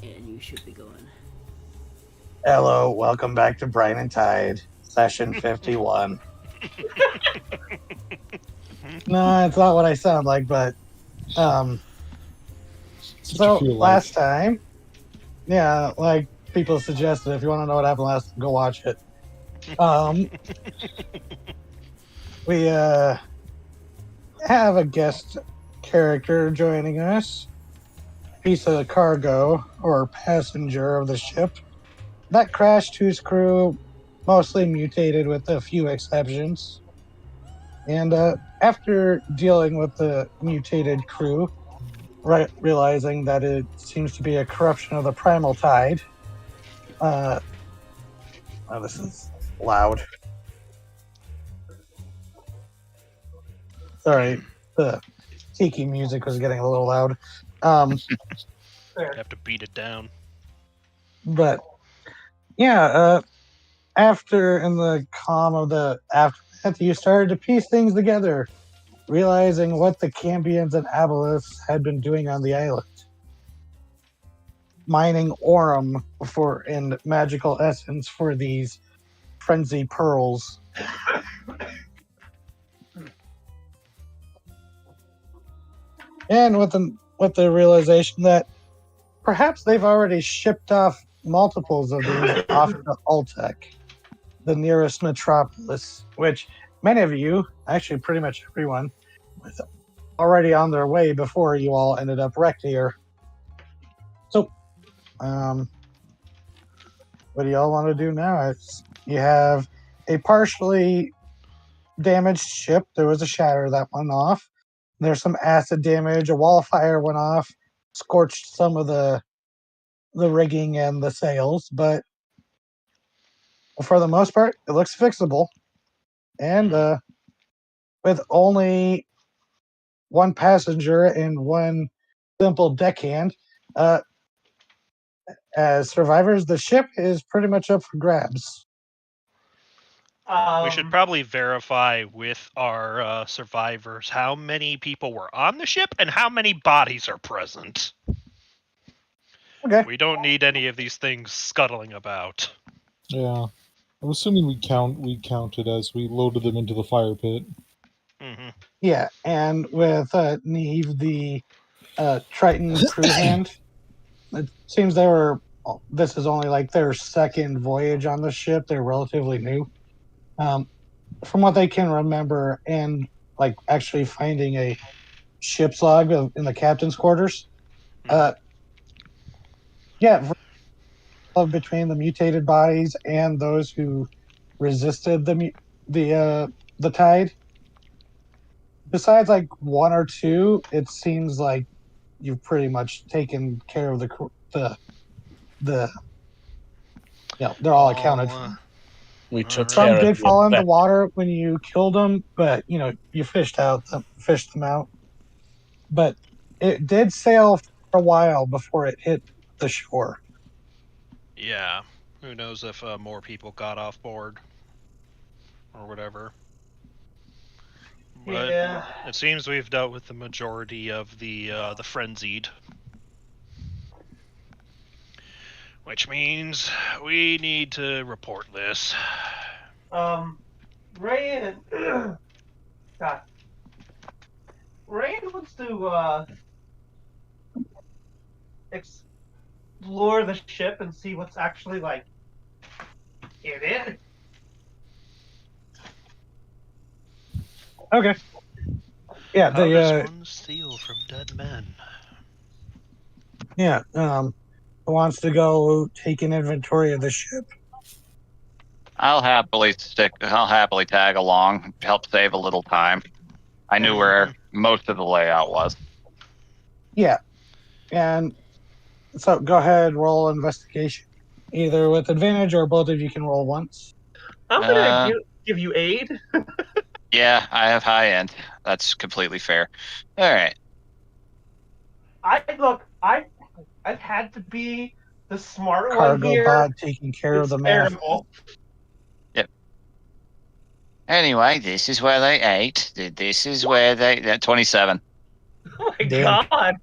And you should be going. Hello, welcome back to Brine and Tide, session 51. No, it's not what I sound like, but That's what so you feel last like. time, yeah, like people suggested, if you want to know what happened last time, go watch it. We have a guest character joining us, piece of the cargo or passenger of the ship that crashed, whose crew mostly mutated with a few exceptions. And after dealing with the mutated crew, realizing that it seems to be a corruption of the primal tide. Oh, this is loud. Sorry, the tiki music was getting a little loud. Have to beat it down. But yeah, after in the calm of the aftermath, you started to piece things together, realizing what the Cambians and Aboleths had been doing on the island. Mining Aurum for in magical essence for these frenzy pearls. And with the realization that perhaps they've already shipped off multiples of these off to Ultec, the nearest metropolis, which many of you, actually pretty much everyone, was already on their way before you all ended up wrecked here. So, what do y'all want to do now? You have a partially damaged ship. There was a shatter that went off. There's some acid damage. A wall of fire went off, scorched some of the rigging and the sails, but for the most part, it looks fixable. And with only one passenger and one simple deckhand, as survivors, the ship is pretty much up for grabs. We should probably verify with our survivors how many people were on the ship and how many bodies are present. Okay. We don't need any of these things scuttling about. Yeah. I'm assuming we counted as we loaded them into the fire pit. Mm-hmm. Yeah, and with Neve, the Triton crew hand, it seems this is only like their second voyage on the ship. They're relatively new. From what they can remember, and like actually finding a ship's log in the captain's quarters. Yeah, between the mutated bodies and those who resisted the tide. Besides like one or two, it seems like you've pretty much taken care of the they're all accounted for. We took Some care of did the fall in the effect. water when you killed them, but you fished them out. But it did sail for a while before it hit the shore. Yeah. Who knows if more people got off board or whatever. But Yeah. it seems we've dealt with the majority of the frenzied. Which means we need to report this. Ray and God. Ray wants to explore the ship and see what's actually like in it. Okay. Yeah, How does one steal from dead men? Yeah, wants to go take an inventory of the ship. I'll happily tag along, help save a little time. I knew where most of the layout was. Yeah, and so go ahead, roll investigation, either with advantage or both of you can roll once. I'm gonna give you aid. Yeah, I have high end. That's completely fair. All right. I've had to be the smart one Cargo here. pod taking care of the math. Yep. Anyway, this is where they ate. This is where they... 27. Oh my God.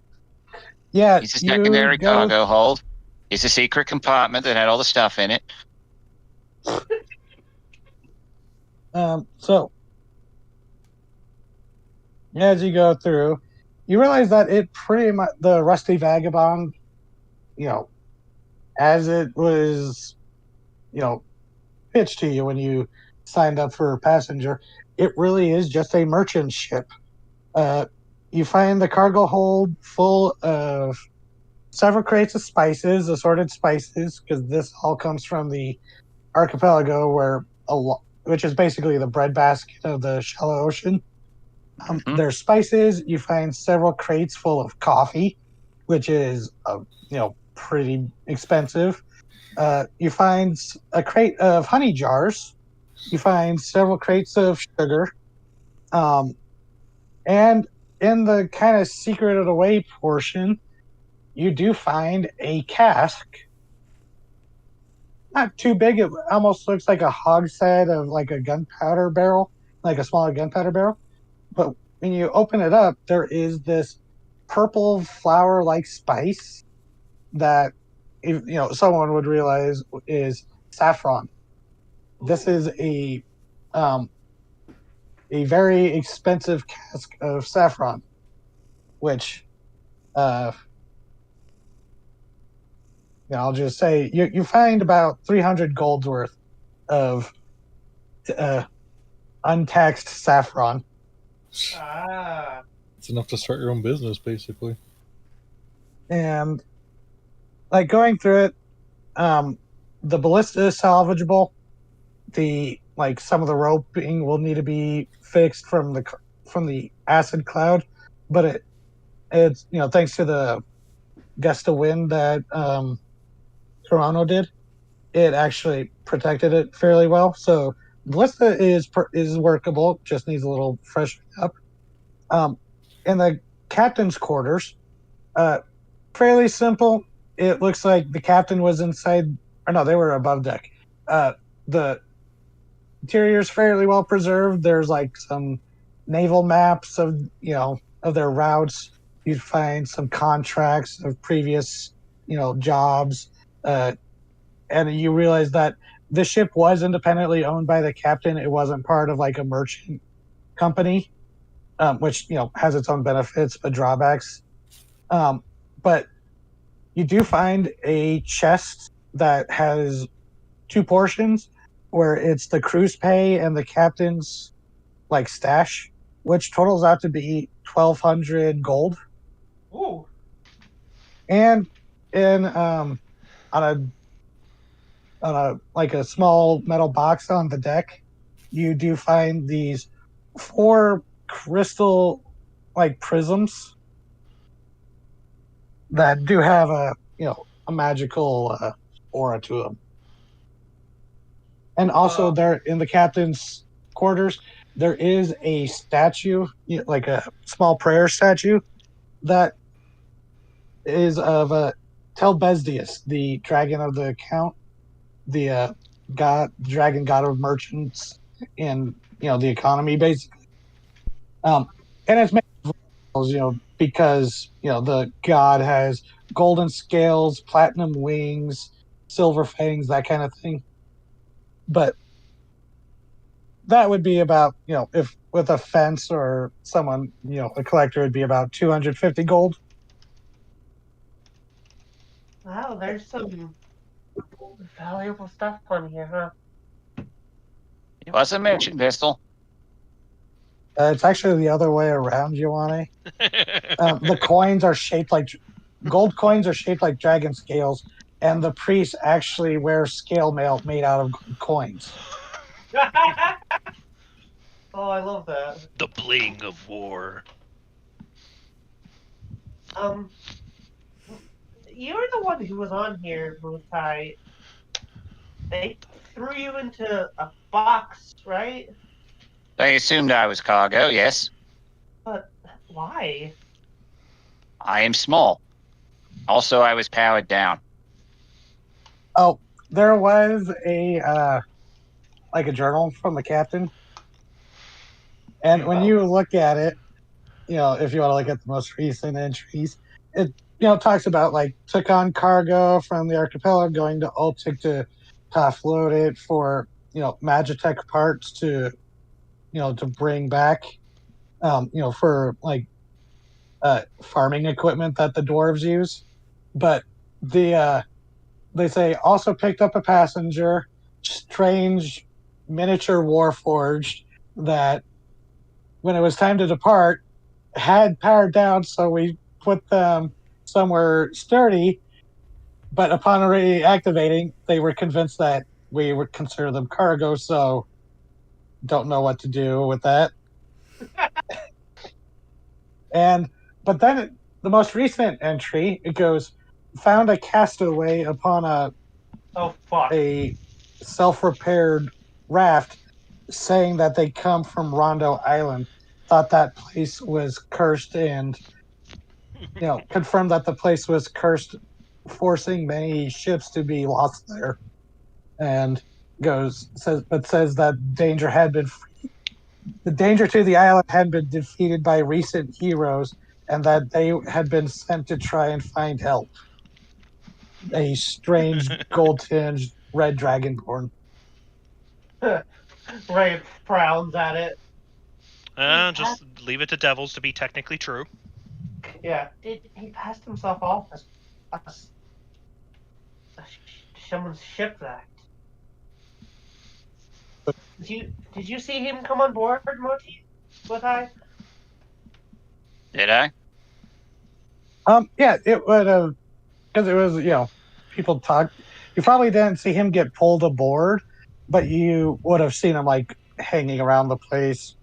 Yeah, It's a secondary cargo hold. It's a secret compartment that had all the stuff in it. So as you go through, you realize that it pretty much the Rusty Vagabond, as it was, pitched to you when you signed up for a passenger, it really is just a merchant ship. You find the cargo hold full of several crates of spices, assorted spices, because this all comes from the archipelago, which is basically the breadbasket of the shallow ocean. There's spices. You find several crates full of coffee, which is pretty expensive. You find a crate of honey jars. You find several crates of sugar. And in the kind of secreted away portion, you do find a cask. Not too big. It almost looks like a hogshead of like a gunpowder barrel, like a smaller gunpowder barrel. But when you open it up, there is this purple flower-like spice that someone would realize is saffron. This is a very expensive cask of saffron, which I'll just say you find about 300 gold's worth of untaxed saffron. It's enough to start your own business, basically. And like going through it, the ballista is salvageable. Some of the roping will need to be fixed from the acid cloud, but it's thanks to the gust of wind that Toronto did, it actually protected it fairly well. So ballista is workable, just needs a little freshening up. In the captain's quarters, fairly simple. It looks like the captain was inside, or no, they were above deck. The interior is fairly well preserved. There's like some naval maps of their routes. You find some contracts of previous jobs, and you realize that the ship was independently owned by the captain. It wasn't part of like a merchant company, which has its own benefits but drawbacks. But you do find a chest that has two portions, where it's the crew's pay and the captain's like stash, which totals out to be 1,200 gold. Ooh. And in on a like a small metal box on the deck, you do find these 4 crystal like prisms that do have a magical aura to them. And also there in the captain's quarters, there is a statue, like a small prayer statue, that is of Telbezdius, the dragon of the count, the dragon god of merchants in the economy, basically. And it's made of because the god has golden scales, platinum wings, silver fangs, that kind of thing. But that would be about, if with a fence or someone, a collector, would be about 250 gold. Wow, there's some valuable stuff on here, huh? It was a merchant vessel. It's actually the other way around, Giovanni. The coins are shaped like gold coins are shaped like dragon scales, and the priests actually wear scale mail made out of gold coins. Oh, I love that. The bling of war. You were the one who was on here, Mutai. They threw you into a box, right? They assumed I was cargo, yes. But why? I am small. Also, I was powered down. Oh, there was a journal from the captain. And when you look at it, if you want to look at the most recent entries, it talks about like took on cargo from the archipelago, going to Ultic to offload it for Magitech parts to bring back, for like farming equipment that the dwarves use. But they say also picked up a passenger, strange miniature warforged that when it was time to depart had powered down, so we put them somewhere sturdy. But upon reactivating, they were convinced that we would consider them cargo, so don't know what to do with that. But then the most recent entry, it goes, found a castaway upon Oh fuck. a self-repaired raft, saying that they come from Rondo Island. Thought that place was cursed, and confirmed that the place was cursed, forcing many ships to be lost there. And says that the danger to the island had been defeated by recent heroes, and that they had been sent to try and find help. A strange gold-tinged red dragonborn. Ray frowns at it. Just leave it to devils to be technically true. Yeah. He passed himself off as someone's shipwrecked. Did you see him come on board, Moti? Was I? Did I? Yeah, it would have, because it was, people talk. You probably didn't see him get pulled aboard, but you would have seen him like hanging around the place,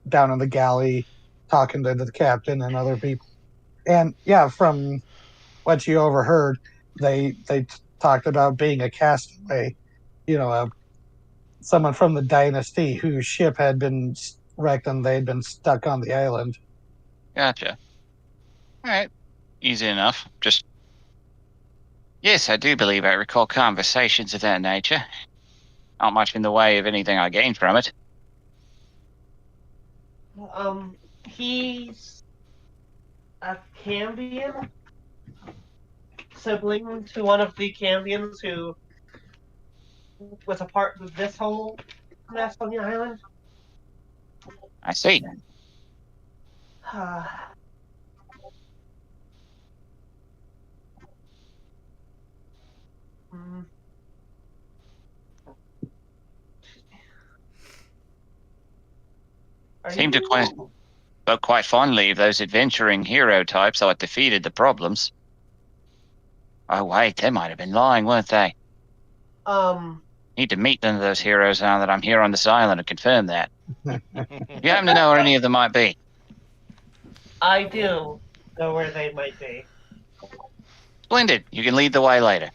down in the galley, talking to the captain and other people. And yeah, from what you overheard, they talked about being a castaway, someone from the dynasty whose ship had been wrecked and they'd been stuck on the island. Gotcha. All right. Easy enough. Yes, I do believe I recall conversations of that nature. Not much in the way of anything I gained from it. He's a Cambion sibling to one of the Cambions who was a part of this whole mess on the island. I see. Seemed to spoke quite fondly of those adventuring hero types that defeated the problems. Oh wait, they might have been lying, weren't they? Need to meet none of those heroes now that I'm here on this island to confirm that. You happen to know where any of them might be? I do know where they might be. Splendid. You can lead the way later.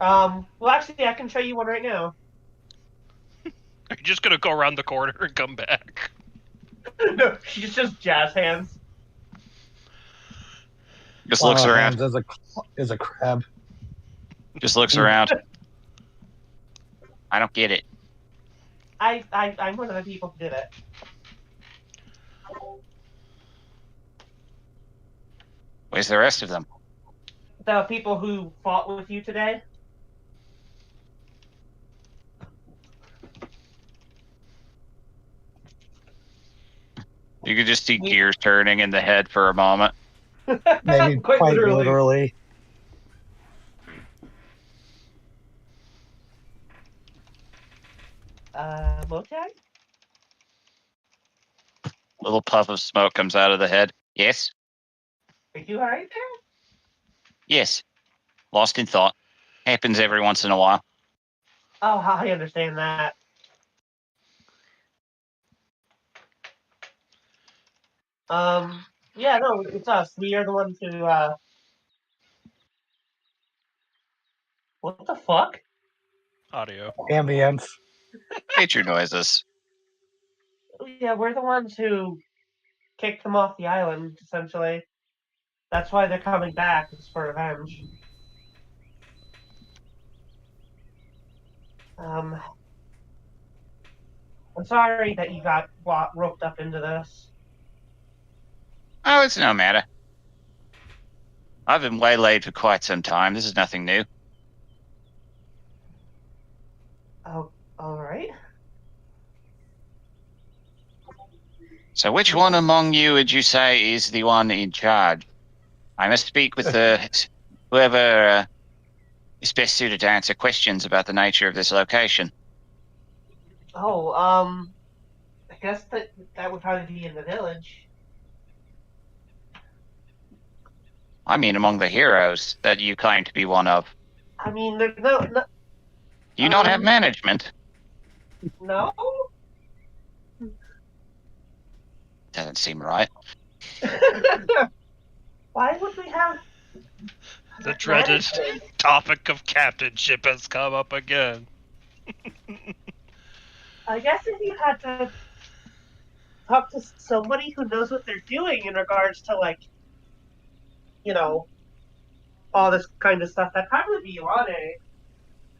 Well, actually, I can show you one right now. Are you just gonna go around the corner and come back? No, she's just jazz hands. Just looks around. Is a crab. Just looks around. I don't get it. I'm one of the people who did it. Where's the rest of them? The people who fought with you today. You could just see gears turning in the head for a moment. Maybe quite literally. Motag? Little puff of smoke comes out of the head. Yes? Are you alright there? Yes. Lost in thought. Happens every once in a while. Oh, I understand that. Yeah, no, it's us. We are the ones who, What the fuck? Audio. Ambience. Nature noises. Yeah, we're the ones who kicked them off the island, essentially. That's why they're coming back, it's for revenge. I'm sorry that you got roped up into this. Oh, it's no matter. I've been waylaid for quite some time. This is nothing new. Oh, all right. So which one among you would you say is the one in charge? I must speak with whoever is best suited to answer questions about the nature of this location. Oh, I guess that would probably be in the village. I mean, among the heroes that you claim to be one of. I mean, there's no. Do you not have management? No. Doesn't seem right. Why would we have? The dreaded topic of captainship has come up again. I guess if you had to talk to somebody who knows what they're doing in regards to, like, all this kind of stuff, that'd probably be Ilane.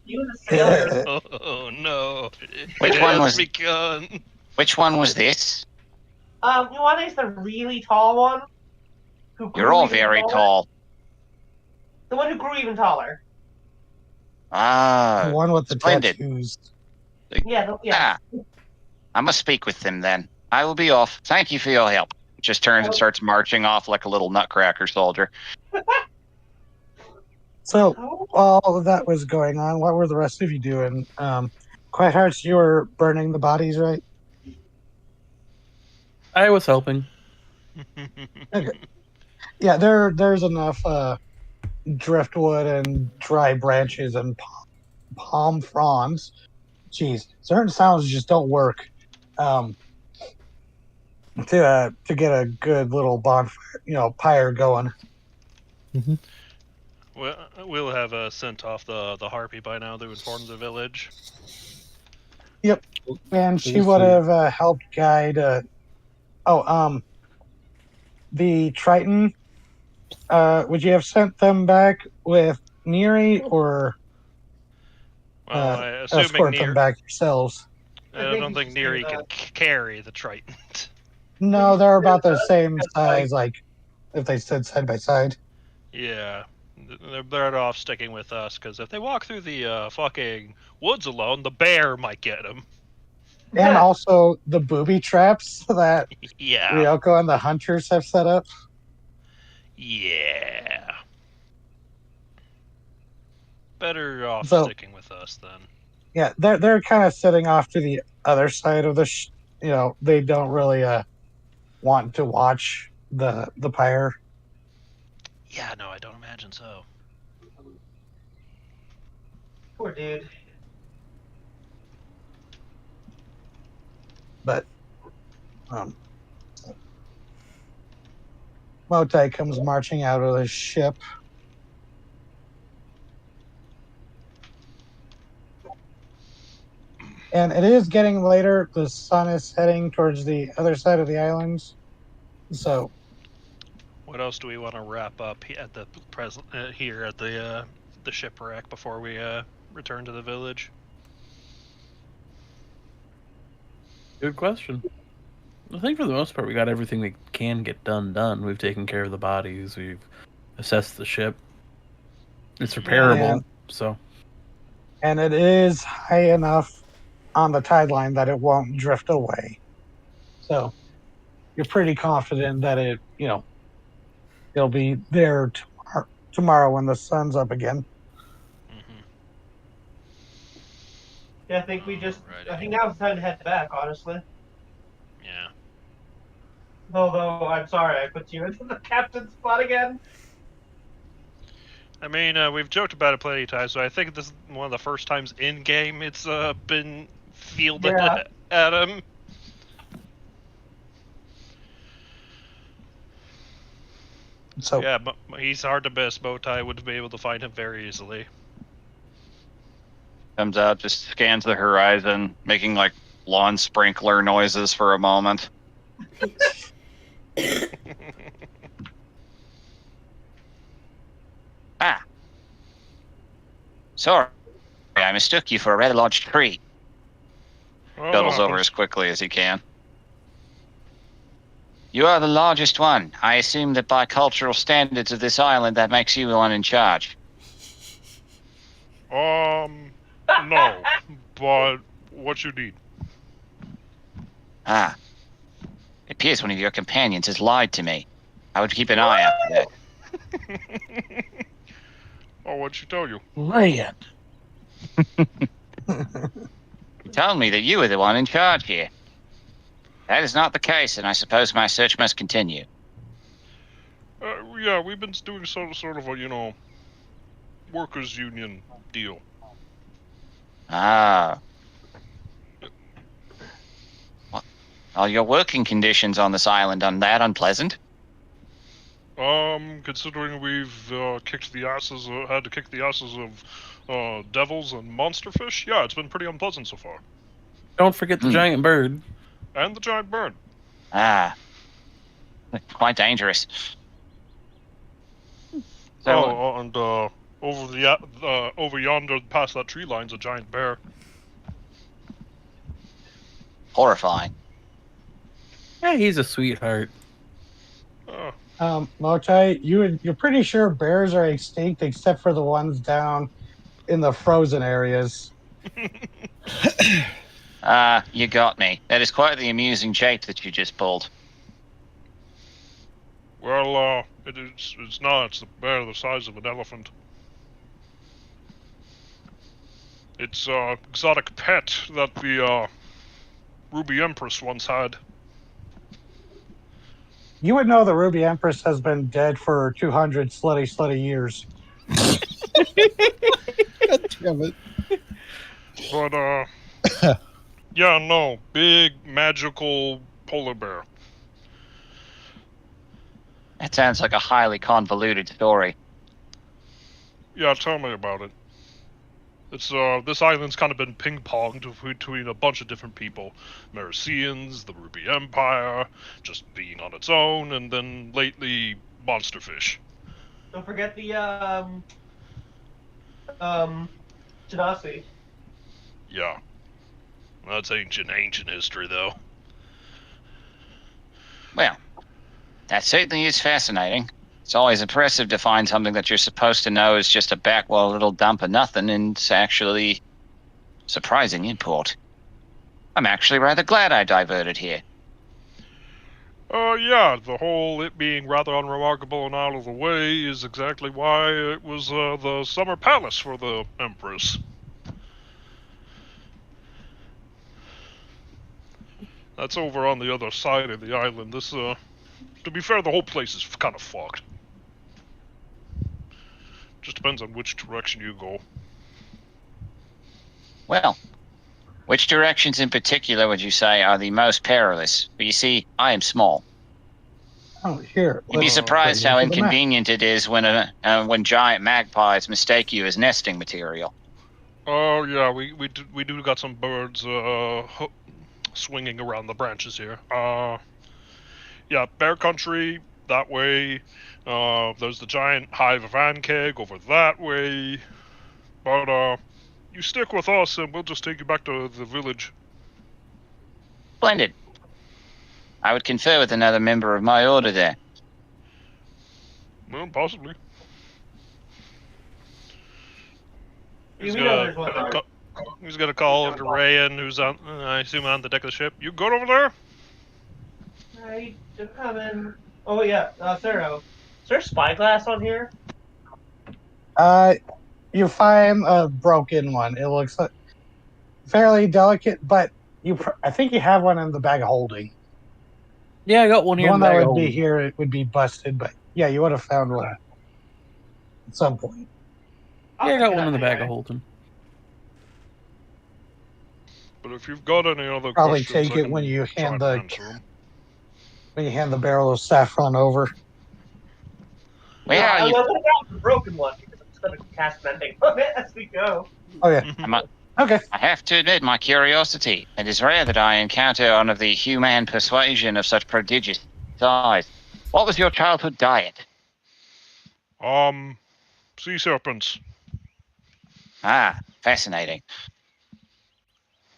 You and the sailor. Oh no! Which It one has was? begun. Which one was this? Ilane's the really tall one. Who grew You're all even very taller. tall. The one who grew even taller. Ah, The one with the splendid. tattoos. Yeah. Ah, I must speak with them then. I will be off. Thank you for your help. Just turns and starts marching off like a little nutcracker soldier. So while all of that was going on, what were the rest of you doing? Quiet Hearts, you were burning the bodies, right? I was helping. Okay. Yeah, there's enough driftwood and dry branches and palm fronds. Jeez, certain sounds just don't work to get a good little bonfire, pyre going. We'll have sent off the harpy by now to inform the village. Yep, and she would have helped guide. The Triton. Would you have sent them back with Neri or Assuming escort them back yourselves? I don't think Neri can carry the Triton. No, they're about the same size. Like if they stood side by side. Yeah, they're better off sticking with us because if they walk through the fucking woods alone, the bear might get them. And also the booby traps that Yeah. Ryoko and the hunters have set up. Yeah. Better off sticking with us then. Yeah, they're kind of sitting off to the other side of the. They don't really want to watch the pyre. Yeah, no, I don't imagine so. Poor dude. But Motai comes marching out of the ship. And it is getting later. The sun is heading towards the other side of the islands. So, what else do we want to wrap up at the present here at the shipwreck before we return to the village? Good question. I think for the most part we got everything we can get done. We've taken care of the bodies. We've assessed the ship. It's repairable, so. And it is high enough on the tideline that it won't drift away. So you're pretty confident that it'll be there tomorrow when the sun's up again. Yeah, I think I think now's the time to head back, honestly. Yeah. Although, I'm sorry, I put you into the captain's spot again. I mean, we've joked about it plenty of times, so I think this is one of the first times in-game it's been fielded at him. So yeah, he's hard to miss. Bowtie would be able to find him very easily. Comes out, just scans the horizon, making like lawn sprinkler noises for a moment. Ah. Sorry, I mistook you for a rather large tree. Scuttles over as quickly as he can. You are the largest one. I assume that by cultural standards of this island, that makes you the one in charge. No, but what you need? Ah. It appears one of your companions has lied to me. I would keep an eye out for that. Oh, what'd she tell you? Land. He told me that you were the one in charge here. That is not the case, and I suppose my search must continue. Yeah, we've been doing sort of a, workers' union deal. Ah. What? Are your working conditions on this island that unpleasant? Considering we've had to kick the asses of devils and monster fish, yeah, it's been pretty unpleasant so far. Don't forget the giant bird. And the giant bird. Ah. Quite dangerous. So, And over yonder, past that tree line's a giant bear. horrifying. Yeah, he's a sweetheart. Motai, you're pretty sure bears are extinct except for the ones down in the frozen areas. You got me. That is quite the amusing shape that you just pulled. Well, it's not. It's a bear the size of an elephant. It's exotic pet that the Ruby Empress once had. You would know the Ruby Empress has been dead for 200 slutty years. God damn it. But, yeah, no. Big, magical polar bear. That sounds like a highly convoluted story. Yeah, tell me about it. It's, this island's kind of been ping-ponged between a bunch of different people. Mercians, the Ruby Empire, just being on its own, and then lately, monsterfish. Don't forget the, Genasi. Yeah. That's ancient history, though. Well, that certainly is fascinating. It's always impressive to find something that you're supposed to know is just a backwell little dump of nothing, and it's actually surprising import. I'm actually rather glad I diverted here. Yeah, the whole it being rather unremarkable and out of the way is exactly why it was, the summer palace for the Empress. That's over on the other side of the island. This, to be fair, the whole place is kind of fucked. Just depends on which direction you go. Well, which directions in particular would you say are the most perilous? But you see, I am small. Oh, here. You'd be surprised how inconvenient it is when giant magpies mistake you as nesting material. Oh yeah, we do got some birds swinging around the branches here. Yeah, bear country that way. There's the giant hive of Ankeg over that way. But you stick with us and we'll just take you back to the village. Splendid. I would confer with another member of my order there. Well, possibly. He's gonna call over to Rayan, who's on, I assume, on the deck of the ship. You good over there? Right, they're coming. Oh yeah, Thero. Is there a spyglass on here? You find a broken one. It looks like fairly delicate, but I think you have one in the bag of holding. Yeah, I got one here. The one that would holding. be here, it would be busted, but yeah, you would have found one at some point. Yeah, I got one in the bag of holding. But if you've got any other Probably questions, take I it can when you try hand to the answer 'em. barrel of saffron over. Well, I'm you, gonna grab the broken one because I'm just gonna cast mending on it as we go. Oh yeah. Mhm. Okay. I have to admit my curiosity. It is rare that I encounter one of the human persuasion of such prodigious size. What was your childhood diet? Sea serpents. Ah, fascinating.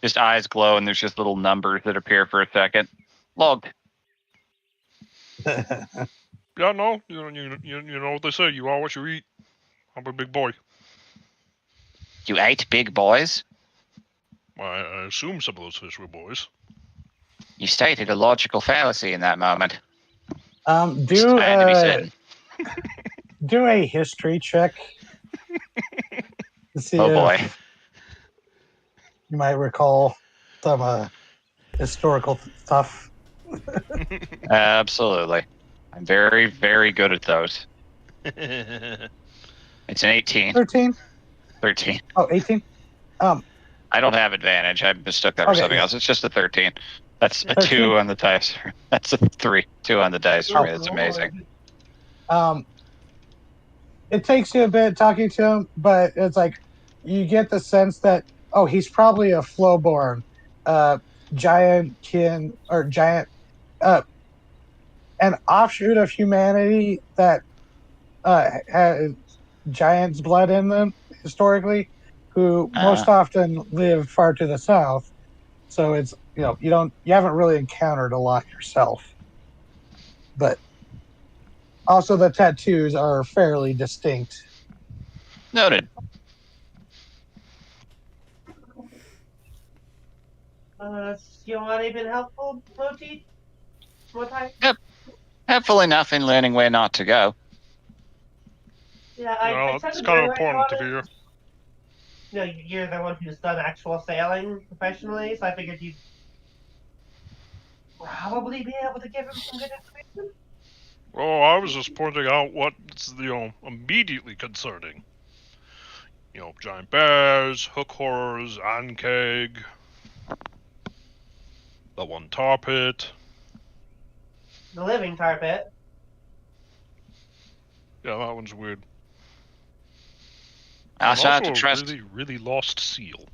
Just eyes glow and there's just little numbers that appear for a second. Logged. Yeah, no, you know what they say. You are what you eat. I'm a big boy. You ate big boys? I assume some of those fish were boys. You stated a logical fallacy in that moment. Do Had to be said. do a history check to see Oh boy. if you might recall some historical stuff. Absolutely. I'm very, very good at those. Well, It's an 18. 13? 13. Oh, 18? I don't have advantage. I mistook that for Okay, something yeah. else. It's just a 13. That's a 13? 2 on the dice. That's a 3. 2 on the dice for me. That's amazing. It takes you a bit talking to him, but it's like you get the sense that, oh, he's probably a flowborn, giant kin or giant, an offshoot of humanity that has giant's blood in them historically, who most often live far to the south. So it's, you haven't really encountered a lot yourself, but also the tattoos are fairly distinct. Noted. You want anything helpful, Moti? What time? Helpful enough in learning where not to go. Yeah, No, I it's kind of important to hear. You're the one who's done actual sailing professionally, so I figured you'd probably be able to give him some good information. Well, I was just pointing out what's immediately concerning. Giant bears, hook horrors, ankeg, the one tar pit. The living tar pit. Yeah, that one's weird. I shall have Also to trust. really, really lost seal.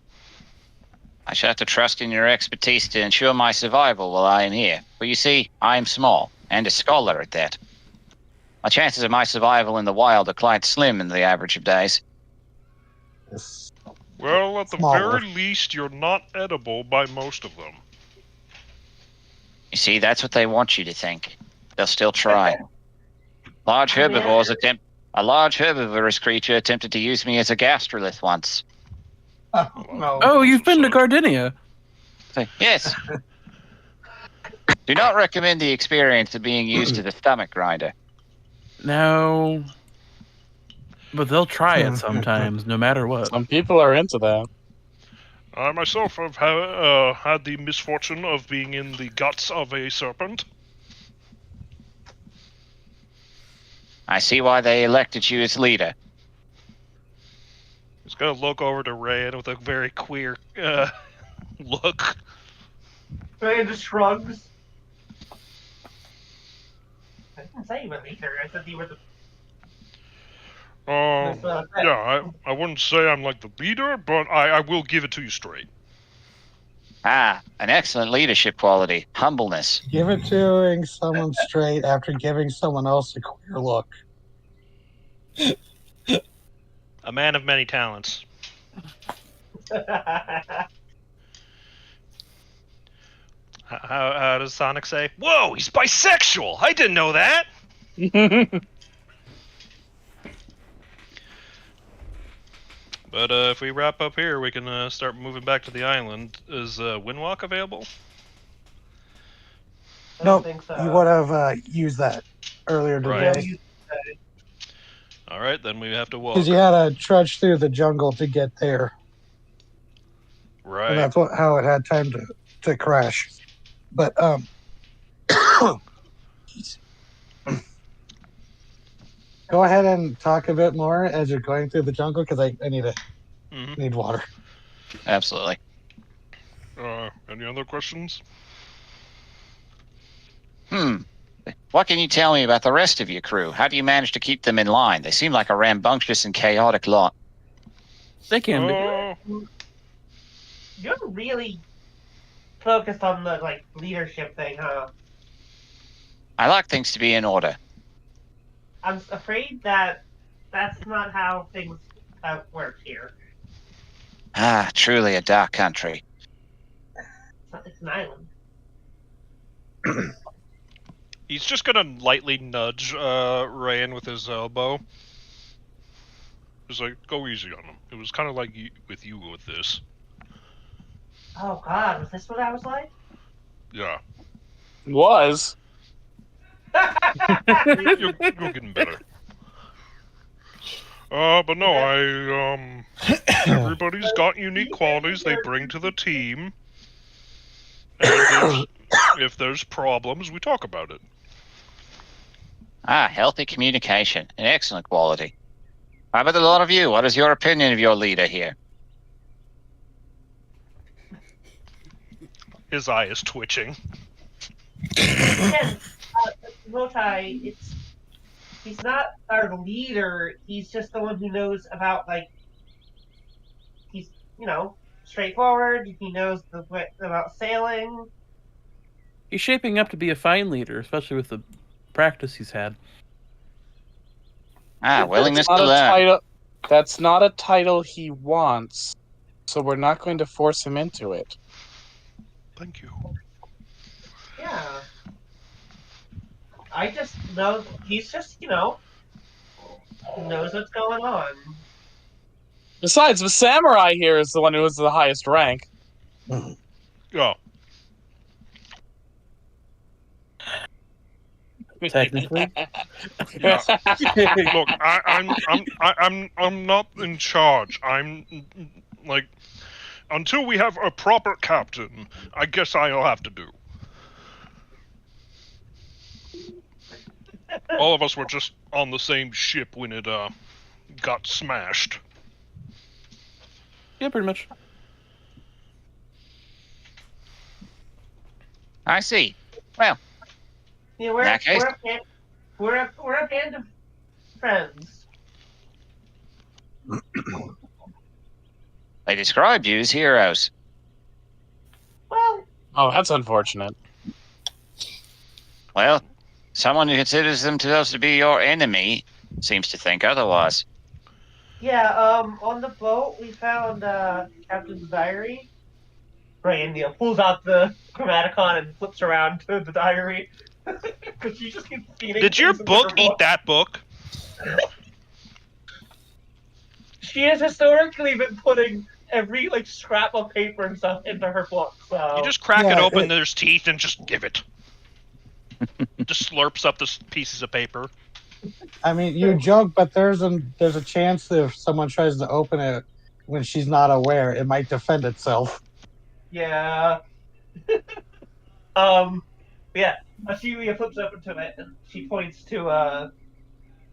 I shall have to trust in your expertise to ensure my survival while I am here. But you see, I am small, and a scholar at that. My chances of my survival in the wild are quite slim in the average of days. Well, at the Smaller. very least, you're not edible by most of them. You see, that's what they want you to think. They'll still try. A large herbivorous creature attempted to use me as a gastrolith once. No. Oh, you've been to Gardinia. Yes. Do not recommend the experience of being used as a stomach grinder. No. But they'll try it sometimes, no matter what. Some people are into that. I myself have had the misfortune of being in the guts of a serpent. I see why they elected you as leader. He's gonna look over to Rand with a very queer look. Rand just shrugs. I didn't say you were leader. I said you were the. Yeah, I wouldn't say I'm like the leader, but I will give it to you straight. Ah, an excellent leadership quality. Humbleness. Give it to someone straight after giving someone else a queer look. a man of many talents. How does Sonic say? Whoa, he's bisexual! I didn't know that! But if we wrap up here, we can start moving back to the island. Is Windwalk available? Nope, think so. you would have used that earlier today. Right. All right, then we have to walk. Because you had to trudge through the jungle to get there. Right. And that's how it had time to crash. But go ahead and talk a bit more as you're going through the jungle, because I need water. Absolutely. Any other questions? What can you tell me about the rest of your crew? How do you manage to keep them in line? They seem like a rambunctious and chaotic lot. They can be. You're really focused on the leadership thing, huh? I like things to be in order. I'm afraid that that's not how things work here. Ah, truly a dark country. It's an island. He's just gonna lightly nudge Rayan with his elbow. Just like, go easy on him. It was kind of like with you with this. Oh God, was this what I was like? Yeah. Was. You're getting better. But no, everybody's got unique qualities they bring to the team. And if there's problems, we talk about it. Healthy communication. An excellent quality. How about a lot of you? What is your opinion of your leader here? His eye is twitching. Again, Rotai, he's not our leader. He's just the one who knows about, like, he's, straightforward. He knows about sailing. He's shaping up to be a fine leader, especially with the practice he's had. Willingness That's to not a learn. title. That's not a title he wants, so we're not going to force him into it. Thank you. Yeah. I just know he's just, knows what's going on. Besides, the samurai here is the one who has the highest rank. Yeah. Technically. Yeah. Look, I'm not in charge. I'm like, until we have a proper captain, I guess I'll have to do. All of us were just on the same ship when it got smashed. Yeah, pretty much. I see. Well, Yeah, in that case, we're a band of friends. they described you as heroes. Well, Oh, that's unfortunate. Well, someone who considers themselves to be your enemy seems to think otherwise. yeah, on the boat we found Captain's diary. Brine pulls out the Chromaticon and flips around to the diary. Because she just keeps feeding. Did your book eat that book? She has historically been putting every scrap of paper and stuff into her book. So You just crack it open, there's teeth, and just give it. Just slurps up the pieces of paper. I mean, you joke, but there's a chance that if someone tries to open it when she's not aware, it might defend itself. Yeah. Yeah. Ashelia flips open to it and she points to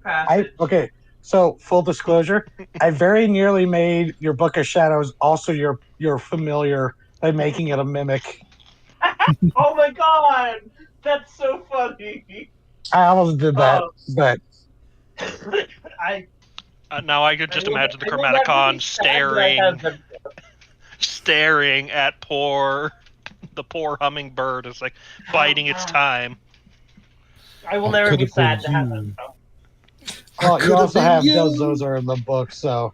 passage. Okay, so full disclosure, I very nearly made your Book of Shadows also your familiar by making it a mimic. Oh my god! That's so funny. I almost did that, but now I could just imagine the Chromaticon staring at the poor hummingbird is like biding its time. I will never be sad to have that. Well, you also have those are in the book, so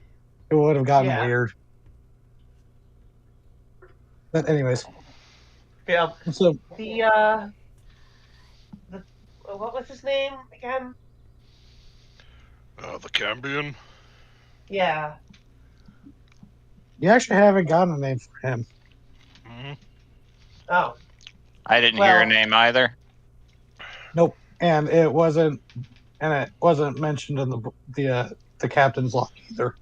it would have gotten weird. But anyways, yeah. So the what was his name again? The Cambion. Yeah. You actually haven't gotten a name for him. Mm-hmm. Oh. I didn't hear a name either. Nope, and it wasn't mentioned in the captain's log either.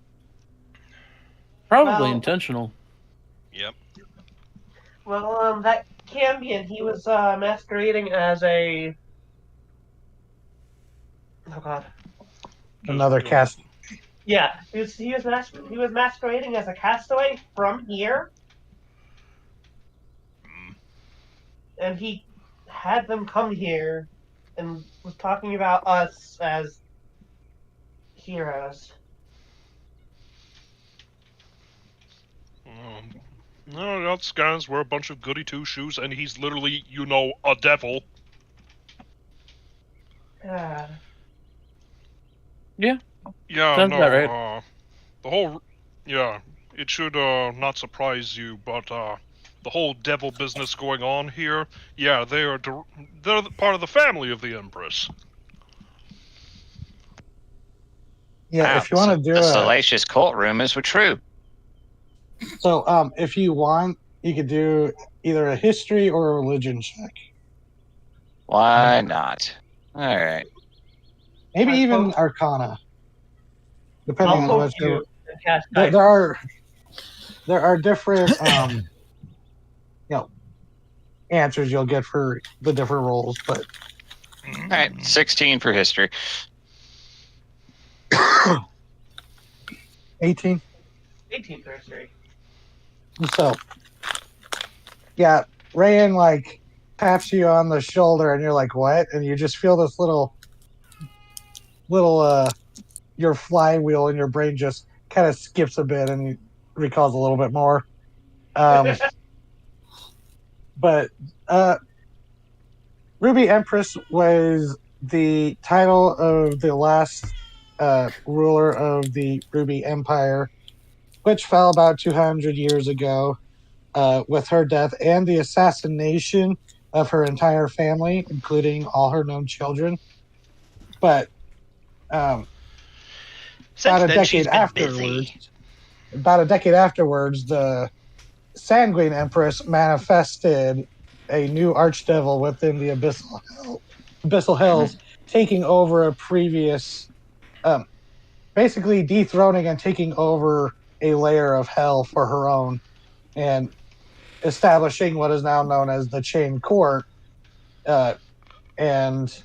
Probably intentional. Yep. Well, that Cambion, he was masquerading as a. Oh God. Another cast. Yeah, he was masquerading as a castaway from here, and he had them come here, and was talking about us as heroes. No, that scans were a bunch of goody two shoes, and he's literally, a devil. God. Yeah. Yeah, Sounds no, about right. the whole, it should not surprise you, but the whole devil business going on here, yeah, they're part of the family of the Empress. Yeah, Wow, if you want to do the a salacious court rumors were true. so, if you want, you could do either a history or a religion check. Why not? All right. Maybe I even poke- Arcana, depending I'll on poke what you and cast there guidance. there are different answers you'll get for the different roles, but All right, 16 for history. 18. 18 for history. So, yeah, Rayan like taps you on the shoulder, and you're like, "What?" And you just feel this little your flywheel in your brain just kind of skips a bit, and you recalls a little bit more. But Ruby Empress was the title of the last ruler of the Ruby Empire, which fell about 200 years ago with her death and the assassination of her entire family, including all her known children. But Since then, she's been busy. about a decade afterwards, the Sanguine Empress manifested a new archdevil within the Abyssal Hells, taking over a previous, basically dethroning and taking over a layer of hell for her own, and establishing what is now known as the Chain Court, and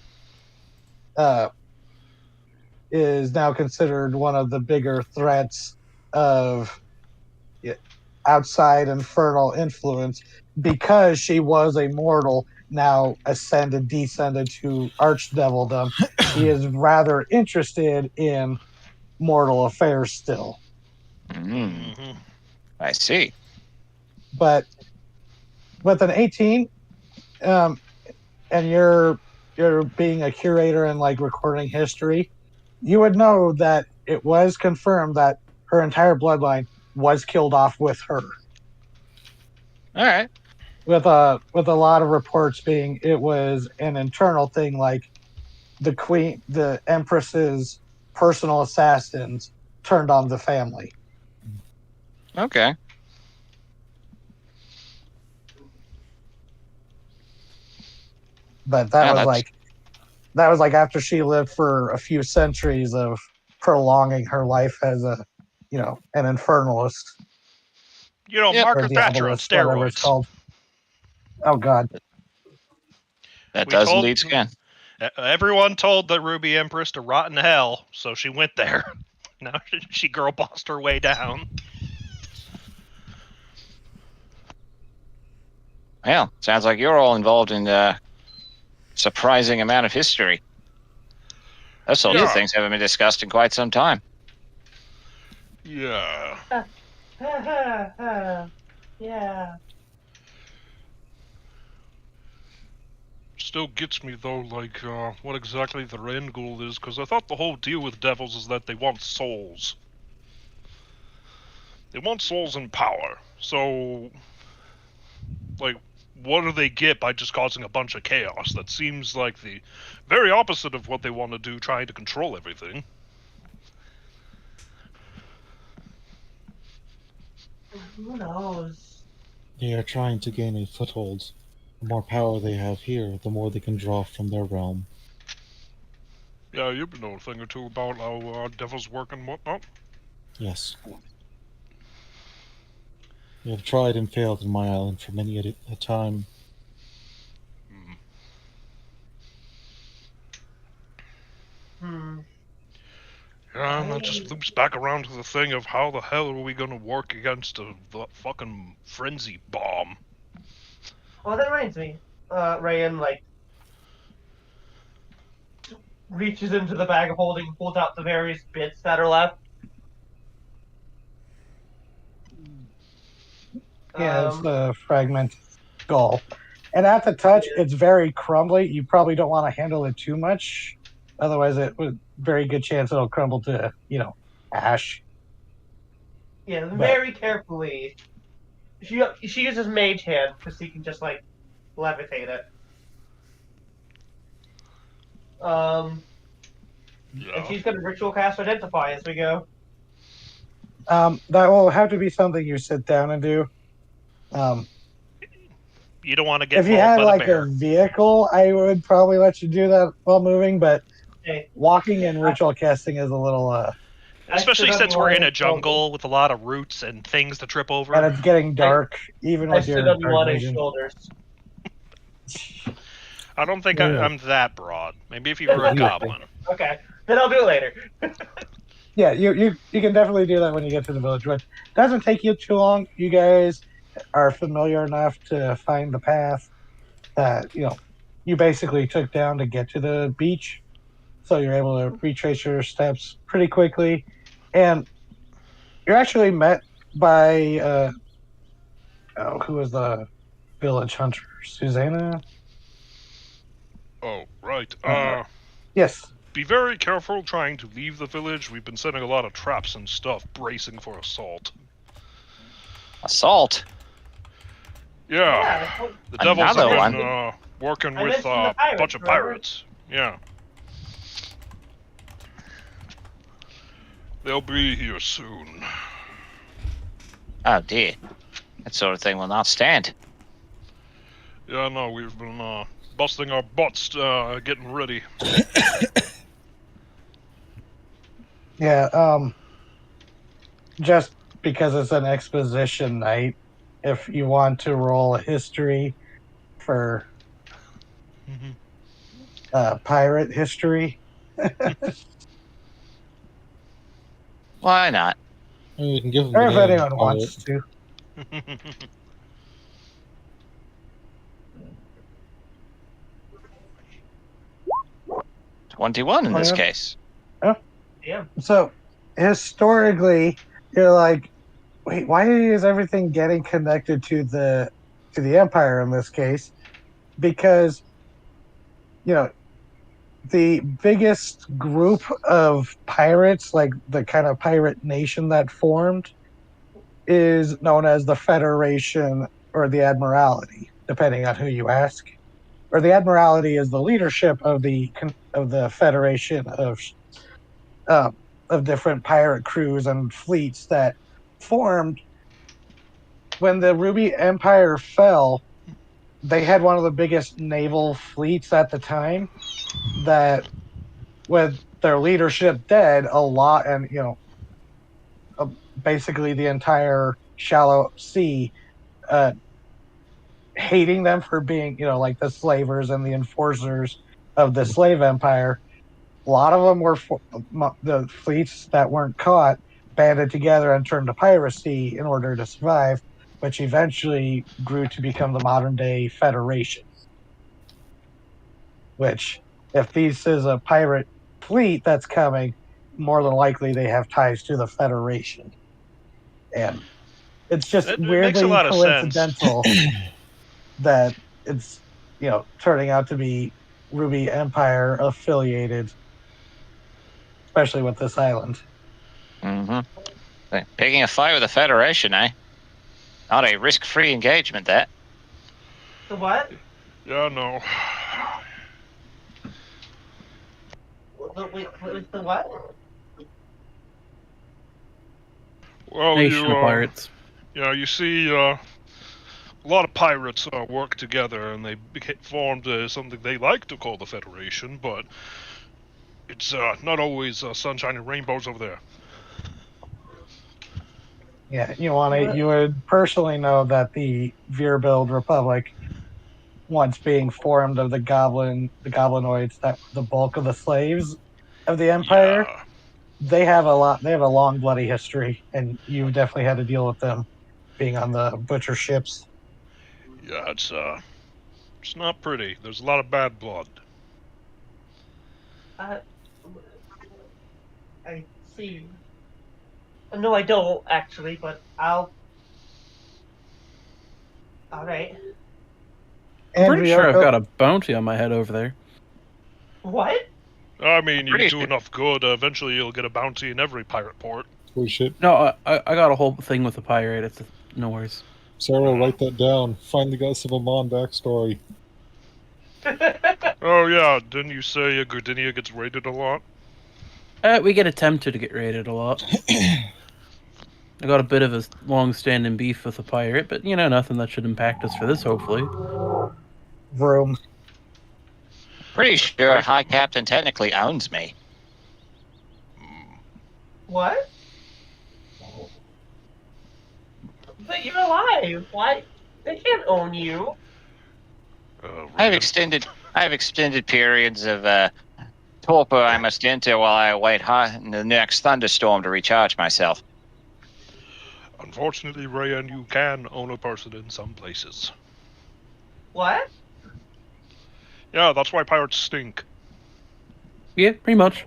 is now considered one of the bigger threats of outside infernal influence because she was a mortal, now descended to archdevildom. She is rather interested in mortal affairs still. I see. But with an 18, and you're being a curator and like recording history, you would know that it was confirmed that her entire bloodline was killed off with her. All right. With a lot of reports being it was an internal thing, like the Empress's personal assassins turned on the family. Okay. But that was like after she lived for a few centuries of prolonging her life as an infernalist. Margaret Thatcher on Diabolist, whatever it's steroids. called. Oh God. That does indeed scan. Everyone told the Ruby Empress to rot in hell, so she went there. Now she girl bossed her way down. Well, sounds like you're all involved in a surprising amount of history. Those sorts of things haven't been discussed in quite some time. Yeah. Yeah. Still gets me though, like, what exactly their end goal is, because I thought the whole deal with devils is that they want souls. They want souls and power. So, like, what do they get by just causing a bunch of chaos? That seems like the very opposite of what they want to do, trying to control everything. Who knows? They are trying to gain a foothold. The more power they have here, the more they can draw from their realm. Yeah, you know a thing or two about how devils work and whatnot. Yes. We have tried and failed in my island for many a time. Yeah, and that just loops back around to the thing of how the hell are we going to work against the fucking frenzy bomb? Oh, that reminds me. Rayan, like, reaches into the bag of holding, pulls out the various bits that are left. Yeah, it's the fragmented skull. And at the touch, it's very crumbly. You probably don't want to handle it too much. Otherwise, it would very good chance it'll crumble to, ash. Yeah, very carefully. She uses Mage Hand because he can just like levitate it. And she's gonna ritual cast Identify as we go. That will have to be something you sit down and do. You don't want to get If you mauled had by like the bear. a vehicle, I would probably let you do that while moving, but Okay. walking and ritual casting is a little Especially since we're in a jungle shoulders. with a lot of roots and things to trip over. and it's getting dark, even I with stood your on dark one vision. shoulders. I don't think Yeah. I'm that broad. Maybe if you were a goblin. Okay, then I'll do it later. Yeah, you can definitely do that when you get to the village, but it doesn't take you too long. You guys are familiar enough to find the path that you basically took down to get to the beach, so you're able to retrace your steps pretty quickly, and you're actually met by who was the village hunter? Susanna? Oh, right. Yes. Be very careful trying to leave the village. We've been setting a lot of traps and stuff, bracing for assault. Assault? Yeah. Yeah, The devils Another have one? been working I with mentioned the a pirates, bunch of remember? pirates. Yeah. They'll be here soon. Oh dear. That sort of thing will not stand. Yeah, no, we've been busting our butts getting ready. Yeah, just because it's an exposition night, if you want to roll a history for pirate history. Why not? I mean, we can give them Or the if name. anyone wants to. 21 in this 21? case. Yeah. So historically, you're like, wait, why is everything getting connected to the empire in this case? Because the biggest group of pirates, like the kind of pirate nation that formed, is known as the Federation or the Admiralty, depending on who you ask. Or the Admiralty is the leadership of the Federation of different pirate crews and fleets that formed when the Ruby Empire fell. They had one of the biggest naval fleets at the time. That, with their leadership dead, a lot, and basically the entire shallow sea, hating them for being, like the slavers and the enforcers of the slave empire. A lot of them were the fleets that weren't caught banded together and turned to piracy in order to survive, which eventually grew to become the modern day Federation. Which, if this is a pirate fleet that's coming, more than likely they have ties to the Federation. And it's just It makes a weirdly lot of sense. coincidental that it's turning out to be Ruby Empire affiliated, especially with this island. Mm-hmm. Picking a fight with the Federation, eh? Not a risk-free engagement, that. The what? Yeah, no. The what? Well, Nation of pirates. Yeah, you see, a lot of pirates work together, and they formed something they like to call the Federation, but it's not always sunshine and rainbows over there. Yeah, you would personally know that the Veerbild Republic, once being formed of the goblinoids that were the bulk of the slaves of the Empire, Yeah. they have a long bloody history, and you've definitely had to deal with them being on the butcher ships. Yeah, it's not pretty. There's a lot of bad blood. I see. No, I don't actually, but I'll. All right. I'm pretty Andrea, sure I've got a bounty on my head over there. What? I mean, you Pretty do sure. enough good, eventually you'll get a bounty in every pirate port. Holy shit. No, I got a whole thing with the pirate. It's no worries. Sarah, write that down. Finally got some Amon backstory. Oh yeah, didn't you say Gordinia gets raided a lot? We get attempted to get raided a lot. I got a bit of a long-standing beef with a pirate, but nothing that should impact us for this. Hopefully. Vroom. Pretty sure High Captain technically owns me. What? But you're alive. Why? They can't own you. I have extended periods of torpor I must enter while I await the next thunderstorm to recharge myself. Unfortunately, Rayan, you can own a person in some places. What? Yeah, that's why pirates stink. Yeah, pretty much.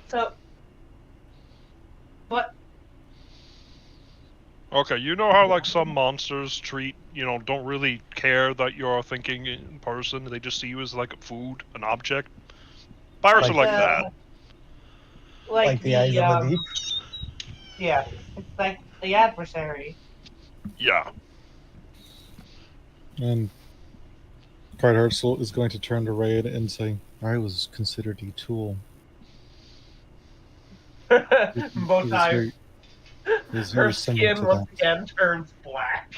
So. What? Okay, you know how like some monsters don't really care that you're a thinking person. They just see you as like a food, an object. Pirates are like that. Like the eyes of the deep. Yeah, it's like the adversary. Yeah. And Pride Heartsel is going to turn to Raid and say, I was considered a tool. Both times. Her skin once again turns black.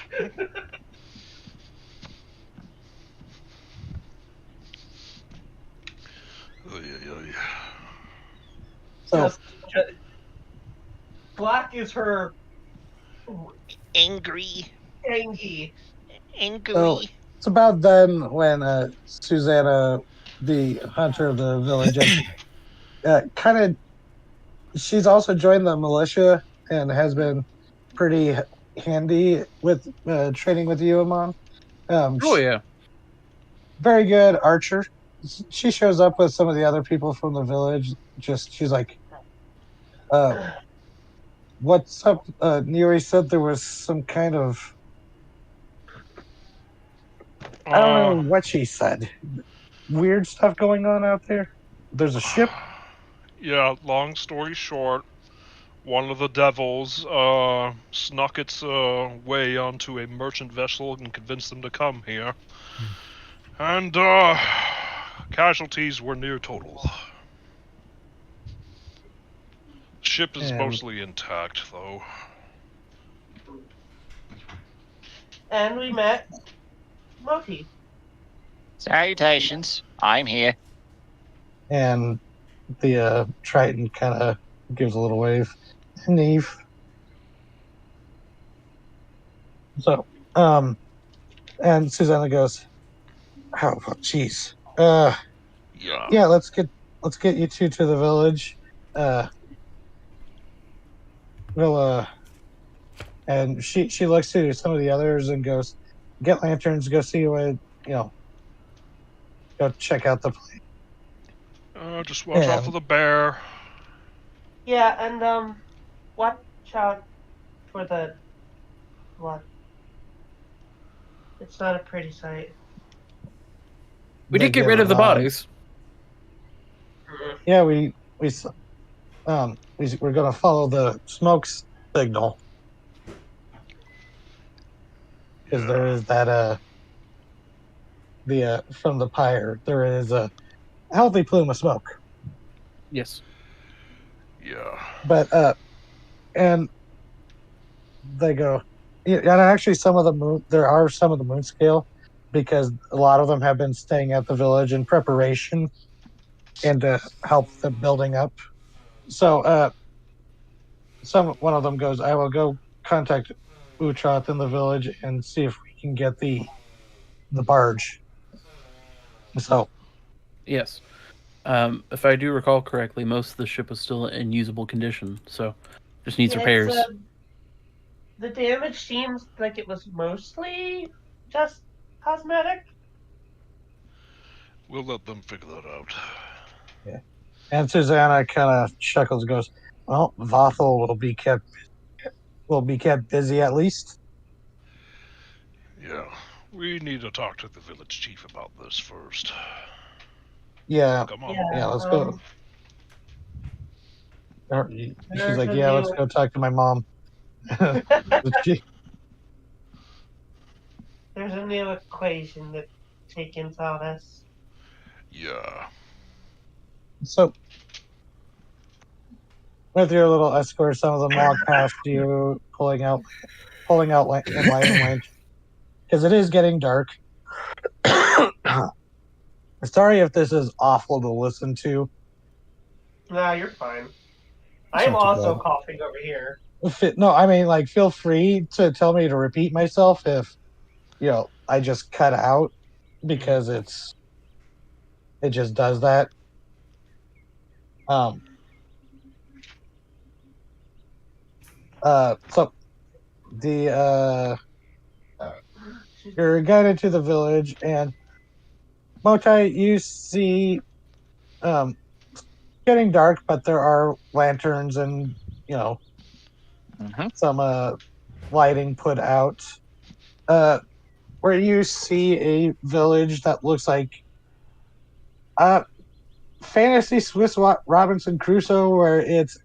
So, black is her angry. So it's about then when Susanna, the hunter of the village, kind of, she's also joined the militia and has been pretty handy with training with you, Amon. Oh yeah. Very good archer. She shows up with some of the other people from the village. She's like, what's up? Neri said there was some kind of, I don't know what she said. Weird stuff going on out there. There's a ship. Yeah, long story short, one of the devils snuck its way onto a merchant vessel and convinced them to come here. And casualties were near total. Ship is mostly intact, though. And we met Moti. Salutations. I'm here. And the Triton kind of gives a little wave. Neve. So, and Susanna goes, oh, jeez. Yeah, let's get you two to the village. We'll and she looks to some of the others and goes, get lanterns, go see what, go check out the place. Just watch out for the bear. Yeah, and watch out for the blood. It's not a pretty sight. We did get rid of the bodies. Yeah, we're gonna follow the smoke signal because there is that from the pyre there is a healthy plume of smoke. Yes. Yeah. But and they go, yeah, and actually there are some of the moon scale because a lot of them have been staying at the village in preparation and to help the building up. So one of them goes, I will go contact Utroth in the village and see if we can get the barge. So yes. If I do recall correctly, most of the ship was still in usable condition, so just needs repairs. The damage seems like it was mostly just cosmetic. We'll let them figure that out. Yeah. And Susanna kind of chuckles and goes, well, Vothel will be kept busy at least. Yeah. We need to talk to the village chief about this first. Yeah. Come on. Yeah, let's go. She's like, yeah, let's go talk to my mom. There's a new equation that Taken taught us. Yeah. So, with your little escort, some of them walk past you, pulling out enlightening because it is getting dark. Sorry if this is awful to listen to. No, you're fine. It's I'm not too also bad. coughing over here. No, I mean, like, feel free to tell me to repeat myself if I just cut out because it just does that. So the you're guided to the village, and Motai, you see, getting dark, but there are lanterns and some lighting put out. Where you see a village that looks like fantasy Swiss Robinson Crusoe, where it's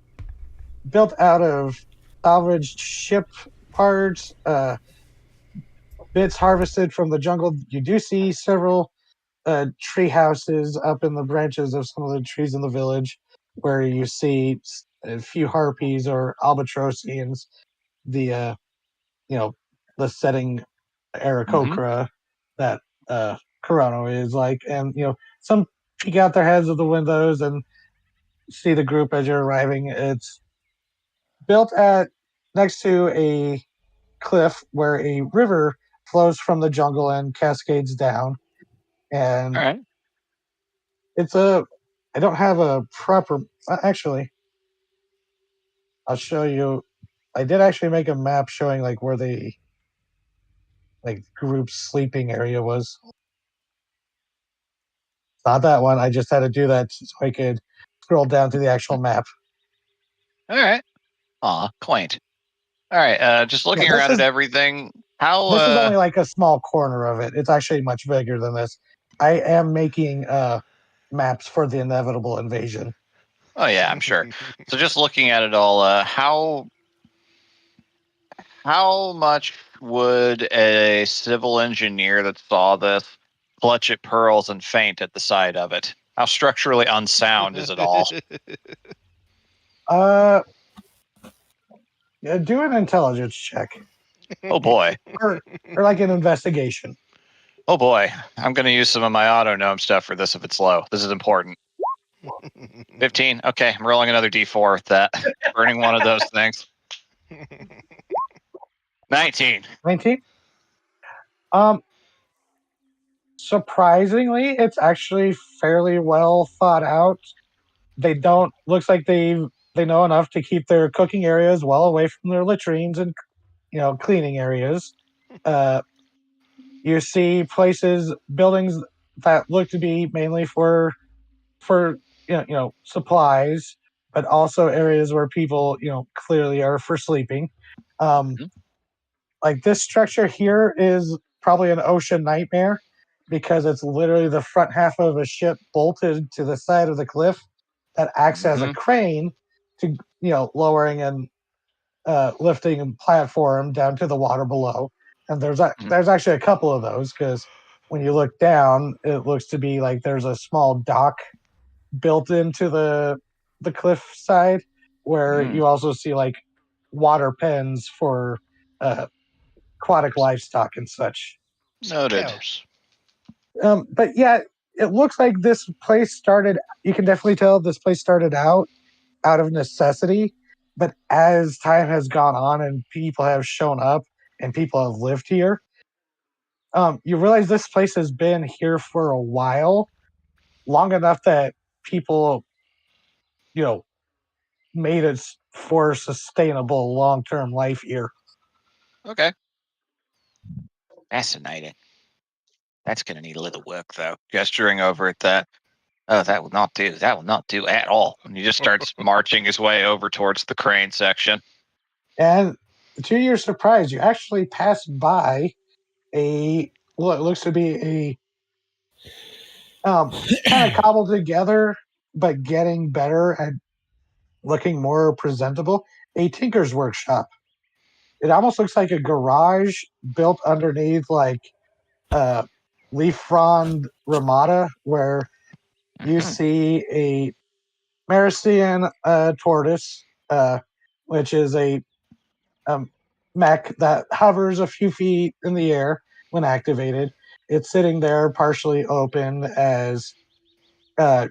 built out of salvaged ship parts, bits harvested from the jungle. You do see several tree houses up in the branches of some of the trees in the village, where you see a few harpies or albatrosians, the the setting Aarakocra that Corano is like, and some peek out their heads of the windows and see the group as you're arriving. It's built at next to a cliff where a river flows from the jungle and cascades down. And All right. it's I don't have a proper, actually, I'll show you. I did actually make a map showing like where the group sleeping area was. Not that one. I just had to do that so I could scroll down to the actual map. All right. Aw, quaint. All right. Just looking around at everything. How? This is only like a small corner of it. It's actually much bigger than this. I am making maps for the inevitable invasion. Oh yeah, I'm sure. So just looking at it all, how much would a civil engineer that saw this clutch at pearls and faint at the sight of it? How structurally unsound is it all? Yeah, do an intelligence check. Oh boy. Or like an investigation. Oh boy. I'm going to use some of my auto gnome stuff for this if it's low. This is important. 15. Okay, I'm rolling another d4 with that. Burning one of those things. 19. 19? Surprisingly, it's actually fairly well thought out. Looks like they know enough to keep their cooking areas well away from their latrines and cleaning areas. You see buildings that look to be mainly for supplies, but also areas where people clearly are for sleeping. Like this structure here is probably an ocean nightmare because it's literally the front half of a ship bolted to the side of the cliff that acts as a crane to lowering and lifting a platform down to the water below. And there's actually a couple of those because when you look down, it looks to be like there's a small dock built into the cliff side where you also see like water pens for aquatic livestock and such. Noted. But yeah, it looks like this place started. You can definitely tell this place started out of necessity, but as time has gone on and people have shown up and people have lived here, you realize this place has been here for a while, long enough that people, made it for sustainable long-term life here. Okay. Fascinating. That's going to need a little work, though. Gesturing over at that. Oh, that will not do. That will not do at all. And he just starts marching his way over towards the crane section. And to your surprise, you actually passed by what looks to be a kind of cobbled together, but getting better at looking more presentable, a tinker's workshop. It almost looks like a garage built underneath like leaf frond ramada, where you see a Marician tortoise, which is a mech that hovers a few feet in the air when activated. It's sitting there partially open as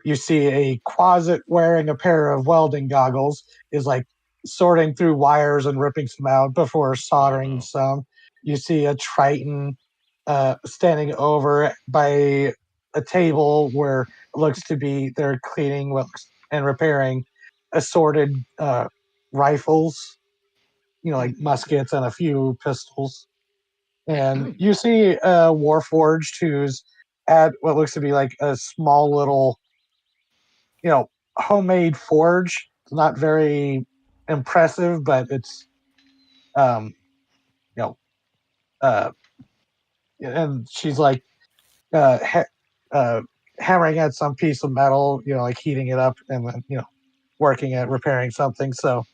you see a closet wearing a pair of welding goggles is like sorting through wires and ripping some out before soldering some. You see a Triton standing over by a table where it looks to be they're cleaning and repairing assorted rifles, like muskets and a few pistols. And you see Warforged, who's at what looks to be like a small little, homemade forge. It's not very impressive, but it's, you know, uh, and she's like hammering at some piece of metal, like heating it up and then, working at repairing something. So,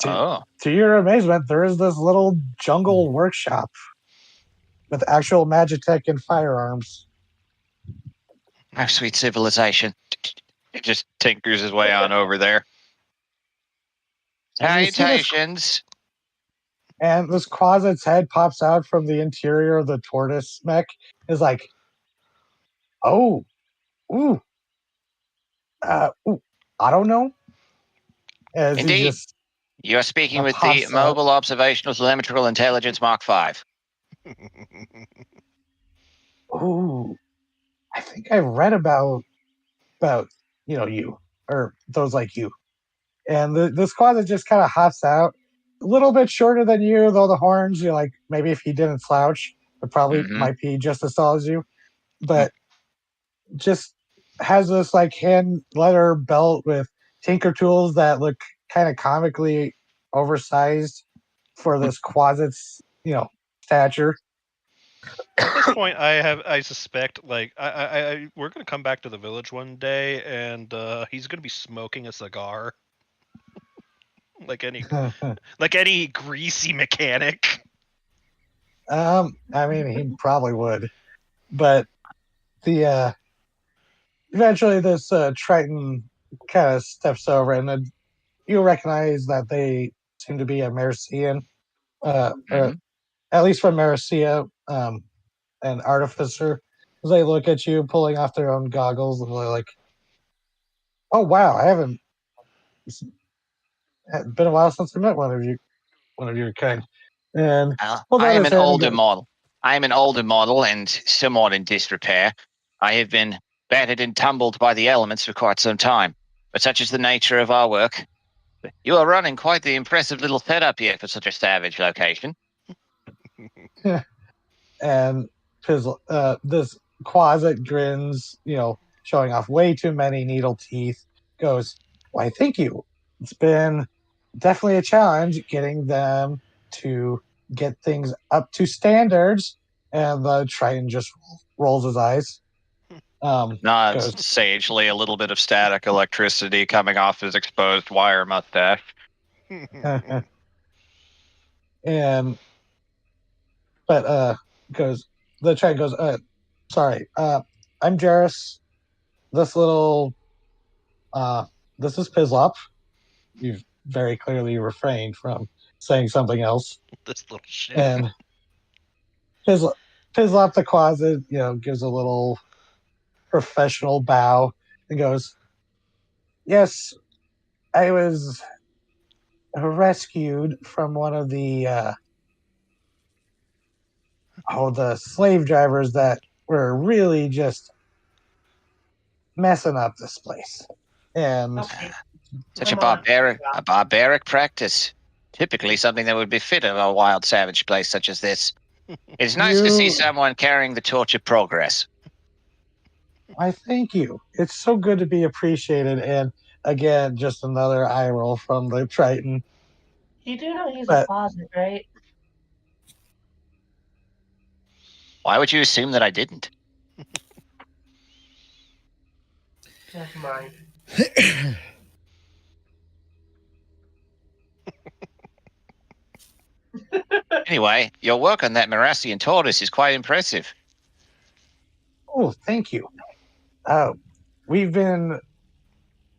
to your amazement, there is this little jungle workshop with actual Magitech and firearms. Oh, sweet civilization. He just tinkers his way on over there. Salutations. And this closet's head pops out from the interior of the tortoise mech. Is like, oh, ooh, I don't know. As Indeed. You are speaking with the Mobile Observational Telemetrical Intelligence Mark V. Oh, I think I've read about you or those like you. And this closet just kind of hops out, a little bit shorter than you, though the horns, like maybe if he didn't slouch, it probably might be just as tall as you. But just has this like hand leather belt with tinker tools that look kind of comically oversized for this closet's, stature. At this point, I suspect, like, we're gonna come back to the village one day, and he's gonna be smoking a cigar, like any greasy mechanic. I mean, he probably would, but the eventually this Triton kind of steps over, and then you recognize that they seem to be a Marician, or at least from Maricia, an artificer. As they look at you, pulling off their own goggles, and they're like, "Oh wow, I haven't. It's been a while since I met one of your kind." And I am an older model. I am an older model and somewhat in disrepair. I have been battered and tumbled by the elements for quite some time, but such is the nature of our work. You are running quite the impressive little setup here for such a savage location. And this closet grins, showing off way too many needle teeth, goes, "Why, thank you. It's been definitely a challenge getting them to get things up to standards." And the Triton just rolls his eyes. Nods sagely, a little bit of static electricity coming off his exposed wire mustache. The Triton goes, sorry, I'm Jarrus. This is Pizlop. You've very clearly refrained from saying something else. This little shit. And Pizlop the closet, gives a little professional bow and goes, "Yes, I was rescued from one of the the slave drivers that were really just messing up this place." And such a barbaric practice. Typically something that would befit of a wild savage place such as this. It's nice to see someone carrying the torch of progress. I thank you. It's so good to be appreciated. And again, just another eye roll from the Triton. You do know he's a closet, right? Why would you assume that I didn't? Never mind. Anyway, your work on that Merassian tortoise is quite impressive. Oh, thank you. We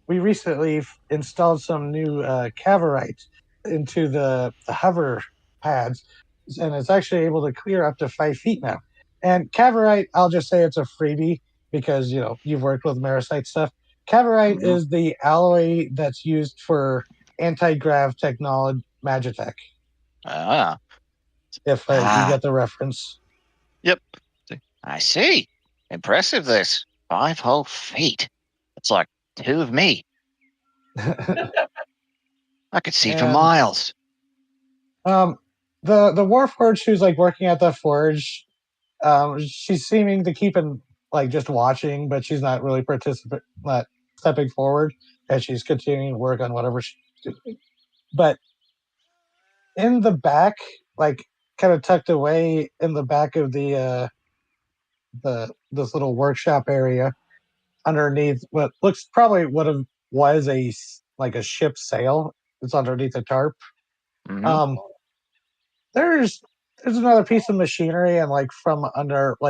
recently installed some new caverite into the hover pads, and it's actually able to clear up to 5 feet now. And caverite, I'll just say it's a freebie because you've worked with Marasite stuff. Caverite is the alloy that's used for anti-grav technology Magitech. If you get the reference. Yep. I see. Impressive, this. 5 whole feet. That's like 2 of me. I could see for miles. The Warforged who's like working at the forge, she's seeming to keep just watching, but she's not really not stepping forward as she's continuing to work on whatever she's doing. But in the back, like kind of tucked away in the back of this little workshop area, underneath what looks probably was a ship sail. It's underneath a tarp. There's another piece of machinery, and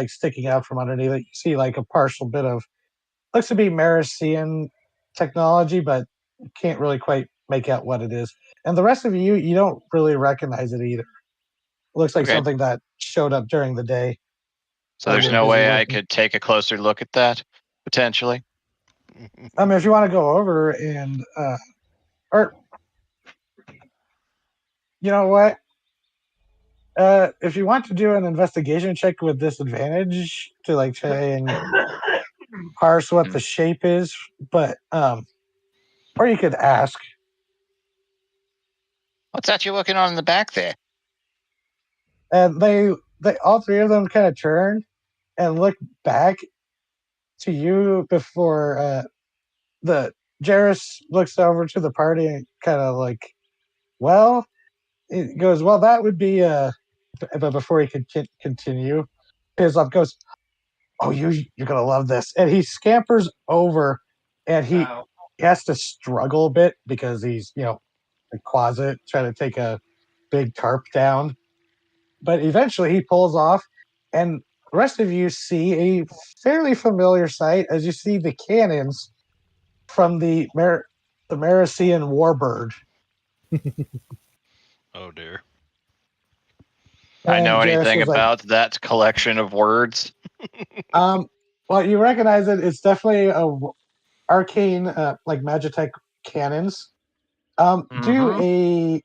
sticking out from underneath it, you see like a partial bit of looks to be Marasian technology, but you can't really quite make out what it is. And the rest of you don't really recognize it either. It looks like something that showed up during the day. So there's no way I could take a closer look at that, potentially? If you want to go over and or you know what? If you want to do an investigation check with disadvantage to try and parse what the shape is, but or you could ask. What's that you're working on in the back there? And they all three of them kind of turn and look back to you before the Jarrus looks over to the party and kind of it goes, well, that would be but before he could continue, Pizlov goes, oh, you're gonna love this, and he scampers over, and he has to struggle a bit because he's a closet trying to take a big tarp down, but eventually he pulls off, and the rest of you see a fairly familiar sight as you see the cannons from the Marasian warbird. Oh dear. I know anything about that collection of words? Well, you recognize it. It's definitely a arcane, Magitech cannons. Do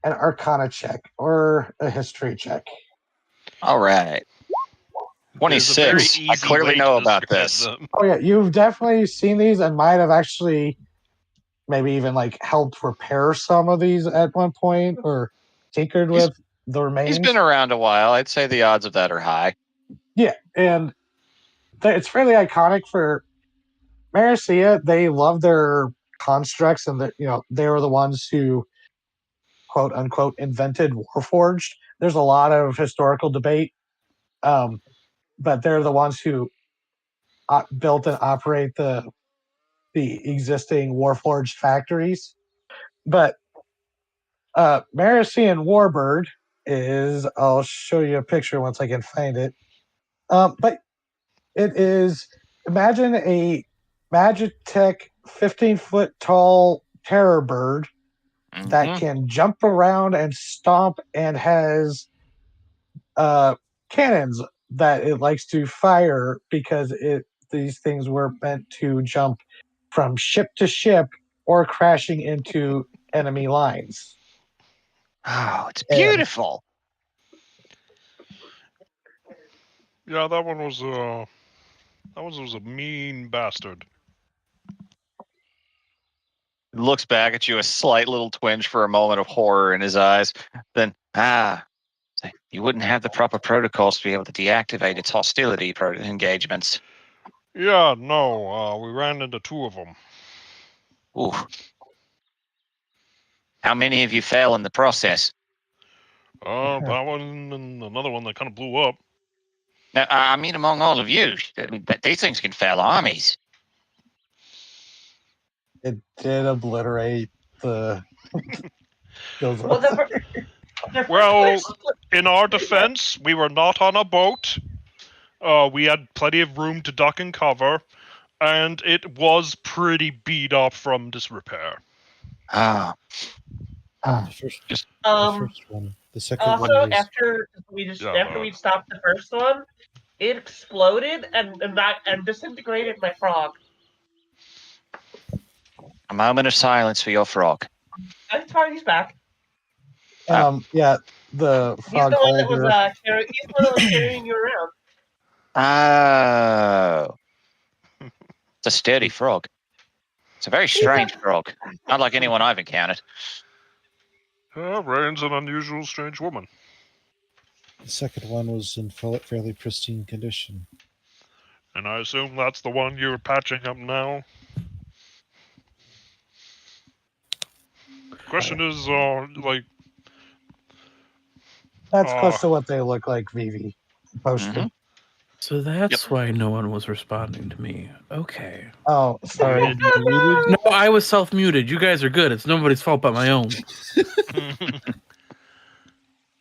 an Arcana check or a History check. All right. 26. I clearly know about this. Oh yeah, you've definitely seen these and might have actually maybe even helped repair some of these at one point or tinkered with the remains. He's been around a while. I'd say the odds of that are high. Yeah, and it's fairly iconic for Maracia. They love their constructs, and they were the ones who, quote unquote, invented Warforged. There's a lot of historical debate, but they're the ones who built and operate the existing Warforged factories. But Marasian Warbird is, I'll show you a picture once I can find it. But it is, imagine a Magitech 15-foot tall terror bird that can jump around and stomp and has cannons that it likes to fire because these things were meant to jump from ship to ship or crashing into enemy lines. Oh, it's beautiful. Yeah, that one was a mean bastard. He looks back at you, a slight little twinge for a moment of horror in his eyes. Then, you wouldn't have the proper protocols to be able to deactivate its hostility engagements. Yeah, no, we ran into 2 of them. Ooh. How many of you fell in the process? That one and another one that kind of blew up. Now, I mean, among all of you, these things can fell armies. It did obliterate the. Well, In our defense, we were not on a boat. We had plenty of room to duck and cover, and it was pretty beat up from disrepair. Ah, The first, the first one. The second one Also, was. after we stopped the first one, it exploded and disintegrated my frog. a moment of silence for your frog. It's fine. He's back. Yeah, the He's frog the one that holder. was he's the one that was carrying you around. Oh. It's a sturdy frog. It's a very strange frog. Not like anyone I've encountered. Rain's an unusual, strange woman. The second one was in fairly pristine condition. And I assume that's the one you're patching up now? Question is, That's close to what they look like, Vivi posted. So that's why no one was responding to me. Okay. Oh, sorry. No, I was self-muted. You guys are good. It's nobody's fault but my own.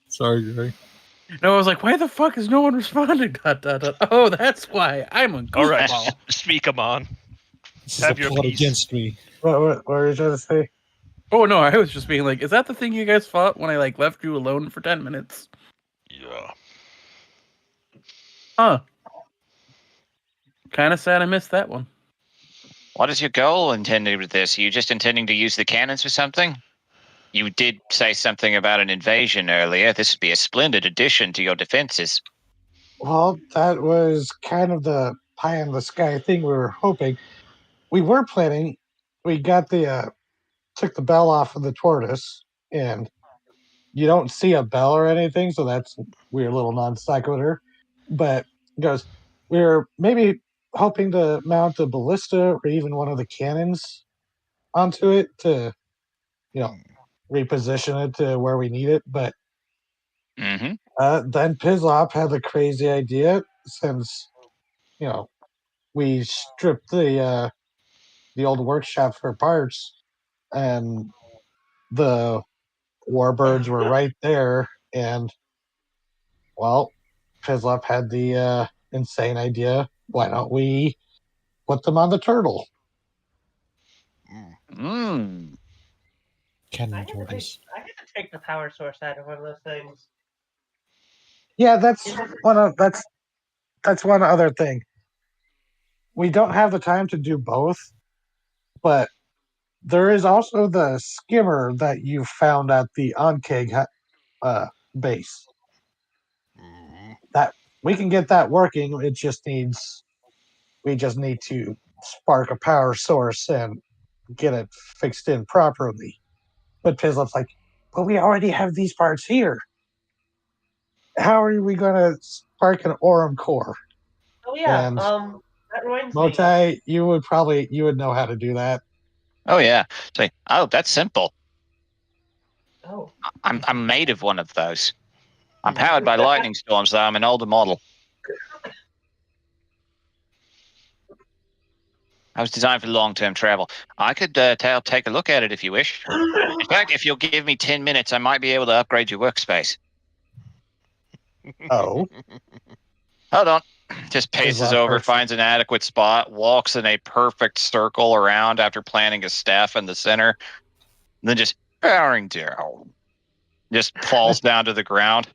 Sorry, Gray. No, I was like, why the fuck is no one responding? ... Oh, that's why. I'm a goofball. All right, speak, Amon. This is Have a your plot peace. against me. What were you trying to say? Oh, no, I was just being like, is that the thing you guys fought when I, left you alone for 10 minutes? Yeah. Huh. Kind of sad I missed that one. What is your goal intended with this? Are you just intending to use the cannons for something? You did say something about an invasion earlier. This would be a splendid addition to your defenses. Well, that was kind of the pie in the sky thing we were hoping. We were planning. We got took the bell off of the tortoise, and you don't see a bell or anything, so that's a weird little non sequitur. But it goes, we were maybe hoping to mount a ballista or even one of the cannons onto it to, reposition it to where we need it. But Mm-hmm. then Pizlop had the crazy idea, since we stripped the old workshop for parts, and the warbirds were right there, and well, Pizlop had the insane idea. Why don't we put them on the turtle? Mm. Cannon tortoise. I had to take the power source out of one of those things. Yeah, that's one other thing. We don't have the time to do both, but there is also the skimmer that you found at the Onkeg base. That we can get that working. We just need to spark a power source and get it fixed in properly. But Pizlop's like, but we already have these parts here. How are we going to spark an Aurum core? Oh yeah, And that reminds me. Motai, you would know how to do that. Oh yeah. Say, that's simple. Oh. I'm made of one of those. I'm powered by lightning storms, though. I'm an older model. I was designed for long-term travel. I could take a look at it if you wish. In fact, if you'll give me 10 minutes, I might be able to upgrade your workspace. Oh. Hold on. Just paces over, finds an adequate spot, walks in a perfect circle around after planting a staff in the center, and then just powering down. Just falls down to the ground.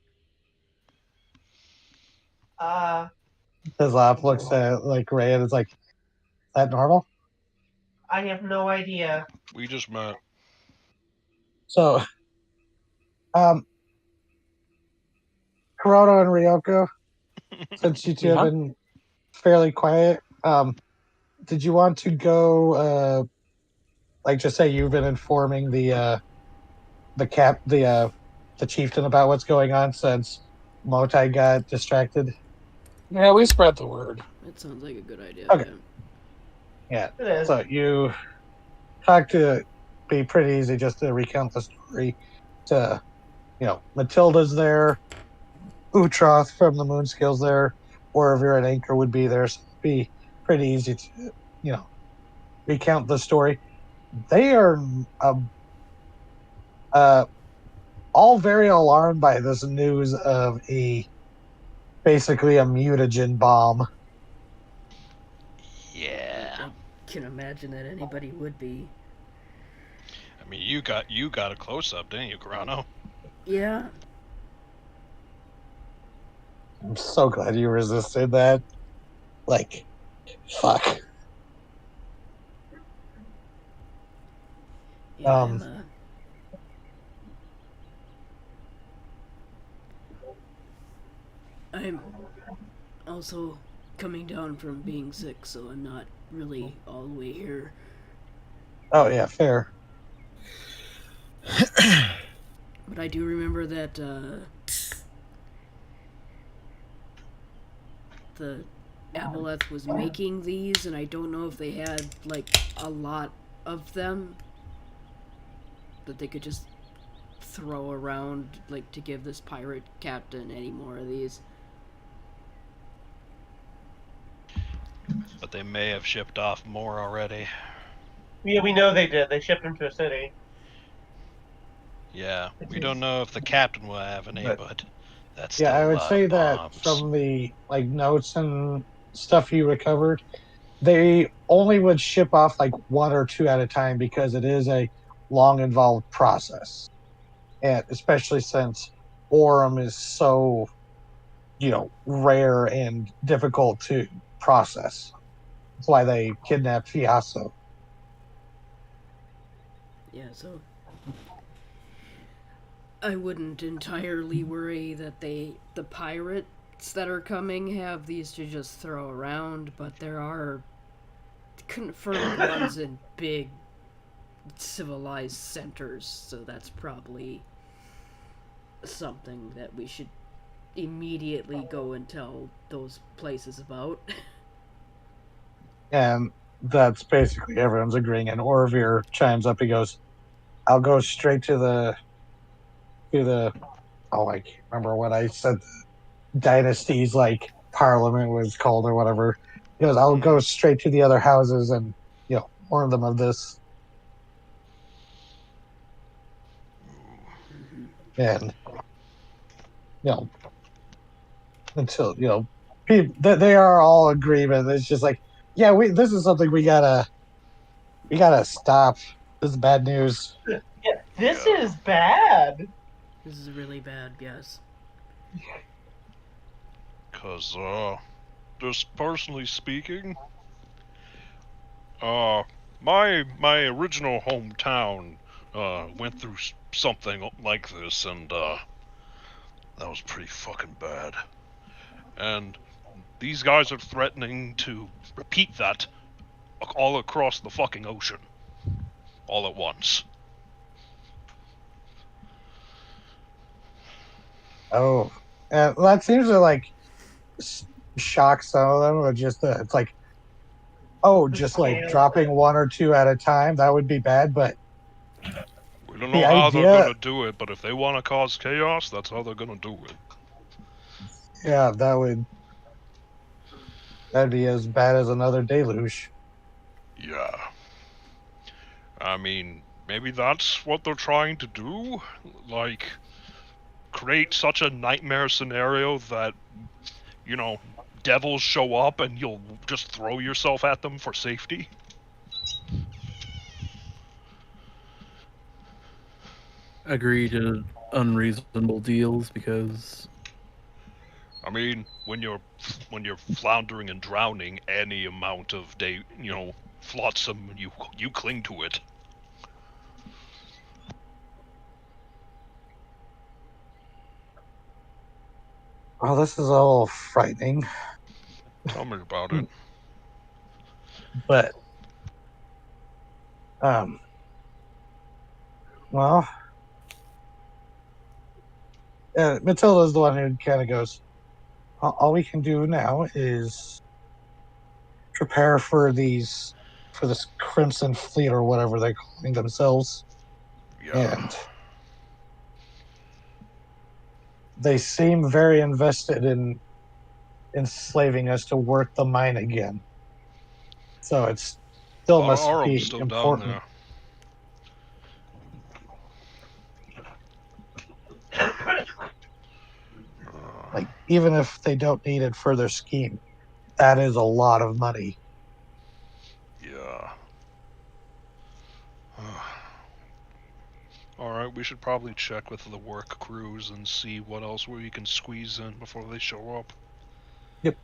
Pizlop looks at Ray and is like, is that normal? I have no idea. We just met. So, Kuroto and Ryoko, since you two have been fairly quiet, did you want to go, just say you've been informing the chieftain about what's going on since Motai got distracted? Yeah, we spread the word. That sounds like a good idea. Okay. Yeah. So you talk to be pretty easy just to recount the story. To Matilda's there, Utroth from the Moonskill's there, or if you're at Anchor would be there. So it'd be pretty easy to recount the story. They are all very alarmed by this news of basically a mutagen bomb. Yeah. I can imagine that anybody would be. I mean, you got a close up, didn't you, Grano? Yeah. I'm so glad you resisted that. Like, fuck. Yeah, I'm also coming down from being sick, so I'm not really all the way here. Oh yeah, fair. But I do remember that the Aboleth was making these, and I don't know if they had like a lot of them that they could just throw around, like to give this pirate captain any more of these. But they may have shipped off more already. Yeah, we know they did. They shipped them to a city. Yeah, we don't know if the captain will have any, but that's still Yeah, I a would lot say of that bombs. from the like notes and stuff you recovered, they only would ship off like 1 or 2 at a time because it is a long involved process. And especially since Aurum is so, rare and difficult to process. That's why they kidnapped Fiaso. Yeah, so I wouldn't entirely worry that the pirates that are coming have these to just throw around, but there are confirmed ones in big civilized centers, so that's probably something that we should immediately go and tell those places about. And that's basically everyone's agreeing. And Orvir chimes up. He goes, I'll go straight to the, I can't remember what I said. Dynasty's like parliament was called or whatever. He goes, I'll go straight to the other houses and, warn them of this. And, until, they are all agreement. It's just like, yeah, this is something we gotta stop. This is bad news. Yeah, this is bad. This is really bad, yes. Cause just personally speaking, my original hometown went through something like this, and that was pretty fucking bad. And these guys are threatening to repeat that all across the fucking ocean, all at once. Oh, that seems to like shock some of them. Or just it's like, just like dropping 1 or 2 at a time. That would be bad, but we don't know how they're gonna do it. But if they want to cause chaos, that's how they're gonna do it. Yeah, that'd be as bad as another deluge. Yeah. I mean, maybe that's what they're trying to do? Like, create such a nightmare scenario that, devils show up and you'll just throw yourself at them for safety? Agree to unreasonable deals because... I mean, when you're floundering and drowning, any amount of flotsam, you cling to it. Well, this is all frightening. Tell me about it. But, Matilda's the one who kind of goes, all we can do now is prepare for this Crimson Fleet or whatever they're calling themselves. Yeah. And they seem very invested in enslaving us to work the mine again. So it's still must be important. even if they don't need it for their scheme. That is a lot of money. Yeah. All right, we should probably check with the work crews and see what else we can squeeze in before they show up. Yep.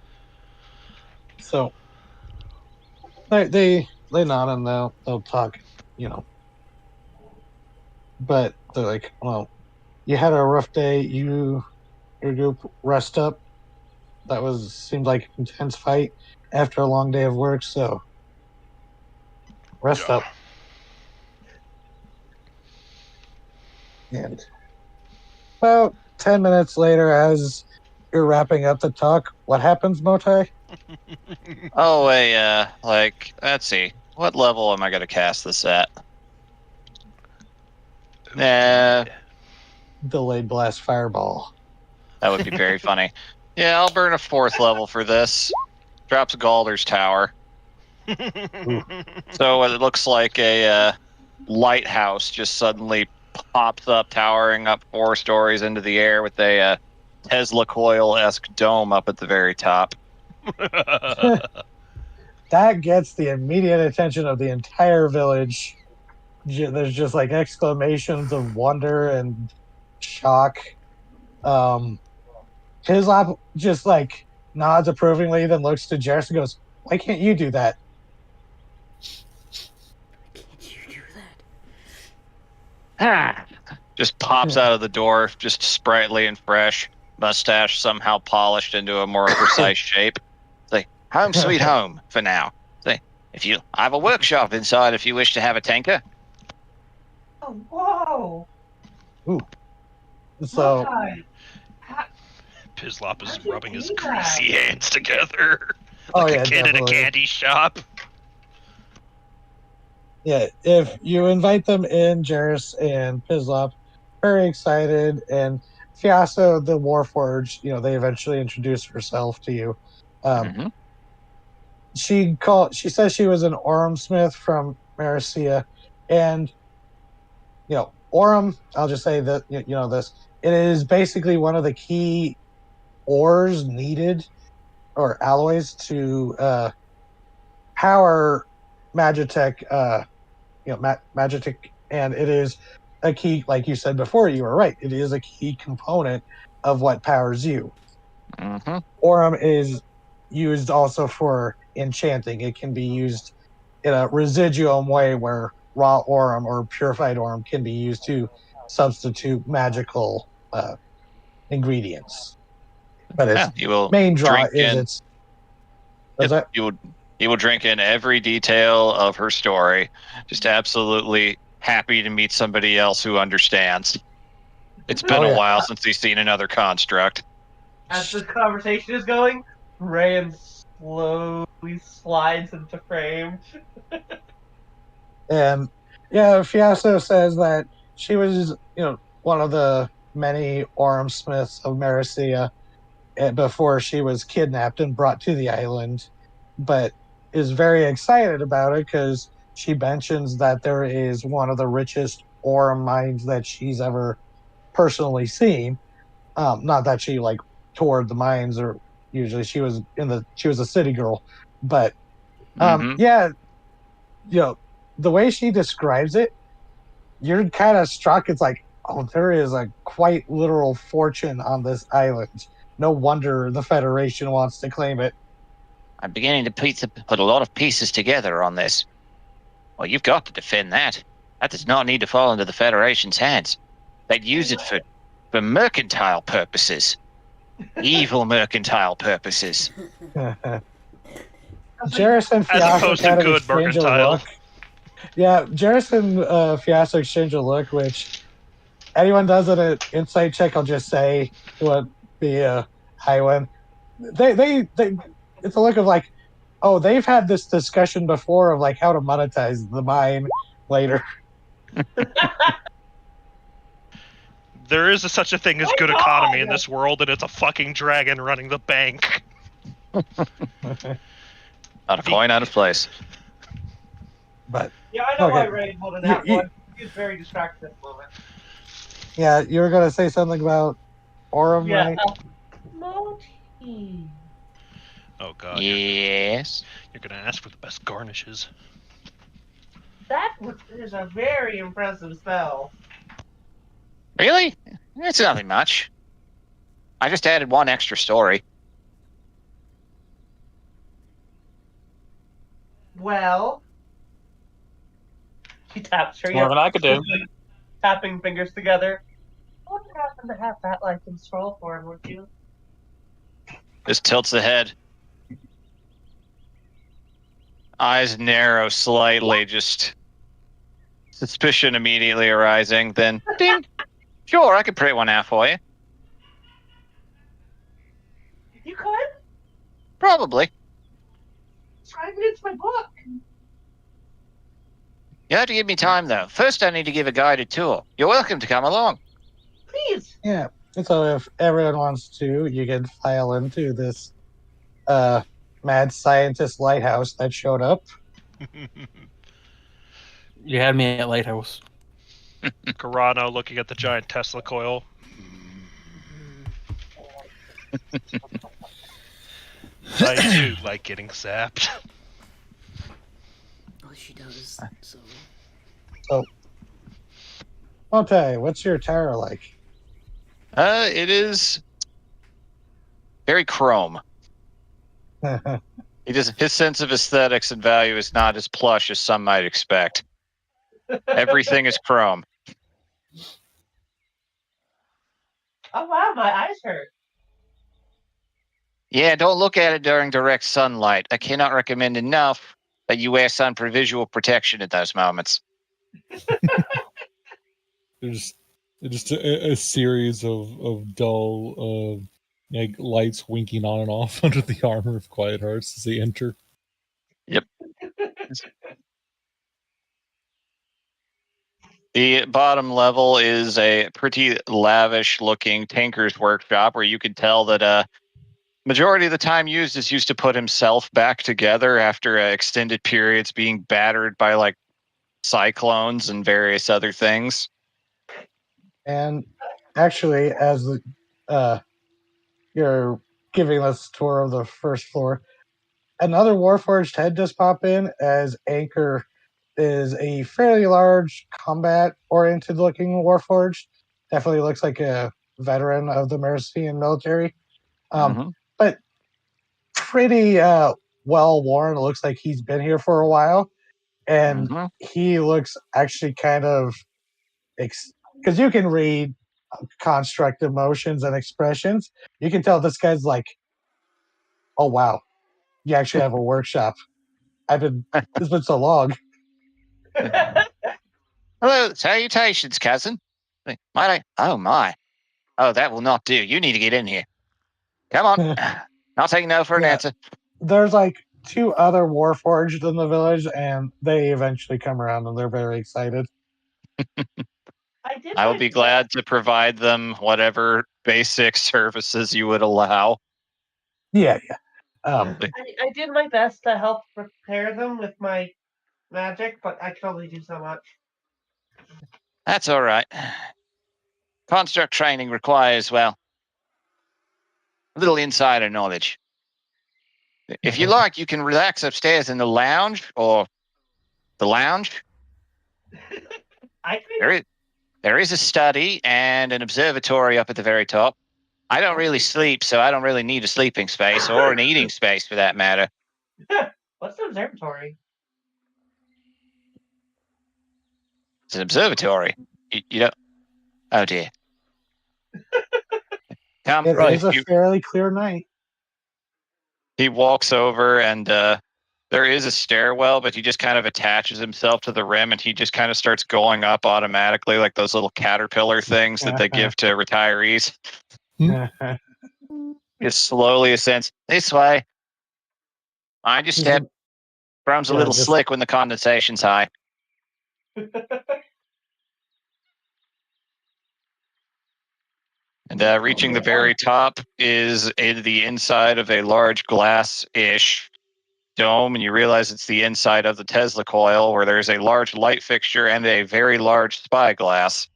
So they nod and they'll talk, But they're like, well, you had a rough day. Your group rest up. That seemed like an intense fight after a long day of work. So rest Yeah. up. And about 10 minutes later, as you're wrapping up the talk, what happens, Motai? Oh, let's see. What level am I going to cast this at? Delayed blast fireball. That would be very funny. Yeah, I'll burn a 4th level for this. Drops Galder's Tower. So it looks like a lighthouse just suddenly pops up, towering up 4 stories into the air with a Tesla coil-esque dome up at the very top. That gets the immediate attention of the entire village. There's just like exclamations of wonder and shock. Hislop just like nods approvingly, then looks to Jarrus and goes, "Why can't you do that?" Can't you do that? Just pops out of the door, just sprightly and fresh. Mustache somehow polished into a more precise shape. Say, home sweet home for now. Say, I have a workshop inside if you wish to have a tanker. Oh, whoa! Ooh. So Motai, Pislop is How'd you rubbing his do that? greasy hands together Oh, like yeah, a kid in a definitely. candy shop. yeah, if you invite them in, Jarrus and Pislop, very excited, and Fiaso, the Warforged, they eventually introduce herself to you. Mm-hmm. She says she was an Orem Smith from Maricea, and Orem, I'll just say that this. It is basically one of the key ores needed or alloys to power Magitech. Magitech, and it is a key. Like you said before, you were right. It is a key component of what powers you. Mm-hmm. Orem is used also for enchanting. It can be used in a residuum way where raw Orem or purified Orem can be used to substitute magical ingredients. But its You will main draw drink is in. its. Was that? You will drink in every detail of her story. Just absolutely happy to meet somebody else who understands. It's been a while since he's seen another construct. As this conversation is going, Rand slowly slides into frame. And Fiaso says that she was, one of the many Orem Smiths of Maricea before she was kidnapped and brought to the island, but is very excited about it because she mentions that there is one of the richest Orem mines that she's ever personally seen. Not that she like toured the mines, or usually she was a city girl, but Mm-hmm. the way she describes it, you're kind of struck. It's like, oh, there is a quite literal fortune on this island. No wonder the Federation wants to claim it. I'm beginning to put a lot of pieces together on this. Well, you've got to defend that. That does not need to fall into the Federation's hands. They'd use it for mercantile purposes. Evil mercantile purposes. Jarrus and As Fiaso opposed to kind of good exchange a mercantile. look. Yeah, Jarrus and Fiaso exchange a look, which anyone does an insight check, I'll just say would be a high one. They it's a look of like, oh, they've had this discussion before of like how to monetize the mine later. There is such a thing as good economy in this world, and it's a fucking dragon running the bank. Not a coin out of place. But Yeah, I know okay. why Ray pulled in that one. He was very distracted at the moment. Yeah, you were gonna say something about Orem, Yeah. right? Motai. Oh god. Yes. You're gonna ask for the best garnishes. That is a very impressive spell. Really? It's nothing much. I just added one extra story. Well, she taps her. More than I could do. Tapping fingers together. I wouldn't happen to have that like in scroll form, would you? Just tilts the head. Eyes narrow slightly, just suspicion immediately arising. Then, ding. Sure, I could print one out for you. You could? Probably. Try it into my book. You have to give me time, though. First, I need to give a guided tour. You're welcome to come along. Please. Yeah. And so if everyone wants to, you can file into this mad scientist lighthouse that showed up. You had me at Lighthouse. Carano looking at the giant Tesla coil. I do like getting zapped. Well, she does. So Okay, what's your tower like? It is very chrome. His sense of aesthetics and value is not as plush as some might expect. Everything is chrome. Oh wow, my eyes hurt. Yeah, don't look at it during direct sunlight. I cannot recommend enough that you wear sun for visual protection at those moments. There's just a series of dull like lights winking on and off under the armor of Quiet Hearts as they enter. Yep. The bottom level is a pretty lavish-looking tinker's workshop where you can tell that majority of the time used is used to put himself back together after extended periods being battered by like cyclones and various other things. And actually, as you're giving us a tour of the first floor, another Warforged head just pop in as Anchor is a fairly large combat-oriented looking Warforged. Definitely looks like a veteran of the Mercian military. But pretty well worn. It looks like he's been here for a while. And he looks actually kind of because you can read construct emotions and expressions. You can tell this guy's like, oh wow, you actually have a workshop. It's been so long. Hello, salutations, cousin. Might I? Oh my. Oh, that will not do. You need to get in here. Come on. Not taking no for an answer. There's like 2 other Warforged in the village, and they eventually come around, and they're very excited. I would be glad to provide them whatever basic services you would allow. Yeah. I did my best to help prepare them with my magic, but I can only do so much. That's all right. Construct training requires, well, a little insider knowledge. If you like, you can relax upstairs in the lounge or the lounge. There is a study and an observatory up at the very top. I don't really sleep, so I don't really need a sleeping space or an eating space for that matter. What's the observatory? It's an observatory. You don't. Oh dear. Come, It is a fairly clear night. He walks over and there is a stairwell, but he just kind of attaches himself to the rim and he just kind of starts going up automatically like those little caterpillar things that they give to retirees. Just slowly ascends this way. Mind your step. Ground's a little slick when the condensation's high. And reaching the very top is the inside of a large glass-ish dome, and you realize it's the inside of the Tesla coil where there's a large light fixture and a very large spyglass.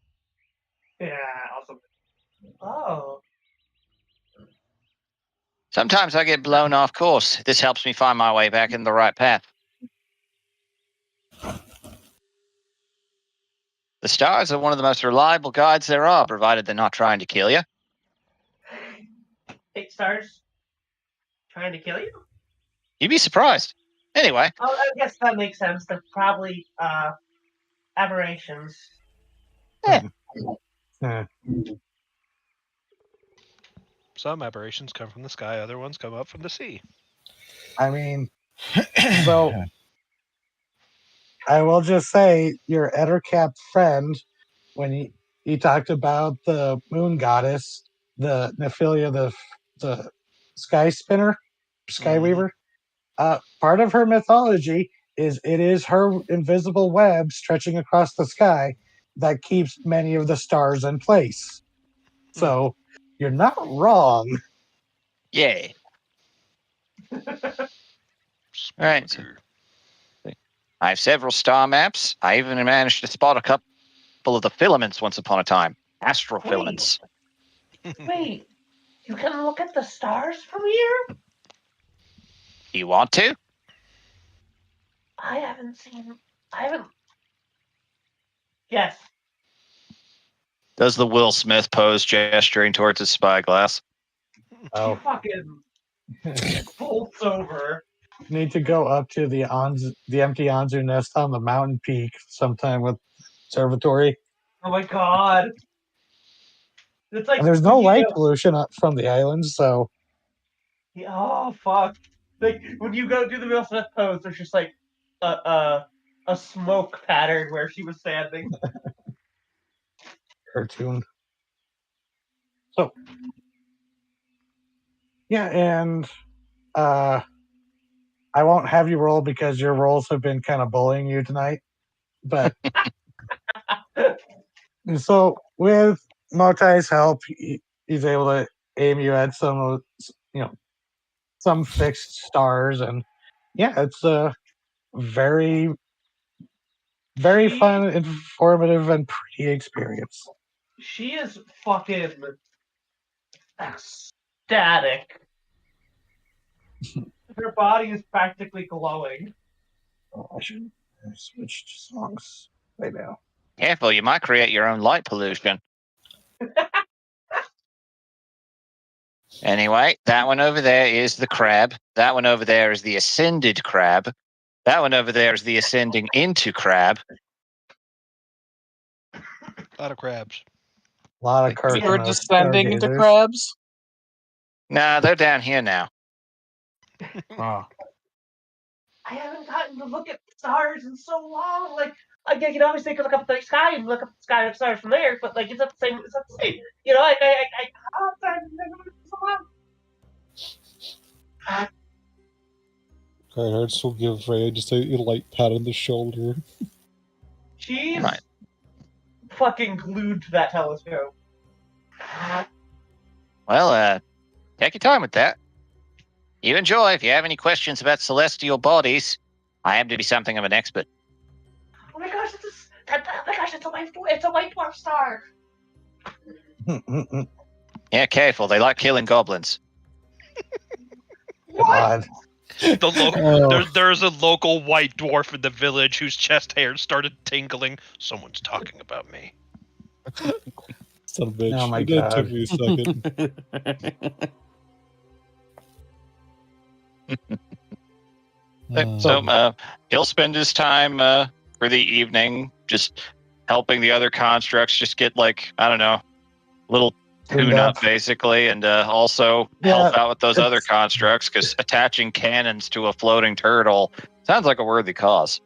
Yeah, awesome. Oh. Sometimes I get blown off course. This helps me find my way back in the right path. The stars are one of the most reliable guides there are, provided they're not trying to kill you. Hey, stars. Trying to kill you? You'd be surprised. Anyway. Oh, I guess that makes sense. They're probably aberrations. Some aberrations come from the sky, other ones come up from the sea. I mean, so I will just say your Ettercap friend, when he talked about the moon goddess, the Nephilia, the sky spinner, sky weaver, part of her mythology is it is her invisible web stretching across the sky that keeps many of the stars in place. So you're not wrong. Yeah. All right. So I have several star maps. I even managed to spot a couple of the filaments once upon a time. Astrofilaments. Wait, you can look at the stars from here? You want to? I haven't. Yes. Does the Will Smith pose, gesturing towards his spyglass? Oh. He fucking bolts over. Need to go up to the empty Anzu nest on the mountain peak sometime with observatory. Oh my god. It's like, and there's no light pollution from the islands, so. Oh fuck! Like when you go do the Will Smith pose, there's just like a smoke pattern where she was standing. Cartoon. So. Yeah, and I won't have you roll because your rolls have been kind of bullying you tonight. But so with Motai's help, he's able to aim you at some, some fixed stars, and yeah, it's a very, very fun, informative, and pretty experience. She is fucking ecstatic. Her body is practically glowing. Oh, I should switch to songs right now. Careful, you might create your own light pollution. Anyway, that one over there is the crab. That one over there is the ascended crab. That one over there is the ascending into crab. A lot of crabs. A lot of cartoon. You're descending into crabs? Nah, they're down here now. Oh. I haven't gotten to look at stars in so long. Like, I can obviously look up at the sky and look up at the sky and stars from there, but like, it's not the same. It's not the same. You know, like I Hearts will give Ray just a light pat on the shoulder. She's fucking glued to that telescope. Well, take your time with that. You enjoy. If you have any questions about celestial bodies, I am to be something of an expert. Oh my gosh, it's a white dwarf star. Yeah, careful. They like killing goblins. God. There's a local white dwarf in the village whose chest hair started tingling. Someone's talking about me. Son of a bitch. Oh my That God. took me a second. So he'll spend his time for the evening just helping the other constructs just get, like, I don't know, little tune-up basically, and also help out with those other constructs, because attaching cannons to a floating turtle sounds like a worthy cause.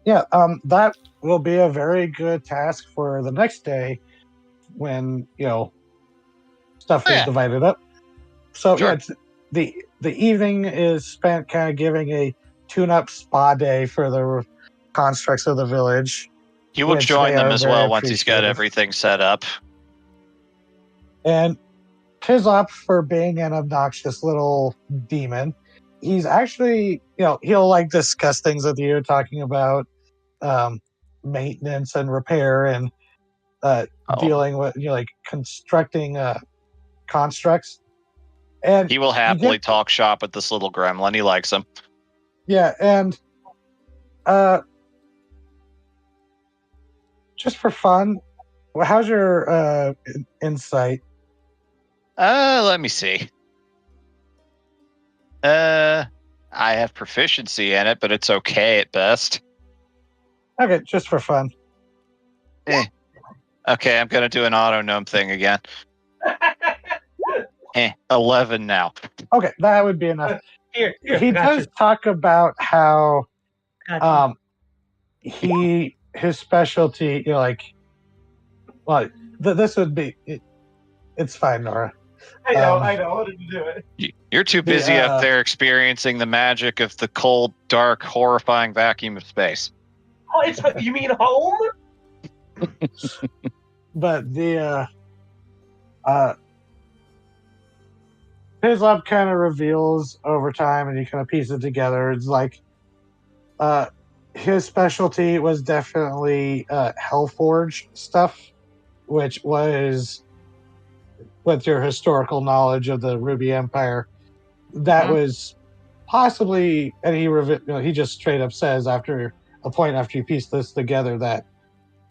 Yeah, that will be a very good task for the next day when, stuff is divided up. So yeah, it's, the evening is spent kind of giving a tune-up spa day for the constructs of the village. He will join them as well once he's got everything set up. And Tizop, for being an obnoxious little demon, he's actually, he'll like discuss things with you, talking about maintenance and repair and dealing with, like constructing constructs. And He will happily get- talk shop with this little gremlin. He likes him. Yeah, and just for fun, how's your insight? Let me see. I have proficiency in it, but it's okay at best. Okay, just for fun. Okay, I'm gonna do an auto gnome thing again. 11 now. Okay, that would be enough. Here, He got does talk about how Got his specialty, this would be it's fine, Nora. I know. I wanted to do it. You're too busy up there experiencing the magic of the cold, dark, horrifying vacuum of space. Oh, you mean home? But the his lab kind of reveals over time, and you kind of piece it together. It's like his specialty was definitely Hellforge stuff, which was, with your historical knowledge of the Ruby Empire, that was possibly, and he just straight up says after you piece this together that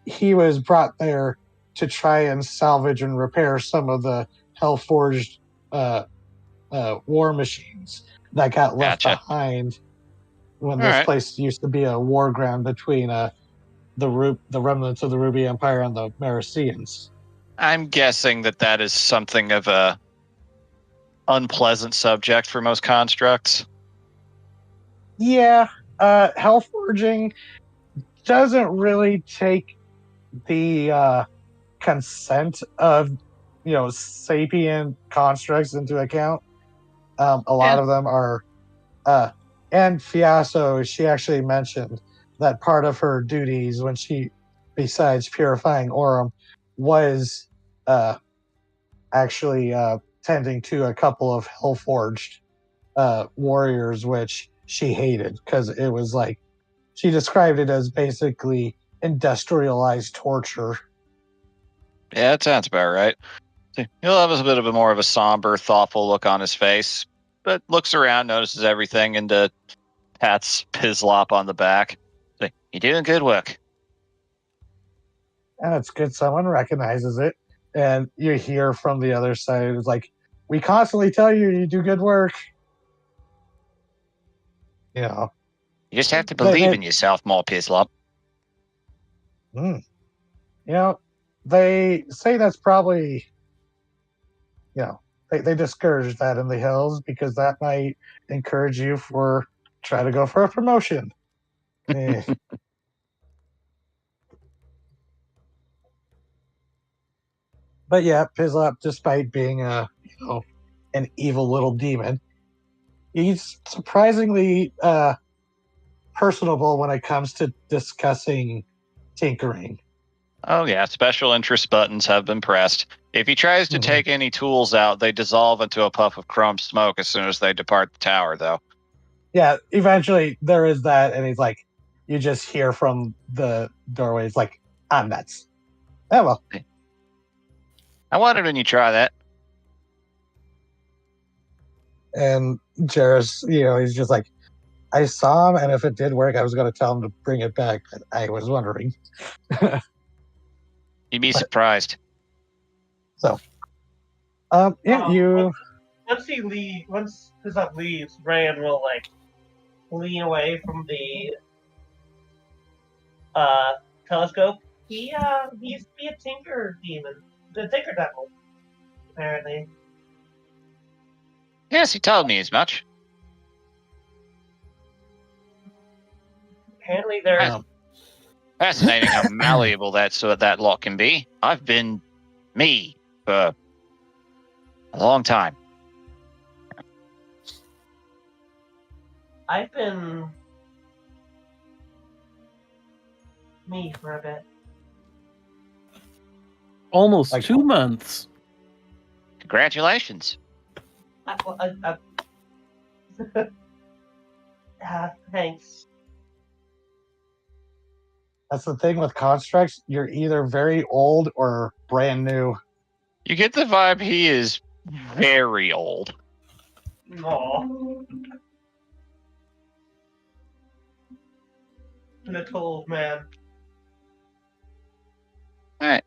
he was brought there to try and salvage and repair some of the Hellforged war machines that got left behind when this place used to be a war ground between the remnants of the Ruby Empire and the Marasians. I'm guessing that is something of a unpleasant subject for most constructs. Yeah, Hellforging doesn't really take the consent of sapient constructs into account. A lot of them are, and Fiaso, she actually mentioned that part of her duties when she, besides purifying Aurum, was actually tending to a couple of Hellforged warriors, which she hated because it was like, she described it as basically industrialized torture. Yeah, that sounds about right. He'll have a bit of more of a somber, thoughtful look on his face, but looks around, notices everything, and pats Pizlop on the back. You're doing good work. And it's good someone recognizes it. And you hear from the other side, it's like, we constantly tell you do good work. You just have to believe in yourself more, Pizlop. They say that's probably, they discourage that in the hills because that might encourage you try to go for a promotion. But yeah, Pizlop, despite being an evil little demon, he's surprisingly personable when it comes to discussing tinkering. Oh yeah, special interest buttons have been pressed. If he tries to take any tools out, they dissolve into a puff of chrome smoke as soon as they depart the tower, though. Yeah, eventually there is that, and he's like, you just hear from the doorway, it's like, I'm nuts. Oh well. I wondered when you try that. And Jarrus, he's just like, I saw him, and if it did work, I was going to tell him to bring it back, but I was wondering. You'd be surprised. So, Once Pizlop leaves, Rand will lean away from the telescope. He used to be a tinker demon, the tinker devil, apparently. Yes, he told me as much. Apparently, there's fascinating how malleable that lot can be. I've been me for a long time. I've been me for a bit. Almost 2 months. Congratulations. Thanks. That's the thing with constructs. You're either very old or brand new. You get the vibe he is very old. Aw. Little old man. All right.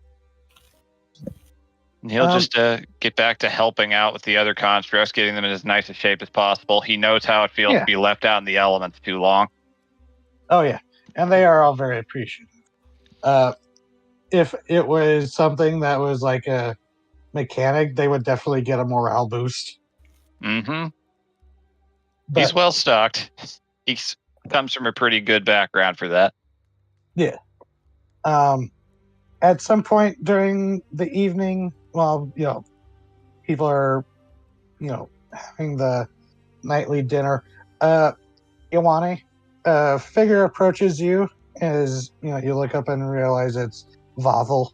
And he'll just get back to helping out with the other constructs, getting them in as nice a shape as possible. He knows how it feels to be left out in the elements too long. Oh yeah, and they are all very appreciative. If it was something that was like a mechanic, they would definitely get a morale boost. Mm-hmm. But, he's well stocked. He comes from a pretty good background for that. Yeah. At some point during the evening, while people are, having the nightly dinner, Iwane, a figure approaches you as you look up and realize it's Vathel,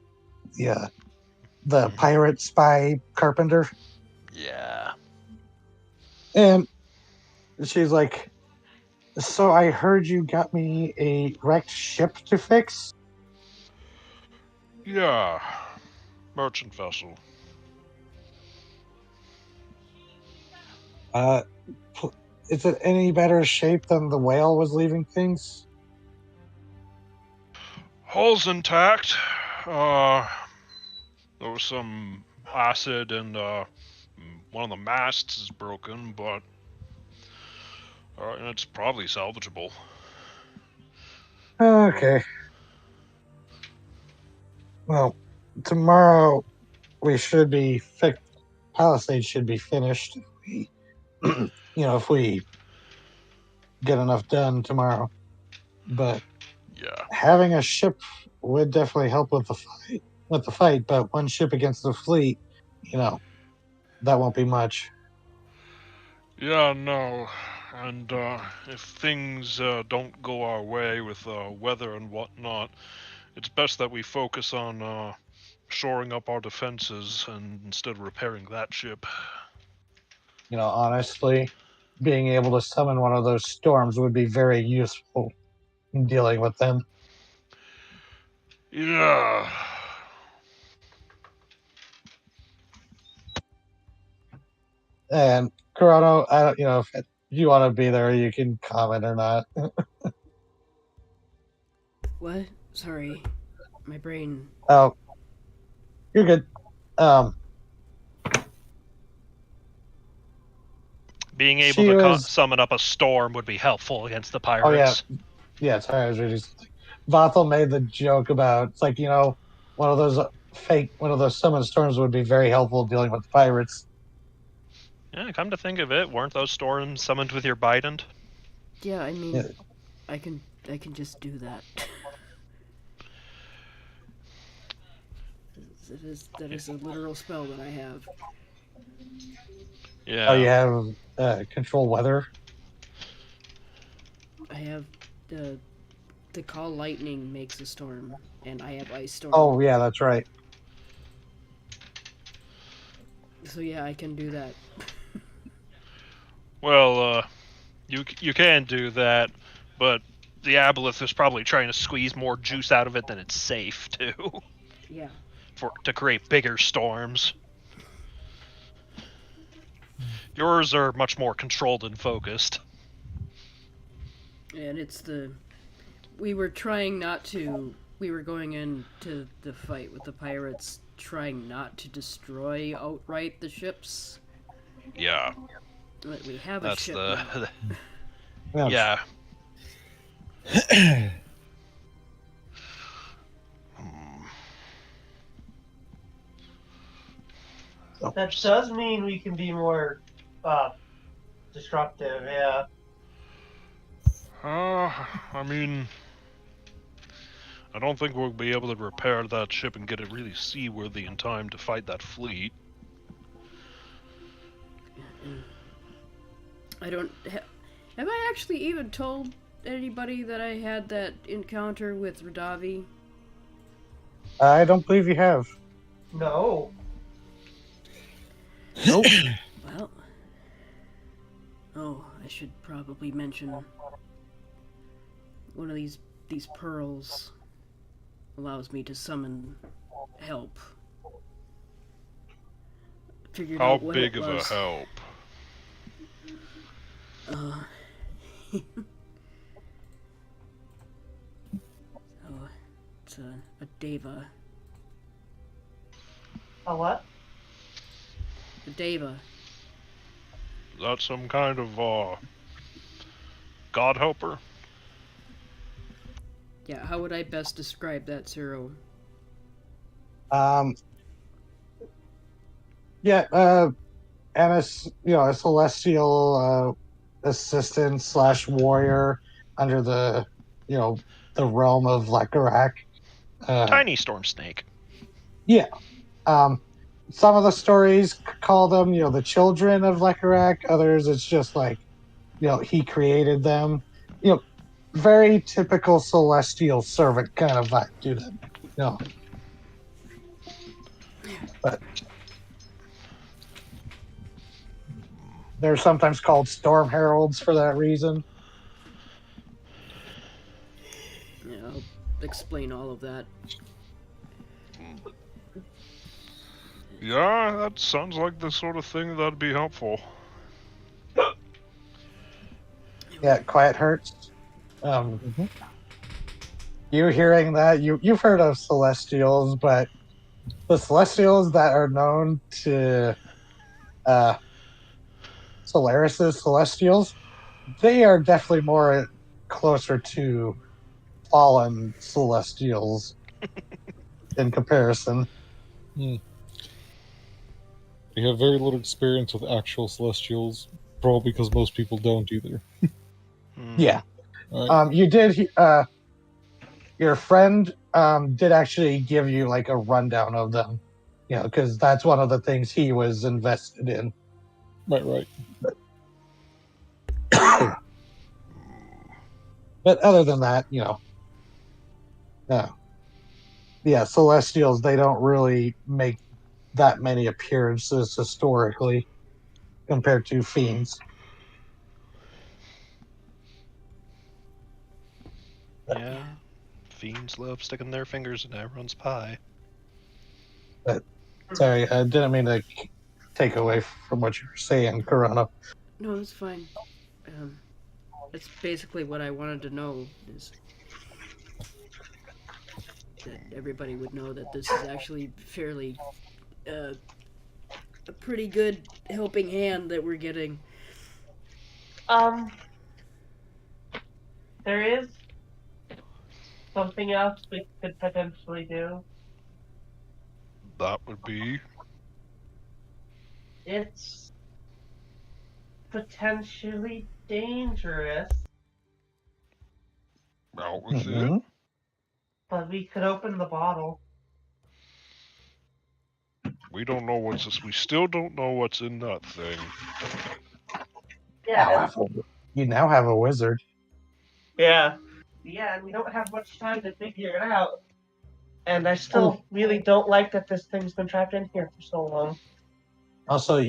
the pirate spy carpenter. Yeah. And she's like, "So I heard you got me a wrecked ship to fix?" Yeah. Merchant vessel. Is it any better shape than the whale was leaving things? Hull's intact. There was some acid and one of the masts is broken, but it's probably salvageable. Okay. Well, tomorrow we should be Palisade should be finished. If we get enough done tomorrow. But Yeah. having a ship would definitely help with the fight. But one ship against the fleet, that won't be much. Yeah, no. And if things don't go our way with weather and whatnot, it's best that we focus on shoring up our defenses and instead of repairing that ship. Honestly, being able to summon one of those storms would be very useful in dealing with them. Yeah. And Corrado, I don't, if you want to be there, you can comment or not. What? Sorry. My brain. Oh, you're good. Being able to summon up a storm would be helpful against the pirates. Oh yeah. Sorry, I was reading something. Vathel made the joke about it's like one of those summon storms would be very helpful dealing with the pirates. Yeah, come to think of it, weren't those storms summoned with your Bident? Yeah, I mean, I can just do that. That is a literal spell that I have. Yeah. Oh, you have control weather? I have the call lightning makes a storm, and I have ice storm. Oh yeah, that's right. So yeah, I can do that. Well, you can do that, but the aboleth is probably trying to squeeze more juice out of it than it's safe to. Yeah. To create bigger storms. Yours are much more controlled and focused. And we were trying not to. We were going into the fight with the pirates, trying not to destroy outright the ships. Yeah. But we have a ship now. Yeah. That does mean we can be more destructive, yeah. I mean, I don't think we'll be able to repair that ship and get it really seaworthy in time to fight that fleet. I don't... Have I actually even told anybody that I had that encounter with Radavi? I don't believe you have. No. Nope. Well... Oh, I should probably mention... One of these pearls allows me to summon help. How big of a help? Oh, it's a deva. A what? A deva. Is that some kind of god helper? Yeah, how would I best describe that, Cyril? Yeah, and a celestial assistant slash warrior under the realm of Lekarak. Tiny storm snake. Yeah. Some of the stories call them, the children of Lekarak. Others, it's just like, he created them. Very typical celestial servant kind of vibe to them. But they're sometimes called storm heralds for that reason. Yeah, I'll explain all of that. Yeah, that sounds like the sort of thing that'd be helpful. Yeah, quiet hurts. You hearing that? You've heard of celestials, but the celestials that are known to Solaris's celestials, they are definitely more closer to fallen celestials in comparison. We have very little experience with actual celestials, probably because most people don't either. Yeah. Right. You did. Your friend did actually give you like a rundown of them, because that's one of the things he was invested in. Right. But other than that, yeah, Celestials, they don't really make that many appearances historically compared to Fiends. Yeah. Fiends love sticking their fingers in everyone's pie. But sorry, I didn't mean to take away from what you were saying, Corona. No, that's fine. That's basically what I wanted to know, is that everybody would know that this is actually fairly a pretty good helping hand that we're getting. There is something else we could potentially do. That would be. It's potentially dangerous, Out with it. but we could open the bottle. We don't know what's this. We still don't know what's in that thing. Yeah. You now have a wizard. Yeah. Yeah, and we don't have much time to figure it out. And I still really don't like that this thing's been trapped in here for so long. Also,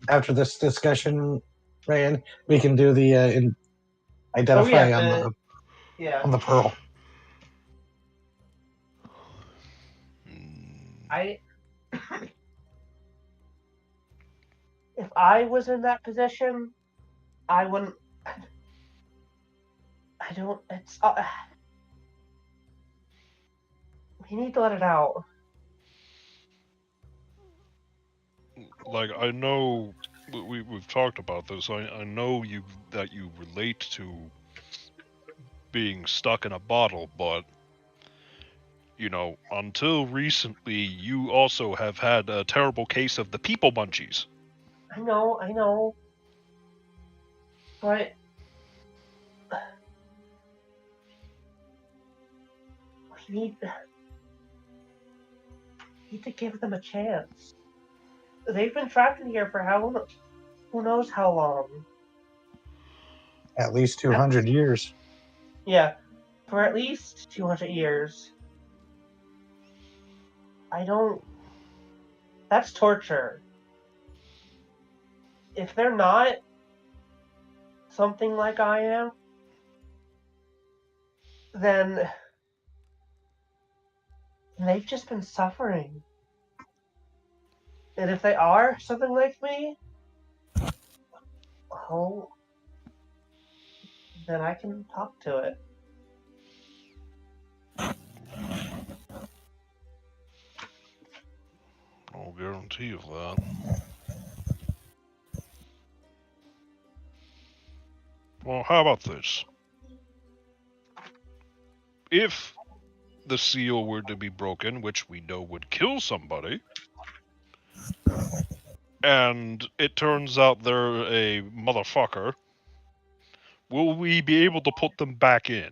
after this discussion, Ryan, we can do the identify on the pearl. If I was in that position, I wouldn't. I don't. It's. We need to let it out. Like, I know we've talked about this. I know that you relate to being stuck in a bottle, but until recently, you also have had a terrible case of the people munchies. I know. But we need to give them a chance. They've been trapped in here for who knows how long. At least 200 years. Yeah, for at least 200 years. That's torture. If they're not something like I am, then they've just been suffering. And if they are something like me, Oh, then I can talk to it. No guarantee of that. Well, how about this? If the seal were to be broken, which we know would kill somebody, and it turns out they're a motherfucker, will we be able to put them back in?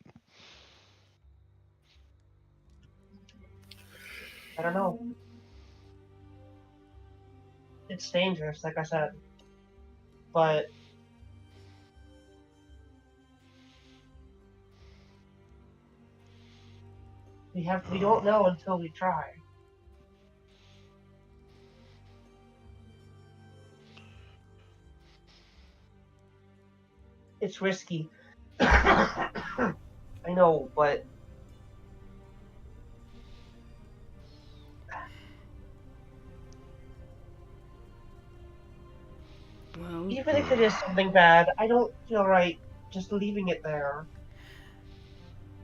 I don't know. It's dangerous, like I said. But we don't know until we try. It's risky. I know, but Well, even if it is something bad, I don't feel right just leaving it there.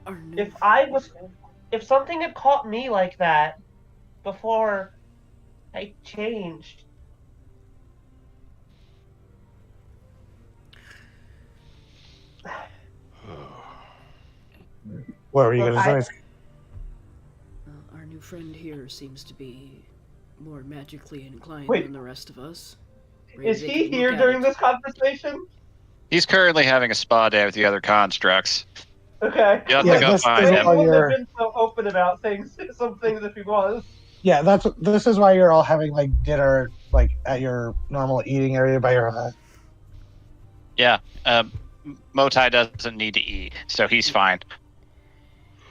our new If something had caught me like that before I changed, What were you Look, going to say? our new friend here seems to be more magically inclined Wait. than the rest of us. is Maybe they he could look here at during it. this conversation? He's currently having a spa day with the other constructs. Okay. You have Yeah, to go this find is Maybe him. why he wouldn't have you're. been so open about things, some things if he was. Yeah, this is why you're all having like dinner like at your normal eating area by your hut. Yeah, Motai doesn't need to eat, so he's fine.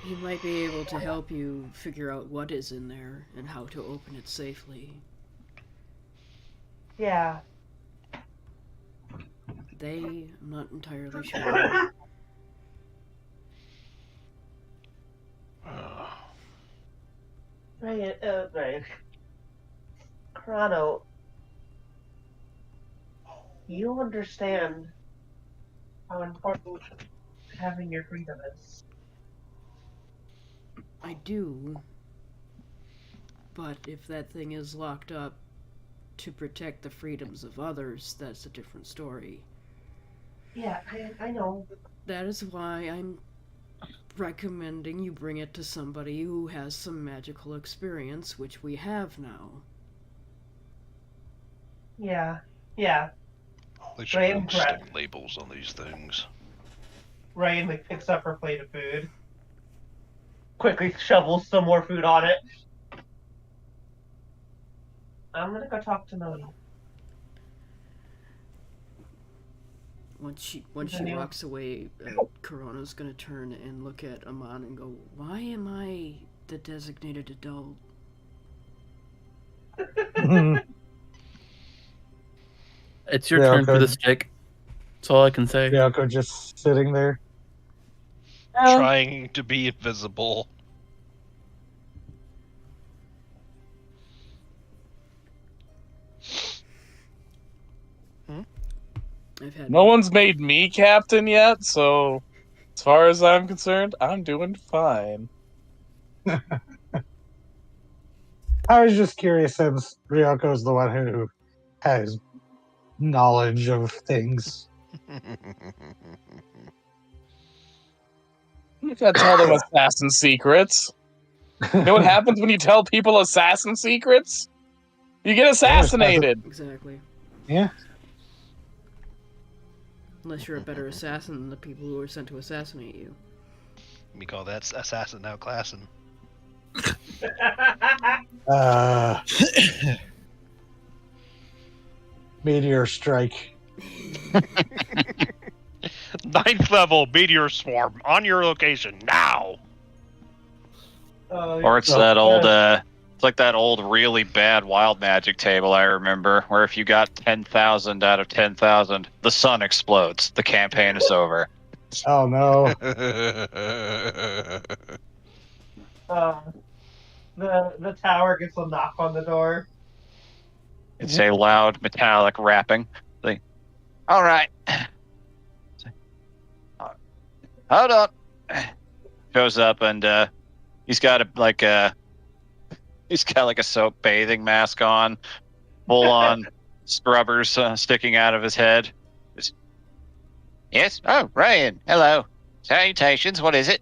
He might be able to help you figure out what is in there and how to open it safely. Yeah. I'm not entirely sure. Right. Chrono, you understand how important having your freedom is. I do. But if that thing is locked up to protect the freedoms of others, that's a different story. Yeah, I know. That is why I'm recommending you bring it to somebody who has some magical experience, which we have now. Yeah. They should Right, really correct. stick labels on these things. Ryan like picks up her plate of food, quickly shovels some more food on it. I'm gonna go talk to Moni. Once she Continue. walks away, Corona's gonna turn and look at Amon and go, "Why am I the designated adult?" It's your Yeah, turn for okay. the stick. That's all I can say. Ryoko just sitting there. Trying to be invisible. No one's made me captain yet, so as far as I'm concerned, I'm doing fine. I was just curious since Ryoko's the one who has knowledge of things. You gotta tell them assassin secrets. You know what happens when you tell people assassin secrets? You get assassinated. Exactly. Yeah. Unless you're a better assassin than the people who were sent to assassinate you. We call that assassin outclassing. Meteor strike. 9th level meteor swarm on your location now. Or it's that old, it's like that old really bad wild magic table I remember, where if you got 10,000 out of 10,000, the sun explodes. The campaign is over. Oh no. The tower gets a knock on the door. It's a loud metallic rapping. All right. Hold on. Shows up and he's got a soap bathing mask on, full on scrubbers sticking out of his head. Yes. Oh, Ryan. Hello. Salutations. What is it?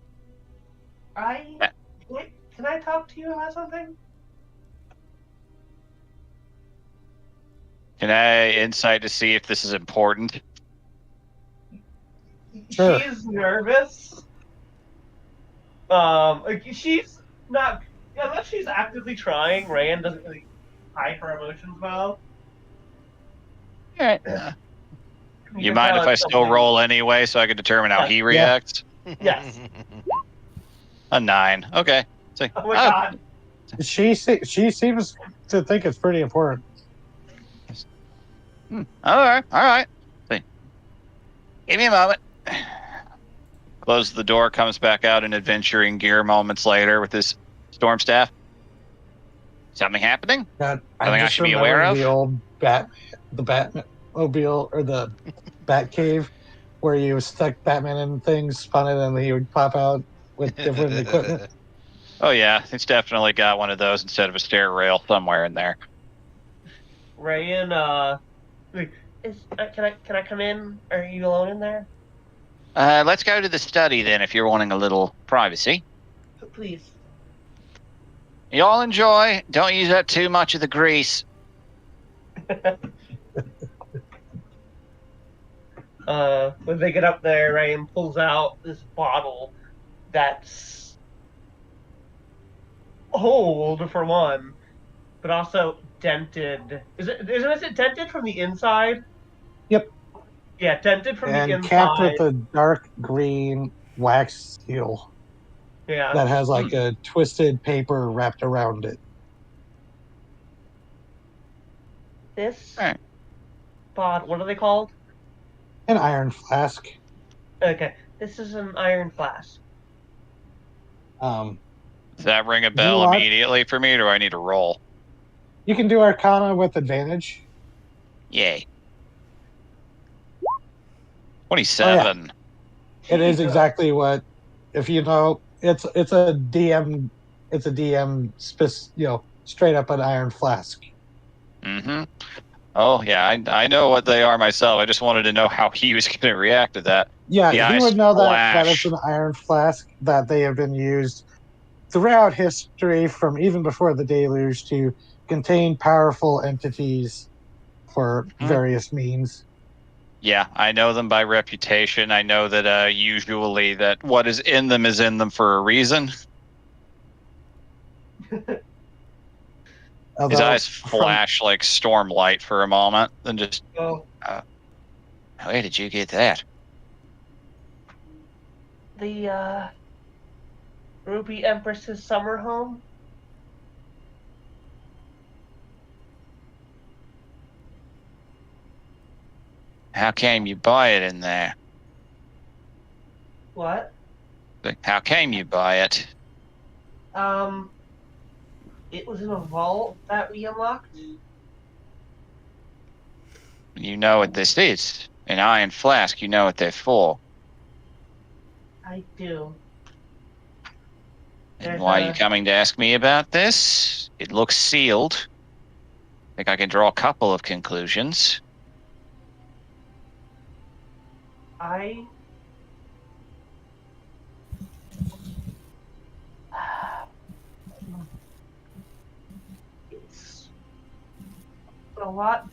Wait, can I talk to you about something? Can I insight to see if this is important? Sure. She's nervous. She's not. Unless she's actively trying, Rand doesn't really hide her emotions well. All right. You mind if I still roll anyway, so I can determine how he reacts? Yes. A 9. Okay. Oh my god. She seems to think it's pretty important. All right. Give me a moment. Closes the door, comes back out in adventuring gear moments later with his storm staff. Something happening? God, Something I should be aware of? The old Batmobile or the Batcave, where you stuck Batman in things, spun it, and he would pop out with different equipment. Oh yeah, it's definitely got one of those instead of a stair rail somewhere in there. Ryan, can I come in? Are you alone in there? Let's go to the study then, if you're wanting a little privacy. Please. Y'all enjoy. Don't use up too much of the grease. When they get up there, Ryan pulls out this bottle that's old for one, but also dented. Isn't it dented from the inside? Yep. Yeah, dented from the inside. And capped with a dark green wax seal. Yeah. That has like a twisted paper wrapped around it. This bottle, what are they called? An iron flask. Okay, this is an iron flask. Does that ring a bell immediately for me, or do I need to roll? You can do Arcana with advantage. Yay. 27. Oh, yeah. It is exactly what, if you know, it's a DM, straight up an iron flask. Mm-hmm. Oh, yeah, I know what they are myself. I just wanted to know how he was going to react to that. Yeah, he would know that it's an iron flask, that they have been used throughout history from even before the deluge to contain powerful entities for various means. Yeah, I know them by reputation. I know that usually that what is in them for a reason. His eyes flash like storm light for a moment, then just... where did you get that? The, Ruby Empress's summer home? How came you buy it in there? What? How came you buy it? It was in a vault that we unlocked. You know what this is. An iron flask, you know what they're for. I do. And why are you coming to ask me about this? It looks sealed. I think I can draw a couple of conclusions. It's a lot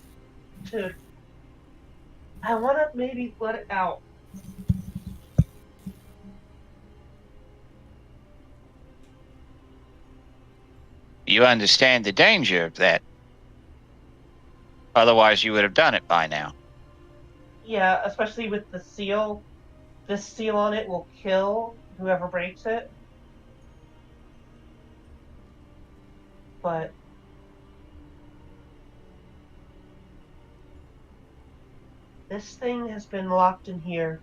to... I want to maybe let it out. You understand the danger of that. Otherwise, you would have done it by now. Yeah, especially with the seal. This seal on it will kill whoever breaks it. But this thing has been locked in here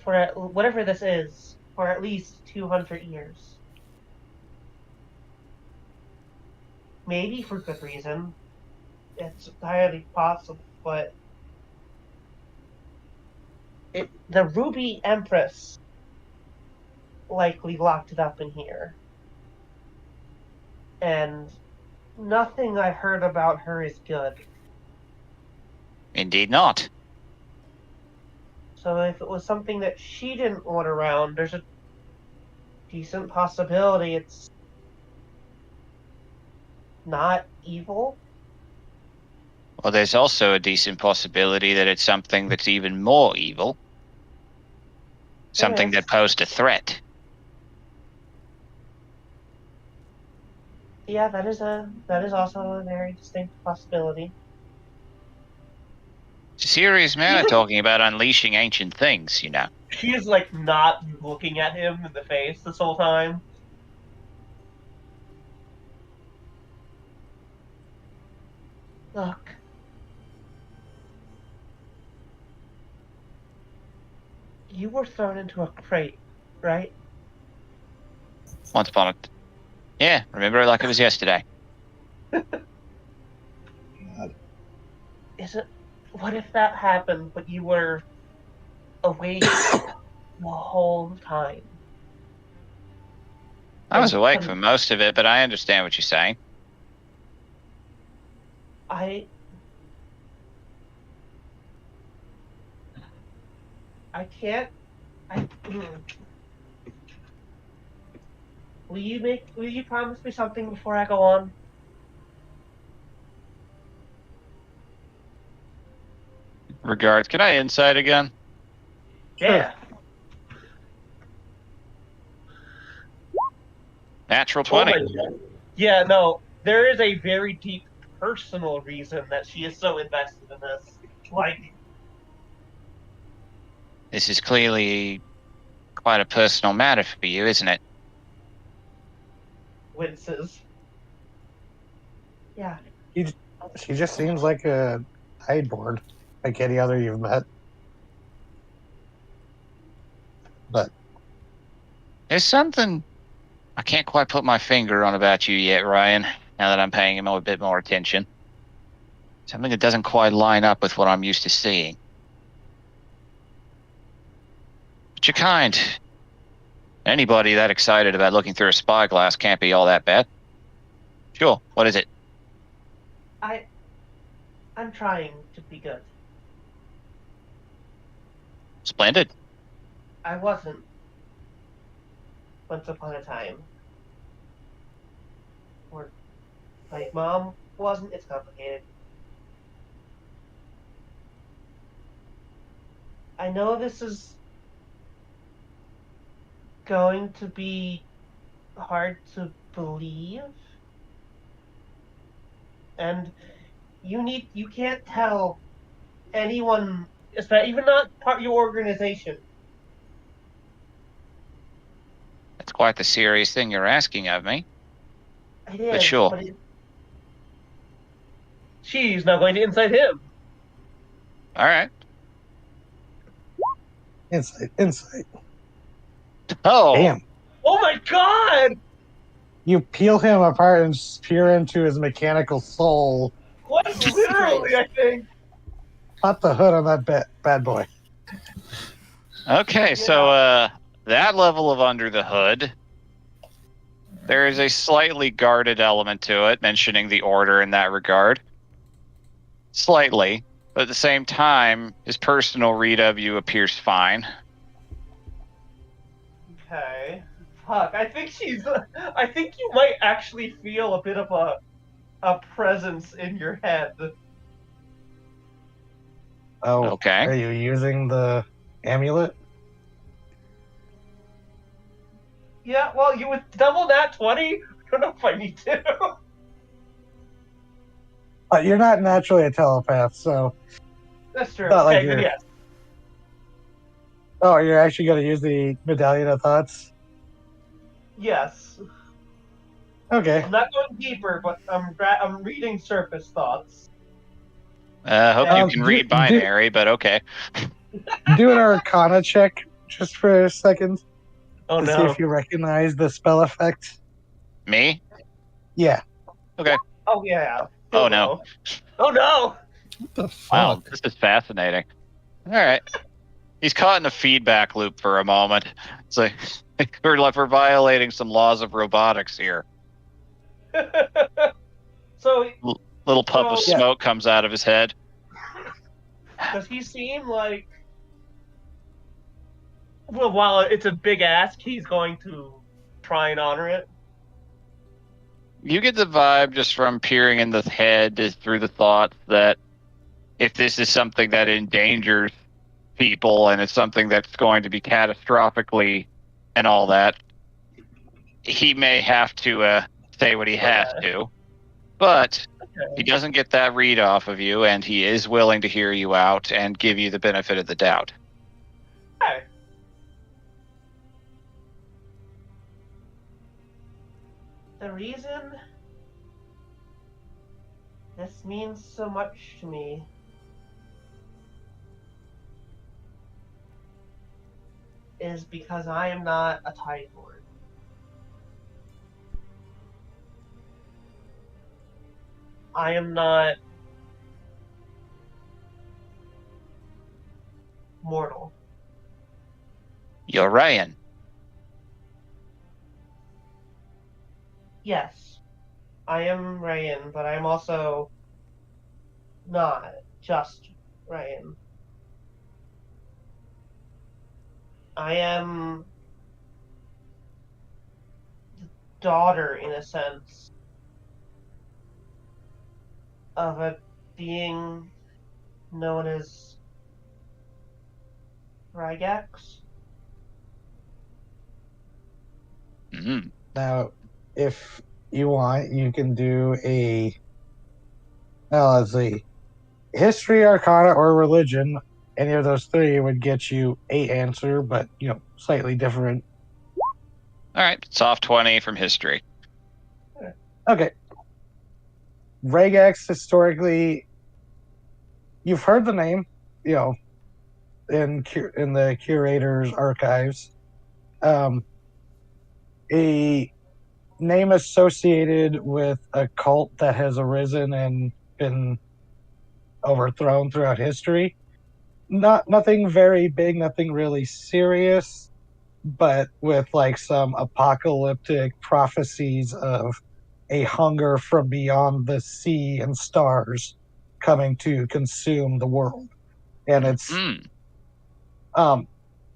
for whatever this is, for at least 200 years. Maybe for good reason. It's entirely possible, but The Ruby Empress likely locked it up in here. And nothing I heard about her is good. Indeed not. So if it was something that she didn't want around, there's a decent possibility it's not evil. Well, there's also a decent possibility that it's something that's even more evil. Something that posed a threat. Yeah, that is also a very distinct possibility. It's a serious matter talking about unleashing ancient things, you know. She is like not looking at him in the face this whole time. Look. You were thrown into a crate, right? Once upon a... Yeah, remember it like it was yesterday. What if that happened, but you were awake the whole time? I was awake for most of it, but I understand what you're saying. I can't. Will you promise me something before I go on? Regards. Can I insight again? Yeah. Natural 20. Yeah, no. There is a very deep personal reason that she is so invested in this. Like, This is clearly quite a personal matter for you, isn't it? winces. Yeah. She just seems like a sideboard, like any other you've met. But There's something I can't quite put my finger on about you yet, Ryan, now that I'm paying him a bit more attention. Something that doesn't quite line up with what I'm used to seeing. But you're kind. Anybody that excited about looking through a spyglass can't be all that bad. Sure, what is it? I'm trying to be good. Splendid. I wasn't. Once upon a time. Or my mom wasn't. It's complicated. I know this is going to be hard to believe. And you can't tell anyone, especially even not part of your organization. That's quite the serious thing you're asking of me. It is, but sure. She's not going to incite him. All right. Insight. Oh. Damn. Oh my god! You peel him apart and peer into his mechanical soul. Quite literally, I think. Pop the hood on that bad boy. Okay, so that level of under the hood, there is a slightly guarded element to it, mentioning the order in that regard. Slightly, but at the same time, his personal read of you appears fine. Okay. Fuck, I think you might actually feel a bit of a presence in your head. Oh, okay. Are you using the amulet? Yeah, well, you would double that 20? I don't know if I need to. You're not naturally a telepath, so... That's true. Not like Okay, then yes. Oh, you're actually going to use the Medallion of Thoughts? Yes. Okay. I'm not going deeper, but I'm reading surface thoughts. Hope you can read binary, but okay. Do an Arcana check just for a second. Oh, to no. see if you recognize the spell effect. Me? Yeah. Okay. Oh, yeah. Oh, no. Oh, no! What the fuck? Wow, this is fascinating. All right. He's caught in a feedback loop for a moment. It's like we're violating some laws of robotics here. So, Little puff of So- smoke comes out of his head. does he seem like? Well, while it's a big ask, he's going to try and honor it. You get the vibe just from peering in the head through the thoughts that if this is something that endangers people and it's something that's going to be catastrophically and all that, he may have to say what he has to. But he doesn't get that read off of you, and he is willing to hear you out and give you the benefit of the doubt. Okay. The reason this means so much to me is because I am not a Tide Lord. I am not mortal. You're Ryan. Yes, I am Ryan, but I'm also not just Ryan. I am the daughter, in a sense, of a being known as Rygax. Mm-hmm. Now, if you want, you can do a. Now, let's see. History, Arcana, or Religion. Any of those three would get you a answer, but slightly different. All right, soft 20 from history. Okay. Regex, historically, you've heard the name, in the curator's archives. A name associated with a cult that has arisen and been overthrown throughout history. Nothing very big, nothing really serious, but with like some apocalyptic prophecies of a hunger from beyond the sea and stars coming to consume the world. And it's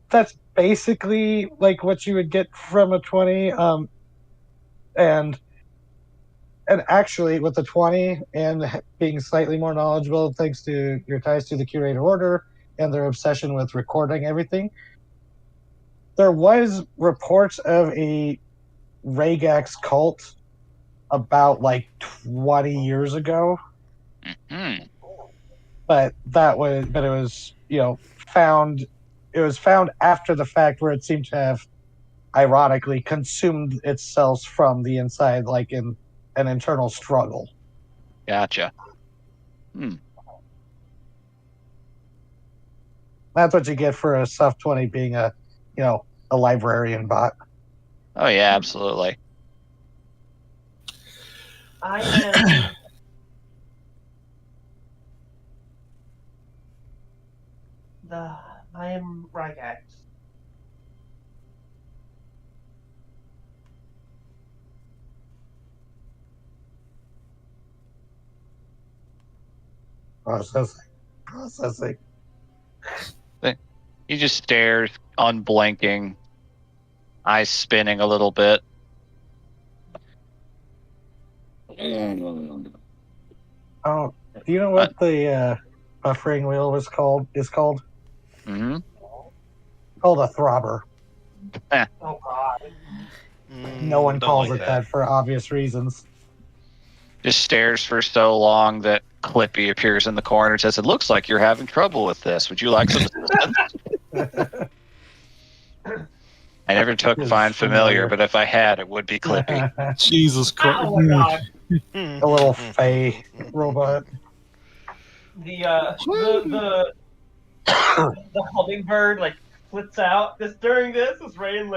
that's basically like what you would get from a 20. And actually with the 20 and being slightly more knowledgeable thanks to your ties to the curator order and their obsession with recording everything, there was reports of a Regax cult about like 20 years ago. Mm-hmm. But it was found after the fact, where it seemed to have ironically consumed itself from the inside, like in an internal struggle. Gotcha. That's what you get for a soft 20 being a librarian bot. Oh yeah, absolutely. I am Rygax. Processing. He just stares, unblinking, eyes spinning a little bit. Oh, do you know what the buffering wheel is called? Mm-hmm. Called a throbber. Oh God. No one don't calls like it that for obvious reasons. Just stares for so long that Clippy appears in the corner and says, "It looks like you're having trouble with this. Would you like some assistance?" I never took Is Find Familiar, familiar. but if I had, it would be Clippy. Jesus Christ. Oh my God. A little fey robot. The hummingbird like flits out. During this, as Rain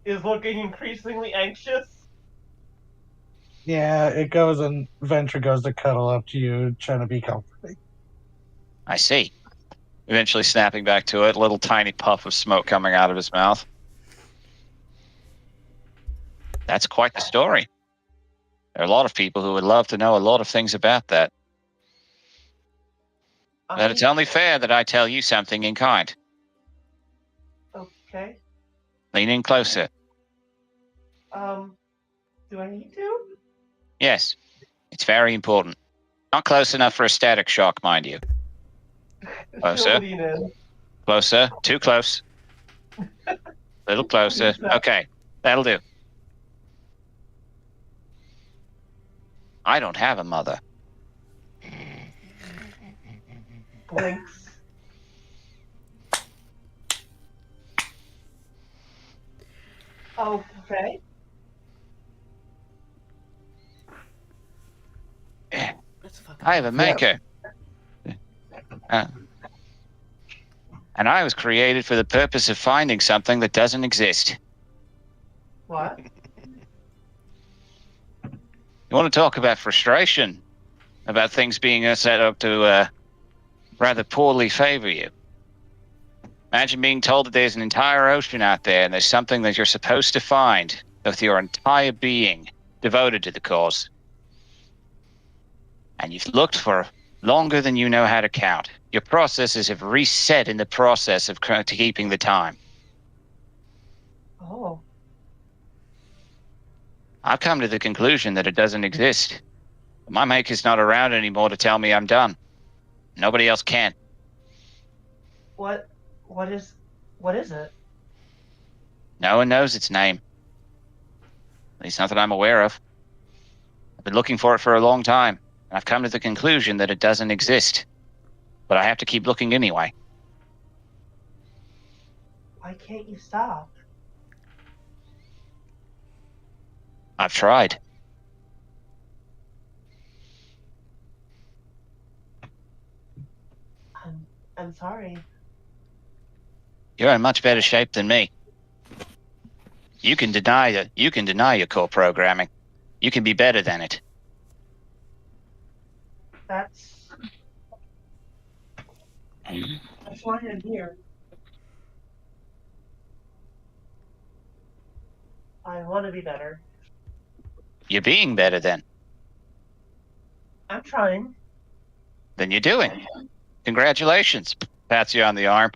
is looking increasingly anxious. Yeah, it goes and Venture goes to cuddle up to you, trying to be comforting. I see. Eventually snapping back to it, a little tiny puff of smoke coming out of his mouth. That's quite the story. There are a lot of people who would love to know a lot of things about that. But it's only fair that I tell you something in kind. Okay. Lean in closer. Do I need to? Yes, it's very important. Not close enough for a static shock, mind you. Closer. Lean in. Closer. Too close. A little closer. Okay, that'll do. I don't have a mother. Blinks. Okay. I have a maker. And I was created for the purpose of finding something that doesn't exist. What? You want to talk about frustration? About things being set up to rather poorly favor you? Imagine being told that there's an entire ocean out there and there's something that you're supposed to find with your entire being devoted to the cause. And you've looked for longer than you know how to count. Your processes have reset in the process of keeping the time. Oh. I've come to the conclusion that it doesn't exist. My maker's not around anymore to tell me I'm done. Nobody else can. What is it? No one knows its name. At least not that I'm aware of. I've been looking for it for a long time, and I've come to the conclusion that it doesn't exist. But I have to keep looking anyway. Why can't you stop? I've tried. I'm sorry. You're in much better shape than me. You can deny your core programming. You can be better than it. That's why I'm here. I want to be better. You're being better then. I'm trying. Then you're doing. Congratulations. Pats you on the arm.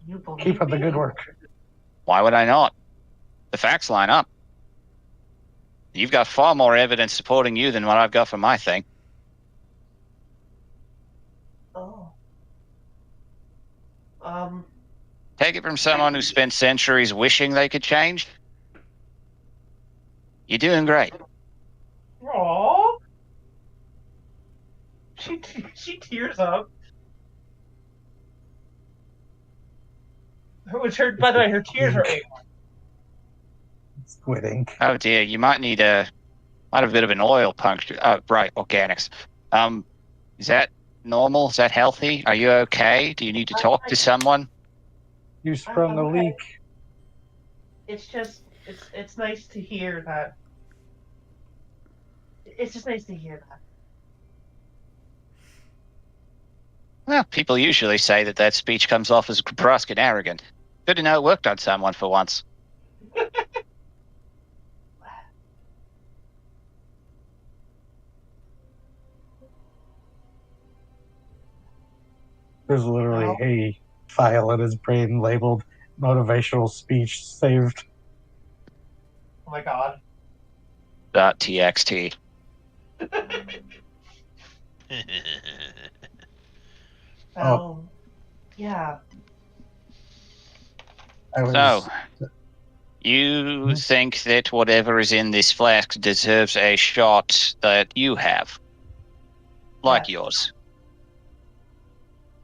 You believe Keep up the me? good work. Why would I not? The facts line up. You've got far more evidence supporting you than what I've got for my thing. Oh. Take it from someone who spent centuries wishing they could change. You're doing great. Aww. She tears up. By the way, her tears are ink. Squid ink. Oh dear, you might need might have a bit of an oil puncture. Right, organics. Is that normal? Is that healthy? Are you okay? Do you need to talk to someone? You sprung the okay. leak. It's just it's nice to hear that. It's just nice to hear that. Well, people usually say that speech comes off as brusque and arrogant. Good to know it worked on someone for once. There's literally a file in his brain labeled motivational speech saved. Oh my god. .txt. Yeah. So, you think that whatever is in this flask deserves a shot that you have? Like yours?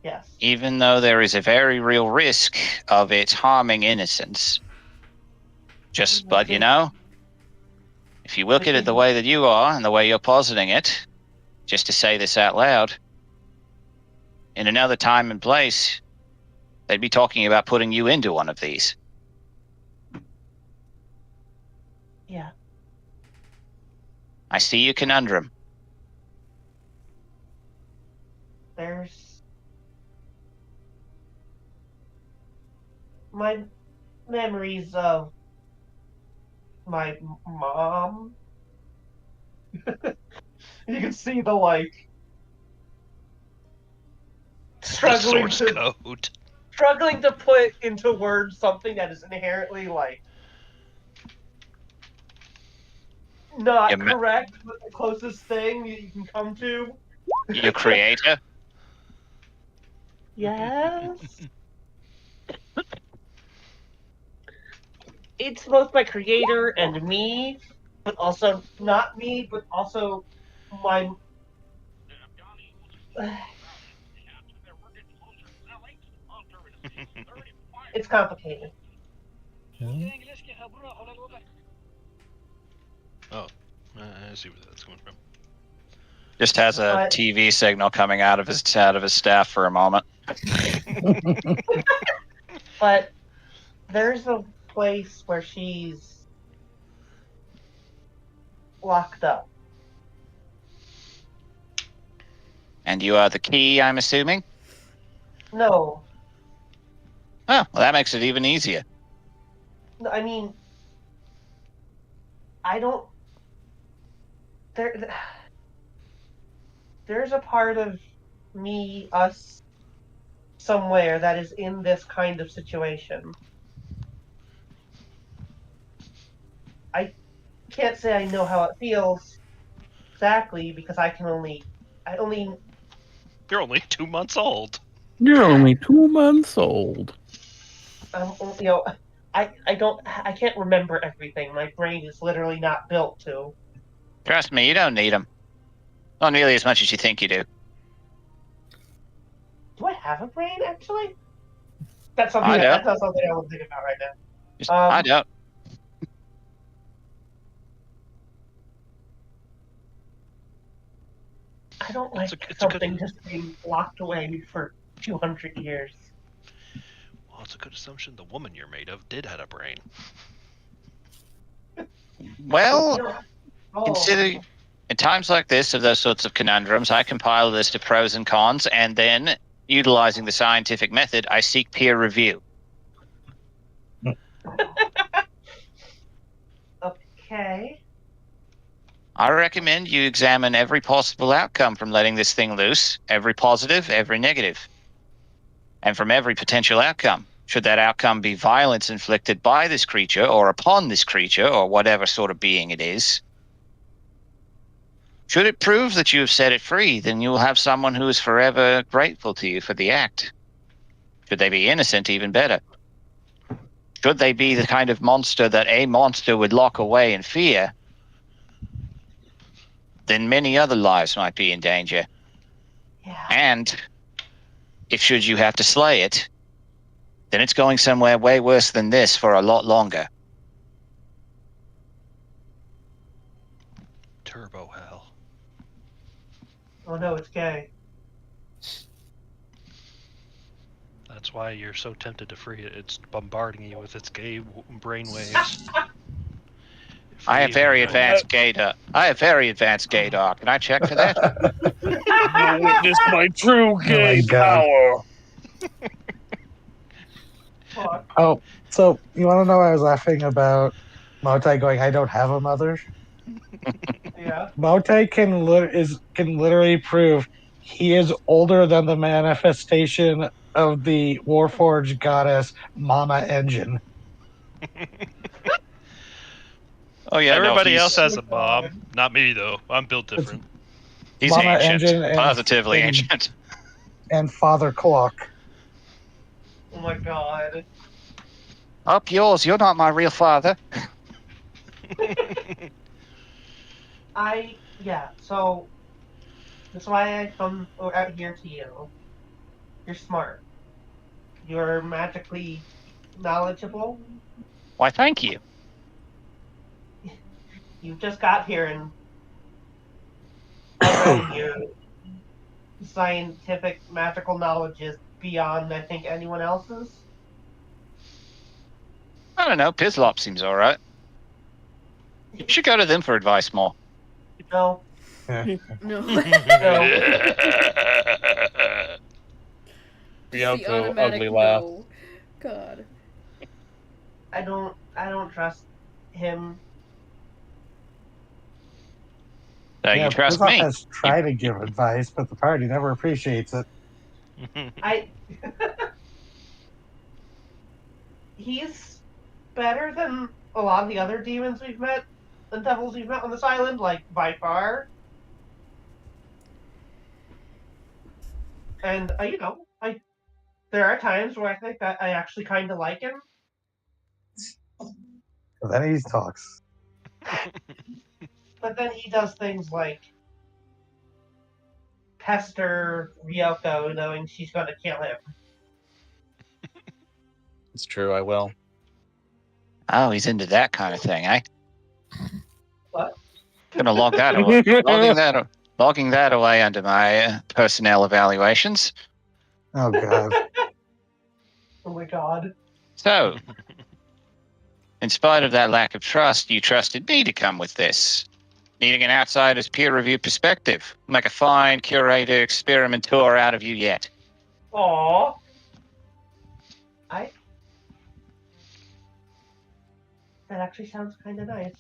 Yes. Even though there is a very real risk of it harming innocents. But you know, if you look at it the way that you are and the way you're positing it, just to say this out loud, in another time and place, they'd be talking about putting you into one of these. Yeah. I see your conundrum. my memories of my mom. You can see the The struggling source to code. put into words something that is inherently not Your, correct, but the closest thing you can come to. your creator? Yes. It's both my creator and me, but also not me, but also my. It's complicated. Yeah. Oh, I see where that's coming from. Just has a But- TV signal coming out of his staff for a moment. But there's a place where she's locked up. And you are the key, I'm assuming? No, Oh, well, that makes it even easier. I mean, I don't. There's a part of me, us, somewhere that is in this kind of situation. I can't say I know how it feels exactly because I only. You're only 2 months old. You're only 2 months old. I can't remember everything. My brain is literally not built to. Trust me, you don't need them. Not nearly as much as you think you do. Do I have a brain actually? That's I don't. that's not something I would think about right now. I don't. I don't like It's a something good, just being locked away for 200 years. well, it's a good assumption the woman you're made of did have a brain. Well, Oh, consider in times like this of those sorts of conundrums, I compile a list of pros and cons, and then, utilizing the scientific method, I seek peer review. okay. I recommend you examine every possible outcome from letting this thing loose, every positive, every negative, and from every potential outcome. Should that outcome be violence inflicted by this creature or upon this creature or whatever sort of being it is, should it prove that you have set it free, then you will have someone who is forever grateful to you for the act. Should they be innocent, even better. Should they be the kind of monster that a monster would lock away in fear, then many other lives might be in danger. Yeah. And if should you have to slay it, then it's going somewhere way worse than this for a lot longer. Turbo hell. Oh no, it's gay. That's why you're so tempted to free it. It's bombarding you with its gay brain waves. I have very advanced gaydar. Can I check for that? You witnessed my true gay God. power. Fuck. Oh, so you want to know why I was laughing about Motai going, I don't have a mother? Yeah. Motai can literally prove he is older than the manifestation of the Warforged goddess Mama Engine. Oh yeah, Everybody no, else has a Oh, God. mom. Not me though. I'm built different. he's Mama ancient. Engine and- Positively and- ancient. And Father Clock. Oh my god. Up yours, you're not my real father. So that's why I come out here to you. You're smart. You're magically knowledgeable. Why, thank you. You just got here and already your scientific magical knowledge is beyond, I think, anyone else's. I don't know, Pizlop seems alright. You should go to them for advice more. No. No. No. Bianco, The automatic ugly laugh. no. God. I don't trust him. So Yeah, you trust Blizzard me? has tried to give advice, but the party never appreciates it. I he's better than a lot of the other demons we've met and devils we've met on this island, like by far. And I there are times where I think that I actually kind of like him. But then he talks. But then he does things like pester Ryoko, knowing she's going to kill him. It's true, I will. Oh, he's into that kind of thing, eh? What? Gonna log that away. Logging that away under my personnel evaluations. Oh god. Oh my god. So, in spite of that lack of trust, you trusted me to come with this. Needing an outsider's peer review perspective. Make a fine curator experimenter out of you yet. Aww. That actually sounds kind of nice.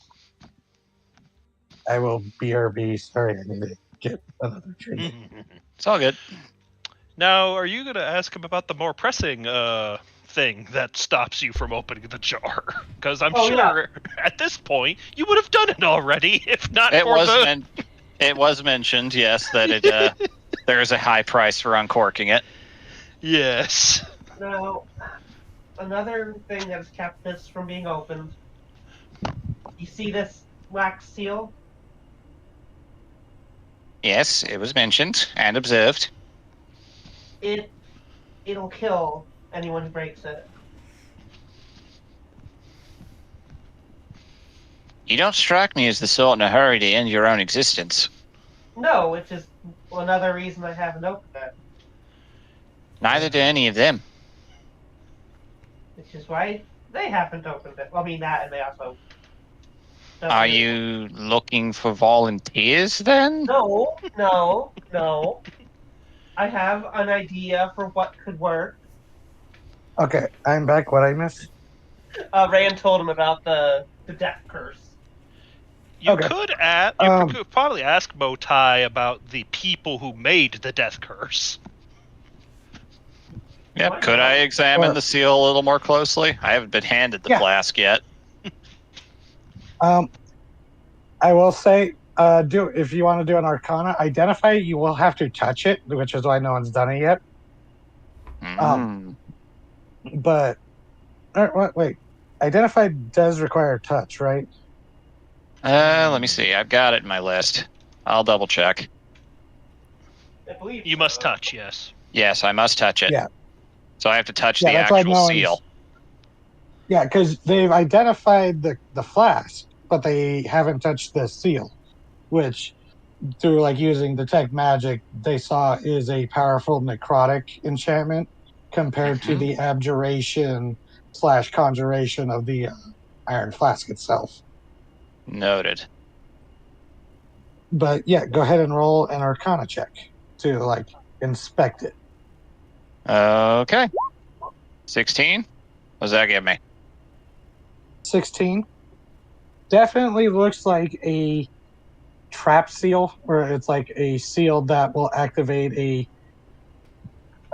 I will BRB. Sorry, I need to get another drink. It's all good. Now, are you going to ask him about the more pressing thing that stops you from opening the jar? Because I'm sure at this point you would have done it already, if not It for was the... it was mentioned, yes, that it there is a high price for uncorking it. Yes. Now, another thing that has kept this from being opened. You see this wax seal? Yes, it was mentioned and observed. It'll kill anyone who breaks it. You don't strike me as the sort in a hurry to end your own existence. No, which is another reason I haven't opened it. Neither do any of them. Which is why they haven't opened it. Well, I mean that, and they also... Are you looking for volunteers then? No. I have an idea for what could work. Okay, I'm back. What I missed? Rand told him about the death curse. You Okay. could probably ask Motai about the people who made the death curse. Yep. Could I examine the seal a little more closely? I haven't been handed the flask yet. I will say, if you want to do an Arcana, identify. You will have to touch it, which is why no one's done it yet. But wait, identify does require touch, right? Let me see. I've got it in my list. I'll double check. I believe you must touch, yes. Yes, I must touch it. Yeah. So I have to touch the actual seal. Yeah, because they've identified the flask, but they haven't touched the seal, which through like using detect magic they saw is a powerful necrotic enchantment compared to the abjuration / conjuration of the iron flask itself. Noted. But yeah, go ahead and roll an Arcana check to like inspect it. Okay. 16? What does that give me? 16. Definitely looks like a trap seal, or it's like a seal that will activate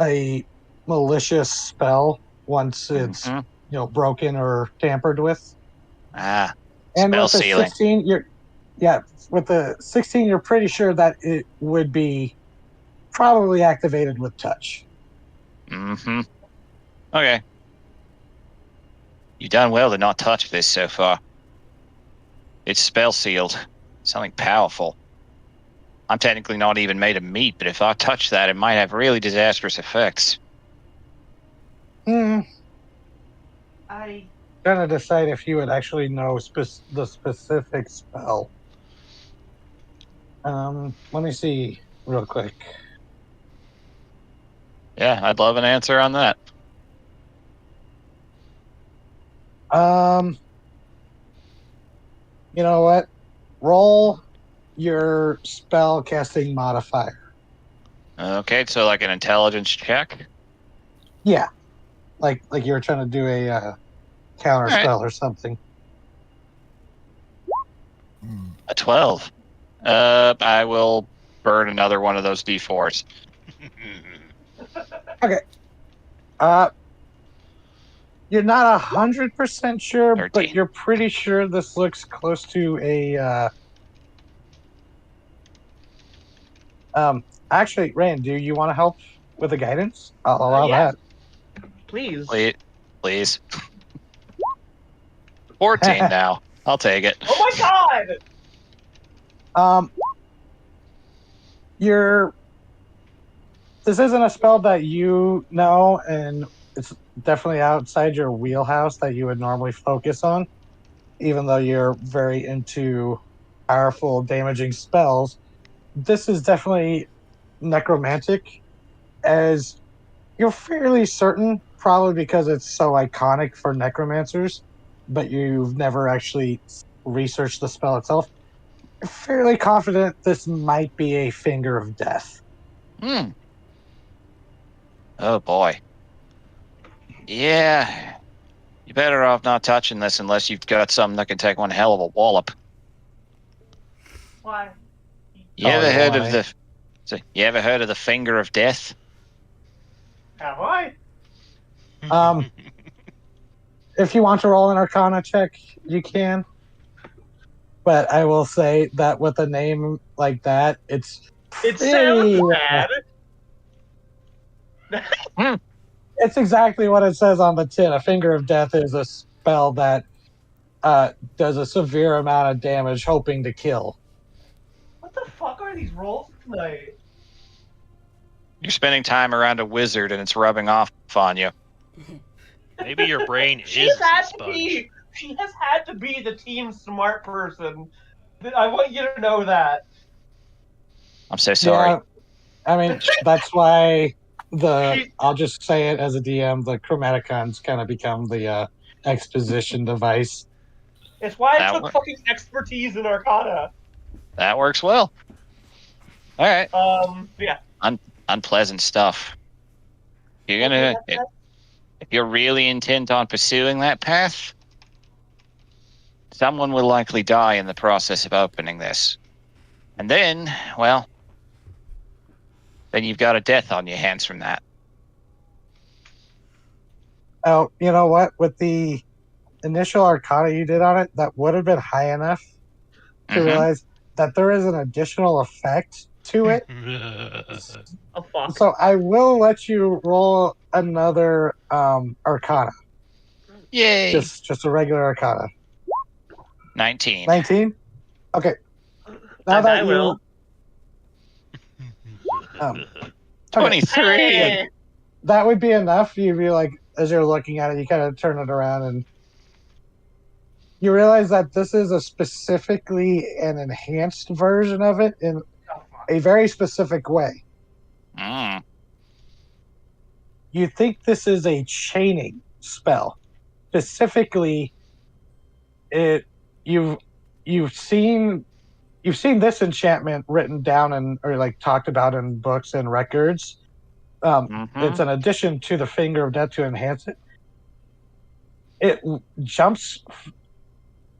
a malicious spell once it's broken or tampered with. Ah. And Spell with the sealing. 16, with the 16, you're pretty sure that it would be probably activated with touch. Mm-hmm. Okay. You've done well to not touch this so far. It's spell sealed. Something powerful. I'm technically not even made of meat, but if I touch that, it might have really disastrous effects. I I gotta decide if you would actually know the specific spell. Let me see real quick. Yeah, I'd love an answer on that. You know what? Roll your spell casting modifier. Okay, so like an intelligence check? Yeah, like you were trying to do a counter All right. spell or something. A 12. I will burn another one of those D4s. You're not 100% sure, 13. but you're pretty sure this looks close to a. Actually, Rand, do you want to help with the guidance? I'll allow yes. that. Please. Please. 14 now. I'll take it. Oh my god! This isn't a spell that you know, and it's definitely outside your wheelhouse that you would normally focus on, even though you're very into powerful, damaging spells. This is definitely necromantic, as you're fairly certain, probably because it's so iconic for necromancers, but you've never actually researched the spell itself. You're fairly confident this might be a finger of death. Oh boy. Yeah. You're better off not touching this unless you've got something that can take one hell of a wallop. Why? You ever heard why? of the finger of death? Have I? If you want to roll an Arcana check, you can. But I will say that with a name like that, It sounds bad. It's exactly what it says on the tin. A finger of death is a spell that does a severe amount of damage, hoping to kill. What the fuck are these rolls tonight? You're spending time around a wizard and it's rubbing off on you. Maybe your brain She is has a had to sponge. be. She has had to be the team smart person. I want you to know that. I'm so sorry. Yeah, I mean, that's why I'll just say it as a DM, the Chromaticons kind of become the exposition device. It's why I That took works. fucking expertise in Arcana. That works well. All right. Yeah. Unpleasant stuff. If you're really intent on pursuing that path, someone will likely die in the process of opening this. And then, well, then you've got a death on your hands from that. Oh, you know what? With the initial Arcana you did on it, that would have been high enough to realize that there is an additional effect to it. Oh, fuck. So I will let you roll another Arcana. Yay! Just a regular Arcana. 19. 19? Okay. Now And that I you will. 23. Hey! that would be enough. You'd be like, as you're looking at it, you kind of turn it around and you realize that this is a specifically an enhanced version of it in a very specific way. You think this is a chaining spell. Specifically, you've seen this enchantment written down or like talked about in books and records. It's an addition to the finger of death to enhance it. It jumps.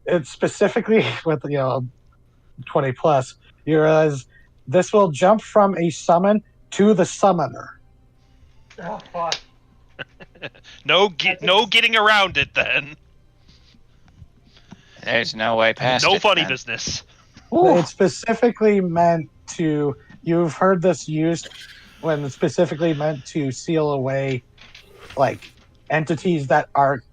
It's specifically with 20 plus. You realize this will jump from a summon to the summoner. Oh, fuck. No getting around it then. There's no way past No it. funny then. business. It's specifically meant to. You've heard this used when it's specifically meant to seal away, like entities that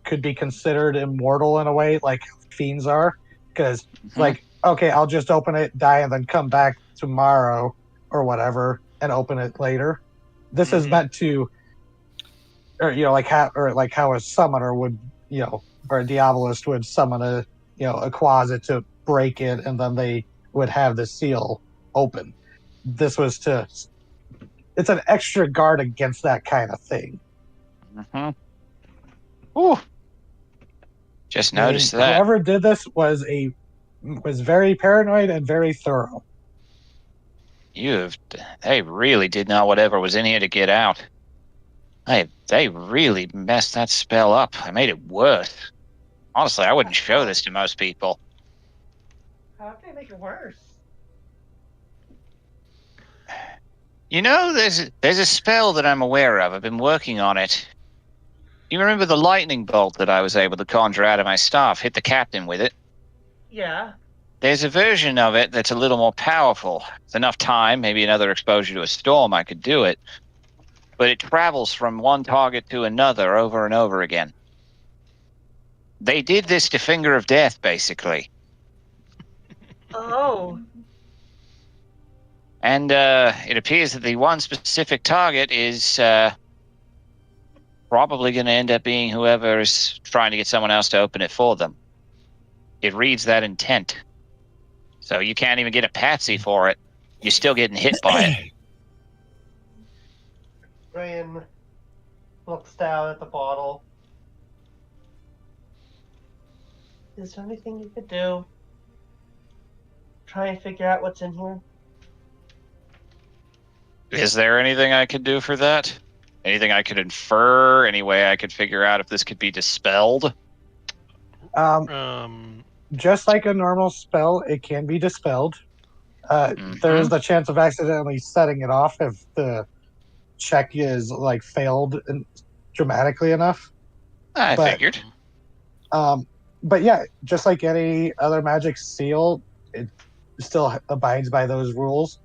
could be considered immortal in a way, like fiends are. Because like, okay, I'll just open it, die, and then come back tomorrow or whatever, and open it later. This is meant to, or like how a summoner would, or a diabolist would summon a closet to break it, and then they would have the seal open. This was it's an extra guard against that kind of thing. Ooh. Just noticed that. Whoever did this was very paranoid and very thorough. They really did not whatever was in here to get out. They really messed that spell up. I made it worse. Honestly, I wouldn't show this to most people. How can they make it worse? You know, there's a spell that I'm aware of. I've been working on it. You remember the lightning bolt that I was able to conjure out of my staff, hit the captain with it? Yeah. There's a version of it that's a little more powerful. With enough time, maybe another exposure to a storm, I could do it. But it travels from one target to another over and over again. They did this to Finger of Death, basically. Oh. And it appears that the one specific target is probably going to end up being whoever is trying to get someone else to open it for them. It reads that intent. So you can't even get a patsy for it. You're still getting hit by it. Ryan looks down at the bottle. Is there anything you could do? Try and figure out what's in here? Is there anything I could do for that? Anything I could infer? Any way I could figure out if this could be dispelled? Just like a normal spell, it can be dispelled. There is the chance of accidentally setting it off if the check is like failed dramatically enough. I figured. But yeah, just like any other magic seal, it still abides by those rules.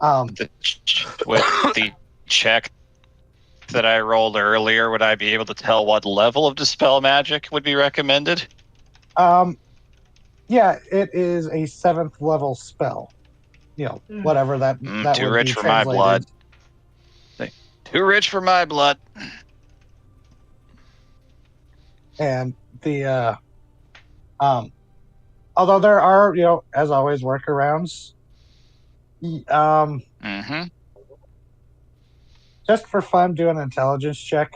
With the check that I rolled earlier, would I be able to tell what level of dispel magic would be recommended? Yeah, it is a 7th level spell. You know, whatever that Too would rich be for my blood. Too rich for my blood. And the although there are, you know, as always, workarounds. Just for fun, do an intelligence check.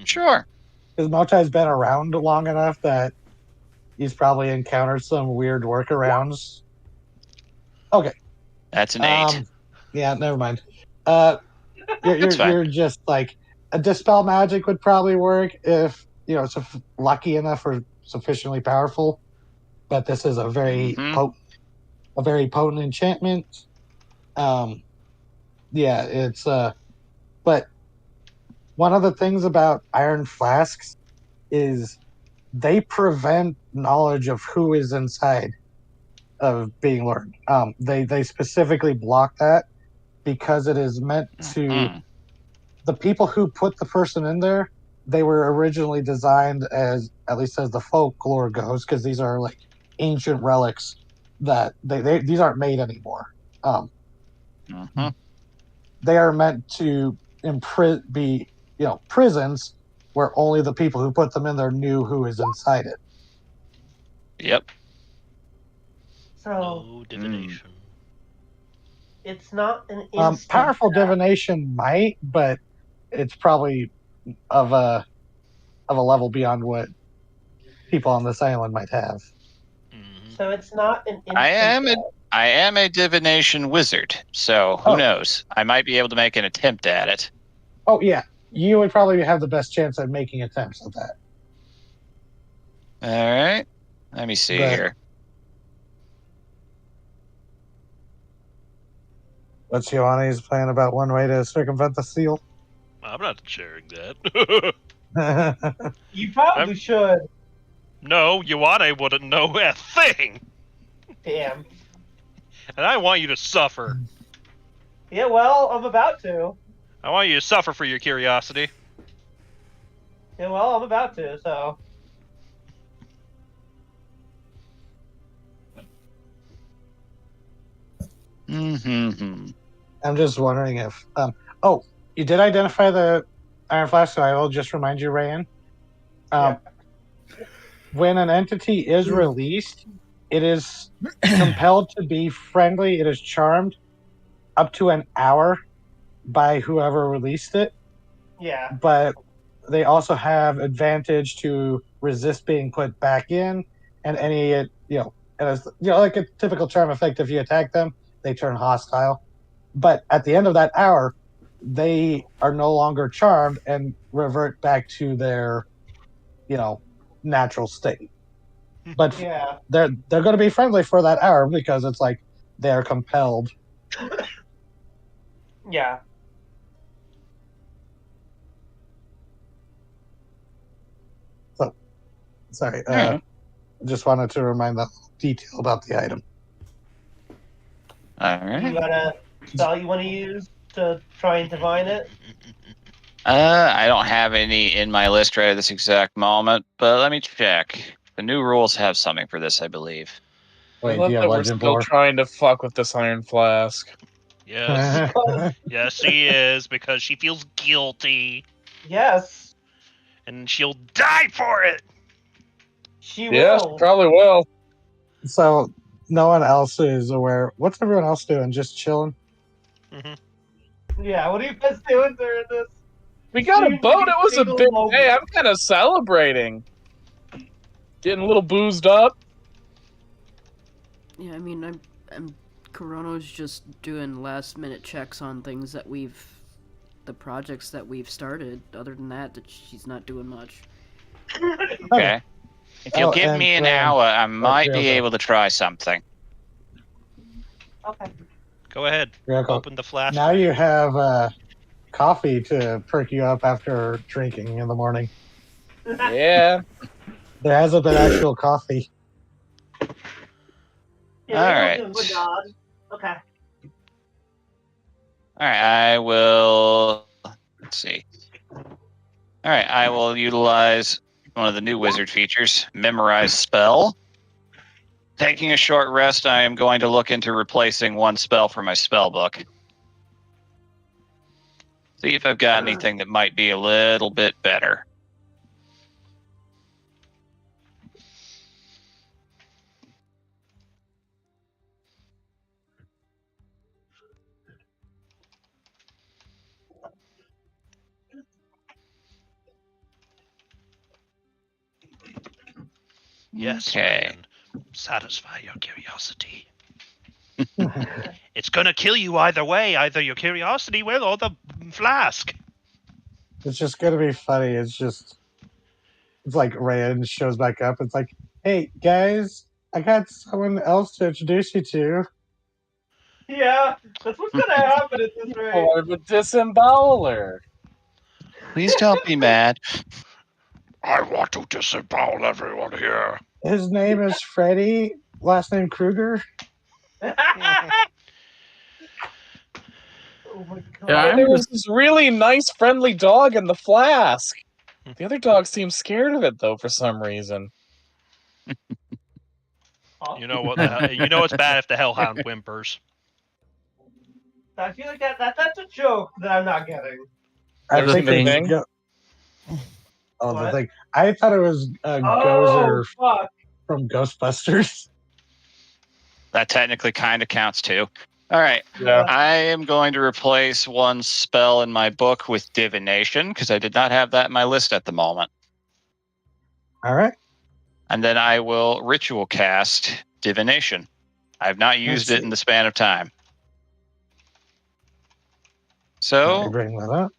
Sure. Because Motai's been around long enough that he's probably encountered some weird workarounds. Okay. That's an 8. Yeah, never mind. You're just like a dispel magic would probably work if you know it's lucky enough or sufficiently powerful. But this is a very potent enchantment. Yeah, it's but one of the things about iron flasks is they prevent knowledge of who is inside of being learned. They specifically block that because it is meant to the people who put the person in there, they were originally designed as, at least as the folklore goes, because these are like ancient relics that these aren't made anymore. They are meant to be, you know, prisons where only the people who put them in there knew who is inside it. Yep. So No divination. It's not an instant powerful divination might, but it's probably of a level beyond what people on this island might have. So it's not an instant I am a divination wizard, so who knows? I might be able to make an attempt at it. Oh yeah, you would probably have the best chance at making attempts at that. All right, let me see here. What's Ioanni's plan about one way to circumvent the seal? I'm not sharing that. You probably should. No, Ioane wouldn't know a thing. Damn. And I want you to suffer. Yeah, well, I'm about to. I want you to suffer for your curiosity. Yeah, well, I'm about to, so. I'm just wondering if. You did identify the iron flask, so I will just remind you, Rayan. When an entity is released, it is compelled to be friendly. It is charmed up to an hour by whoever released it. Yeah. But they also have advantage to resist being put back in, and any like a typical charm effect. If you attack them, they turn hostile. But at the end of that hour, they are no longer charmed and revert back to their, natural state. But Yeah. they're going to be friendly for that hour because it's like they're compelled. Yeah. So, sorry. Yeah. Just wanted to remind that detail about the item. All You right. got a spell you want to use to try and divine it? I don't have any in my list right at this exact moment, but let me check. The new rules have something for this, I believe. I Wait, do love you have that we're legend still lore? trying to fuck with this iron flask. Yes. Yes, she is, because she feels guilty. Yes. And she'll die for it! She Yeah, will. probably will. So no one else is aware. What's everyone else doing? Just chilling? Yeah, what are you guys doing during this? We got a Seems boat. like It was a single big moment. day. I'm kind of celebrating. Getting a little boozed up. Yeah, I mean, I'm Corono's just doing last minute checks on things that the projects that we've started. Other than that she's not doing much. Okay. If you'll give and me an Rand, hour, I might be real quick. able to try something. Okay. Go ahead. Real quick. Open the flash. Now you have coffee to perk you up after drinking in the morning. Yeah. There hasn't been actual coffee. Yeah, All you're right. doing good, Nod. Okay. All right, I will. Let's see. All right, I will utilize one of the new wizard features, Memorize Spell. Taking a short rest, I am going to look into replacing one spell from my spell book. See if I've got anything that might be a little bit better. Yes, Okay. Ryan. Satisfy your curiosity. It's gonna kill you either way. Either your curiosity will or the flask. It's just gonna be funny. It's like Rand shows back up. It's like, hey guys, I got someone else to introduce you to. Yeah, that's what's gonna happen at this rate. Or the disemboweler. Please don't be mad. I want to disembowel everyone here. His name is Freddy. Last name Krueger. Oh my god. Yeah, There was this really nice, friendly dog in the flask. The other dog seems scared of it, though, for some reason. You know what? You know it's bad if the hellhound whimpers. I feel like that's a joke that I'm not getting. I Never think seen the it's thing? the What? thing. I thought it was Oh, Gozer fuck. from Ghostbusters. That technically kind of counts too. All right. Yeah. I am going to replace one spell in my book with divination because I did not have that in my list at the moment. All right. And then I will ritual cast divination. I have not used it in the span of time. Let me So, bring that up.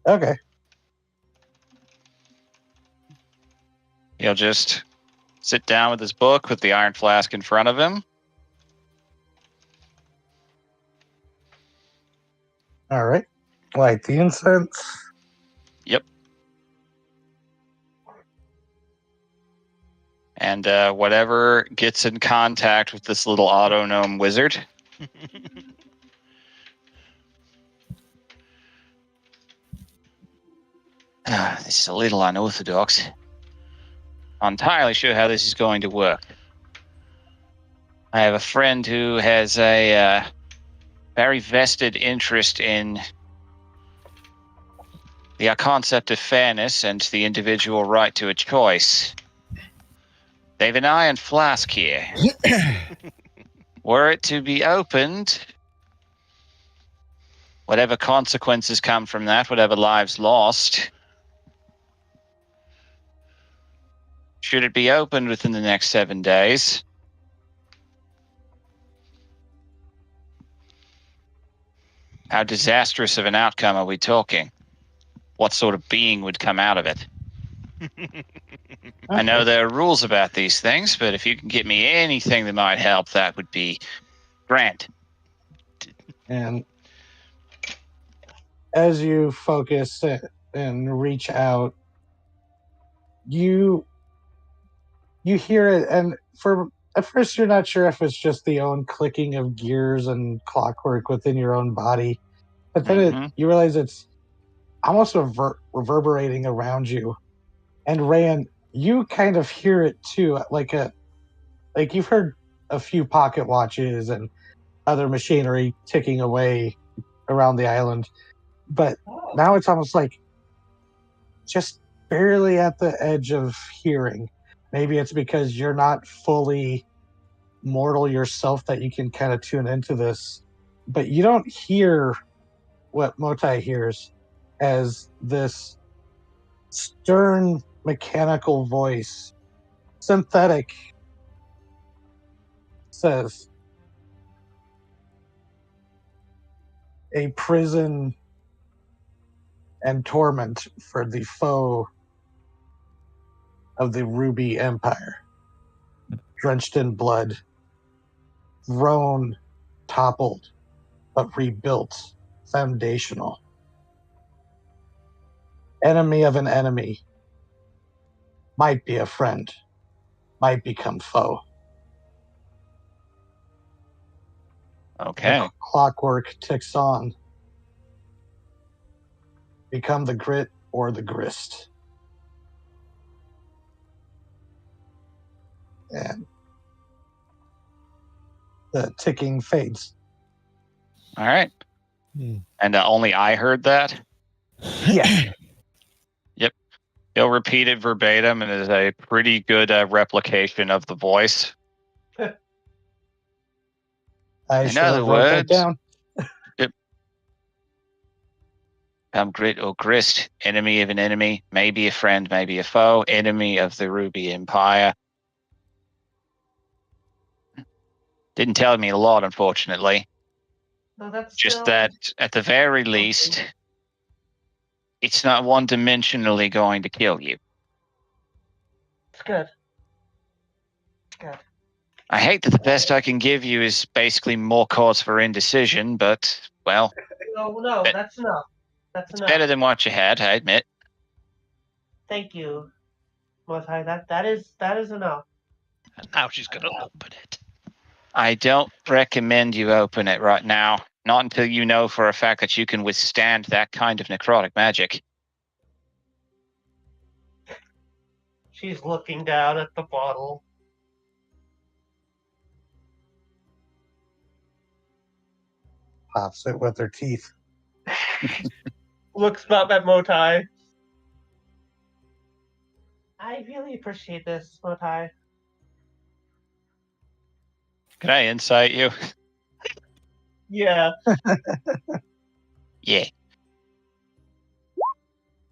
Okay. he'll just sit down with his book with the iron flask in front of him. All right. Light the incense. Yep. And whatever gets in contact with this little auto-gnome wizard. This is a little unorthodox. I'm entirely sure how this is going to work. I have a friend who has a very vested interest in the concept of fairness and the individual right to a choice. They have an iron flask here. Were it to be opened, whatever consequences come from that, whatever lives lost, should it be opened within the next 7 days, How disastrous of an outcome are we talking? What sort of being would come out of it? I know there are rules about these things, but if you can get me anything that might help, that would be grand. And as you focus and reach out, you hear it, and at first you're not sure if it's just the own clicking of gears and clockwork within your own body, but then you realize it's almost reverberating around you. And Rand, you kind of hear it too, like you've heard a few pocket watches and other machinery ticking away around the island, but now it's almost like just barely at the edge of hearing. Maybe it's because you're not fully mortal yourself that you can kind of tune into this, but you don't hear what Motai hears as this stern mechanical voice, synthetic, says, a prison and torment for the foe of the Ruby Empire, drenched in blood, thrown, toppled, but rebuilt, foundational. Enemy of an enemy, might be a friend, might become foe. Okay. The clockwork ticks on. Become the grit or the grist. And the ticking fades. All right. And only I heard that? Yes. Yep. He'll repeat it verbatim, and it is a pretty good replication of the voice. I In should other have wrote that words, down. Grit or grist, enemy of an enemy, maybe a friend, maybe a foe, enemy of the Ruby Empire. Didn't tell me a lot, unfortunately. No, that's Just still... that, at the very least, it's not one-dimensionally going to kill you. It's good. Good. I hate that the best I can give you is basically more cause for indecision, but, well... No, that's enough. That's enough. Better than what you had, I admit. Thank you, Motai. That is enough. And now she's gonna open it. I don't recommend you open it right now. Not until you know for a fact that you can withstand that kind of necrotic magic. She's looking down at the bottle. Pops it with her teeth. Looks up at Motai. I really appreciate this, Motai. Can I insight you? Yeah. Yeah.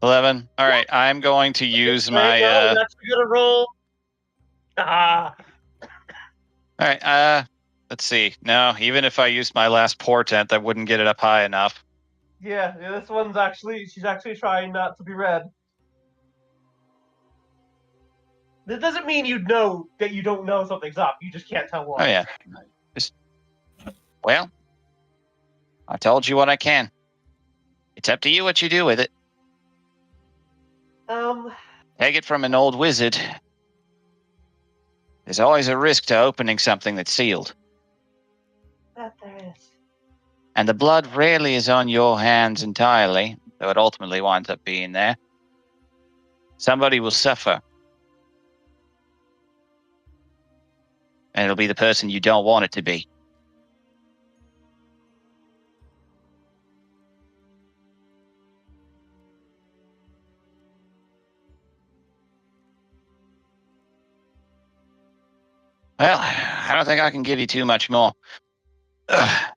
11. All right, I'm going to use my... No, that's gonna roll. Ah. All right, let's see. No, even if I used my last portent, that wouldn't get it up high enough. Yeah, this one's she's actually trying not to be red. That doesn't mean you know that you don't know something's up. You just can't tell what. Oh, yeah. Well, I told you what I can. It's up to you what you do with it. Take it from an old wizard. There's always a risk to opening something that's sealed. That there is. And the blood rarely is on your hands entirely, though it ultimately winds up being there. Somebody will suffer. And it'll be the person you don't want it to be. Well, I don't think I can give you too much more. Ugh.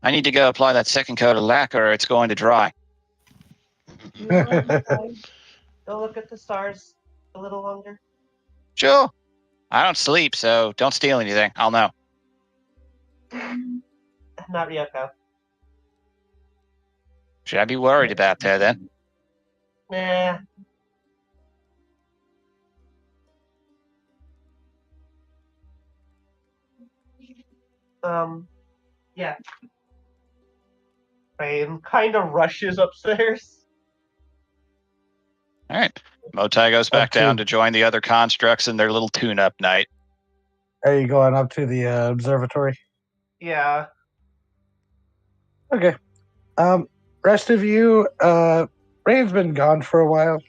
I need to go apply that second coat of lacquer or it's going to dry. Go look at the stars a little longer. Sure. I don't sleep, so don't steal anything. I'll know. Not Ryoko. Should I be worried about her then? Nah. Yeah. Rain kind of rushes upstairs. All right. Motai goes back down to join the other constructs in their little tune-up night. Are you going up to the observatory? Yeah. Okay. Rest of you, Rain's been gone for a while,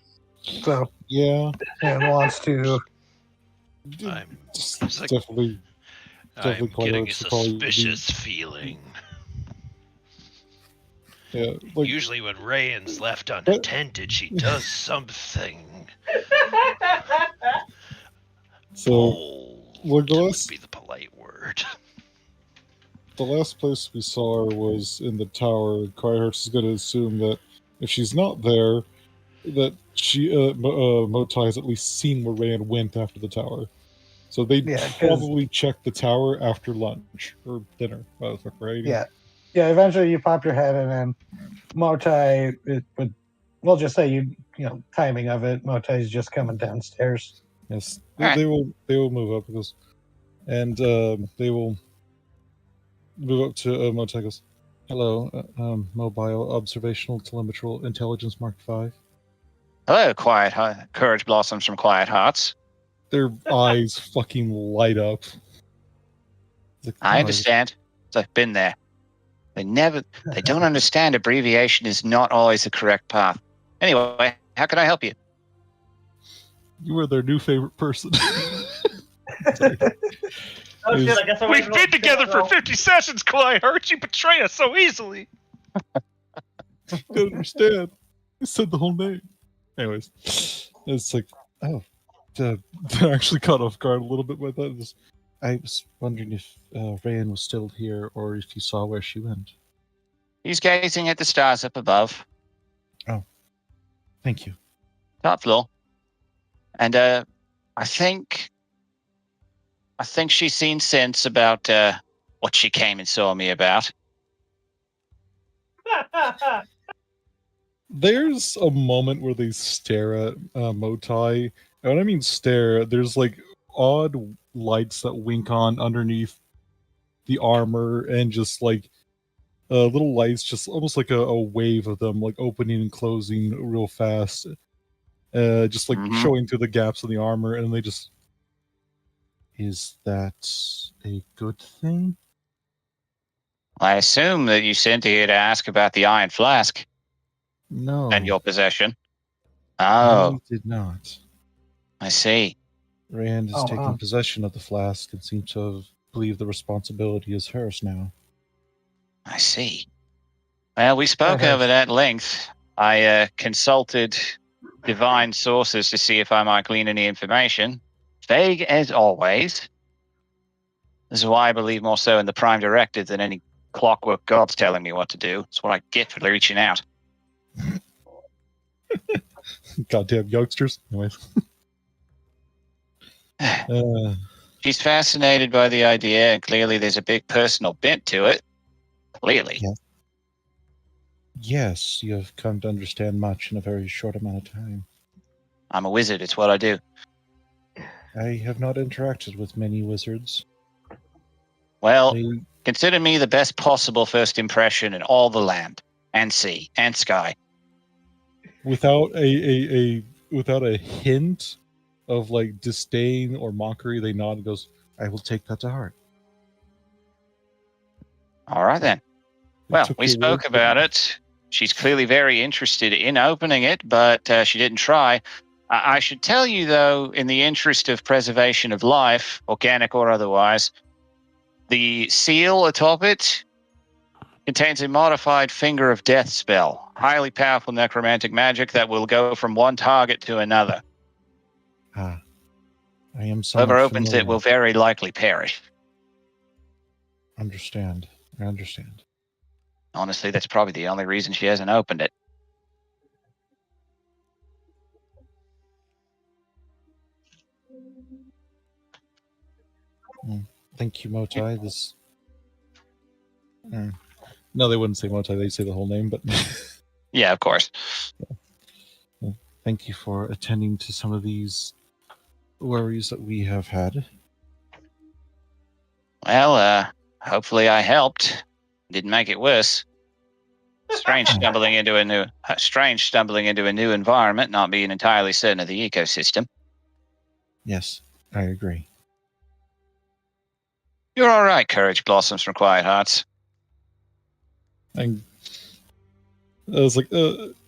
so Yeah, and wants to. I'm it's It's like- definitely I'm quite getting a hard to probably be- suspicious feeling. yeah, like Usually when Rayan's left unattended, she does something so. bold, Look, the would last- be the polite word. The last place we saw her was in the tower. Cryhurst is going to assume that if she's not there, that she Motai has at least seen where Rand went after the tower. So they Yeah, 'cause- probably checked the tower after lunch or dinner. Right? Yeah. Eventually, you pop your head, and then Motai. We'll just say you know timing of it. Motai's just coming downstairs. Yes, Alright. they will move up because, and they will move up to Motai. Goes, hello, mobile observational telemetry intelligence Mark V. Hello, Courage Blossoms from Quiet Hearts. Their eyes fucking light up. It's like, I oh, understand. I've been there. They don't understand abbreviation is not always the correct path. Anyway, how can I help you? You were their new favorite person. Oh shit! I guess I might We've as well been together for go. 50 sessions, Clyde. Hurt you betray us so easily. You don't understand. I said the whole name. Anyways, it's like, oh, they're actually caught off guard a little bit by that. I was wondering if Rayan was still here or if you saw where she went. He's gazing at the stars up above, Thank you. top floor. And I think she's seen sense about what she came and saw me about. There's a moment where they stare at Motai. And when I mean stare, there's like odd lights that wink on underneath the armor and just like little lights, just almost like a wave of them, like opening and closing real fast. Just like Mhm. showing through the gaps in the armor, and they just. Is that a good thing? I assume that you sent here to ask about the iron flask No. and your possession. I Oh, did not. I see. Rand has Oh, taken wow. possession of the flask and seems to believe the responsibility is hers now. I see. Well, we spoke Okay. of it at length. I consulted divine sources to see if I might glean any information. Vague as always. This is why I believe more so in the Prime Directive than any clockwork gods telling me what to do. It's what I get for reaching out. Goddamn youngsters. Anyways. She's fascinated by the idea, and clearly there's a big personal bent to it. Clearly. Yeah. Yes, you have come to understand much in a very short amount of time. I'm a wizard. It's what I do. I have not interacted with many wizards. Well, They, consider me the best possible first impression in all the land and sea and sky. without a hint of like disdain or mockery, they nod and goes, "I will take that to heart." All right, then. They Well, took we your spoke word for about it. She's clearly very interested in opening it, but she didn't try. I should tell you, though, in the interest of preservation of life, organic or otherwise, the seal atop it contains a modified Finger of Death spell, highly powerful necromantic magic that will go from one target to another. Ah, I am somewhat Whoever opens it familiar. will very likely perish. Understand. I understand. Honestly, that's probably the only reason she hasn't opened it. Thank you, Motai. This. No, they wouldn't say Motai. They'd say the whole name, but Yeah, of course. Thank you for attending to some of these worries that we have had. Well, hopefully I helped. Didn't make it worse. Strange stumbling into a new environment, not being entirely certain of the ecosystem. Yes, I agree. You're all right, Courage Blossoms from Quiet Hearts. I was like,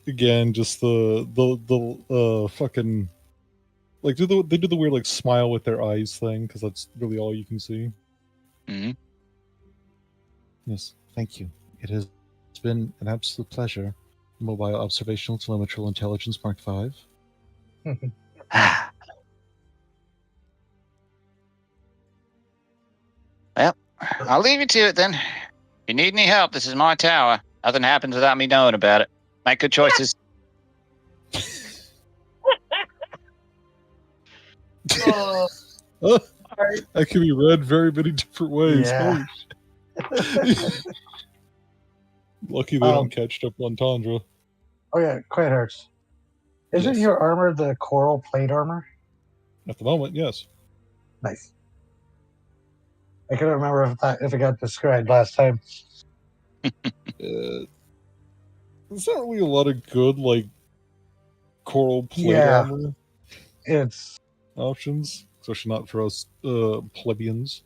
again, just the fucking, like, they do the weird, like, smile with their eyes thing, because that's really all you can see. Mm-hmm. Yes, thank you. It has been an absolute pleasure. Mobile Observational Telemetrical Intelligence Mark V. Well, I'll leave you to it then. If you need any help, this is my tower. Nothing happens without me knowing about it. Make good choices. Oh, That can be read very many different ways. Yeah. Holy Lucky they don't catch up on Tundra. Oh yeah, quite hurts. Isn't Yes. your armor the coral plate armor? At the moment, yes. Nice. I couldn't remember if it got described last time. There's not really a lot of good, like, coral plate Yeah. armor It's options, especially not for us plebeians.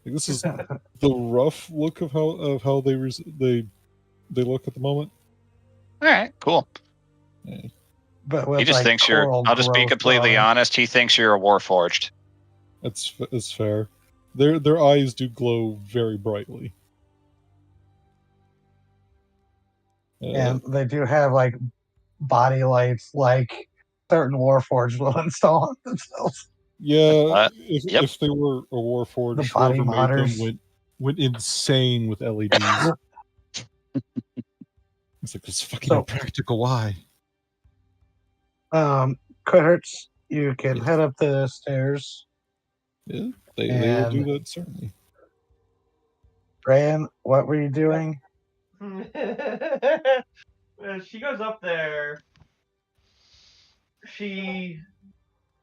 Like, this is the rough look of how they look at the moment. All right, cool. but with He just like thinks you're. coral I'll just be growth completely growing. honest. He thinks you're a warforged. It's fair. Their eyes do glow very brightly. And they do have like body lights like certain warforged will install on themselves. Yeah, Yep. if they were a warforged, The body whoever made modders. them went insane with LEDs. It's like this fucking impractical. Why? Quitterts, you can Yes. head up the stairs. Yeah, they will do that certainly. Ran, what were you doing? She goes up there. She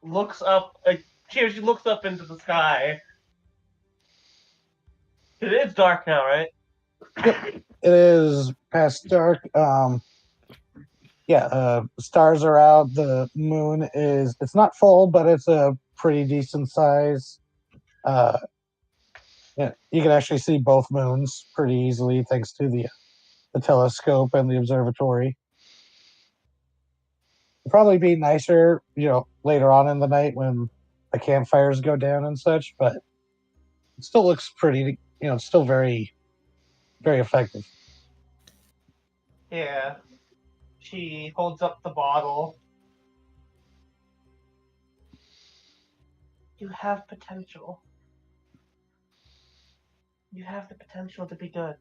looks up. She looks up into the sky. It is dark now, right? It is past dark. Stars are out. The moon it's not full, but it's a pretty decent size. Yeah, you can actually see both moons pretty easily thanks to the telescope and the observatory. It'd probably be nicer, later on in the night when the campfires go down and such, but it still looks pretty, it's still very, very effective. Yeah. She holds up the bottle. You have potential. You have the potential to be good.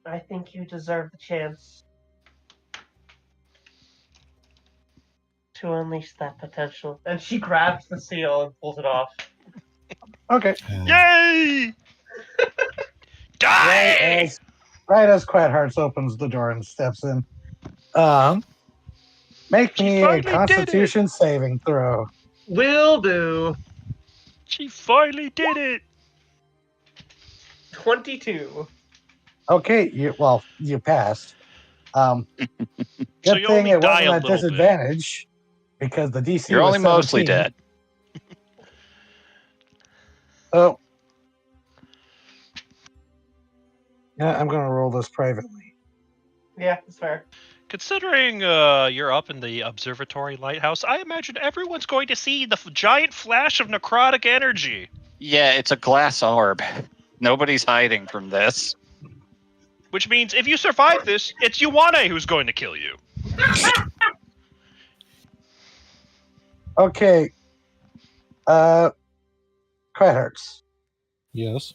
I think you deserve the chance to unleash that potential. And she grabs the seal and pulls it off. Okay. Yay! Die! Right as Quiet Hearts opens the door and steps in. Make me a Constitution saving throw. Will do. She finally did it. 22. Okay, you passed. So Good you thing only it die wasn't a at little disadvantage because the DC You're was only 17. mostly dead. Oh. Yeah, I'm going to roll this privately. Yeah, that's fair. Considering you're up in the observatory lighthouse, I imagine everyone's going to see the giant flash of necrotic energy. Yeah, it's a glass orb. Nobody's hiding from this. Which means if you survive this, it's Yuane who's going to kill you. Okay. Quiet Hearts. Yes.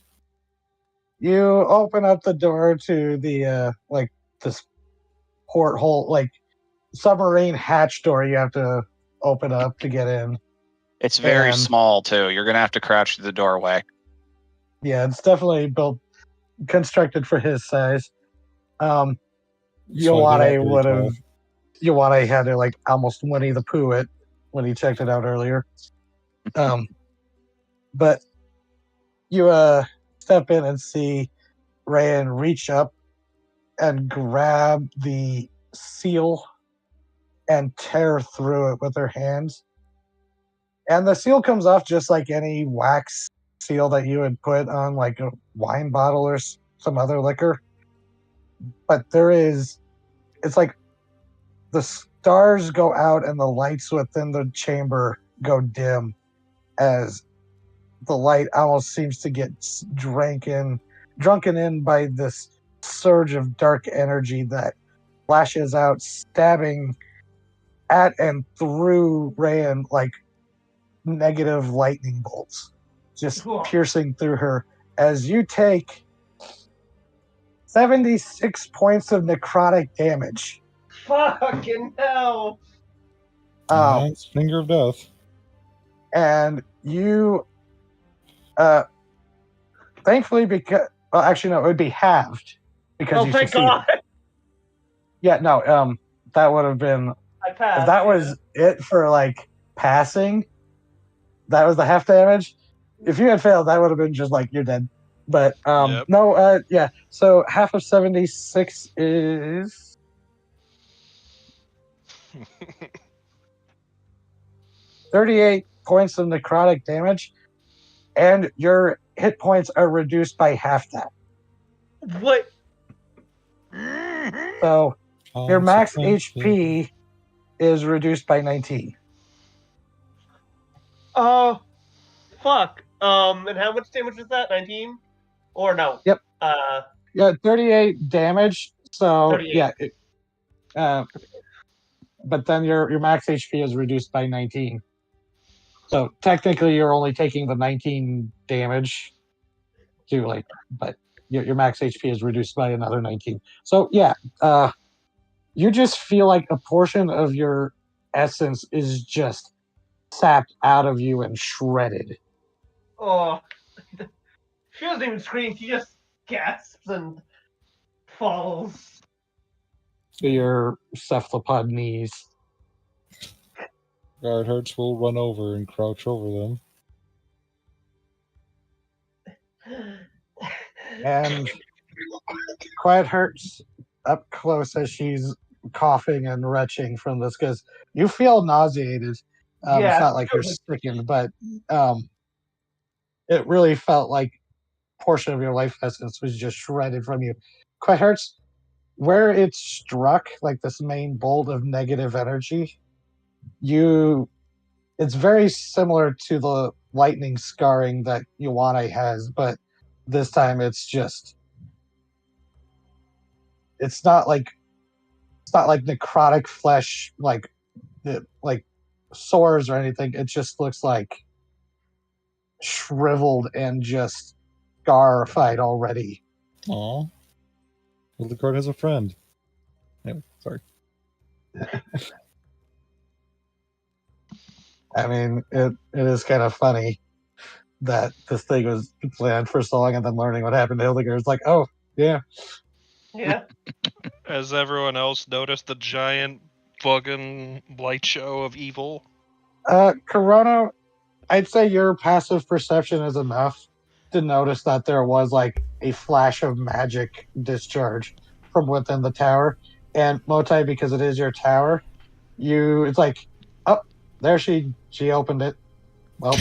You open up the door to the this porthole, submarine hatch door you have to open up to get in. It's very And- small too. You're gonna have to crouch through the doorway. Yeah, it's definitely built constructed for his size. So they're not Yowane very would have. tall. Yowane had to like almost Winnie the Pooh it when he checked it out earlier. But you step in and see Ryan reach up and grab the seal and tear through it with her hands. And the seal comes off just like any wax seal that you would put on like a wine bottle or some other liquor. But it's like the stars go out and the lights within the chamber go dim as the light almost seems to get drunken in by this surge of dark energy that flashes out, stabbing at and through Rayan like negative lightning bolts, just piercing through her as you take 76 points of necrotic damage. Fucking hell. It's Finger of Death. And you, thankfully, because, well, actually, no, it would be halved because you thank succeeded. God. Yeah, no, that would have been, I passed. if that was it for, like, passing, that was the half damage. If you had failed, that would have been just like, you're dead. But, Yep. no, yeah, so half of 76 is... 38 points of necrotic damage, and your hit points are reduced by half that. What? So your max HP is reduced by 19. Oh, fuck. And how much damage is that? 19? Or no? Yep. Yeah, 38 damage. So 38. yeah, but then your max HP is reduced by 19. So technically, you're only taking the 19 damage to like, but your max HP is reduced by another 19. So yeah, you just feel like a portion of your essence is just sapped out of you and shredded. Oh, she doesn't even scream. She just gasps and falls to your cephalopod knees. Guard Hertz will run over and crouch over them. And Quiet Hertz up close as she's coughing and retching from this because you feel nauseated. It's not like you're sickened, but it really felt like a portion of your life essence was just shredded from you. Quiet Hertz, where it struck, like this main bolt of negative energy, it's very similar to the lightning scarring that Yowane has, but this time it's not like necrotic flesh, like sores or anything. It just looks like shriveled and just scarified already. Aw. Hildegard has a friend. Anyway, sorry. I mean, it is kind of funny that this thing was planned for so long and then learning what happened to Hildegard. It's like, oh, yeah. Yeah. Has everyone else noticed the giant fucking light show of evil? Corona, I'd say your passive perception is enough to notice that there was like a flash of magic discharge from within the tower. And Motai, because it is your tower, it's like, oh, there she opened it. Well,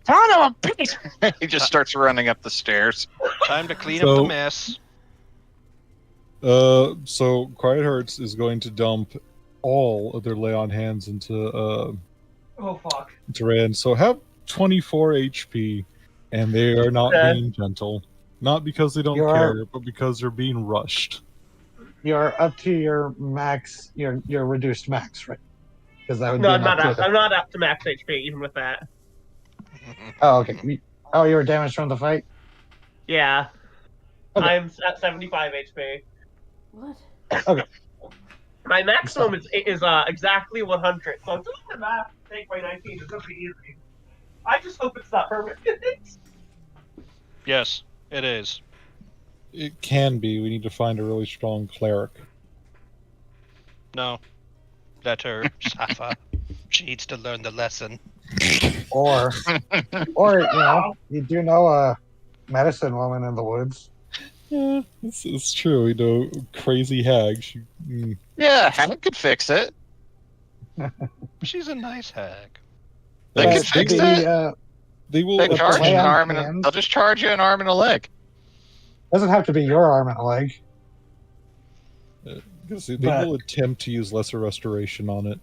Son of a bitch! He just starts running up the stairs. Time to clean up the mess. So Quiet Hearts is going to dump all of their lay on hands into oh fuck. into Rand. So have 24 HP, and they are not being gentle. Not because they don't care, but because they're being rushed. You're up to your max, your reduced max, right? Because that would no, be I'm not up. I'm not up to max HP even with that. Oh, okay. Oh, you were damaged from the fight? Yeah. Okay. I'm at 75 HP. What? Okay. My maximum is exactly 100. So doing the math, take by 19 is gonna be easy. I just hope it's not permanent. Yes. It is. It can be. We need to find a really strong cleric. No. Let her suffer. She needs to learn the lesson. Or you do know a medicine woman in the woods. Yeah, it's true. Crazy hag. Yeah, Hag could fix it. She's a nice hag. They But can fix it. They will. They the charge you way an I'm arm and planned- they'll just charge you an arm and a leg. Doesn't have to be your arm and a leg. Because they But- will attempt to use lesser restoration on it.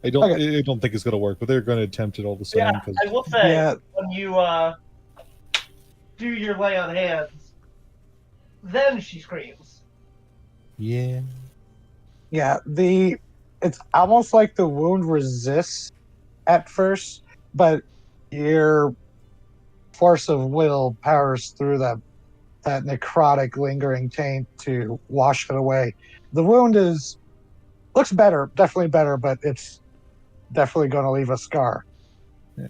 I don't think it's going to work, but they're going to attempt it all the same. Yeah, I will say, Yeah. when you do your lay on hands, then she screams. Yeah. Yeah, it's almost like the wound resists at first, but your force of will powers through that necrotic lingering taint to wash it away. The wound looks better, definitely better, but it's definitely going to leave a scar. Yeah.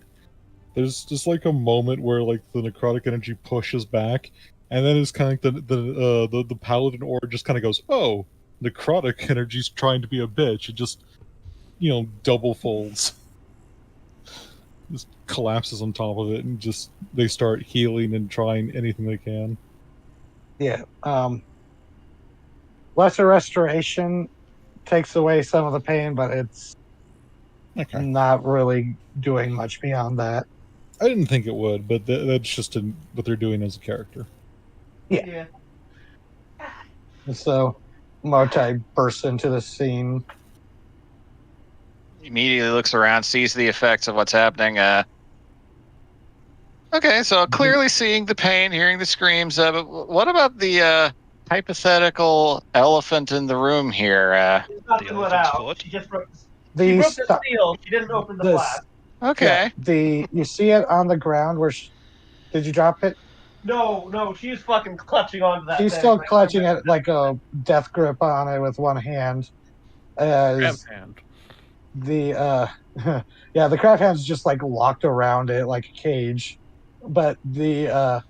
There's just like a moment where like the necrotic energy pushes back, and then it's kind of like the paladin aura just kind of goes, "Oh, necrotic energy's trying to be a bitch." It just double folds, just collapses on top of it, and just they start healing and trying anything they can. Yeah. Lesser restoration takes away some of the pain, but it's not really doing much beyond that. I didn't think it would, but that's just what they're doing as a character. Yeah. So Motai bursts into the scene. Immediately looks around, sees the effects of what's happening. Okay, so clearly seeing the pain, hearing the screams. But what about the hypothetical elephant in the room here? It's not been let out. She just broke the seal. She didn't open the flask. Okay. Yeah, you see it on the ground where did you drop it? No, she's fucking clutching onto that She's thing. still clutching it like a death grip on it with one hand. Crab hand. The the crab hand's just like locked around it like a cage. But the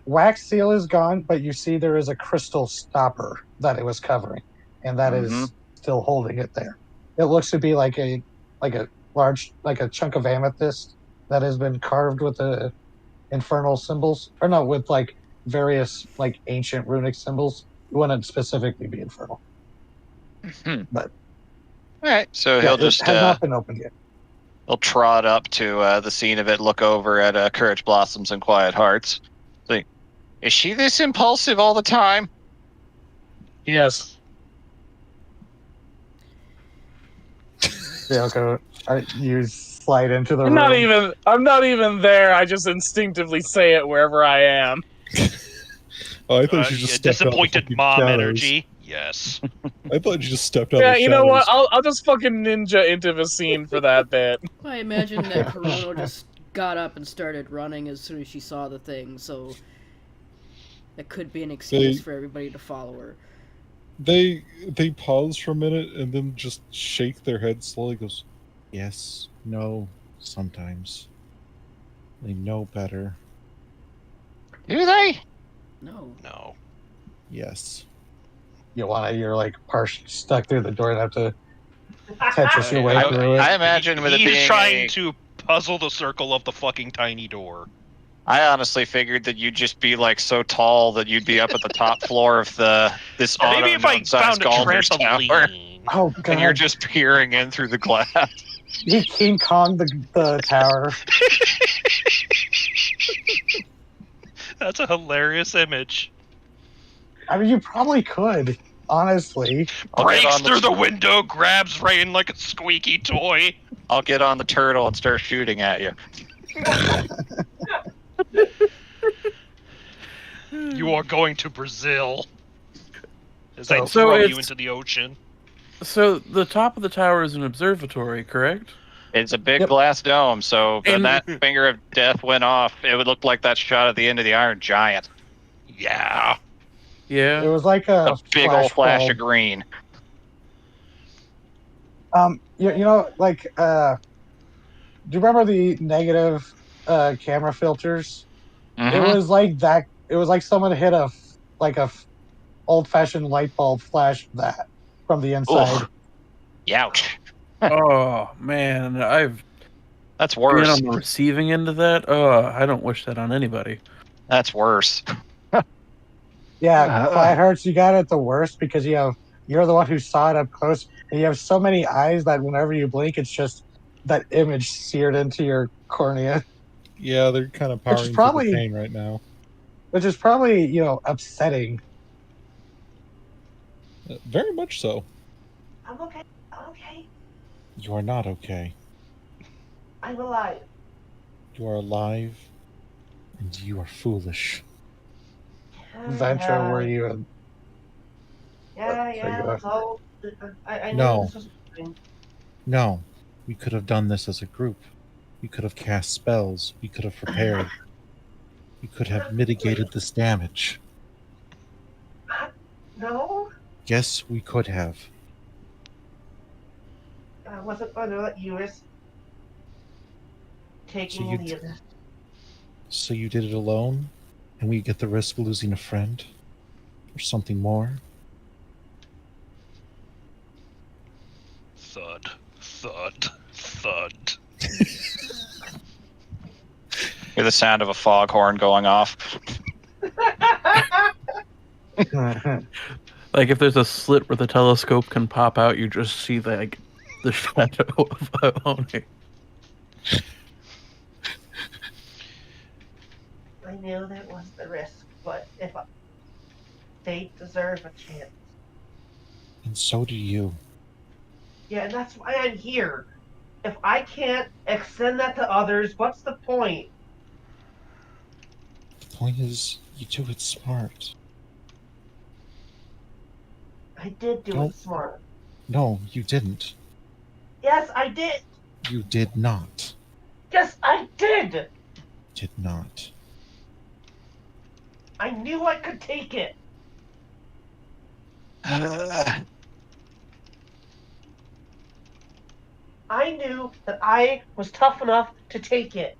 wax seal is gone, but you see there is a crystal stopper that it was covering, and that is still holding it there. It looks to be like a large chunk of amethyst that has been carved with the infernal symbols, or no, with like various like ancient runic symbols. It wouldn't specifically be infernal. But all right, so he'll just has not been opened yet. He'll trot up to the scene of it, look over at Courage Blossoms and Quiet Hearts. Like, is she this impulsive all the time? Yes. Yeah, okay. You slide into the I'm room. I'm not even there. I just instinctively say it wherever I am. Oh, I thought you just stepped disappointed out the mom shadows. energy. Yes. I thought you just stepped out. Yeah, the you know what? shadows. I'll just fucking ninja into the scene for that bit. I imagine that Kurono just got up and started running as soon as she saw the thing, so that could be an excuse for everybody to follow her. They pause for a minute and then just shake their head slowly. Goes, yes, no, sometimes they know better. Do they? No. Yes. You're like partially stuck through the door and have to Tetris your way through it. I imagine with it He's being trying to puzzle the circle of the fucking tiny door. I honestly figured that you'd just be like so tall that you'd be up at the top floor of this Maybe if I found a trampoline tower. Oh god! And you're just peering in through the glass. You King Kong the tower. That's a hilarious image. I mean, you probably could, honestly. Breaks through the window, grabs Rain like a squeaky toy. I'll get on the turtle and start shooting at you. You are going to Brazil. As I So throw you it's- into the ocean. So the top of the tower is an observatory, correct? It's a big glass dome, so when And- that finger of death went off, it would look like that shot at the end of the Iron Giant. Yeah. It was like a big old flash bulb. of green. You know, like, do you remember the negative camera filters It was like that. It was like someone hit a old-fashioned light bulb flash that from the inside. Oof. Youch. Oh man, I've That's been worse. on the receiving end of that. Oh, I don't wish that on anybody. That's worse. Yeah, Clyde Hurts, you got it the worst because you're the one who saw it up close, and you have so many eyes that whenever you blink, it's just that image seared into your cornea, Yeah, they're kind of powering through the pain right now. which is probably upsetting. Very much so. I'm okay. I'm okay. You are not okay. I'm alive. You are alive, and you are foolish. Venture, were you in? Yeah, that's all. I No. knew this was coming. No, we could have done this as a group. We could have cast spells. We could have prepared. We could have mitigated this damage. No, Yes, we could have. I wasn't going to let you risk taking any of this. So you did it alone? And we get the risk of losing a friend? Or something more? Thud, thud, thud. Hear the sound of a foghorn going off. Like if there's a slit where the telescope can pop out, you just see the shadow of Ione. I knew that was the risk, but they deserve a chance. And so do you. Yeah, and that's why I'm here. If I can't extend that to others, what's the point? The point is, you do it smart. I did do it smart. No, you didn't. Yes, I did. You did not. Yes, I did. Did not. I knew I could take it. I knew that I was tough enough to take it.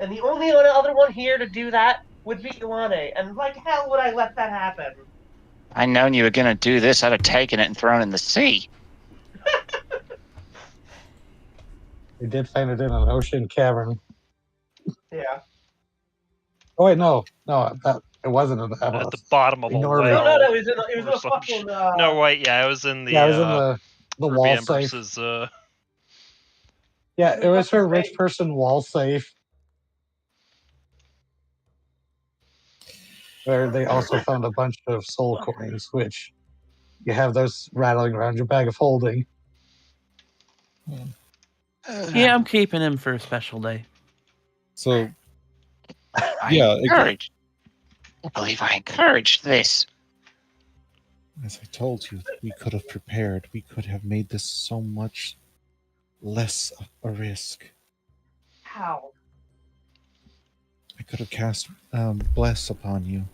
And the only other one here to do that would be Iwane. And like hell would I let that happen? I known you were going to do this. I'd have taken it and thrown it in the sea. We did find it in an ocean cavern. Yeah. Oh wait, no, that it wasn't in the At the bottom of a Ignore me. well. No, it was in a or some fucking. No, wait, yeah, it was in the. Yeah, it was in the Ruby wall Embers' safe. Yeah, it was her rich person wall safe. Where they also found a bunch of soul coins, which you have those rattling around your bag of holding. Yeah, I'm keeping him for a special day. So, I believe I encouraged this. As I told you, we could have prepared. We could have made this so much less a risk. How? I could have cast Bless upon you.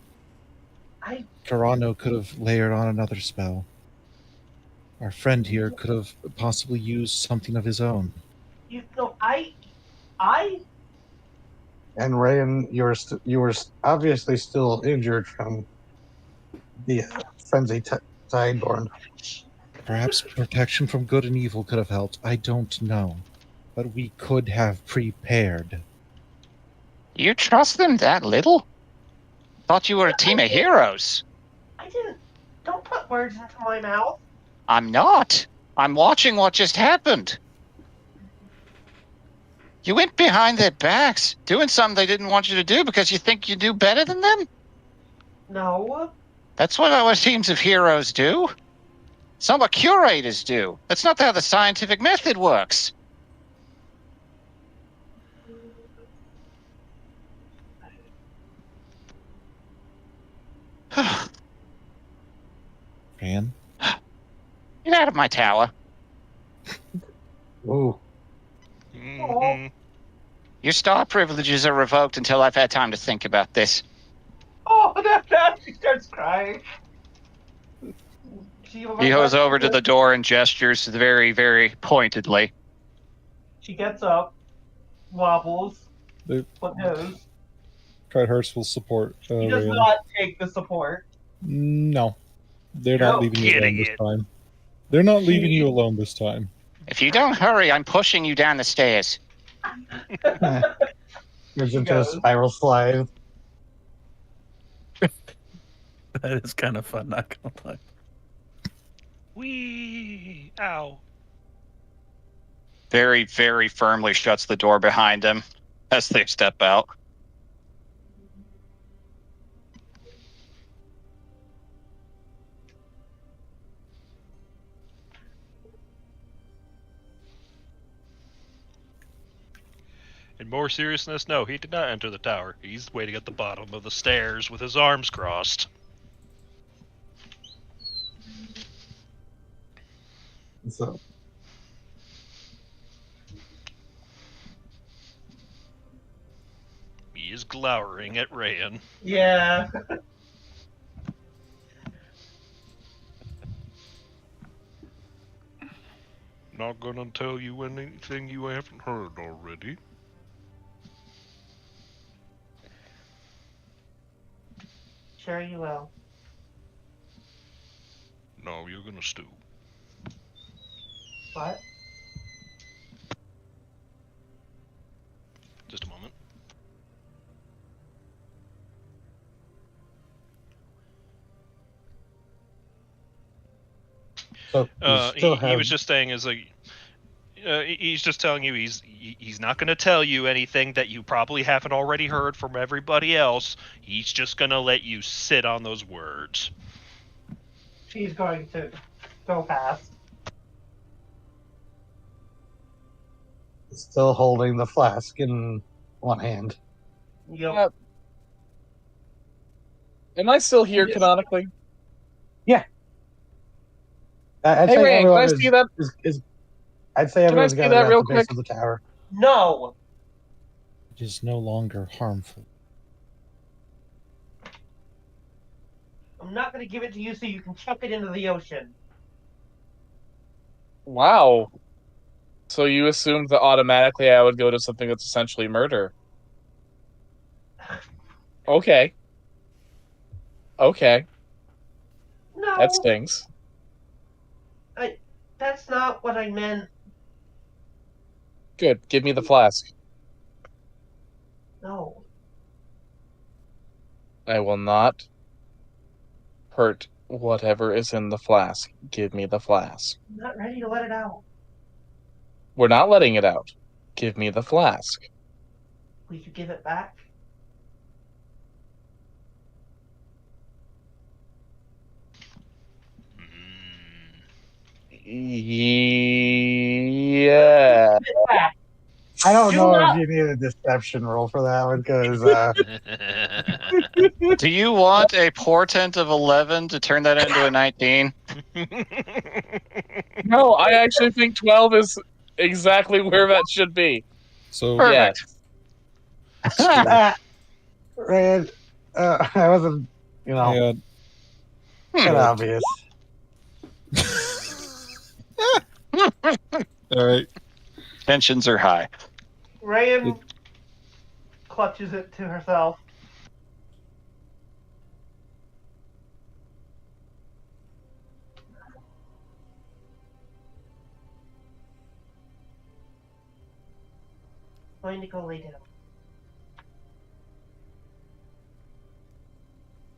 I Carano could have layered on another spell. Our friend here could have possibly used something of his own. And Rayan, you were obviously still injured from the frenzy Tideborn. Perhaps protection from good and evil could have helped. I don't know. But we could have prepared. You trust them that little? Thought you were a team of heroes. I didn't. Don't put words into my mouth. I'm not. I'm watching what just happened. You went behind their backs, doing something they didn't want you to do because you think you do better than them? No. That's what our teams of heroes do. It's not what curators do. That's not how the scientific method works. Ran? Get out of my tower. Ooh. Mm-hmm. Your star privileges are revoked until I've had time to think about this. Oh, now she starts crying. He goes over to the door and gestures very, very pointedly. She gets up, wobbles, There- what knows? Dark-Eyed Hearts will support He does Rayan. not take the support. No. They're You're not leaving you alone getting this it. time. They're not leaving you alone this time. If you don't hurry, I'm pushing you down the stairs. Gives He into a goes. spiral slide. That is kind of fun, not gonna lie. Wee! Ow. Very, very firmly shuts the door behind him as they step out. In more seriousness, no, he did not enter the tower. He's waiting at the bottom of the stairs with his arms crossed. So He is glowering at Rayan. Yeah. Not gonna tell you anything you haven't heard already. Sure you will. No, you're gonna stew. What? Just a moment. So He was just saying is like he's just telling you he's not going to tell you anything that you probably haven't already heard from everybody else. He's just going to let you sit on those words. She's going to go past. still holding the flask in one hand. Yep. Am I still here Yes. canonically? I'd Hey, say Ray, can I everyone see that? I'd say Can I everyone's see gathered that at real the base quick? of the tower. No. It is no longer harmful. I'm not going to give it to you so you can chuck it into the ocean. Wow. So you assumed that automatically I would go to something that's essentially murder. Okay. Okay. No. That stings. That's not what I meant. Good. Give me the flask. No. I will not hurt whatever is in the flask. Give me the flask. I'm not ready to let it out. We're not letting it out. Give me the flask. Will you give it back? Yeah. Give it back. I don't Do know not- if you need a deception roll for that one because Do you want a portent of 11 to turn that into a 19? No, I actually think 12 is exactly where that should be. So Perfect. Rand, I wasn't, I, kind of obvious. all right. Tensions are high. Rayan clutches it to herself. Going to go lay down.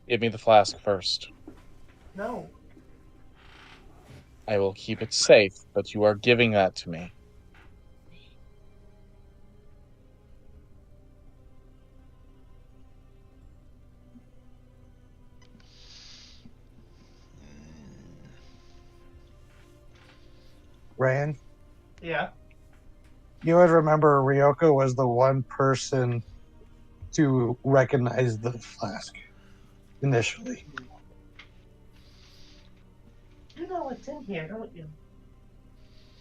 Give me the flask first. No. I will keep it safe, but you are giving that to me. Rand, Yeah. you would remember Ryoko was the one person to recognize the flask initially. You know what's in here, don't you?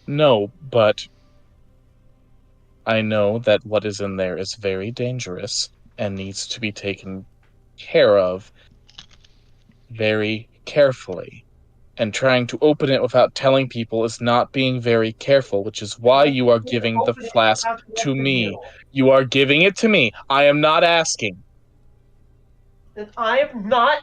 No, but I know that what is in there is very dangerous and needs to be taken care of very carefully. And trying to open it without telling people is not being very careful, which is why you are giving the flask to me. You are giving it to me. I am not asking. And I am not.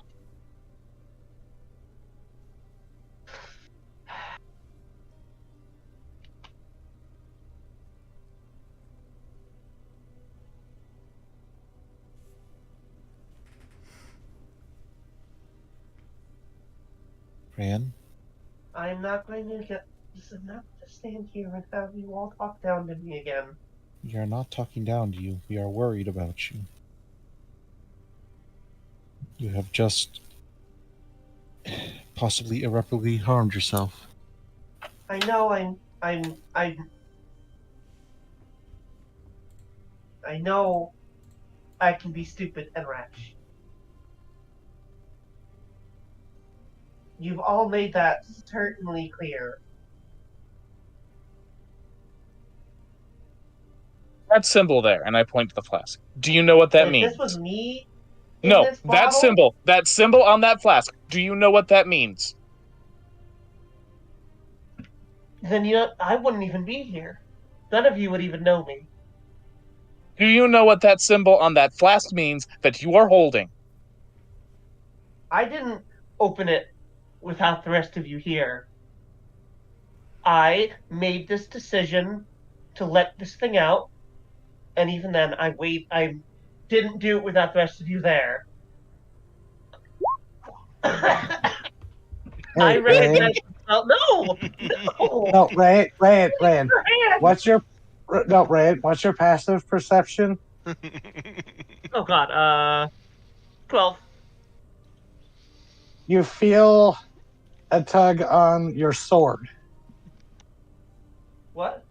Ran, I'm not going to get. This is not to stand here and have you all talk down to me again. we are not talking down to you. We are worried about you. You have just possibly irreparably harmed yourself. I know I know I can be stupid and rash. You've all made that certainly clear. That symbol there, and I point to the flask. Do you know what that If means? this was me in No, this bottle, that symbol on that flask. Do you know what that means? then I wouldn't even be here. None of you would even know me. Do you know what that symbol on that flask means that you are holding? I didn't open it without the rest of you here. I made this decision to let this thing out, and even then, I didn't do it without the rest of you there. I Hey, recognize. Rain. No. No, Rain. Your hand. What's your passive perception? Oh God. 12. You feel a tug on your sword. What?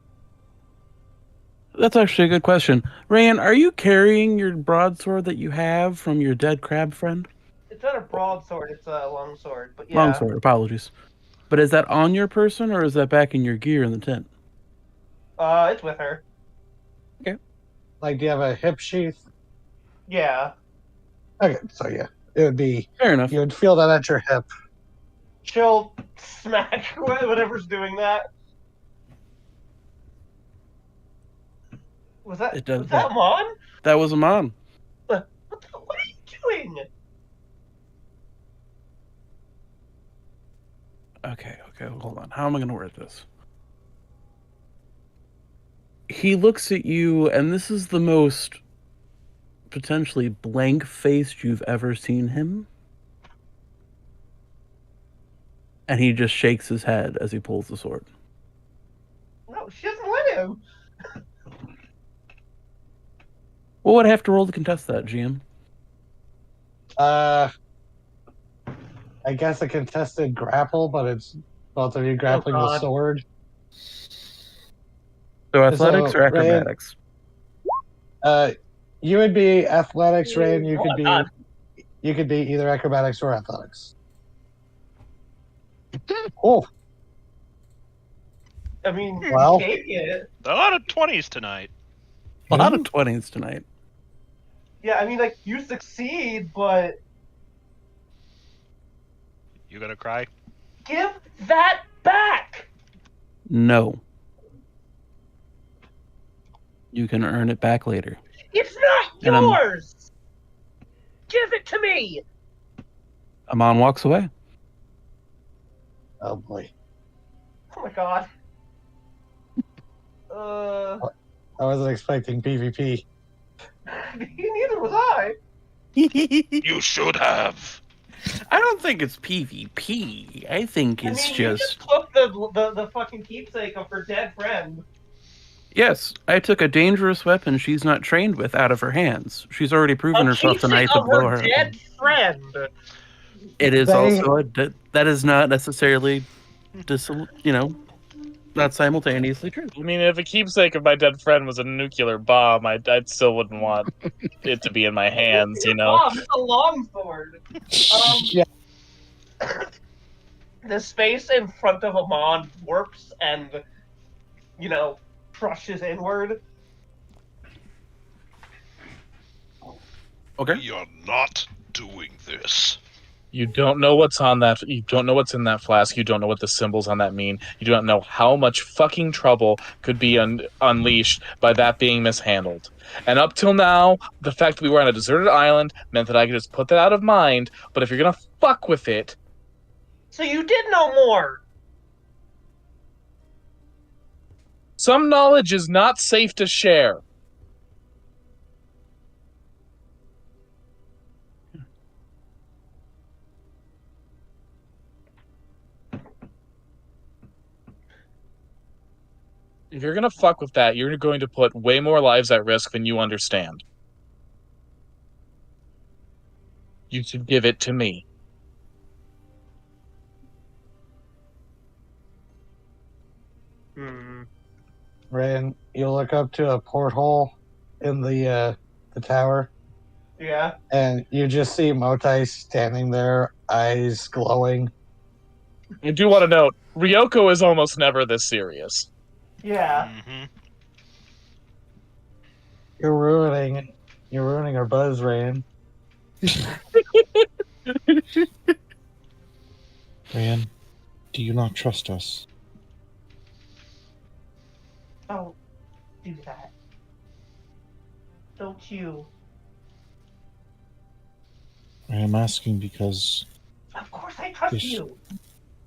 That's actually a good question. Rayan, are you carrying your broadsword that you have from your dead crab friend? It's not a broadsword. It's a longsword. But yeah. Longsword, apologies. But is that on your person or is that back in your gear in the tent? It's with her. Like, do you have a hip sheath? Yeah. Okay, so yeah, it would be. Fair enough. You would feel that at your hip. She'll smack whatever's doing that. Was that Mon? That was a Mon. What are you doing? Okay, hold on. How am I going to word this? He looks at you, and this is the most potentially blank-faced you've ever seen him. And he just shakes his head as he pulls the sword. No, she doesn't let him. What would I have to roll to contest that, GM? I guess a contested grapple, but it's both of you grappling the sword. So athletics or acrobatics? You would be athletics, Rain. You could be either acrobatics or athletics. Oh. I mean, well, take it. A lot of 20s tonight. A lot of 20s tonight. Yeah, I mean, like, you succeed, but... You gonna cry? Give that back! No. You can earn it back later. It's not yours! Give it to me! Amon walks away. Oh boy. Oh my god. I wasn't expecting PvP. Neither was I. You should have. I don't think it's PvP. I think it's you just took the fucking keepsake of her dead friend. Yes, I took a dangerous weapon she's not trained with out of her hands. She's already proven herself tonight to blow her dead friend. It is also that is not necessarily, not simultaneously true. I mean, if a keepsake of my dead friend was a nuclear bomb, I still wouldn't want it to be in my hands, you know? Bomb, it's a longsword. Yeah. The space in front of Amon warps and, crushes inward. Okay. We are not doing this. You don't know what's on that. You don't know what's in that flask. You don't know what the symbols on that mean. You don't know how much fucking trouble could be unleashed by that being mishandled. And up till now, the fact that we were on a deserted island meant that I could just put that out of mind. But if you're gonna fuck with it, So you did know more. some knowledge is not safe to share. If you're gonna fuck with that, you're going to put way more lives at risk than you understand. You should give it to me. Ran, you look up to a porthole in the tower, Yeah. and you just see Motai standing there, eyes glowing. I do want to note, Ryoko is almost never this serious. Yeah. Mm-hmm. You're ruining our buzz, Ran. Ran, do you not trust us? Don't do that. Don't you? I'm asking because Of course I trust Yes. you.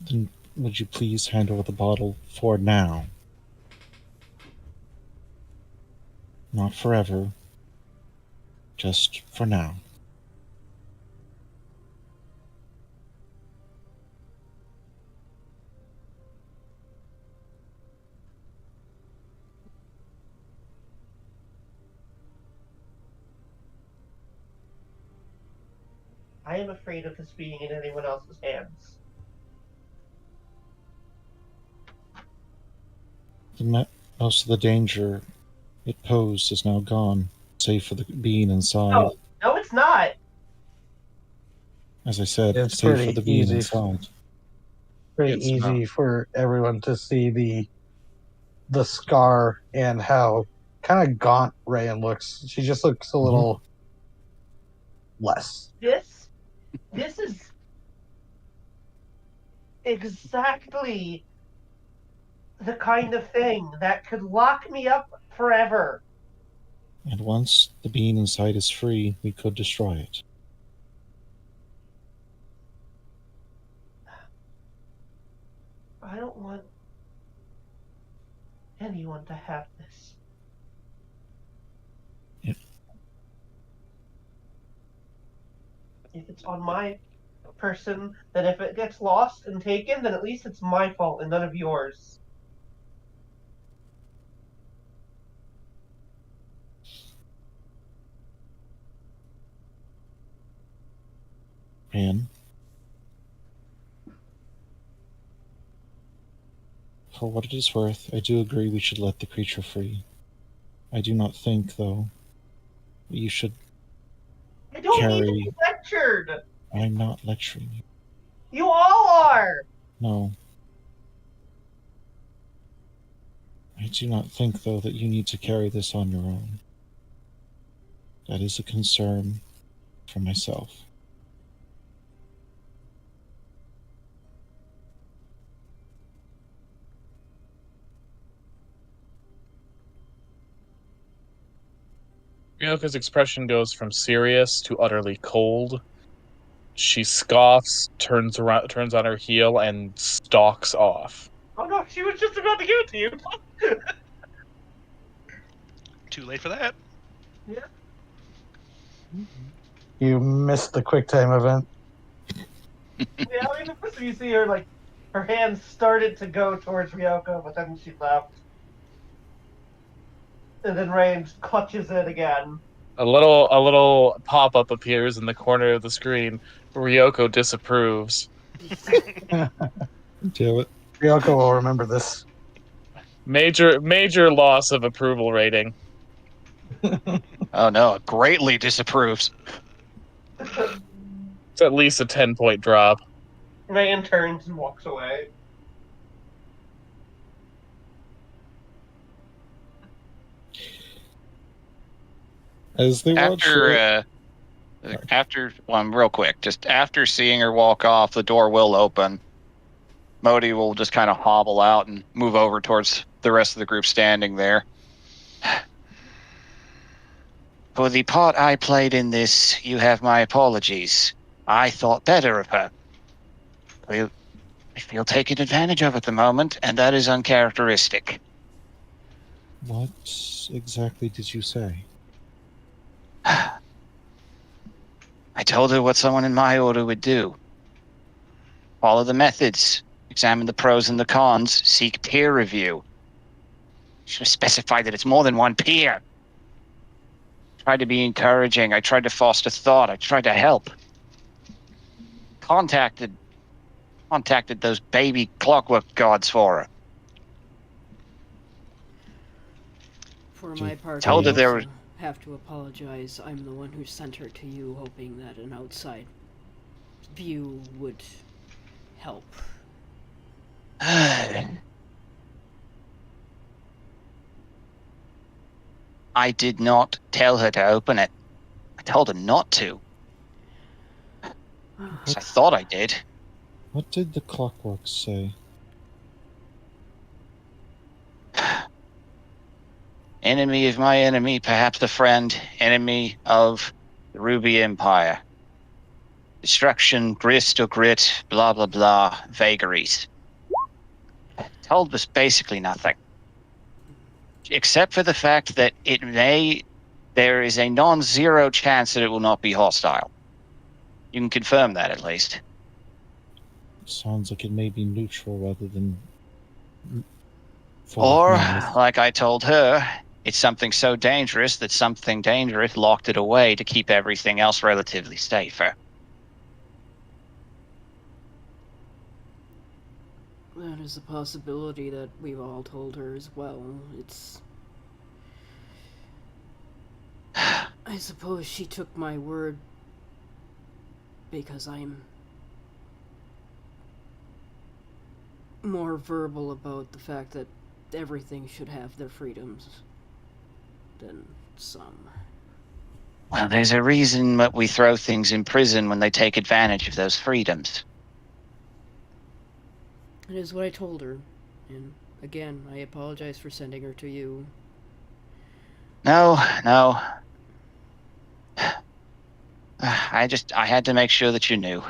then would you please hand over the bottle for now? Not forever. Just for now. I am afraid of this being in anyone else's hands. Most of the danger it posed is now gone, save for the being inside. No, it's not. As I said, It's save for pretty the being easy. inside. Pretty It's easy for everyone to see the scar and how kind of gaunt Rayan looks. She just looks a little less. This is exactly the kind of thing that could lock me up forever. And once the being inside is free, we could destroy it. I don't want anyone to have this. Yep. If it's on my person, then if it gets lost and taken, then at least it's my fault and none of yours. Ran, for what it is worth, I do agree we should let the creature free. I do not think, though, that you should I don't need to carry... be lectured. I'm not lecturing you. You all are. No. I do not think, though, that you need to carry this on your own. That is a concern for myself. Ryoko's expression goes from serious to utterly cold. She scoffs, turns on her heel, and stalks off. Oh no, she was just about to give it to you. Too late for that. Yeah. You missed the QuickTime event. Yeah, I mean, the first you see her, like, her hands started to go towards Ryoko, but then she left. And then Rain clutches it again. A little pop-up appears in the corner of the screen. Ryoko disapproves. Damn it. Ryoko will remember this. Major loss of approval rating. Oh no, greatly disapproves. It's at least a 10-point drop. Rain turns and walks away. As they watch After Real quick, just after seeing her walk off, the door will open. Modi will just kind of hobble out and move over towards the rest of the group standing there. For the part I played in this, you have my apologies. I thought better of her. I feel taken advantage of at the moment, and that is uncharacteristic. What exactly did you say? I told her what someone in my order would do. Follow the methods, examine the pros and the cons, seek peer review. Should have specified that it's more than one peer. Tried to be encouraging. I tried to foster thought. I tried to help. Contacted those baby clockwork gods for her. For my part, Told I her there also were- have to apologize. I'm the one who sent her to you, hoping that an outside view would help. I did not tell her to open it. I told her not to. I thought I did. What did the clockwork say? Enemy of my enemy, perhaps a friend. Enemy of the Ruby Empire. Destruction, grist or grit, blah blah blah, vagaries. Told us basically nothing. Except for the fact that there is a non-zero chance that it will not be hostile. You can confirm that at least. Sounds like it may be neutral rather than full Or, of malice. like I told her, it's something so dangerous that something dangerous locked it away to keep everything else relatively safer. That is a possibility that we've all told her as well. It's... I suppose she took my word because I'm more verbal about the fact that everything should have their freedoms than some. Well, there's a reason that we throw things in prison when they take advantage of those freedoms. It is what I told her, and again, I apologize for sending her to you. No. I had to make sure that you knew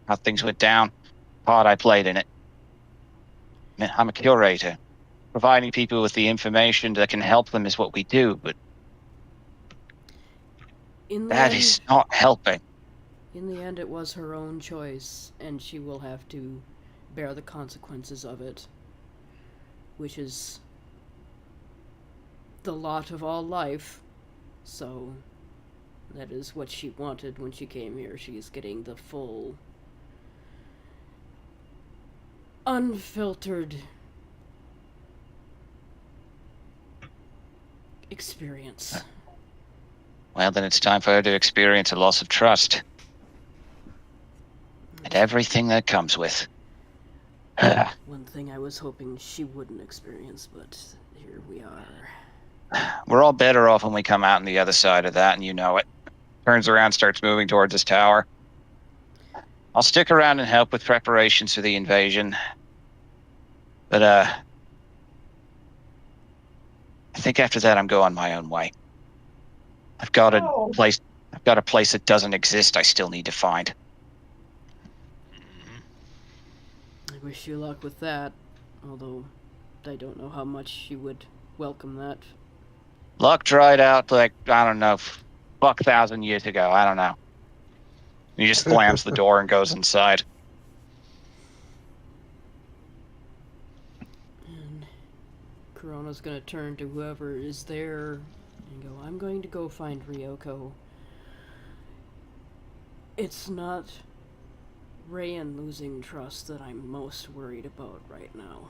how things went down, part I played in it. I mean, I'm a curator. Providing people with the information that can help them is what we do, but that is not helping. In the end, it was her own choice, and she will have to bear the consequences of it, which is the lot of all life. So that is what she wanted when she came here. She's getting the full, unfiltered experience. Well, then it's time for her to experience a loss of trust. And everything that comes with. One thing I was hoping she wouldn't experience, but here we are. We're all better off when we come out on the other side of that, and you know it. Turns around, starts moving towards his tower. I'll stick around and help with preparations for the invasion. But, I think after that I'm going my own way. I've got a place that doesn't exist I still need to find. I wish you luck with that, although I don't know how much she would welcome that. Luck dried out like, I don't know, fuck 1,000 years ago. I don't know. He just slams the door and goes inside. And Corona's gonna turn to whoever is there and go, I'm going to go find Ryoko. It's not Rayan losing trust that I'm most worried about right now.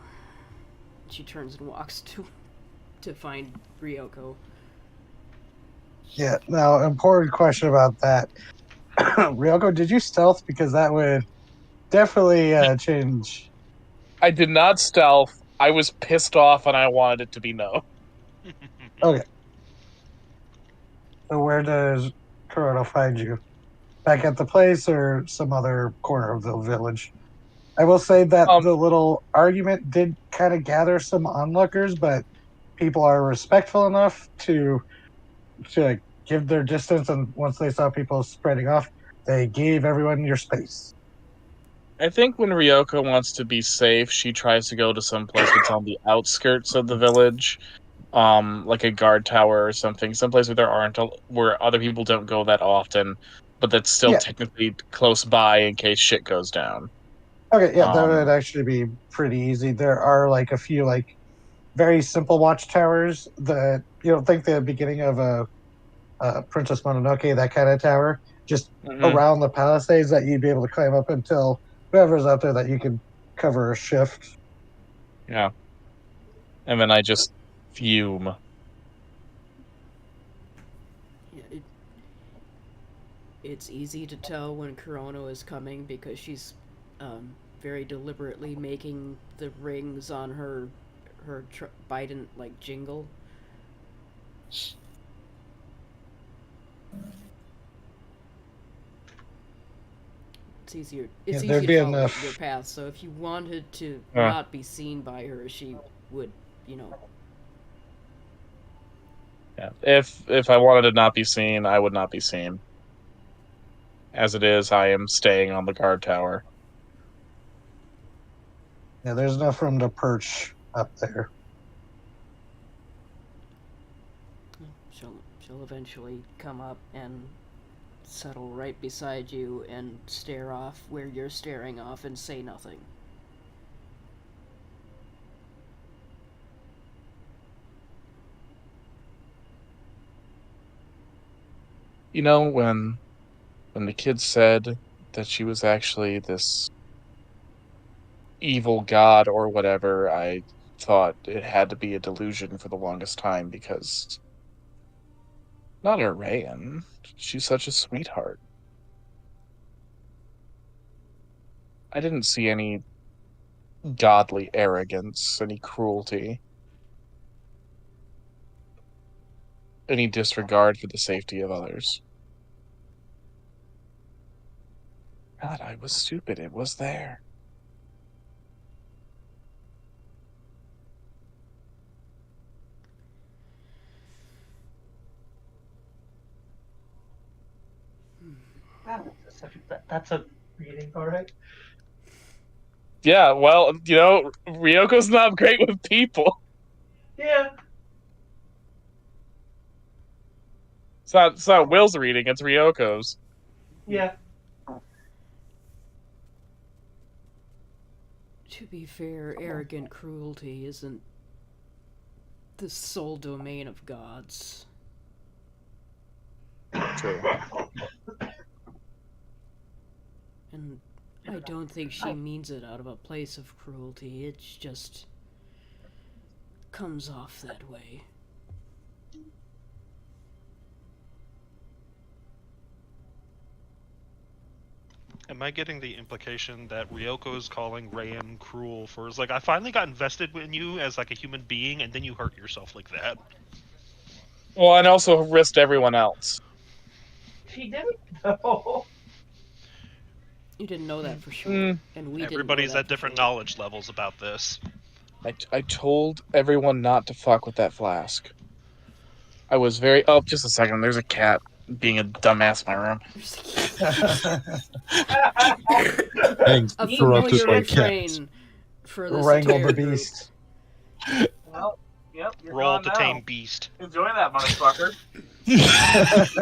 She turns and walks to find Ryoko. Yeah, now, important question about that. Ryoko, did you stealth? Because that would definitely change. I did not stealth. I was pissed off and I wanted it to be known. Okay. So where does Corona find you? Back at the place or some other corner of the village? I will say that the little argument did kind of gather some onlookers, but people are respectful enough to give their distance, and once they saw people spreading off, they gave everyone your space. I think when Ryoko wants to be safe, she tries to go to some place that's on the outskirts of the village, like a guard tower or something, someplace where other people don't go that often, but that's still technically close by in case shit goes down. Okay, yeah, that would actually be pretty easy. There are like a few like very simple watchtowers that think the beginning of a Princess Mononoke, that kind of tower, just around the palisades that you'd be able to climb up until whoever's out there that you can cover a shift. Yeah. And then I just fume. Yeah, it's easy to tell when Corona is coming because she's very deliberately making the rings on her Biden like jingle. It's easier. It's easy to follow your path. So if you wanted to not be seen by her, she would, Yeah. If I wanted to not be seen, I would not be seen. As it is, I am staying on the guard tower. Yeah, there's enough room to perch up there. She'll eventually come up and settle right beside you and stare off where you're staring off and say nothing. When the kid said that she was actually this evil god or whatever, I thought it had to be a delusion for the longest time because not her Rayan. She's such a sweetheart. I didn't see any godly arrogance, any cruelty, any disregard for the safety of others. God, I was stupid. It was there. That's a reading, all right. Yeah, well, Ryoko's not great with people. Yeah. It's not Will's reading, it's Ryoko's. Yeah. To be fair, arrogant cruelty isn't the sole domain of gods. True. And I don't think she means it out of a place of cruelty. It just comes off that way. Am I getting the implication that Ryoko is calling Rayan cruel for like, I finally got invested in you as like a human being, and then you hurt yourself like that? Well, and also risked everyone else. She didn't know. You didn't know that for sure, and we Everybody's didn't know that at different knowledge levels about this. I told everyone not to fuck with that flask. I was very... Oh, just a second. There's a cat being a dumbass in my room. A familiar refrain for this Wrangle the beast. Well, yep, you're Roll to gone tame now. beast. Enjoy that, motherfucker.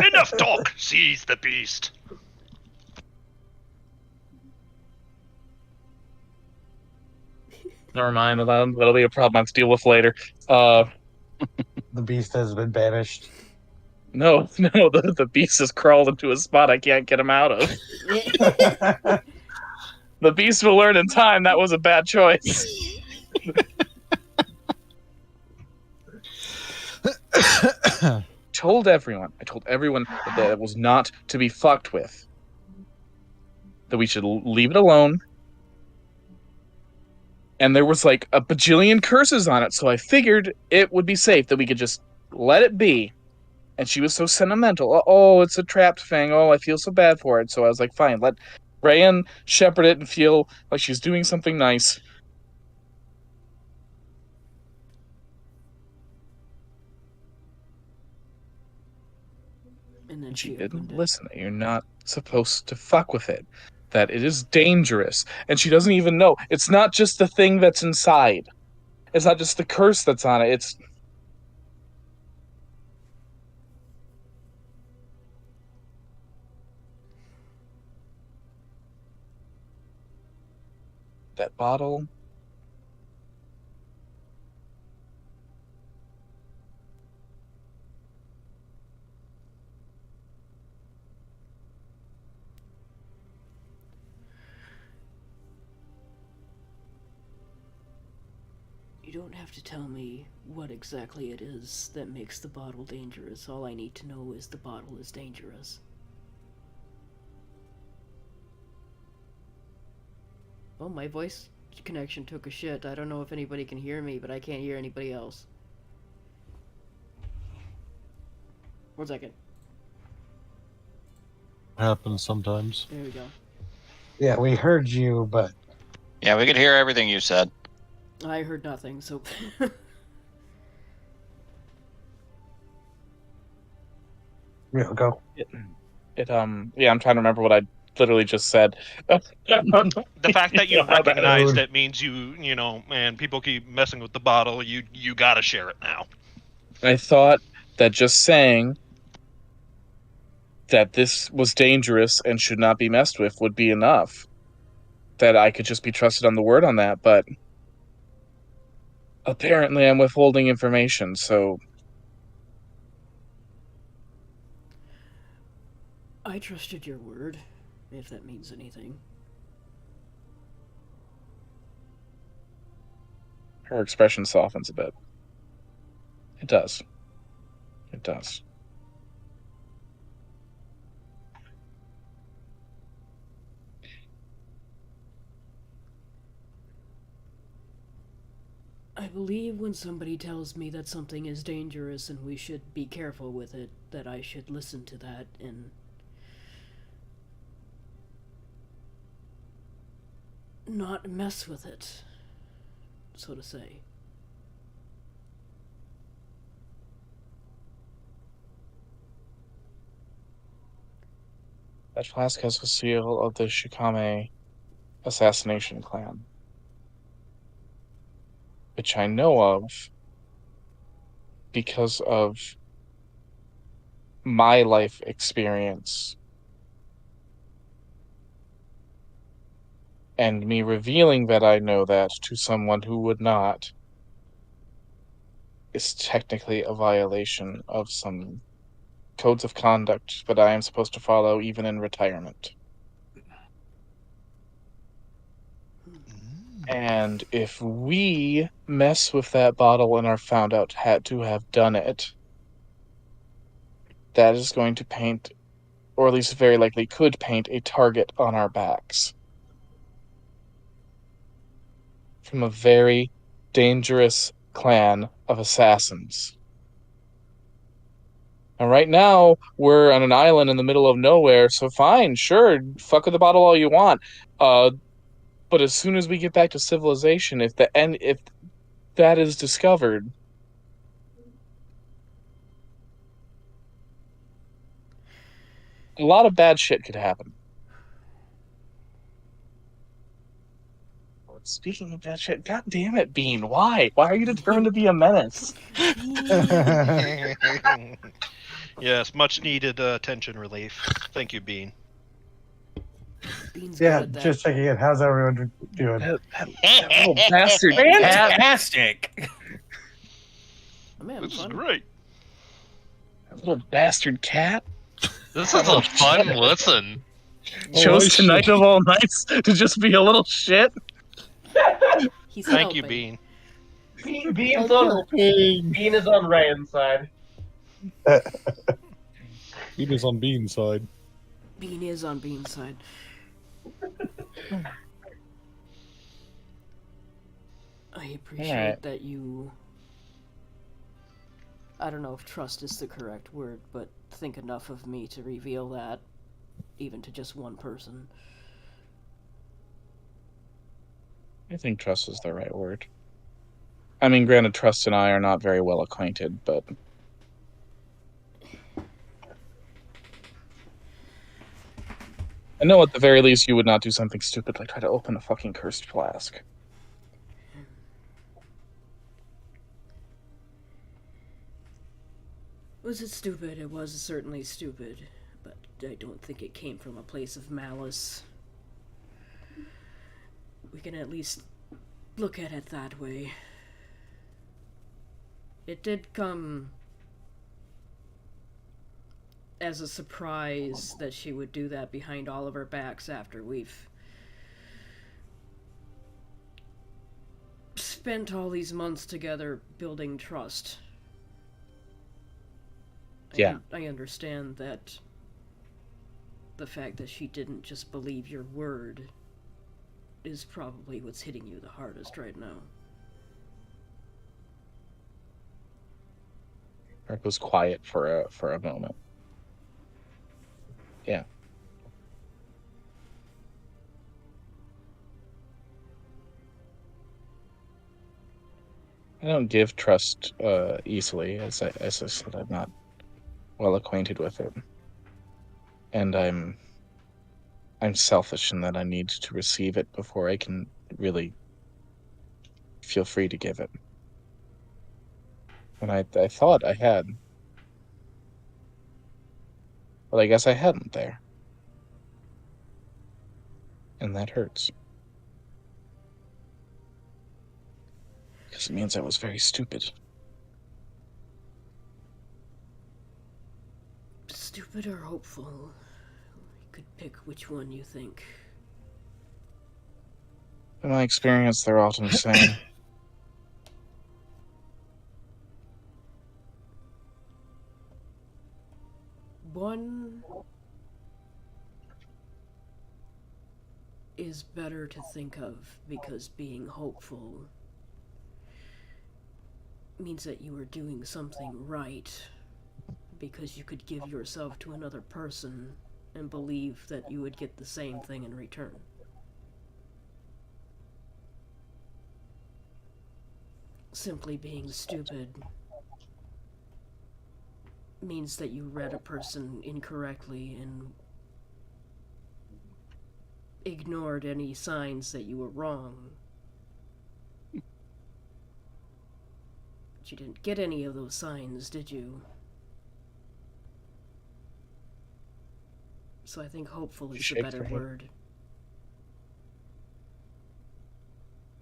Enough talk! Seize the beast! Never mind. That'll be a problem I have to deal with later. The beast has been banished. No, the beast has crawled into a spot I can't get him out of. The beast will learn in time that was a bad choice. I told everyone that it was not to be fucked with. That we should leave it alone. And there was like a bajillion curses on it, so I figured it would be safe that we could just let it be. And she was so sentimental. Oh, it's a trapped thing. Oh, I feel so bad for it. So I was like, fine, let Rayan shepherd it and feel like she's doing something nice. And then She she didn't opened it. listen. You're not supposed to fuck with it. That it is dangerous. And she doesn't even know. It's not just the thing that's inside. It's not just the curse that's on it. It's that bottle. You don't have to tell me what exactly it is that makes the bottle dangerous. All I need to know is the bottle is dangerous. Oh, my voice connection took a shit. I don't know if anybody can hear me, but I can't hear anybody else. 1 second. Happens sometimes. There we go. Yeah, we heard you, but Yeah, we could hear everything you said. I heard nothing, so... we'll go. Yeah, I'm trying to remember what I literally just said. The fact that you Yeah, that recognized would- it means you know, and people keep messing with the bottle. You gotta share it now. I thought that just saying that this was dangerous and should not be messed with would be enough. That I could just be trusted on the word on that, but apparently I'm withholding information, so I trusted your word, if that means anything. her expression softens a bit. It does. It does. I believe when somebody tells me that something is dangerous and we should be careful with it, that I should listen to that and not mess with it, so to say. That flask has a seal of the Shikame assassination clan, which I know of because of my life experience and me revealing that I know that to someone who would not is technically a violation of some codes of conduct that I am supposed to follow even in retirement. And if we mess with that bottle and are found out to have done it, that is going to paint, or at least very likely could paint, a target on our backs. From a very dangerous clan of assassins. And right now, we're on an island in the middle of nowhere, so fine, sure, fuck with the bottle all you want. But as soon as we get back to civilization, if that is discovered, a lot of bad shit could happen. Speaking of bad shit, god damn it, Bean, why? Why are you determined to be a menace? Yes, much needed attention relief. Thank you, Bean. Bean's Yeah, good at that. just checking in. How's everyone doing? That little bastard cat. Fantastic! I'm having This is fun. great. That little bastard cat This is a fun listen. chose I tonight should- of all nights to just be a little shit. He's Thank you, helping. Bean. Bean's I'm on helping. Bean is on Ryan's side. Bean is on Bean's side. Bean is on Bean's side. I appreciate Alright. that you I don't know if trust is the correct word, but think enough of me to reveal that, even to just one person. I think trust is the right word. I mean, granted, Trust and I are not very well acquainted, but... I know at the very least you would not do something stupid like try to open a fucking cursed flask. Was it stupid? It was certainly stupid, but I don't think it came from a place of malice. We can at least look at it that way. It did come as a surprise that she would do that behind all of our backs after we've spent all these months together building trust. Yeah. I understand that the fact that she didn't just believe your word is probably what's hitting you the hardest right now. Eric was quiet for a moment. Yeah. I don't give trust easily, as I said, I'm not well acquainted with it. And I'm selfish in that I need to receive it before I can really feel free to give it. And I thought I had. But I guess I hadn't there. And that hurts. Because it means I was very stupid. Stupid or hopeful? You could pick which one you think. In my experience, they're often the same. One is better to think of because being hopeful means that you are doing something right, because you could give yourself to another person and believe that you would get the same thing in return. Simply being stupid means that you read a person incorrectly and ignored any signs that you were wrong. But you didn't get any of those signs, did you? So I think hopeful is the better word.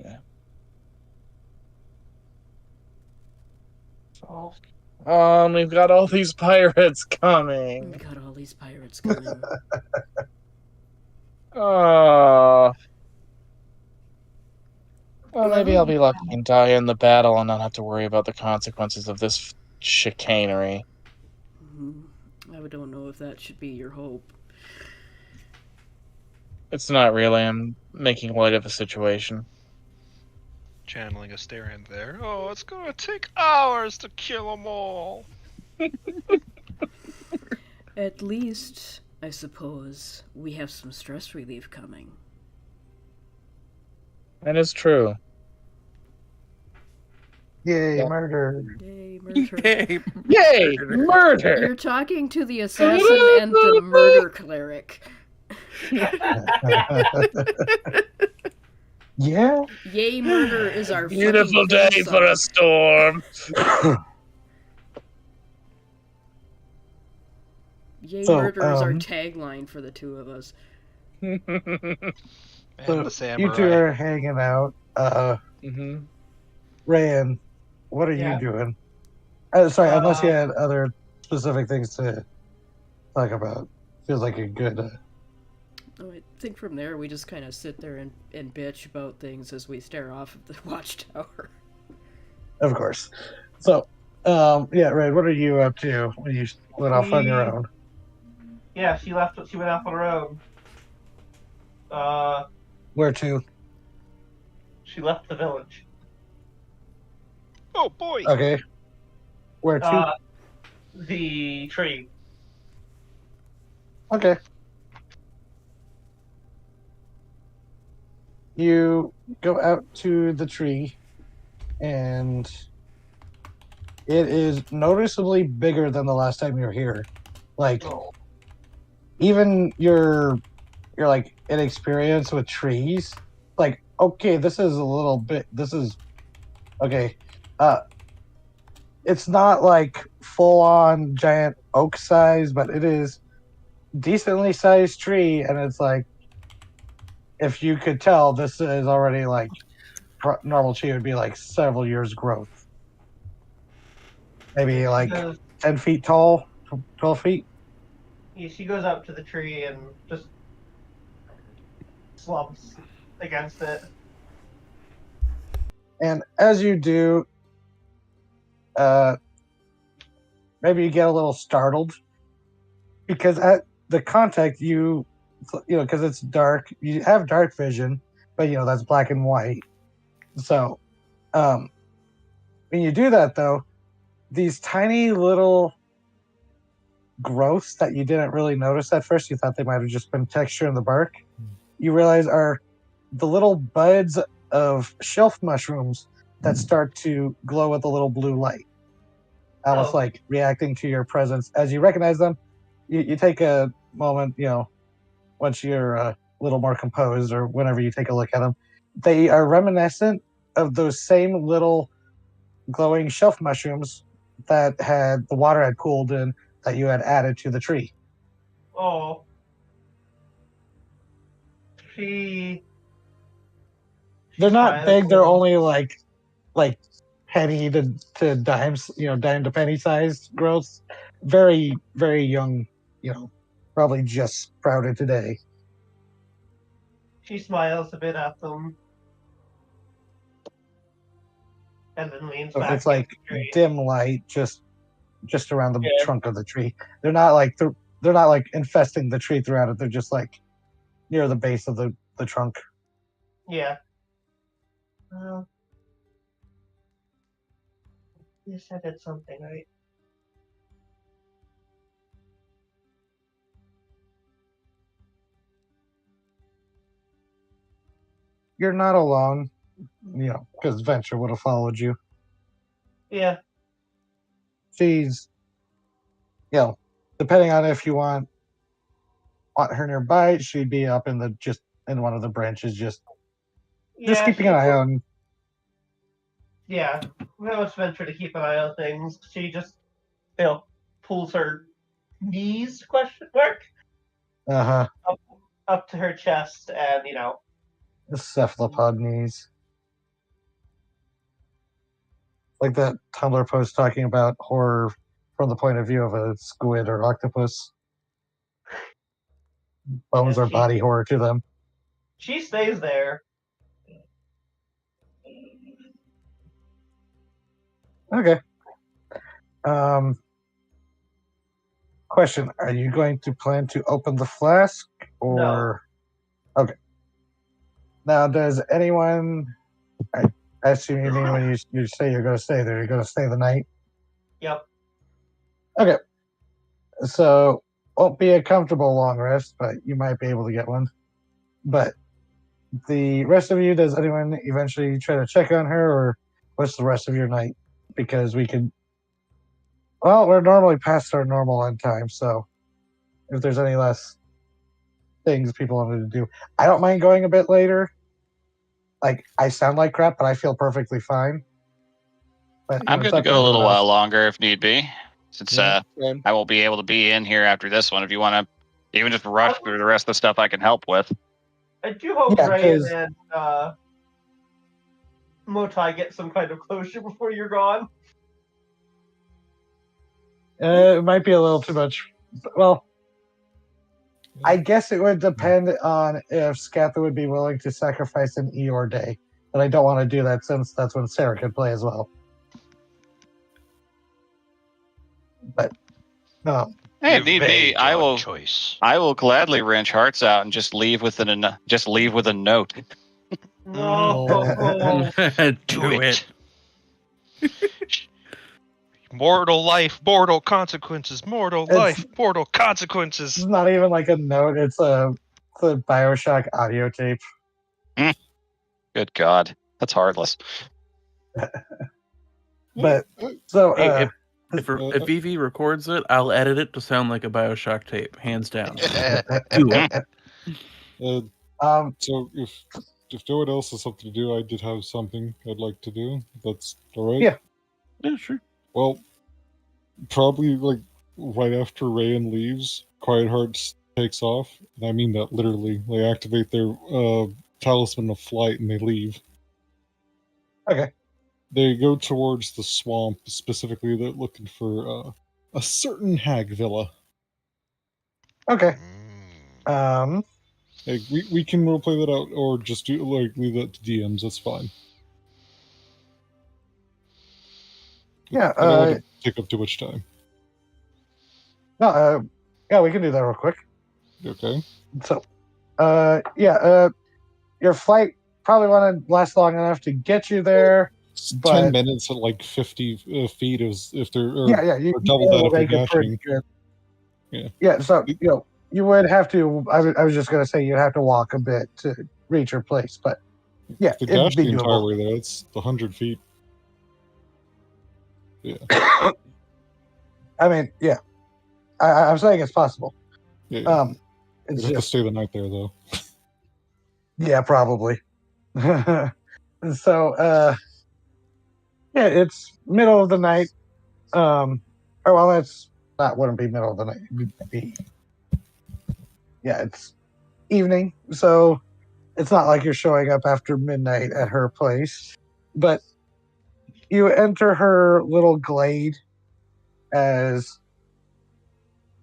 Yeah. We've got all these pirates coming. We've got all these pirates coming. Well, maybe I'll be lucky and die in the battle and not have to worry about the consequences of this chicanery. I don't know if that should be your hope. It's not really. I'm making light of the situation. Channeling a stare in there. Oh, it's gonna take hours to kill them all. At least, I suppose, we have some stress relief coming. That is true. Yay, murder. Yay, murder. Yay, murder! You're talking to the assassin and the murder cleric. Yeah? Yay, murder is our beautiful fucking day for a storm. Yay, murder is our tagline for the two of us. So you two are hanging out. Rayan, what are you doing? Sorry, unless you had other specific things to talk about. Feels like a good... I think from there we just kind of sit there and bitch about things as we stare off of the watchtower. Of course. So, yeah, Ray, what are you up to when you went off on your own? Yeah, she went off on her own. Where to? She left the village. Oh boy. Okay. Where to? The tree. Okay. You go out to the tree, and it is noticeably bigger than the last time you were here. Like, even your like inexperience with trees, like, okay, this is a little bit. This is okay. It's not like full on giant oak size, but it is decently sized tree, and it's like, if you could tell, this is already like normal tree would be like several years growth, maybe like 10 feet tall, 12 feet. She goes up to the tree and just slumps against it. And as you do, maybe you get a little startled because at the contact, you know, because it's dark, you have dark vision, but you know that's black and white. So, when you do that, though, these tiny little growths that you didn't really notice at first, you thought they might have just been texture in the bark, you realize are the little buds of shelf mushrooms that start to glow with a little blue light, almost like reacting to your presence. As you recognize them, you take a moment, you know, once you're a little more composed or whenever you take a look at them, they are reminiscent of those same little glowing shelf mushrooms that had the water had cooled in that you had added to the tree. Oh. They're not big, they're only like penny to dimes, you know, dime to penny sized growths. Very, very young, you know, probably just sprouted today. She smiles a bit at them. And then leans back. It's like dim light just around the trunk of the tree. They're not like infesting the tree throughout it. They're just like near the base of the trunk. Yeah. Yes, I did something right. You're not alone, you know, because Venture would have followed you. Yeah. She's, you know, depending on if you want her nearby, she'd be up in one of the branches, just keeping an eye on. Yeah, we always Venture to keep an eye on things. She just, you know, pulls her knees, question mark, up to her chest, and you know, the cephalopod knees. Like that Tumblr post talking about horror from the point of view of a squid or octopus. Bones are body horror to them. She stays there. Okay. Question: are you going to plan to open the flask, or no? Okay? Now, does anyone? I assume you mean when you say you're going to stay there, you're going to stay the night. Yep. Okay. So won't be a comfortable long rest, but you might be able to get one. But the rest of you, does anyone eventually try to check on her, or what's the rest of your night? Because we could. Well, we're normally past our normal end time, so if there's any less things people wanted to do, I don't mind going a bit later. Like, I sound like crap, but I feel perfectly fine. But I'm good to go a little while longer if need be, since Yeah, I won't be able to be in here after this one. If you want to even just rush through the rest of the stuff I can help with. I do hope Ray and Motai get some kind of closure before you're gone. It might be a little too much. Well, I guess it would depend on if Scatha would be willing to sacrifice an Eeyore day. But I don't want to do that since that's when Sarah could play as well. But no. Hey, if need be, I will gladly wrench hearts out and just leave with a note. No. Do it. Mortal life, mortal consequences, mortal It's- life, mortal It's consequences. not even like a note. It's a Bioshock audio tape. Good God, that's heartless. But so Hey, if Evie records it, I'll edit it to sound like a Bioshock tape, hands down. Do it. So if no one else has something to do, I did have something I'd like to do. That's all right. Yeah, sure. Well, probably like right after Rayan leaves, Quiet Hearts takes off, and I mean that literally. They activate their talisman of flight and they leave. Okay. They go towards the swamp. Specifically, they're looking for a certain hag villa. Okay. Mm. Hey, we can roleplay that out, or just leave that to DMs. That's fine. Yeah. I don't want to take up too much time. No. Yeah, we can do that real quick. Okay. So, your flight probably won't last long enough to get you there. But 10 minutes at like 50 feet is if they're you or double that if make they're it pretty dashing. good. Yeah. So you would have to. I was just gonna say you'd have to walk a bit to reach your place, but yeah, If they it'd dash be the entire doable. way there, it's 100 feet. Yeah. I mean, yeah. I'm saying it's possible. Yeah. It's We'd have to just stay the night there though. yeah, probably. So yeah, it's middle of the night. Or well, that's that wouldn't be middle of the night. It would be it's evening. So it's not like you're showing up after midnight at her place, but you enter her little glade as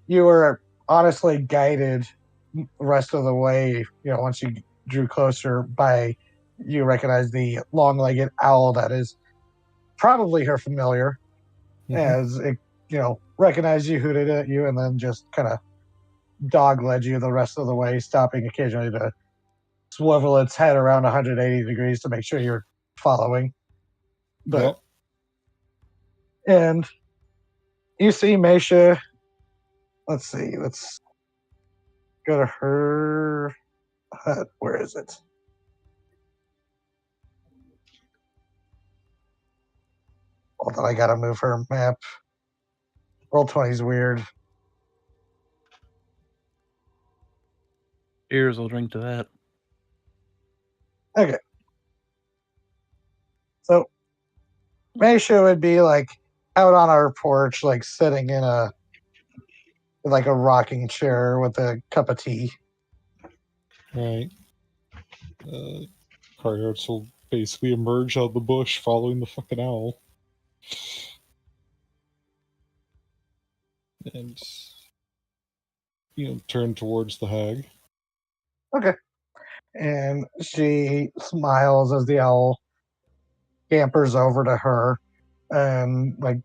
you were honestly guided the rest of the way. Once you drew closer by, you recognize the long-legged owl that is probably her familiar, as it, recognized you, hooted at you, and then just kind of dog led you the rest of the way, stopping occasionally to swivel its head around 180 degrees to make sure you're following. But and you see Mesha. Let's see. Let's go to her hut. Where is it? Hold on, I gotta move her map. Roll20 is weird. Cheers, I'll drink to that. Okay. So Mesha would be like out on our porch, like sitting in a rocking chair with a cup of tea. Right. Coyotes will basically emerge out of the bush following the fucking owl. And turn towards the hag. Okay. And she smiles as the owl scampers over to her and like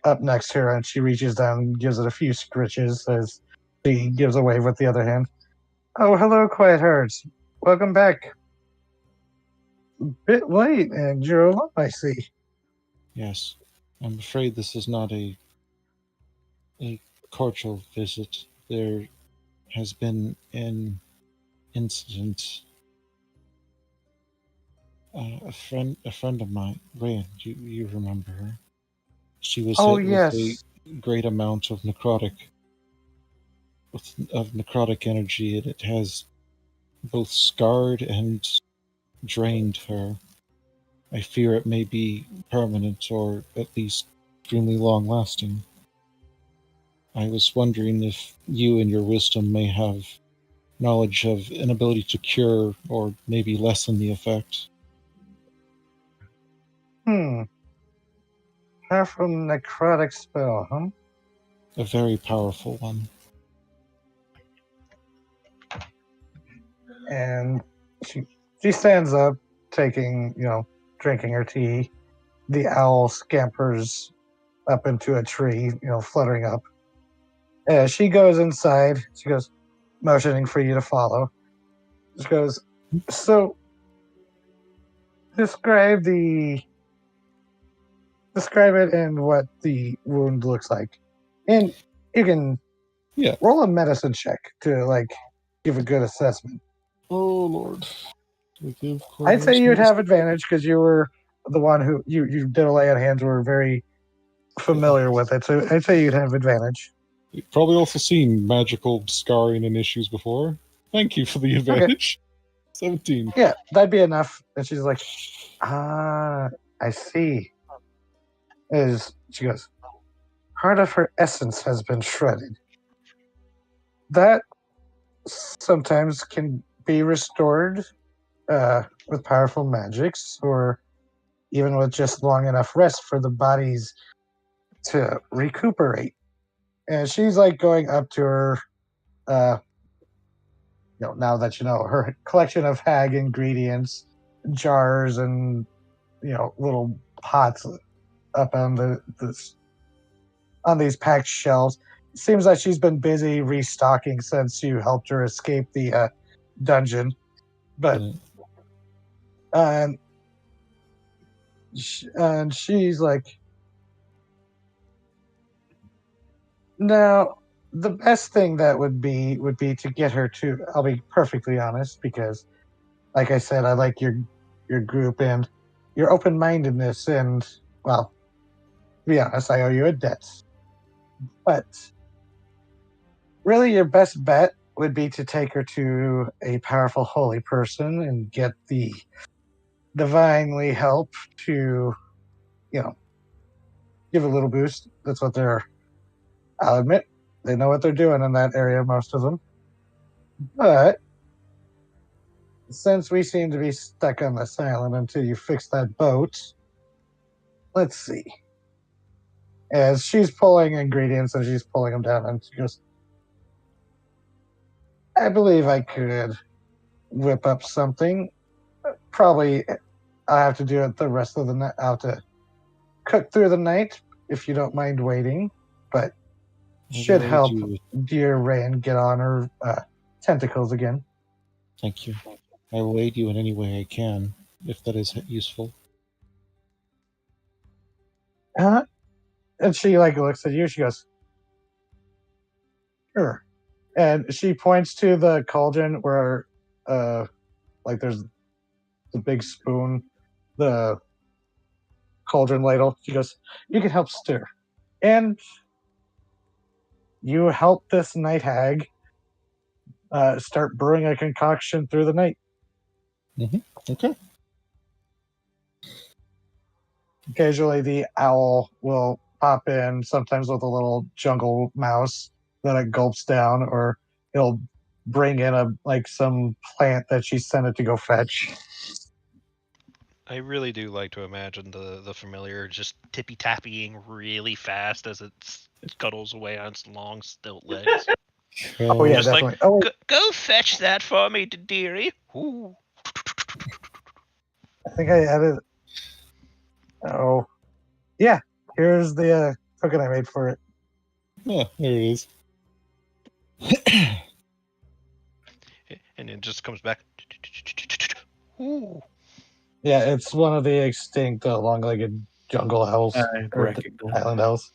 up next to her, and she reaches down and gives it a few scritches as she gives a wave with the other hand. Oh, hello, Quiet Hearts. Welcome back. Bit late, and you're alone, I see. Yes. I'm afraid this is not a cordial visit. There has been an incident. A friend of mine, Rand, you remember her? She was hit with a great amount of necrotic energy, and it has both scarred and drained her. I fear it may be permanent, or at least extremely long-lasting. I was wondering if you and your wisdom may have knowledge of an ability to cure or maybe lessen the effect. Powerful necrotic spell, huh? A very powerful one. And she stands up, taking, drinking her tea. The owl scampers up into a tree, fluttering up. As she goes inside, she goes, motioning for you to follow. She goes, so describe the describe it and what the wound looks like, and you can roll a medicine check to like give a good assessment. Oh Lord. I'd say you'd have advantage because you were the one who you did a lay on hands. Were very familiar with it, so I'd say you'd have advantage. You've probably also seen magical scarring and issues before. Thank you for the advantage. 17. Yeah, that'd be enough. And she's like, I see. She goes, part of her essence has been shredded. That sometimes can be restored with powerful magics, or even with just long enough rest for the bodies to recuperate. And she's like going up to her, now that you know her collection of hag ingredients, jars, and little pots up on on these packed shelves. It seems like she's been busy restocking since you helped her escape the dungeon. But and she's like, now the best thing that would be to get her to. I'll be perfectly honest, because, like I said, I like your group and your open mindedness, and well, to be honest, I owe you a debt. But really, your best bet would be to take her to a powerful holy person and get the divinely help to, give a little boost. That's what I'll admit, they know what they're doing in that area, most of them. But since we seem to be stuck on this island until you fix that boat, let's see. As she's pulling ingredients and she's pulling them down, and she goes, I believe I could whip up something. Probably I have to do it the rest of the night. I'll have to cook through the night if you don't mind waiting, but should help dear Rain get on her tentacles again. Thank you. I will aid you in any way I can, if that is useful. And she like looks at you. She goes, sure. And she points to the cauldron where, like there's the big spoon, the cauldron ladle. She goes, you can help stir. And you help this night hag start brewing a concoction through the night. Okay. Occasionally, the owl will pop in, sometimes with a little jungle mouse that it gulps down, or it'll bring in some plant that she sent it to go fetch. I really do like to imagine the familiar just tippy tappying really fast as it scuttles away on its long stilt legs. Oh yeah, just definitely. Like, go fetch that for me, dearie. Ooh. I think I added. Oh, yeah. Here's the token I made for it. Yeah, there it is. And it just comes back. Ooh. Yeah, it's one of the extinct long-legged jungle owls, or island owls.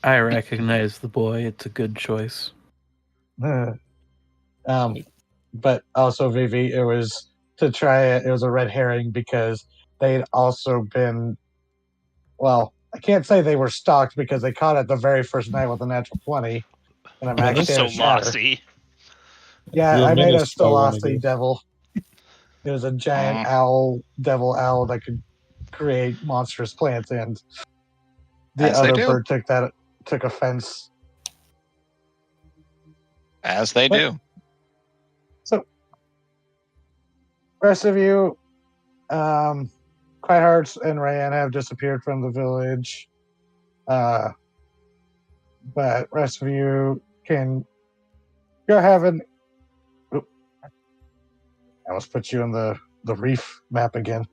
I recognize the boy. It's a good choice. But also, Vivi, it was to try it. It was a red herring because they'd also been. Well, I can't say they were stalked because they caught it the very first night with a natural 20 and a max damage shatter. Yeah, Real I made a menace, I wanna Stolossi go. devil. It was a giant devil owl that could create monstrous plants, and the As they other do. bird took offense. As they do. So, rest of you, Quiet Hearts and Rayanne have disappeared from the village. But rest of you can go have an. Oop, I almost put you on the reef map again.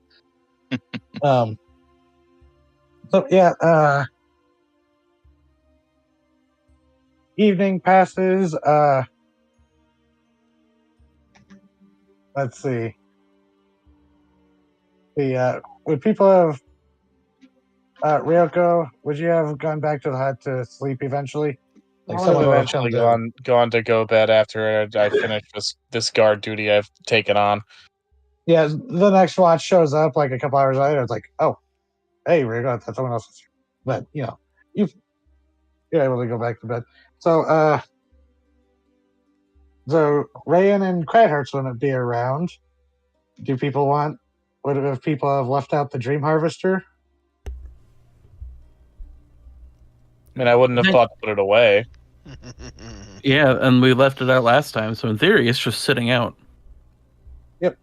So yeah, evening passes. Let's see. Would people have Ryoko, would you have gone back to the hut to sleep eventually? Like I've someone will have come eventually to. gone to go bed after I finish this guard duty I've taken on. Yeah, the next watch shows up like a couple hours later. It's like, oh, hey, Ryoko, that's someone else's. But you're able to go back to bed. So Rayan and Cradhurts wouldn't be around. Do people want? Would have people have left out the Dream Harvester? I mean, I wouldn't have thought to put it away. Yeah, and we left it out last time, so in theory, it's just sitting out. Yep.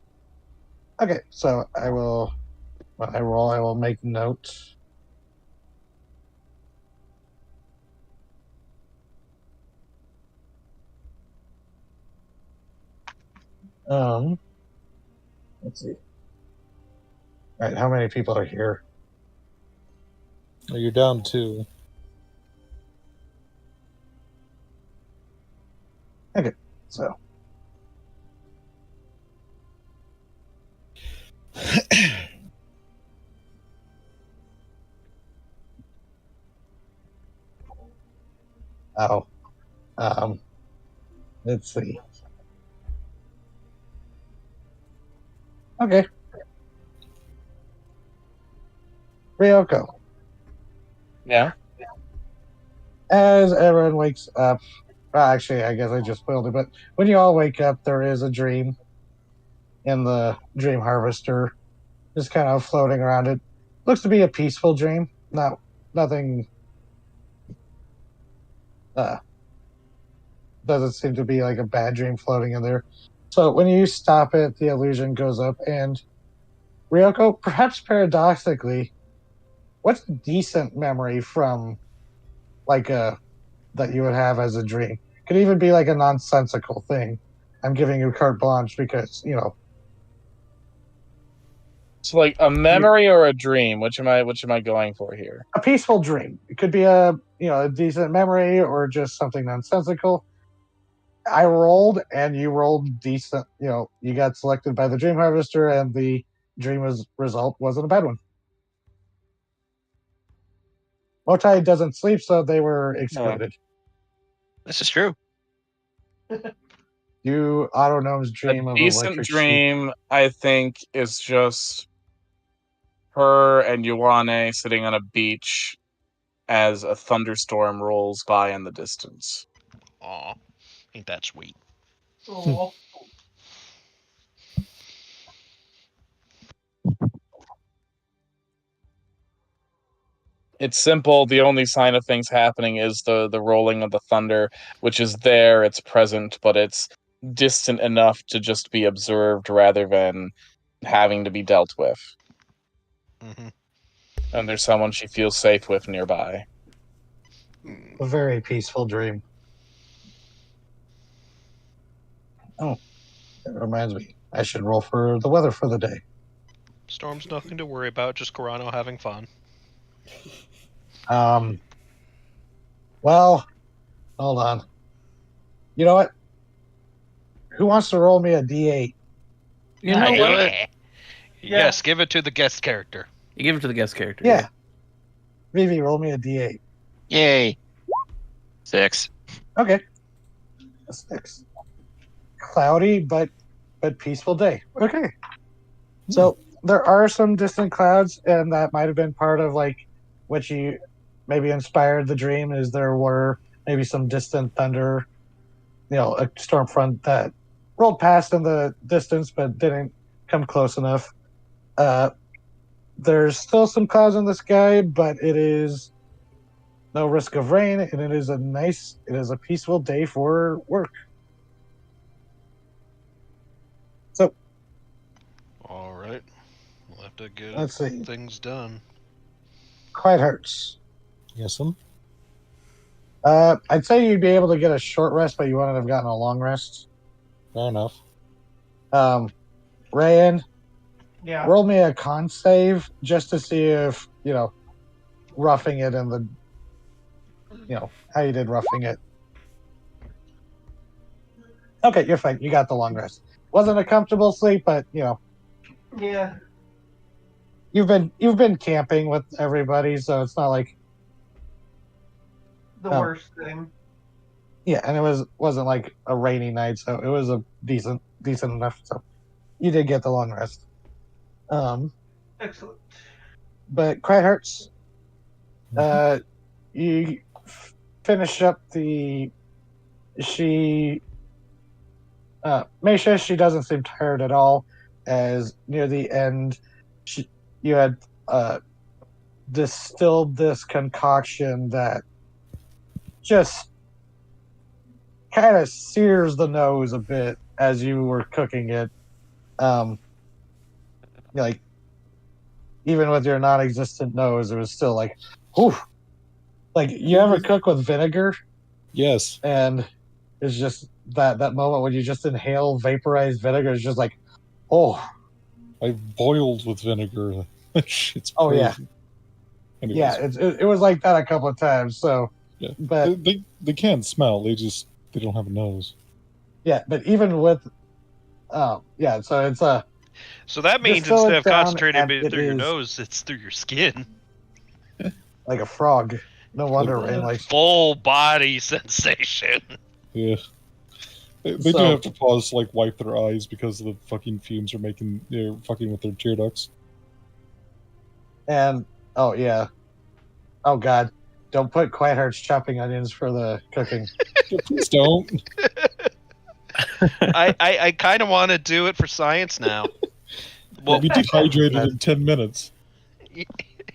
Okay, so I will. When I roll, I will make note. Let's see. All right, how many people are here? Oh, you're down 2. Okay, so. Oh. Let's see. Okay. Ryoko. Yeah. As everyone wakes up, actually, I guess I just spoiled it, but when you all wake up, there is a dream in the Dream Harvester, just kind of floating around. It looks to be a peaceful dream, nothing. Doesn't seem to be like a bad dream floating in there. So when you stop it, the illusion goes up, and Ryoko, perhaps paradoxically, what's a decent memory from like that you would have as a dream? Could even be like a nonsensical thing. I'm giving you carte blanche because So, like a memory or a dream? Which am I going for here? a peaceful dream. It could be a decent memory or just something nonsensical. I rolled and you rolled decent. You got selected by the Dream Harvester, and the dream result wasn't a bad one. Motai doesn't sleep, so they were excluded. This is true. You Autognomes dream A of decent electric sheep. dream, I think, is just her and Ioane sitting on a beach as a thunderstorm rolls by in the distance. Aw, ain't that sweet? Oh. It's simple. The only sign of things happening is the rolling of the thunder, which is there, it's present, but it's distant enough to just be observed rather than having to be dealt with. Mm-hmm. And there's someone she feels safe with nearby. A very peaceful dream. Oh, it reminds me. I should roll for the weather for the day. Storm's nothing to worry about, just Corano having fun. Well, hold on. You know what? Who wants to roll me a D8? You know what? Yes, give it to the guest character. You give it to the guest character. Yeah. Vivi, roll me a D8. Yay. 6. Okay. A 6. Cloudy, but peaceful day. Okay. So there are some distant clouds, and that might have been part of like what you maybe inspired the dream. Is there were maybe some distant thunder, a storm front that rolled past in the distance but didn't come close enough. There's still some clouds in the sky, but it is no risk of rain, and it is a peaceful day for work. So, all right, we'll have to get let's see. Things done. Quite hurts. Yes, I'd say you'd be able to get a short rest, but you wouldn't have gotten a long rest. fair enough. Rayan, Yeah. roll me a con save just to see if, roughing it and how you did roughing it. Okay, you're fine. You got the long rest. Wasn't a comfortable sleep, but, Yeah. you've been camping with everybody, so it's not like The Oh. worst thing. yeah, and wasn't like a rainy night, so it was a decent enough. So you did get the long rest. Excellent. But Crighthearts, you finish up she Meisha, she doesn't seem tired at all, as near the end you had distilled this concoction that just kind of sears the nose a bit as you were cooking it. Like even with your non-existent nose, it was still like, whew. Like you ever cook with vinegar? Yes. And it's just that moment when you just inhale vaporized vinegar is just like, oh. I boiled with vinegar. It's Oh yeah. crazy. Anyways, Yeah, it was like that a couple of times. So yeah, but they can't smell. They don't have a nose. yeah, but even with yeah, so it's a So that means distill instead it of down, concentrating and it it through your is nose, it's through your skin. like a frog. No wonder Rain likes Full body sensation. Yeah. They do So- have to pause to like wipe their eyes because the fucking fumes are fucking with their tear ducts. And oh yeah. Oh god. Don't put Quiet Hearts chopping onions for the cooking. Yeah, please don't. I kind of want to do it for science now. We'll be dehydrated in 10 minutes.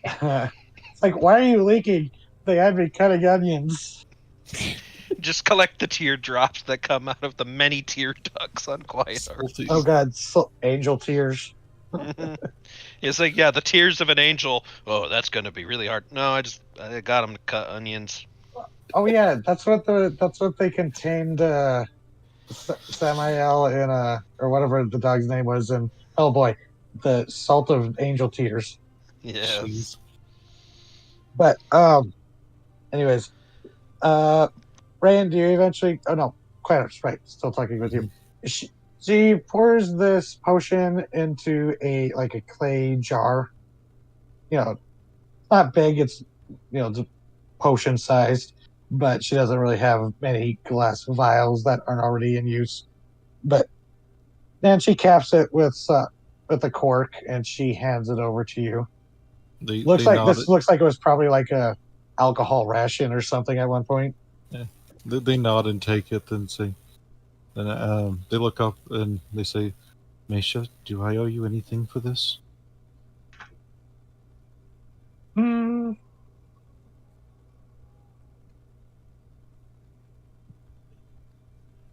It's like, why are you leaking? They had me cutting onions. Just collect the teardrops that come out of the many tear ducts on Quiet Heart. Oh god, angel tears. It's like, yeah, the tears of an angel. Oh, that's gonna be really hard. No, I got them to cut onions. Oh yeah, that's what they contained. Samael in or whatever the dog's name was, and oh boy, the salt of angel tears. Yes. Jeez. But anyways, Rand, do you eventually? Oh no, Clarence, right? Still talking with you. She pours this potion into a clay jar. You know, not big. It's just potion sized, but she doesn't really have many glass vials that aren't already in use. But then she caps it with a cork and she hands it over to you. This looks like it was probably like a alcohol ration or something at one point. Yeah. They nod and take it and say, then they look up and they say, Meisha, do I owe you anything for this?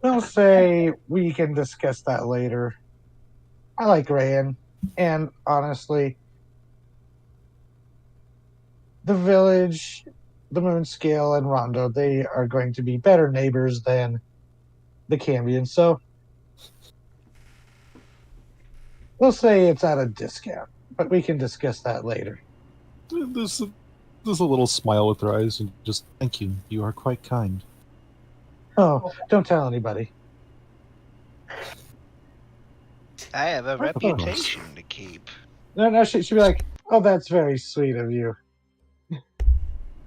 We'll say we can discuss that later. I like Rayan, and honestly, the village, the Moonscale, and Rondo, they are going to be better neighbors than the Cambians, so we'll say it's at a discount, but we can discuss that later. There's a little smile with her eyes and just, thank you. You are quite kind. Oh, don't tell anybody. I have a reputation to keep. No, she'd be like, oh, that's very sweet of you.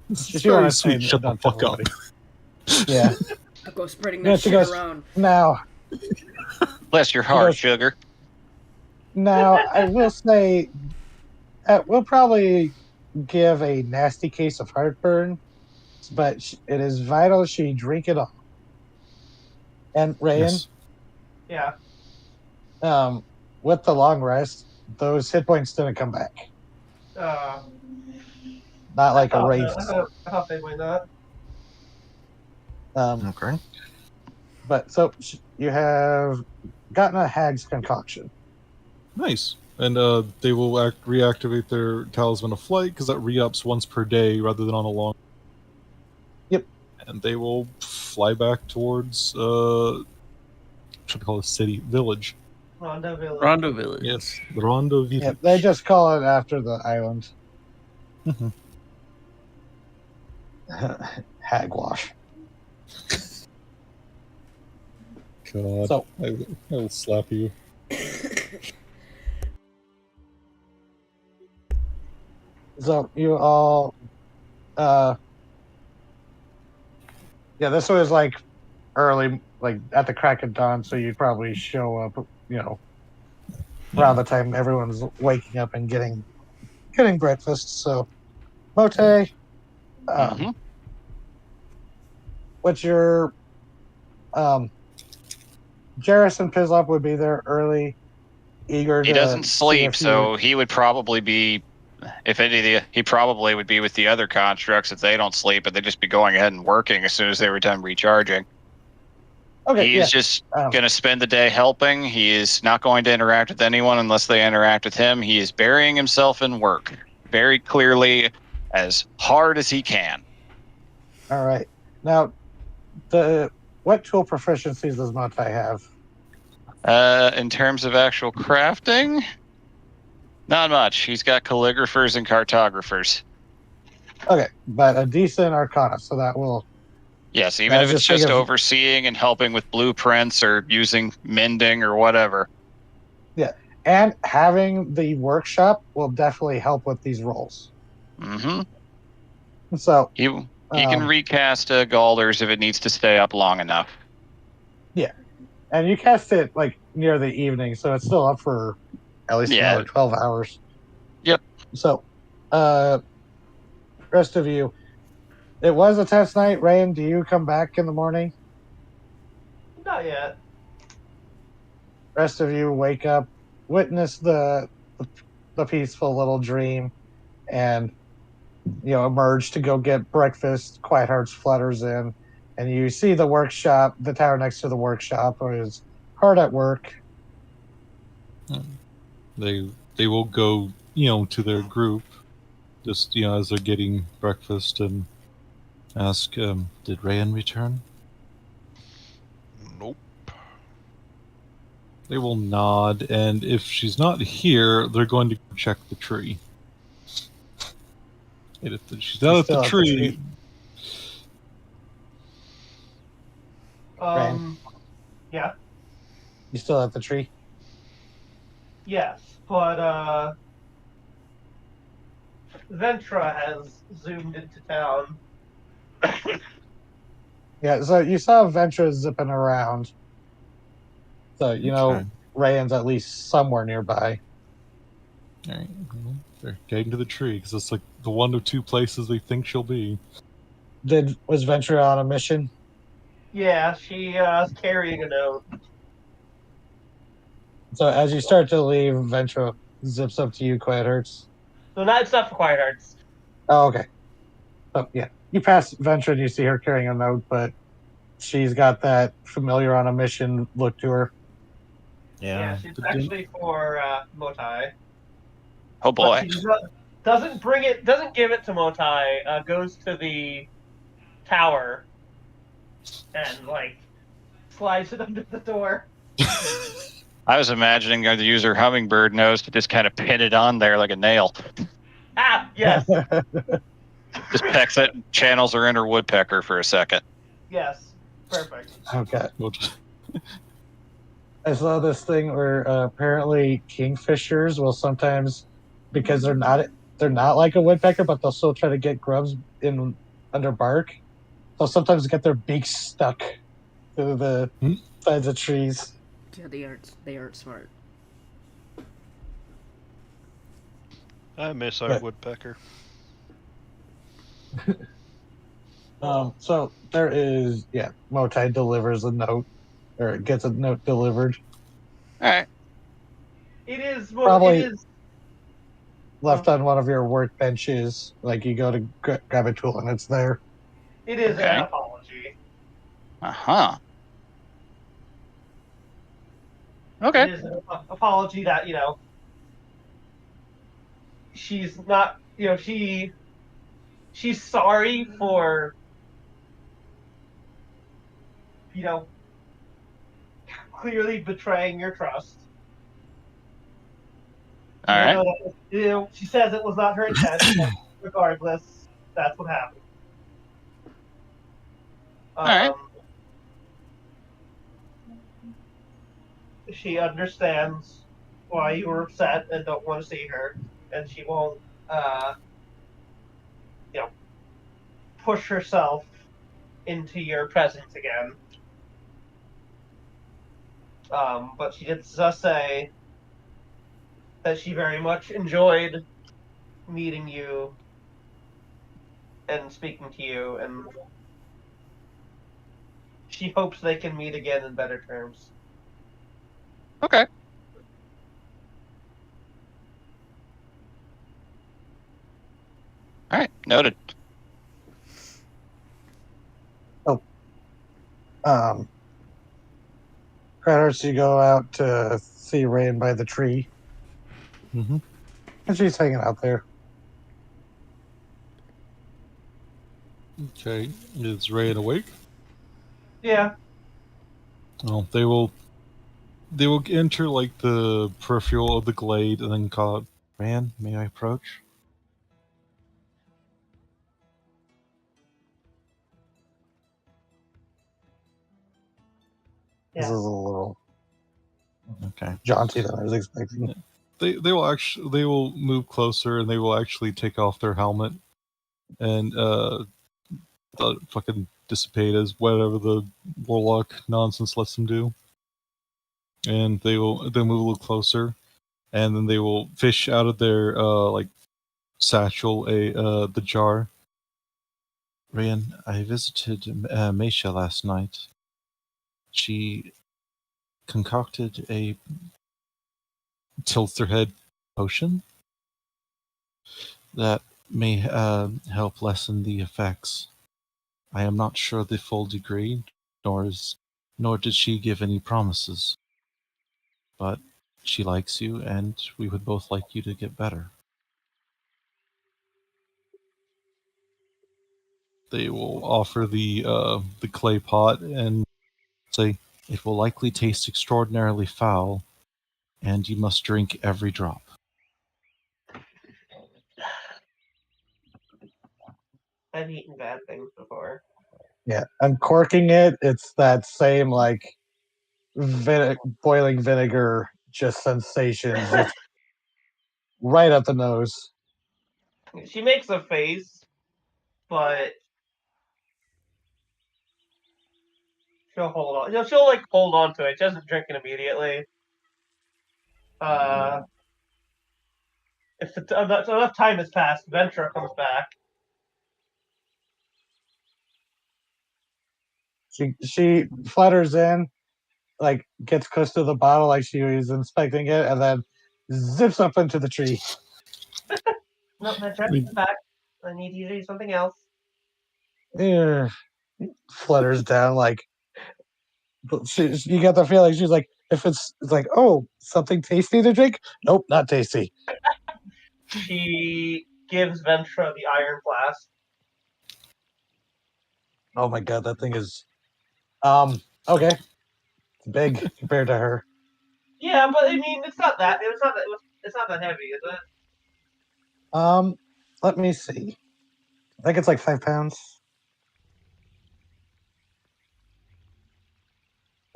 It's She very wanna sweet. say, Shut the "Don't tell fuck up. anybody." Yeah. I'll go spreading Yeah, that she shit goes, around. Now, Bless your heart, goes- sugar. I will say, we'll probably give a nasty case of heartburn, but it is vital she drink it all. And Rayan, Yes. Yeah. with the long rest, those hit points didn't come back. Not like a wraith. I thought they might not. Okay. But so you have gotten a hag's concoction. Nice. And they will reactivate their Talisman of Flight because that re-ups once per day rather than on a long. Yep. And they will fly back towards what should we call it? Village. Rondo Village. Rondo Village. Yes, the Rondo Village. Yeah, they just call it after the island. Mhm. Hagwash. God, So- I will slap you. So you all, this was like early, like at the crack of dawn. So you'd probably show up, around the time everyone's waking up and getting breakfast. So, Mote, Mm-hmm. what's your Jarrus and Pizlop would be there early, eager He to doesn't see sleep, if you were. so he would probably be, if any, he probably would be with the other constructs if they don't sleep, but they'd just be going ahead and working as soon as they were done recharging. Okay, He yeah. is just going to spend the day helping. He is not going to interact with anyone unless they interact with him. He is burying himself in work very clearly, as hard as he can. All right. Now, what tool proficiencies does Mote have? In terms of actual crafting, not much. He's got calligraphers and cartographers. Okay, but a decent Arcana, so that will. Yes, even if it's just think just of- overseeing and helping with blueprints or using mending or whatever. Yeah, and having the workshop will definitely help with these roles. Mm-hmm. So He can recast Galders if it needs to stay up long enough. Yeah, and you cast it like near the evening, so it's still up for at least another 12 hours. Yep. So, rest of you, it was a test night. Rayan, do you come back in the morning? Not yet. Rest of you wake up, witness the peaceful little dream, and emerge to go get breakfast. Quiet Hearts flutters in, and you see the workshop, the tower next to the workshop, is hard at work. They will go, to their group, just as they're getting breakfast, and ask, "Did Rayan return?" Nope. They will nod, and if she's not here, they're going to check the tree. And if she's not at the tree, Yeah. You still at the tree? Yes, but Ventra has zoomed into town. Yeah, so you saw Ventra zipping around. So, Okay. Rayan's at least somewhere nearby. All right. Well, they're getting to the tree because it's like the one of two places they think she'll be. Was Ventra on a mission? Yeah, she is carrying a note. So as you start to leave, Ventra zips up to you, Quiet Hearts. So it's not for Quiet Hearts. Oh, okay. So yeah, you pass Ventra and you see her carrying a note, but she's got that familiar on a mission look to her. Yeah, she's actually for Motai. Oh boy! But she doesn't give it to Motai. Goes to the tower and slides it under the door. I was imagining her to use her hummingbird nose to just kind of pin it on there like a nail. Ah, yes. Just pecks it, channels her inner woodpecker for a second. Yes, perfect. Okay. I saw this thing where apparently kingfishers will sometimes, because they're not like a woodpecker, but they'll still try to get grubs in under bark. They'll sometimes get their beaks stuck to the sides of trees. Yeah, they aren't smart. I miss our woodpecker. So there is, Motai delivers a note, or gets a note delivered. All right. It is probably left on one of your workbenches. Like you go to grab a tool and it's there. It is an apology. Uh-huh. Okay. It is an apology that, she's not, she's sorry for, clearly betraying your trust. All right. She says it was not her intent, but regardless, that's what happened. All right. She understands why you were upset and don't want to see her, and she won't push herself into your presence again. But she did say that she very much enjoyed meeting you and speaking to you, and she hopes they can meet again in better terms. Okay. All right, noted. Credits, you go out to see Rain by the tree, Mm-hmm. and she's hanging out there. Okay, is Rayan awake? Yeah. Well, they will enter like the peripheral of the glade and then call out, "Rayan, may I approach?" This is a little Okay. jaunty than I was expecting. They will move closer and they will actually take off their helmet and fucking dissipate as whatever the warlock nonsense lets them do. And they'll move a little closer, and then they will fish out of their like satchel the jar. Rayan, I visited Meisha last night. She concocted a tilts their head potion that may help lessen the effects. I am not sure the full degree, nor did she give any promises. But she likes you, and we would both like you to get better. They will offer the clay pot and say it will likely taste extraordinarily foul, and you must drink every drop. I've eaten bad things before. Yeah, uncorking it, it's that same like boiling vinegar, just sensations, just right up the nose. She makes a face, but she'll hold on. She'll like hold on to it. She doesn't drink it immediately. If enough time has passed, Ventura comes back. She flutters in, like gets close to the bottle, like she was inspecting it, and then zips up into the tree. No, Ventura, come back. I need you to do something else. Yeah. Flutters down, like you get the feeling she's like, if it's like, oh, something tasty to drink? Nope, not tasty. She gives Ventura the iron flask. Oh my god, that thing is okay. It's big compared to her. Yeah, but I mean, it's not that. It's not that heavy, is it? Let me see. I think it's like 5 pounds.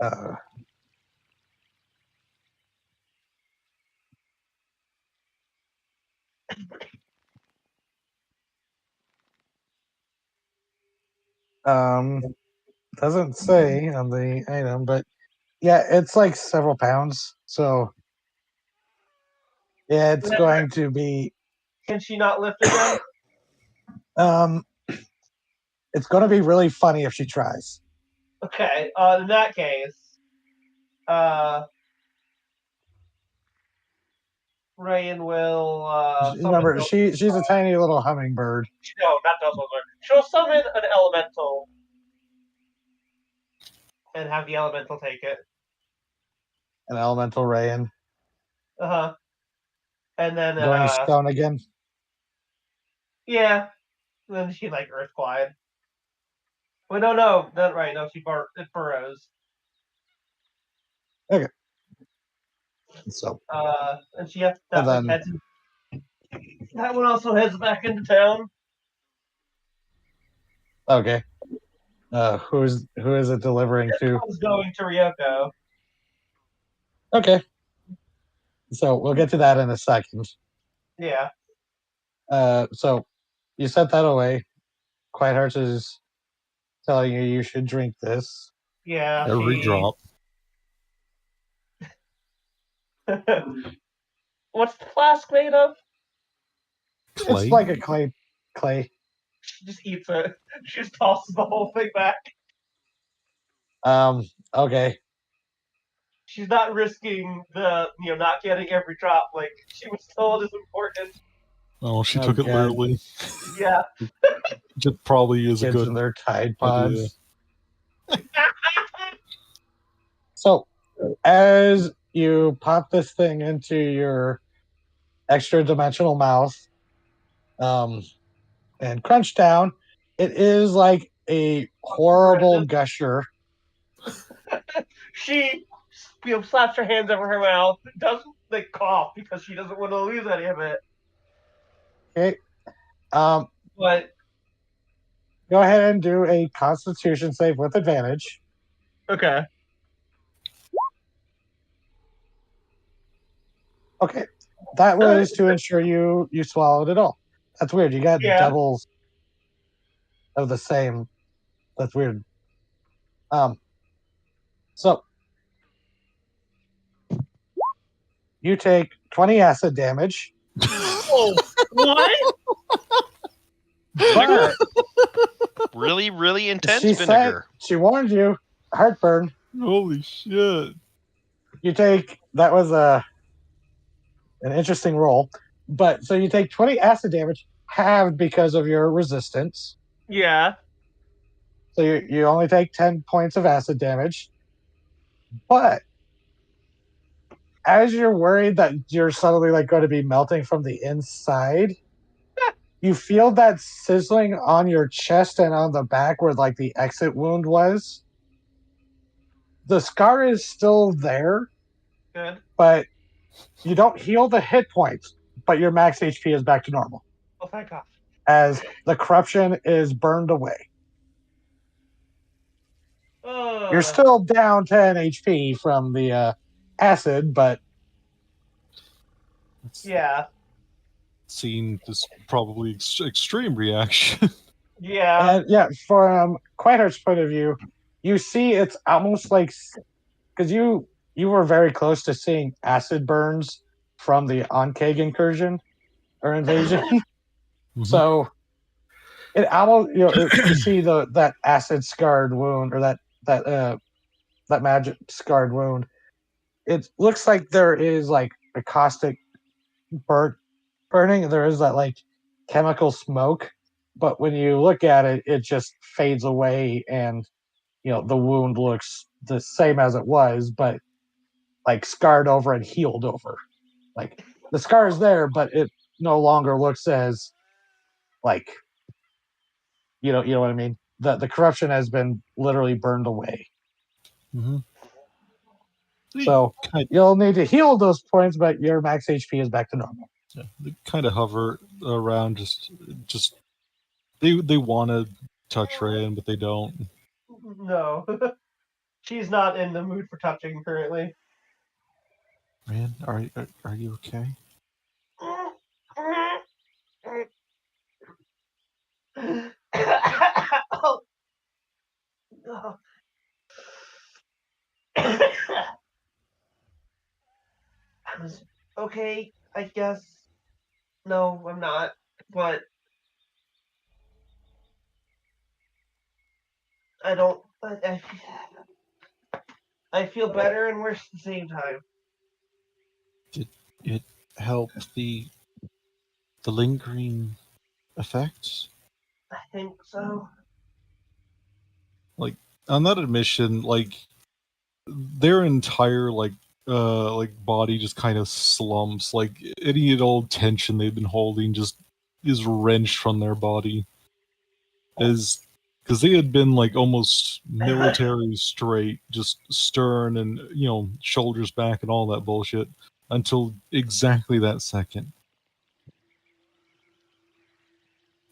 Uh, doesn't say on the item, but yeah, it's like several pounds. So yeah, it's going to be. Can she not lift it then? It's going to be really funny if she tries. Okay. In that case, Rayan will remember, she's a tiny little hummingbird. No, not Dumbledore. She'll summon an elemental and have the elemental take it. An elemental Rayan. And then going stone again. Yeah. And then she like earth glide. Wait, no, not right. No, it burrows. Okay. So. And she heads. That one also heads back into town. Okay. Who is it delivering to? This one's going to Ryoko. Okay. So we'll get to that in a second. Yeah. So you set that away. Quiet Hearts is telling you should drink this. Yeah. Every drop. What's the flask made of? Clay. It's like a clay. She just eats it. She just tosses the whole thing back. Okay. She's not risking the not getting every drop like she was told is important. Oh, she Oh, took it God. literally. Yeah. It probably is a Kids good and their Tide idea. Pods. So, as you pop this thing into your extra dimensional mouth, and crunch down, it is like a horrible gusher. She slaps her hands over her mouth, doesn't cough because she doesn't want to lose any of it. Okay. But go ahead and do a Constitution save with advantage. Okay. Okay. That was to ensure you swallowed it all. That's weird. You got doubles of the same. That's weird. So you take 20 acid damage. Oh, what? But Really, really intense she vinegar. she warned you, heartburn. Holy shit. You take, that was an interesting roll. But so you take 20 acid damage, halved because of your resistance. Yeah. So you only take 10 points of acid damage. But as you're worried that you're suddenly going to be melting from the inside, you feel that sizzling on your chest and on the back where the exit wound was. The scar is still there. Good. But you don't heal the hit points, but your max HP is back to normal. Oh, thank God. As the corruption is burned away. You're still down 10 HP from the acid, but yeah. Seen this probably extreme reaction. Yeah. And yeah, from Quiet Heart's point of view, you see it's almost like, because you were very close to seeing acid burns from the Onkeg incursion or invasion. So it almost, you see that acid scarred wound, or that magic scarred wound. It looks like there is a caustic burning. There is that chemical smoke, but when you look at it, it just fades away, and the wound looks the same as it was, but scarred over and healed over. The scar is there, but it no longer looks as you know what I mean. The corruption has been literally burned away. Mm-hmm. So you'll need to heal those points, but your max HP is back to normal. Yeah, they kind of hover around, just they want to touch Rayan, but they don't. No. She's not in the mood for touching currently. Rayan, are you okay? Oh. Okay, I guess. No, I'm not. But I don't. I feel better and worse at the same time. Did it help the lingering effects? I think so. On that admission, their entire body just kind of slumps. Any old tension they've been holding just is wrenched from their body. Because they had been almost military straight, just stern and shoulders back and all that bullshit until exactly that second.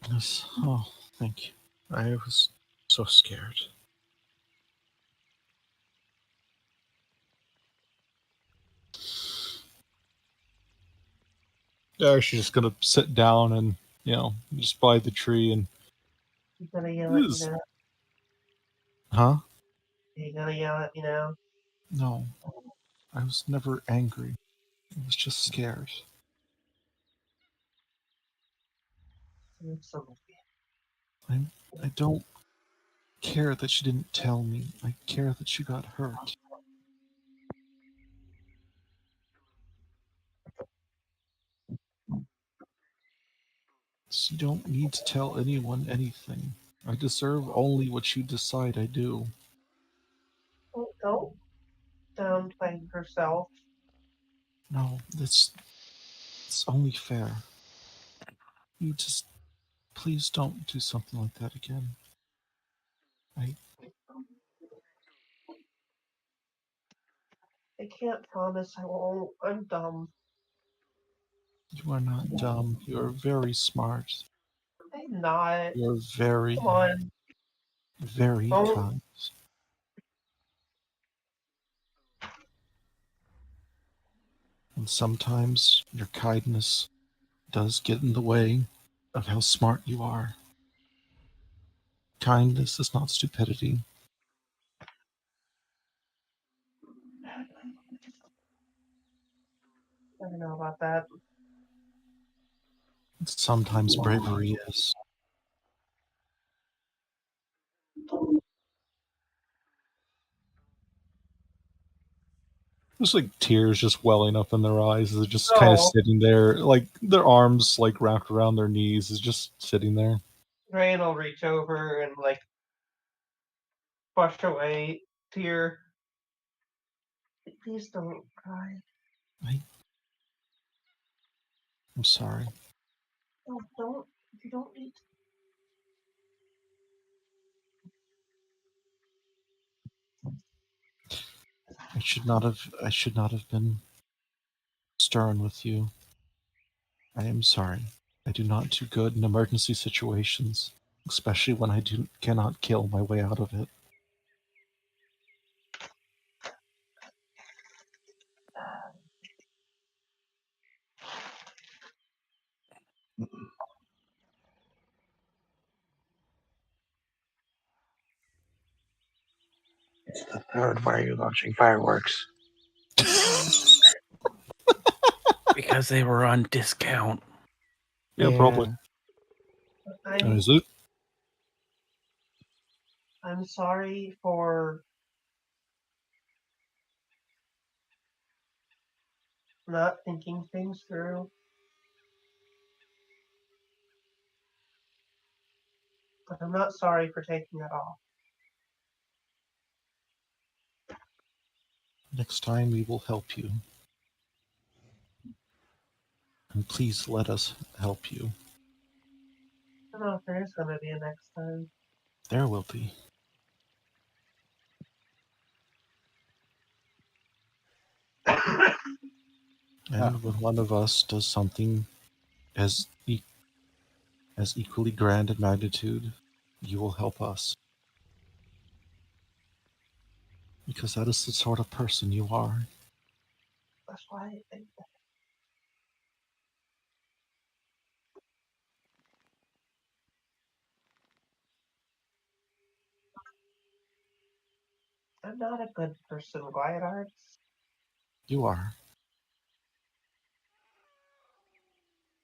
Yes. Oh, thank you. I was so scared. She's just gonna sit down and just by the tree and. You gonna yell at me This- now? Huh? You gonna yell at me now? No. I was never angry. I was just scared. I don't care that she didn't tell me. I care that she got hurt. So you don't need to tell anyone anything. I deserve only what you decide I do. Don't downplay herself. No, it's only fair. You just please don't do something like that again. I can't promise I won't. I'm dumb. You are not dumb. You are very smart. I'm not. You are very, Come on. very Don't. kind. And sometimes your kindness does get in the way of how smart you are. Kindness is not stupidity. I don't know about that. Sometimes bravery is. There's like tears just welling up in their eyes. They're just kind of sitting there, like their arms like wrapped around their knees, is just sitting there. Ryan will reach over and like brush away tear. Please don't cry. I'm sorry. No, don't. You don't need to. I should not have been stern with you. I am sorry. I do not do good in emergency situations, especially when I cannot kill my way out of it. Third, why are you launching fireworks? Because they were on discount. Yeah, probably. Is it? I'm sorry for not thinking things through. But I'm not sorry for taking it off. Next time we will help you. And please let us help you. I don't know if there is going to be a next time. There will be. And when one of us does something as equally grand in magnitude, you will help us. Because that is the sort of person you are. That's why I think that. I'm not a good person, Quiet Arts. You are.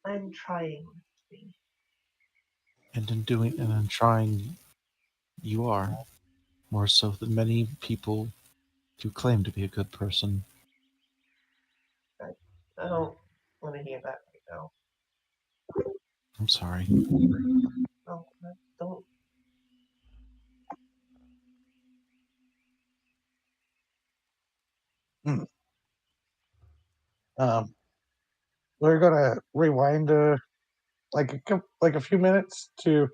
I'm trying to be. And in trying, you are. More so than many people who claim to be a good person. I don't want to hear that right now. I'm sorry. No, don't. We're gonna rewind like a few minutes to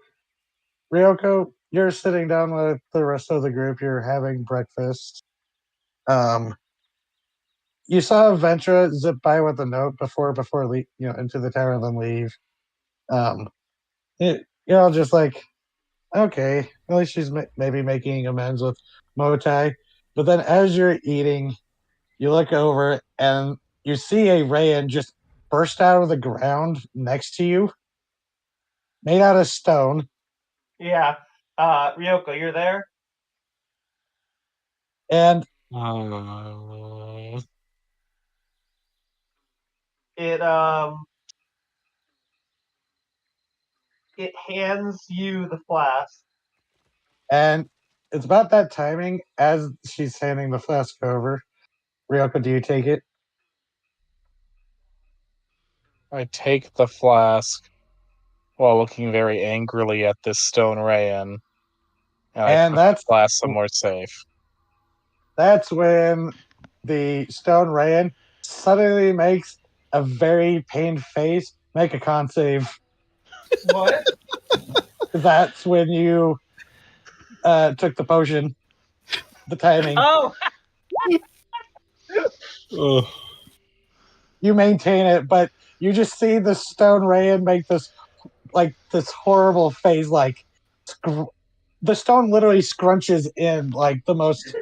Ryoko. You're sitting down with the rest of the group. You're having breakfast. Um, you saw Ventra zip by with a note before into the tower and then leave. You're all just like, okay, at least she's maybe making amends with Motai. But then as you're eating, you look over and you see a Rayan just burst out of the ground next to you. made out of stone. Yeah. Ryoko, you're there? And It it hands you the flask. and it's about that timing as she's handing the flask over. Ryoko, do you take it? I take the flask while looking very angrily at this stone rayon, and I And put the flask somewhere safe. that's when the stone rayon suddenly makes a very pained face. Make a con save. What? That's when you took the potion. The timing. Oh! Ugh. You maintain it, but you just see the stone rayon make this horrible face. Like the stone literally scrunches in like the most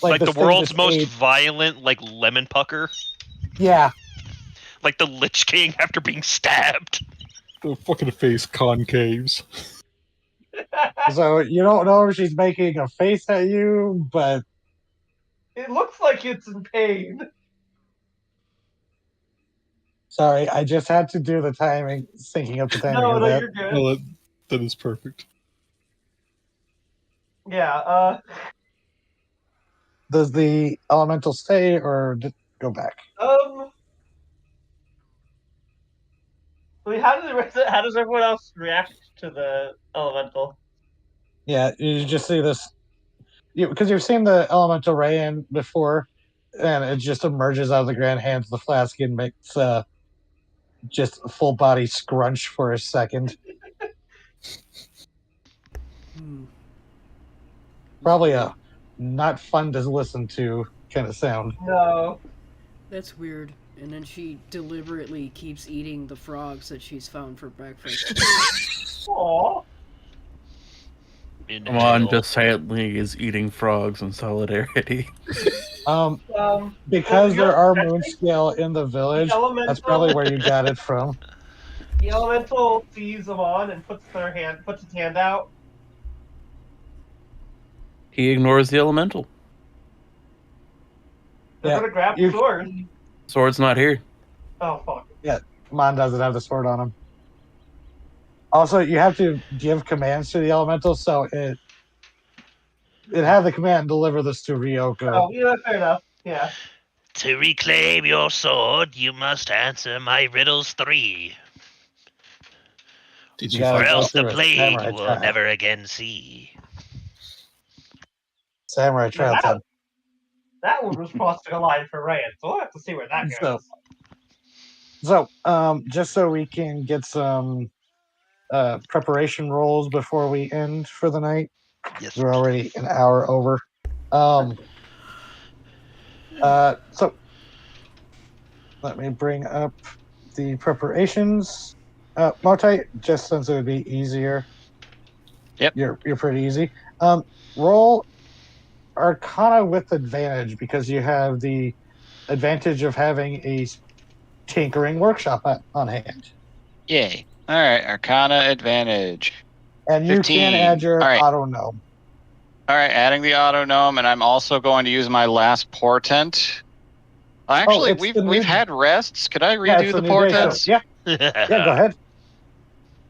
Like the world's faintest most aid. violent, like lemon pucker. Yeah. Like the Lich King after being stabbed. The fucking face concaves. So you don't know if she's making a face at you, but It looks like it's in pain. sorry, I just had to do the timing, syncing up the timing No, of no, that. you're good. Well, that is perfect. Yeah, Does the elemental stay or go back? I mean, how does everyone else react to the elemental? Yeah, you just see this because you've seen the elemental rayon before, and it just emerges out of the ground, hands the flask, and makes just a full body scrunch for a second. Probably a not fun to listen to kind of sound. No. That's weird. And then she deliberately keeps eating the frogs that she's found for breakfast. Aww. Come on, just silently is eating frogs in solidarity. Because there are moon scale in the village, that's probably where you got it from. The elemental sees them on and puts its hand out. He ignores the elemental. They're gonna grab the sword. Sword's not here. Oh fuck. Yeah, Mon doesn't have the sword on him. Also, you have to give commands to the elemental, so it had the command deliver this to Ryoko. Oh, yeah, fair enough. Yeah. To reclaim your sword, you must answer my riddles 3. Did you or else the through a plague samurai you will trial. never again see. Samurai trial time. That one was crossing a line for Ryan, so we'll have to see where that goes. So, just so we can get some preparation rolls before we end for the night. Yes. We're already an hour over. So let me bring up the preparations. Moti, just since it would be easier. Yep. You're pretty easy. Roll Arcana with advantage because you have the advantage of having a tinkering workshop on hand. Yay. All right, Arcana advantage. And you 15. can add your All right. auto gnome. All right, adding the auto gnome, and I'm also going to use my last portent. Actually, we've had rests. Could I redo the portents? Yeah, go ahead.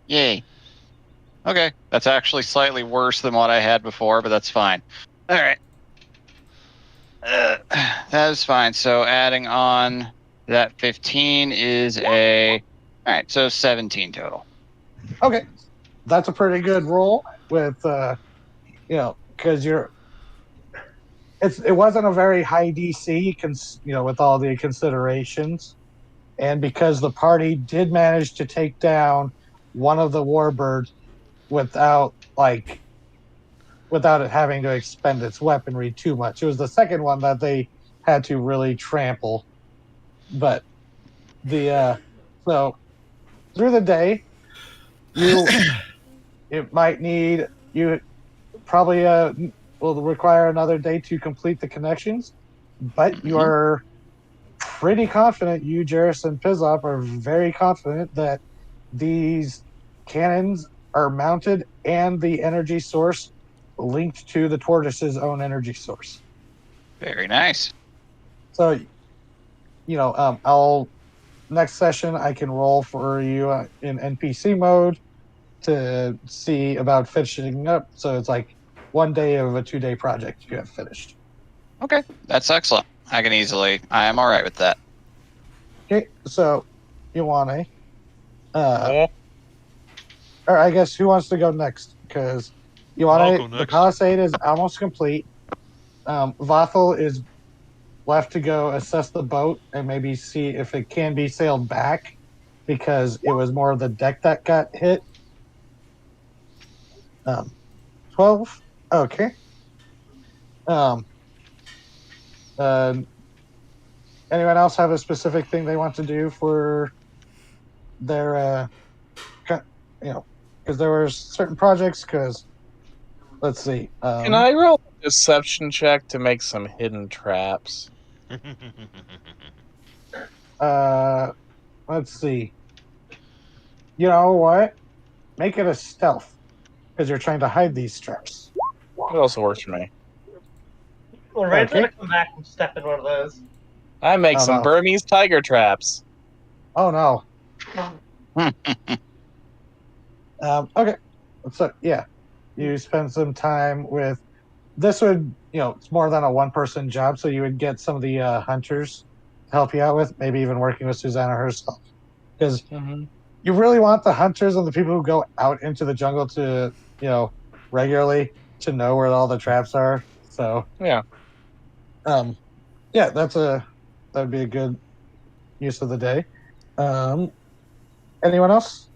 Yay. Okay, that's actually slightly worse than what I had before, but that's fine. All right. That is fine. So adding on that 15 is all right, so 17 total. Okay. That's a pretty good roll with, because it wasn't a very high DC, with all the considerations. And because the party did manage to take down one of the warbirds without it having to expend its weaponry too much. It was the second one that they had to really trample. But so through the day, it might need you probably will require another day to complete the connections, but you are pretty confident. You, Jarrus, and Pizop are very confident that these cannons are mounted and the energy source linked to the tortoise's own energy source. Very nice. So, I'll next session I can roll for you in NPC mode to see about finishing up. So it's like 1 day of a 2-day project you have finished. Okay, that's excellent. I am all right with that. Okay, so Ioane, Oh, or I guess who wants to go next? Because I'll go the next. Palisade is almost complete. Vathel is left to go assess the boat and maybe see if it can be sailed back because it was more of the deck that got hit. 12. Okay. Um, uh, anyone else have a specific thing they want to do for their, because there were certain projects. Because let's see. Can I roll a deception check to make some hidden traps? Let's see. You know what? Make it a stealth because you're trying to hide these traps. It also works for me. Well, Rand's Okay. gonna come back and step in one of those. I make Oh, some no. Burmese tiger traps. Oh no. Okay. So yeah, you spend some time with. This would, it's more than a one-person job, so you would get some of the hunters to help you out with, maybe even working with Susanna herself, because you really want the hunters and the people who go out into the jungle to, regularly to know where all the traps are. So yeah, yeah, that'd be a good use of the day. Anyone else?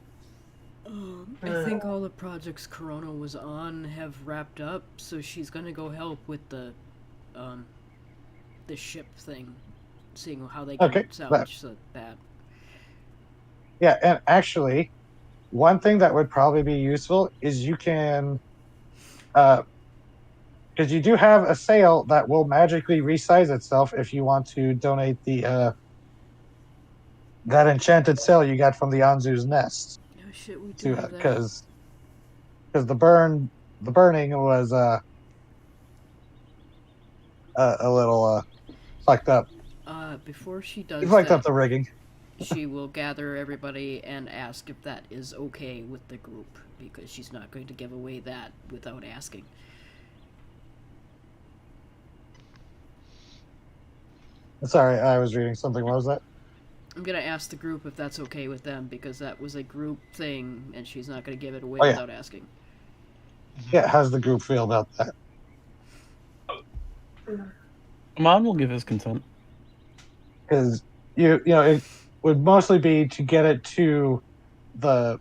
I think all the projects Corona was on have wrapped up, so she's gonna go help with the ship thing, seeing how they can Okay, salvage that. Yeah, and actually, one thing that would probably be useful is you can, because you do have a sail that will magically resize itself if you want to donate the that enchanted sail you got from the Anzu's nest. Oh shit, we do have that. Because the burning was a little fucked up. Before she does You fucked that, up the rigging. she will gather everybody and ask if that is okay with the group, because she's not going to give away that without asking. Sorry, I was reading something. What was that? I'm gonna ask the group if that's okay with them, because that was a group thing, and she's not gonna give it away without asking. Yeah, how's the group feel about that? Amon will give his consent. Because it would mostly be to get it to the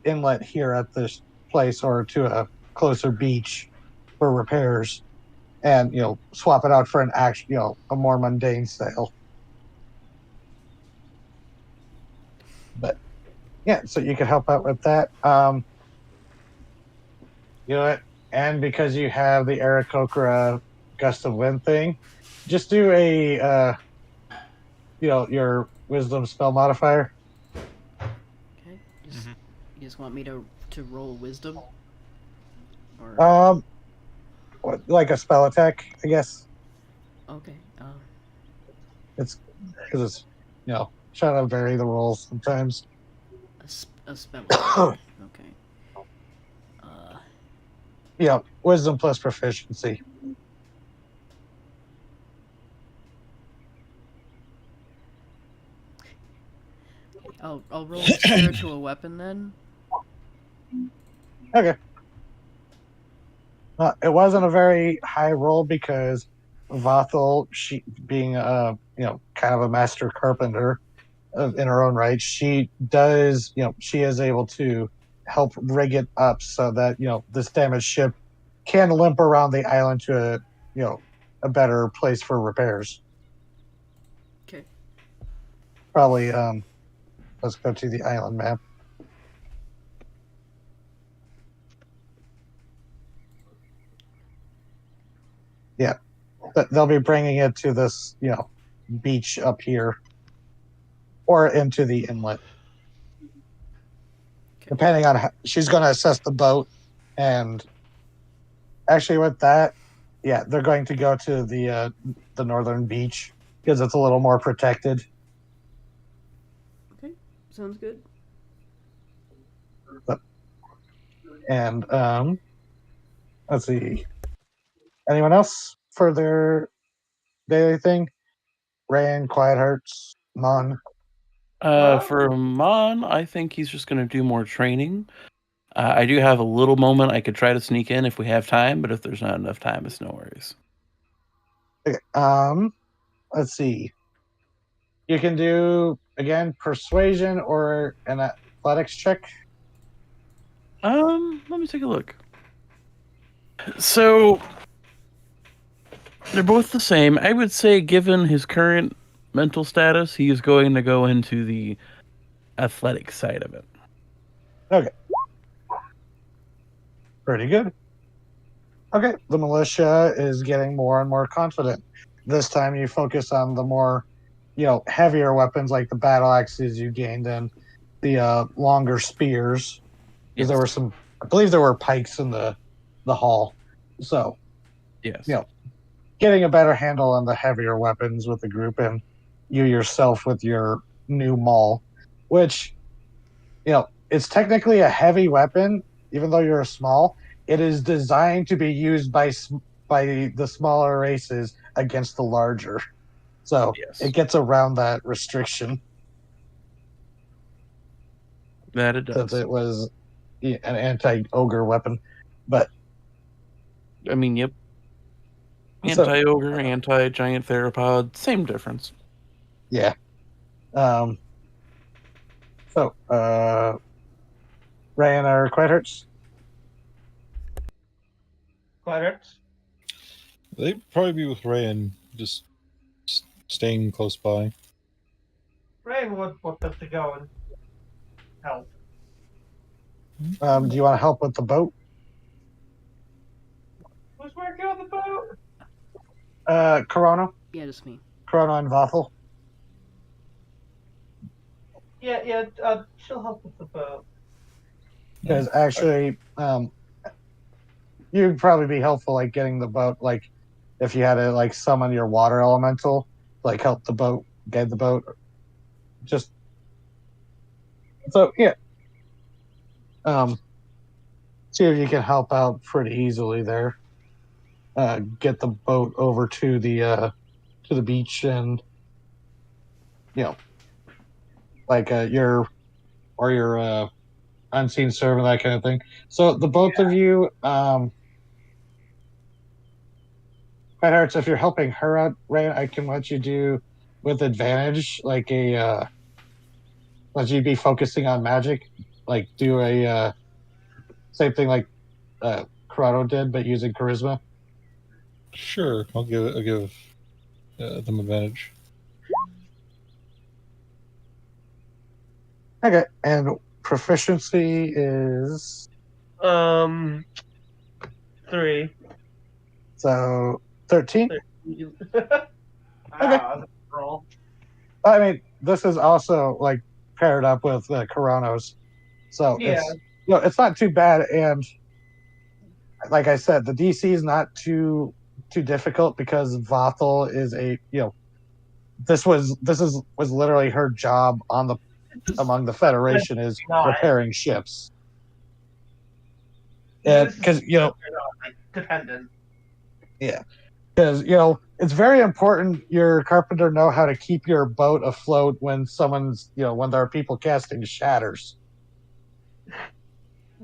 inlet here at this place or to a closer beach for repairs, and swap it out for an actual a more mundane sale. But yeah, so you could help out with that. And because you have the Aarakocra gust of wind thing, just do a your wisdom spell modifier. Okay. You just want me to roll wisdom? Or like a spell attack, I guess. Okay. It's because it's trying to vary the rolls sometimes. A spell attack. Okay. Wisdom plus proficiency. I'll roll a spiritual weapon then. Okay. It wasn't a very high roll because Vathel, she being kind of a master carpenter in her own right, she does she is able to help rig it up so that this damaged ship can limp around the island to a better place for repairs. Okay. Probably let's go to the island map. Yeah, they'll be bringing it to this beach up here or into the inlet. Depending on how, she's going to assess the boat, and actually with that, yeah, they're going to go to the northern beach because it's a little more protected. Okay, sounds good. And let's see, anyone else for their daily thing? Rain, Quiet Hearts, Mon. For Mon, I think he's just going to do more training. I do have a little moment I could try to sneak in if we have time, but if there's not enough time, it's no worries. Okay, let's see. You can do again persuasion or an athletics check. Let me take a look. So they're both the same. I would say, given his current mental status, he is going to go into the athletic side of it. Okay. Pretty good. Okay, the militia is getting more and more confident. This time you focus on the more, heavier weapons like the battle axes you gained and the longer spears. Because there were some, I believe there were pikes in the hall. So, Yes. Getting a better handle on the heavier weapons with the group and you yourself with your new maul, which, it's technically a heavy weapon, even though you're a small. It is designed to be used by the smaller races against the larger, so it gets around that restriction. That it does. Since it was an anti-ogre weapon, but I mean, yep. Anti-ogre, anti-giant theropod, same difference. Yeah. Ryan or Quiet Hearts? Quiet Hearts? They'd probably be with Ray and just staying close by. Rain would want them to go and help. Do you want to help with the boat? Who's working on the boat? Corona? Yeah, just me. Corona and Vothel? Yeah, she'll help with the boat. Because actually, you'd probably be helpful, like, getting the boat, like, if you had to, like, summon your water elemental, like, help the boat, guide the boat. Just, so, yeah. See if you can help out pretty easily there. Get the boat over to the beach and, like, your unseen servant, that kind of thing. So the both of you, Quiet Hearts, if you're helping her out, Ray, I can let you do with advantage, like let you be focusing on magic, like do a same thing like Corrado did, but using charisma. Sure, I'll give them advantage. Okay, and proficiency is 3. So 13. Okay. Roll. I mean, this is also like paired up with Coronos, so Yeah. it's not too bad. And like I said, the DC is not too difficult because Vothel is this was literally her job among the Federation is repairing ships. And because dependent. Yeah, because it's very important your carpenter know how to keep your boat afloat when someone's when there are people casting shatters.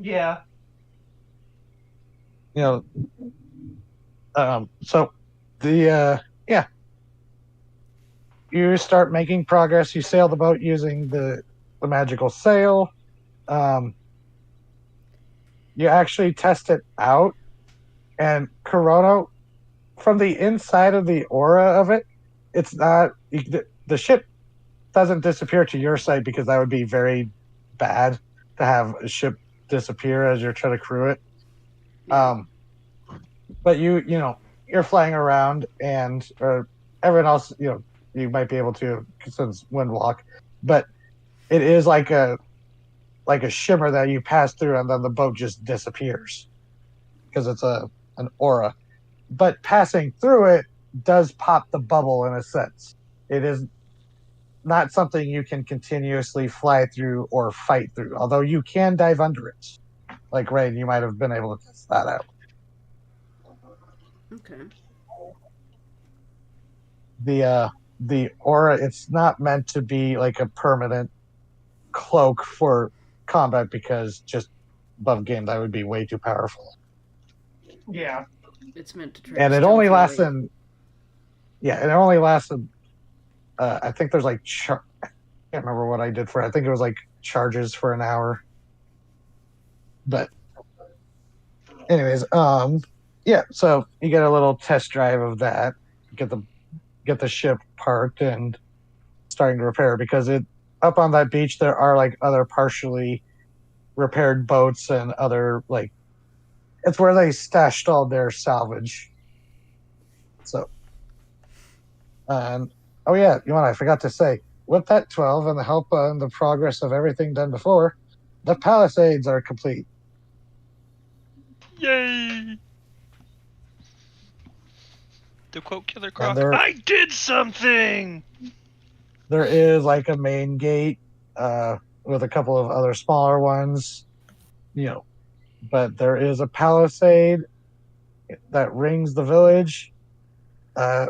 Yeah. So you start making progress. You sail the boat using the magical sail. You actually test it out, and Corona, from the inside of the aura of it, it's not the ship doesn't disappear to your sight because that would be very bad to have a ship disappear as you're trying to crew it. But you're flying around, and everyone else you might be able to since windwalk, but it is like like a shimmer that you pass through, and then the boat just disappears because it's an aura. But passing through it does pop the bubble in a sense. It is not something you can continuously fly through or fight through, although you can dive under it. Like Rain, you might have been able to test that out. Okay. The aura, it's not meant to be like a permanent cloak for combat, because just above game that would be way too powerful. Yeah. It's meant to trade. And it only lasts in. Yeah, it only lasted. I think there's like I can't remember what I did for it. I think it was like charges for an hour. But anyways, yeah. So you get a little test drive of that. Get the ship parked and starting to repair, because it up on that beach there are like other partially repaired boats and other like it's where they stashed all their salvage. So, and oh yeah, I forgot to say, with that 12 and the help and the progress of everything done before, the Palisades are complete. Yay! To quote Killer Croc, there- I did something! There is like a main gate with a couple of other smaller ones, but there is a palisade that rings the village. Yeah,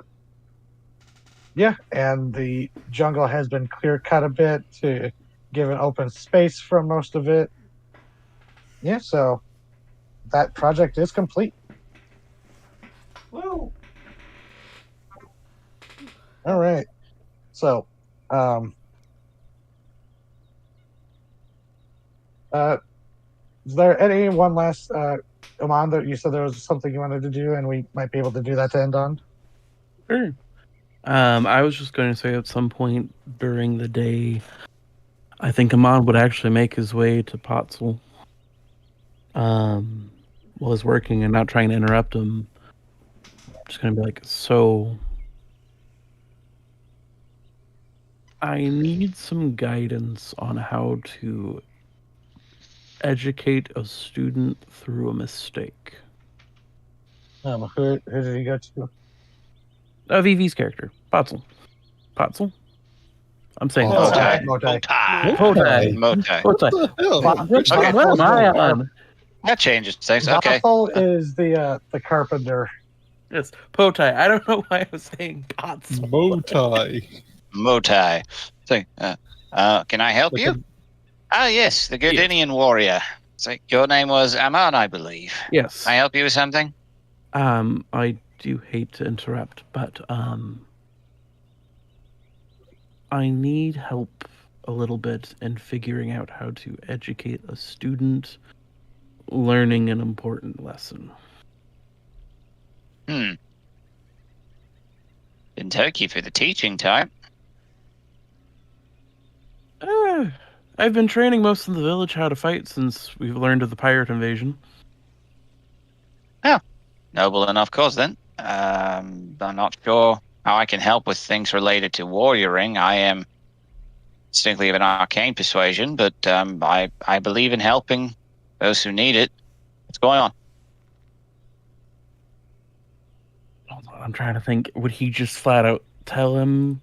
and the jungle has been clear cut a bit to give an open space for most of it. Yeah, so that project is complete. Woo! All right. So, is there any one last, Oman, that you said there was something you wanted to do, and we might be able to do that to end on? Sure. I was just going to say at some point during the day, I think Amon would actually make his way to Potzel. While he's working and not trying to interrupt him. I'm just going to be like, so I need some guidance on how to educate a student through a mistake. Who did he go to? VV's character, Potzel. Potzel? I'm saying Motai. Motai. Motai. Motai. What the hell? Which Okay. what am I on? That changes things. Okay. Bothel is the carpenter. Yes, Potai. I don't know why I was saying Potzel. Motai. Motai. So, can I help Like you? Ah, yes, the Gardinian warrior. So your name was Aman, I believe. Yes. Can I help you with something? I do hate to interrupt, but I need help a little bit in figuring out how to educate a student learning an important lesson. Didn't take you for the teaching type. I've been training most of the village how to fight since we've learned of the pirate invasion. Oh, noble enough cause then. I'm not sure how I can help with things related to warrioring. I am distinctly of an arcane persuasion, but I believe in helping those who need it. What's going on? Hold on, I'm trying to think. Would he just flat out tell him?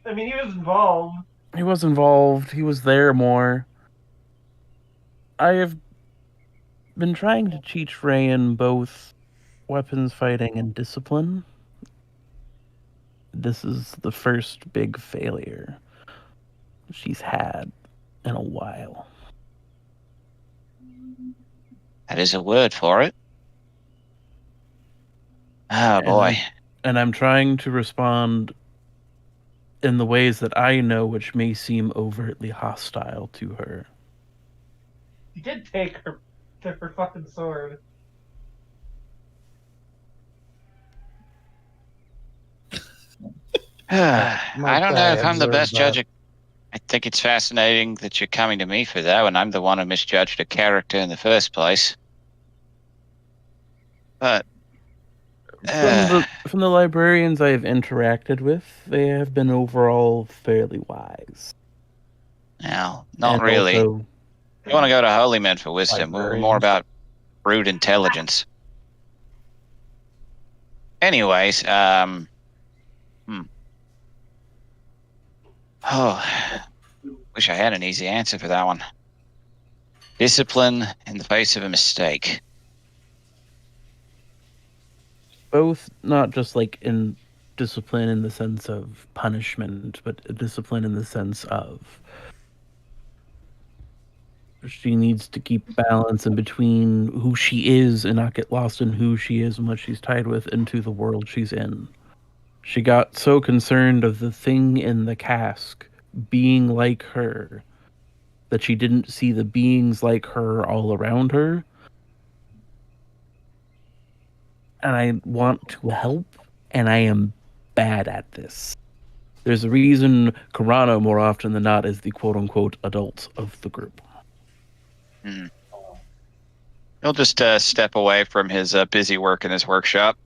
I mean, he was involved. He was involved. He was there more. I have been trying to teach Rayan both weapons fighting and discipline. This is the first big failure she's had in a while. That is a word for it. Oh, boy. And I'm trying to respond in the ways that I know, which may seem overtly hostile to her. He did take her fucking sword. I don't know if I'm the best judge. I think it's fascinating that you're coming to me for that when I'm the one who misjudged a character in the first place. But from the librarians I have interacted with, they have been overall fairly wise. Well, not and really. Also You want to go to Holy Men for wisdom. We're more Librarians. about brute intelligence. Anyways, Oh, wish I had an easy answer for that one. Discipline in the face of a mistake. Both, not just like in discipline in the sense of punishment, but discipline in the sense of she needs to keep balance in between who she is and not get lost in who she is and what she's tied with into the world she's in. She got so concerned of the thing in the cask being like her that she didn't see the beings like her all around her. And I want to help, and I am bad at this. There's a reason Karana, more often than not, is the quote-unquote adult of the group. He'll just step away from his busy work in his workshop.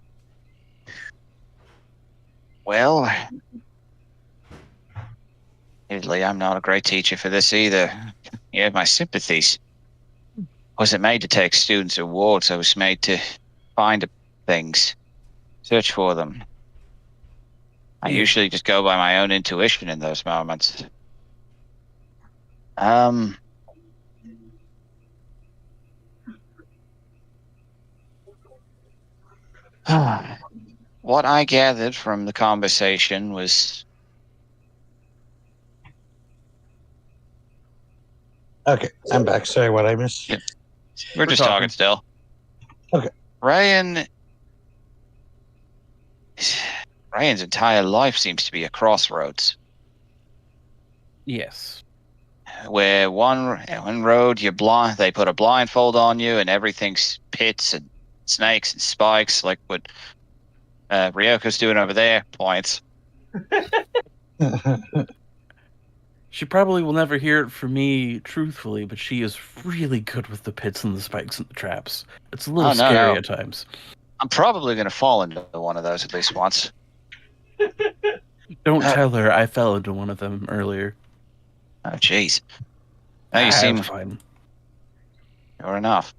Well, admittedly, I'm not a great teacher for this either. You have my sympathies. I wasn't made to take students' awards. I was made to find things, search for them. I usually just go by my own intuition in those moments. What I gathered from the conversation was... Okay, I'm back. Sorry, what I missed? Yeah. We're just talking still. Okay. Ryan's entire life seems to be a crossroads. Yes. Where one road you're blind, they put a blindfold on you, and everything's pits and snakes and spikes, like what Ryoko's doing over there. Points. She probably will never hear it from me, truthfully, but she is really good with the pits and the spikes and the traps. It's a little scary at times. I'm probably going to fall into one of those at least once. Don't tell her I fell into one of them earlier. Oh, jeez. Now you seem fine. Sure enough.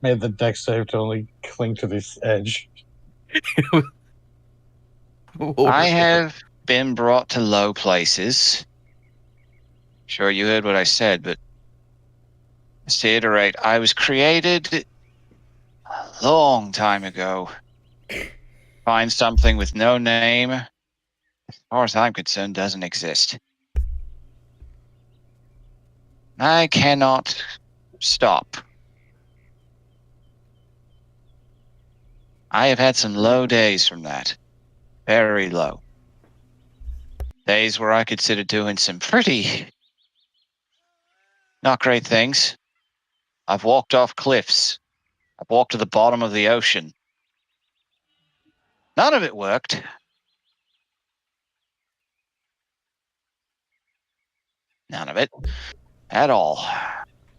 Made the deck save to only cling to this edge. I have been brought to low places. Sure, you heard what I said, but just to iterate, I was created a long time ago. Find something with no name, as far as I'm concerned, doesn't exist. I cannot stop. I have had some low days from that. Very low. Days where I considered doing some pretty not great things. I've walked off cliffs. I've walked to the bottom of the ocean. None of it worked. None of it. At all.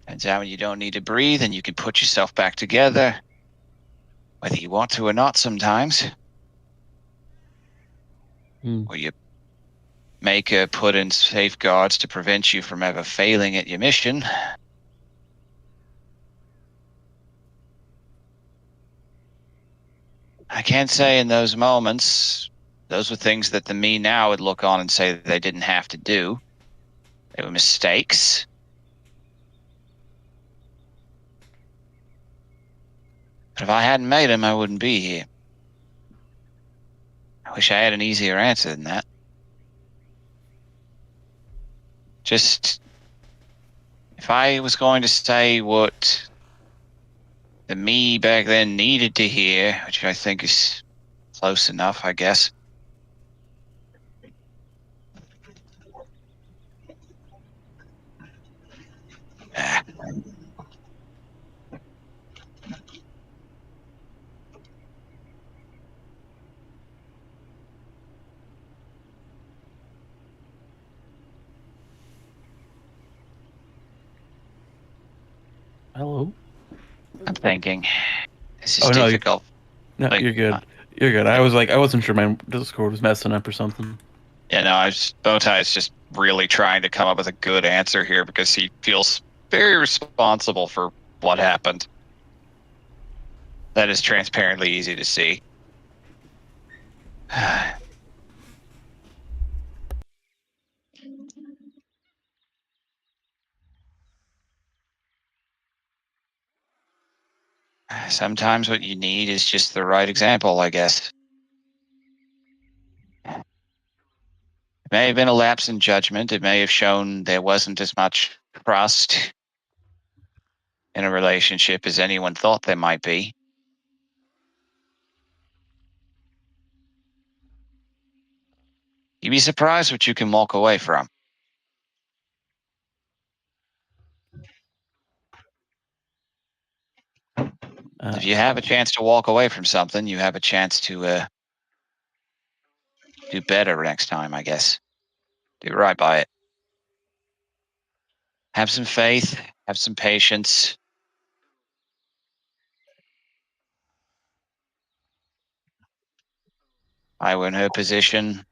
Turns out when you don't need to breathe and you can put yourself back together, whether you want to or not sometimes. Or you put in safeguards to prevent you from ever failing at your mission. I can't say in those moments, those were things that the me now would look on and say that they didn't have to do. They were mistakes. But if I hadn't made them, I wouldn't be here. I wish I had an easier answer than that. Just, if I was going to say what the me back then needed to hear, which I think is close enough, I guess. Hello? I'm thinking. This is Oh, no, difficult. No, Like, you're good. You're good. I was like, I wasn't sure my Discord was messing up or something. Yeah, no, Bowtie is just really trying to come up with a good answer here because he feels very responsible for what happened. That is transparently easy to see. Sometimes what you need is just the right example, I guess. It may have been a lapse in judgment. It may have shown there wasn't as much trust in a relationship as anyone thought there might be. You'd be surprised what you can walk away from. If you have a chance to walk away from something, you have a chance to do better next time, I guess. Do right by it. Have some faith, have some patience. If I were in her position,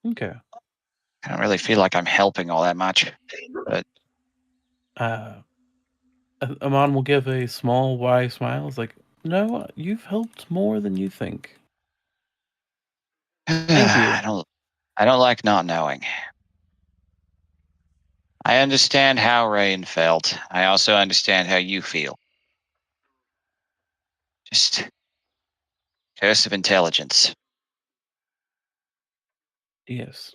Okay. I don't really feel like I'm helping all that much. But Amon will give a small, wise smile. It's like, no, you've helped more than you think. Thank you. I don't like not knowing. I understand how Rain felt. I also understand how you feel. Just curse of intelligence. Yes.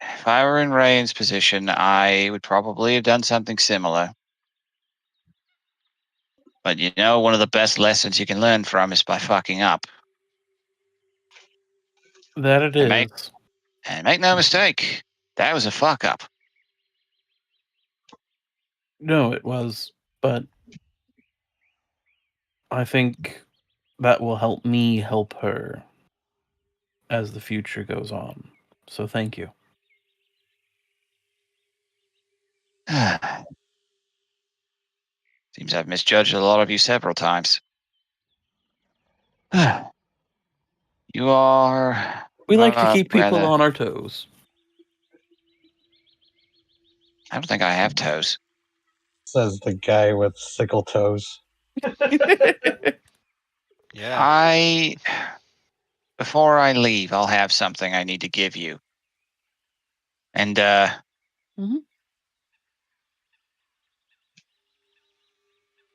If I were in Rain's position, I would probably have done something similar. But you know, one of the best lessons you can learn from is by fucking up. That it is. And make no mistake, that was a fuck up. No, it was, but I think that will help me help her as the future goes on. So thank you. Seems I've misjudged a lot of you several times. You are... We like to keep people on our toes. I don't think I have toes. Says the guy with sickle toes. Yeah. Before I leave, I'll have something I need to give you. And,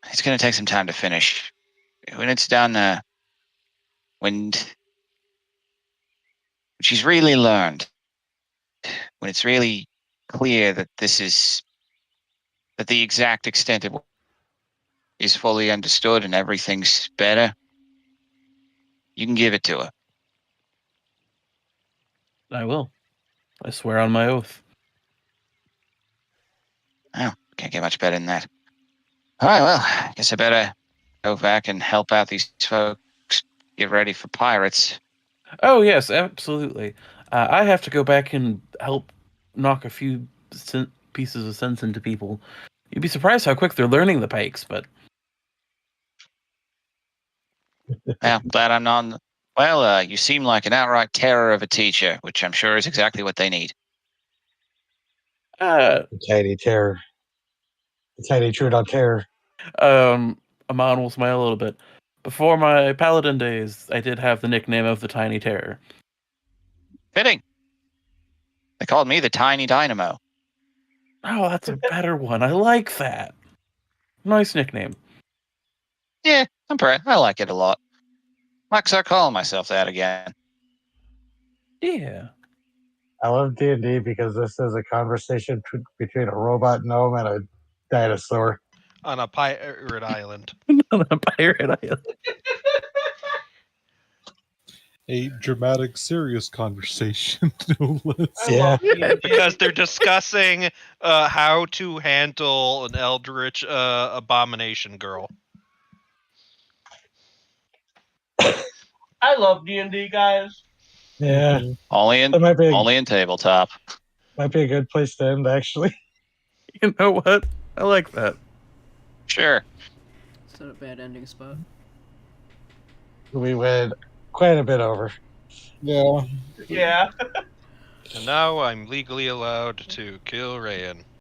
it's going to take some time to finish. When it's done, when she's really learned, when it's really clear that that the exact extent of is fully understood and everything's better, you can give it to her. I will. I swear on my oath. Oh, can't get much better than that. All right, well, I guess I better go back and help out these folks get ready for pirates. Oh, yes, absolutely. I have to go back and help knock a few pieces of sense into people. You'd be surprised how quick they're learning the pikes, but... Well, glad I'm not... Well, you seem like an outright terror of a teacher, which I'm sure is exactly what they need. The tiny terror. The tiny true dog terror. Amon will smile a little bit. Before my paladin days, I did have the nickname of the Tiny Terror. Fitting. They called me the Tiny Dynamo. Oh, that's a better one. I like that. Nice nickname. Yeah, I'm proud. I like it a lot. Might start calling myself that again. Yeah. I love D&D because this is a conversation between a robot gnome and a dinosaur. On a pirate island. On a pirate island. A dramatic, serious conversation, no less. Yeah. Because they're discussing how to handle an eldritch abomination girl. I love D&D, guys. Yeah. Only in tabletop. Might be a good place to end, actually. You know what? I like that. Sure. It's not a bad ending spot. We went quite a bit over. Yeah. Yeah. And now I'm legally allowed to kill Rayan.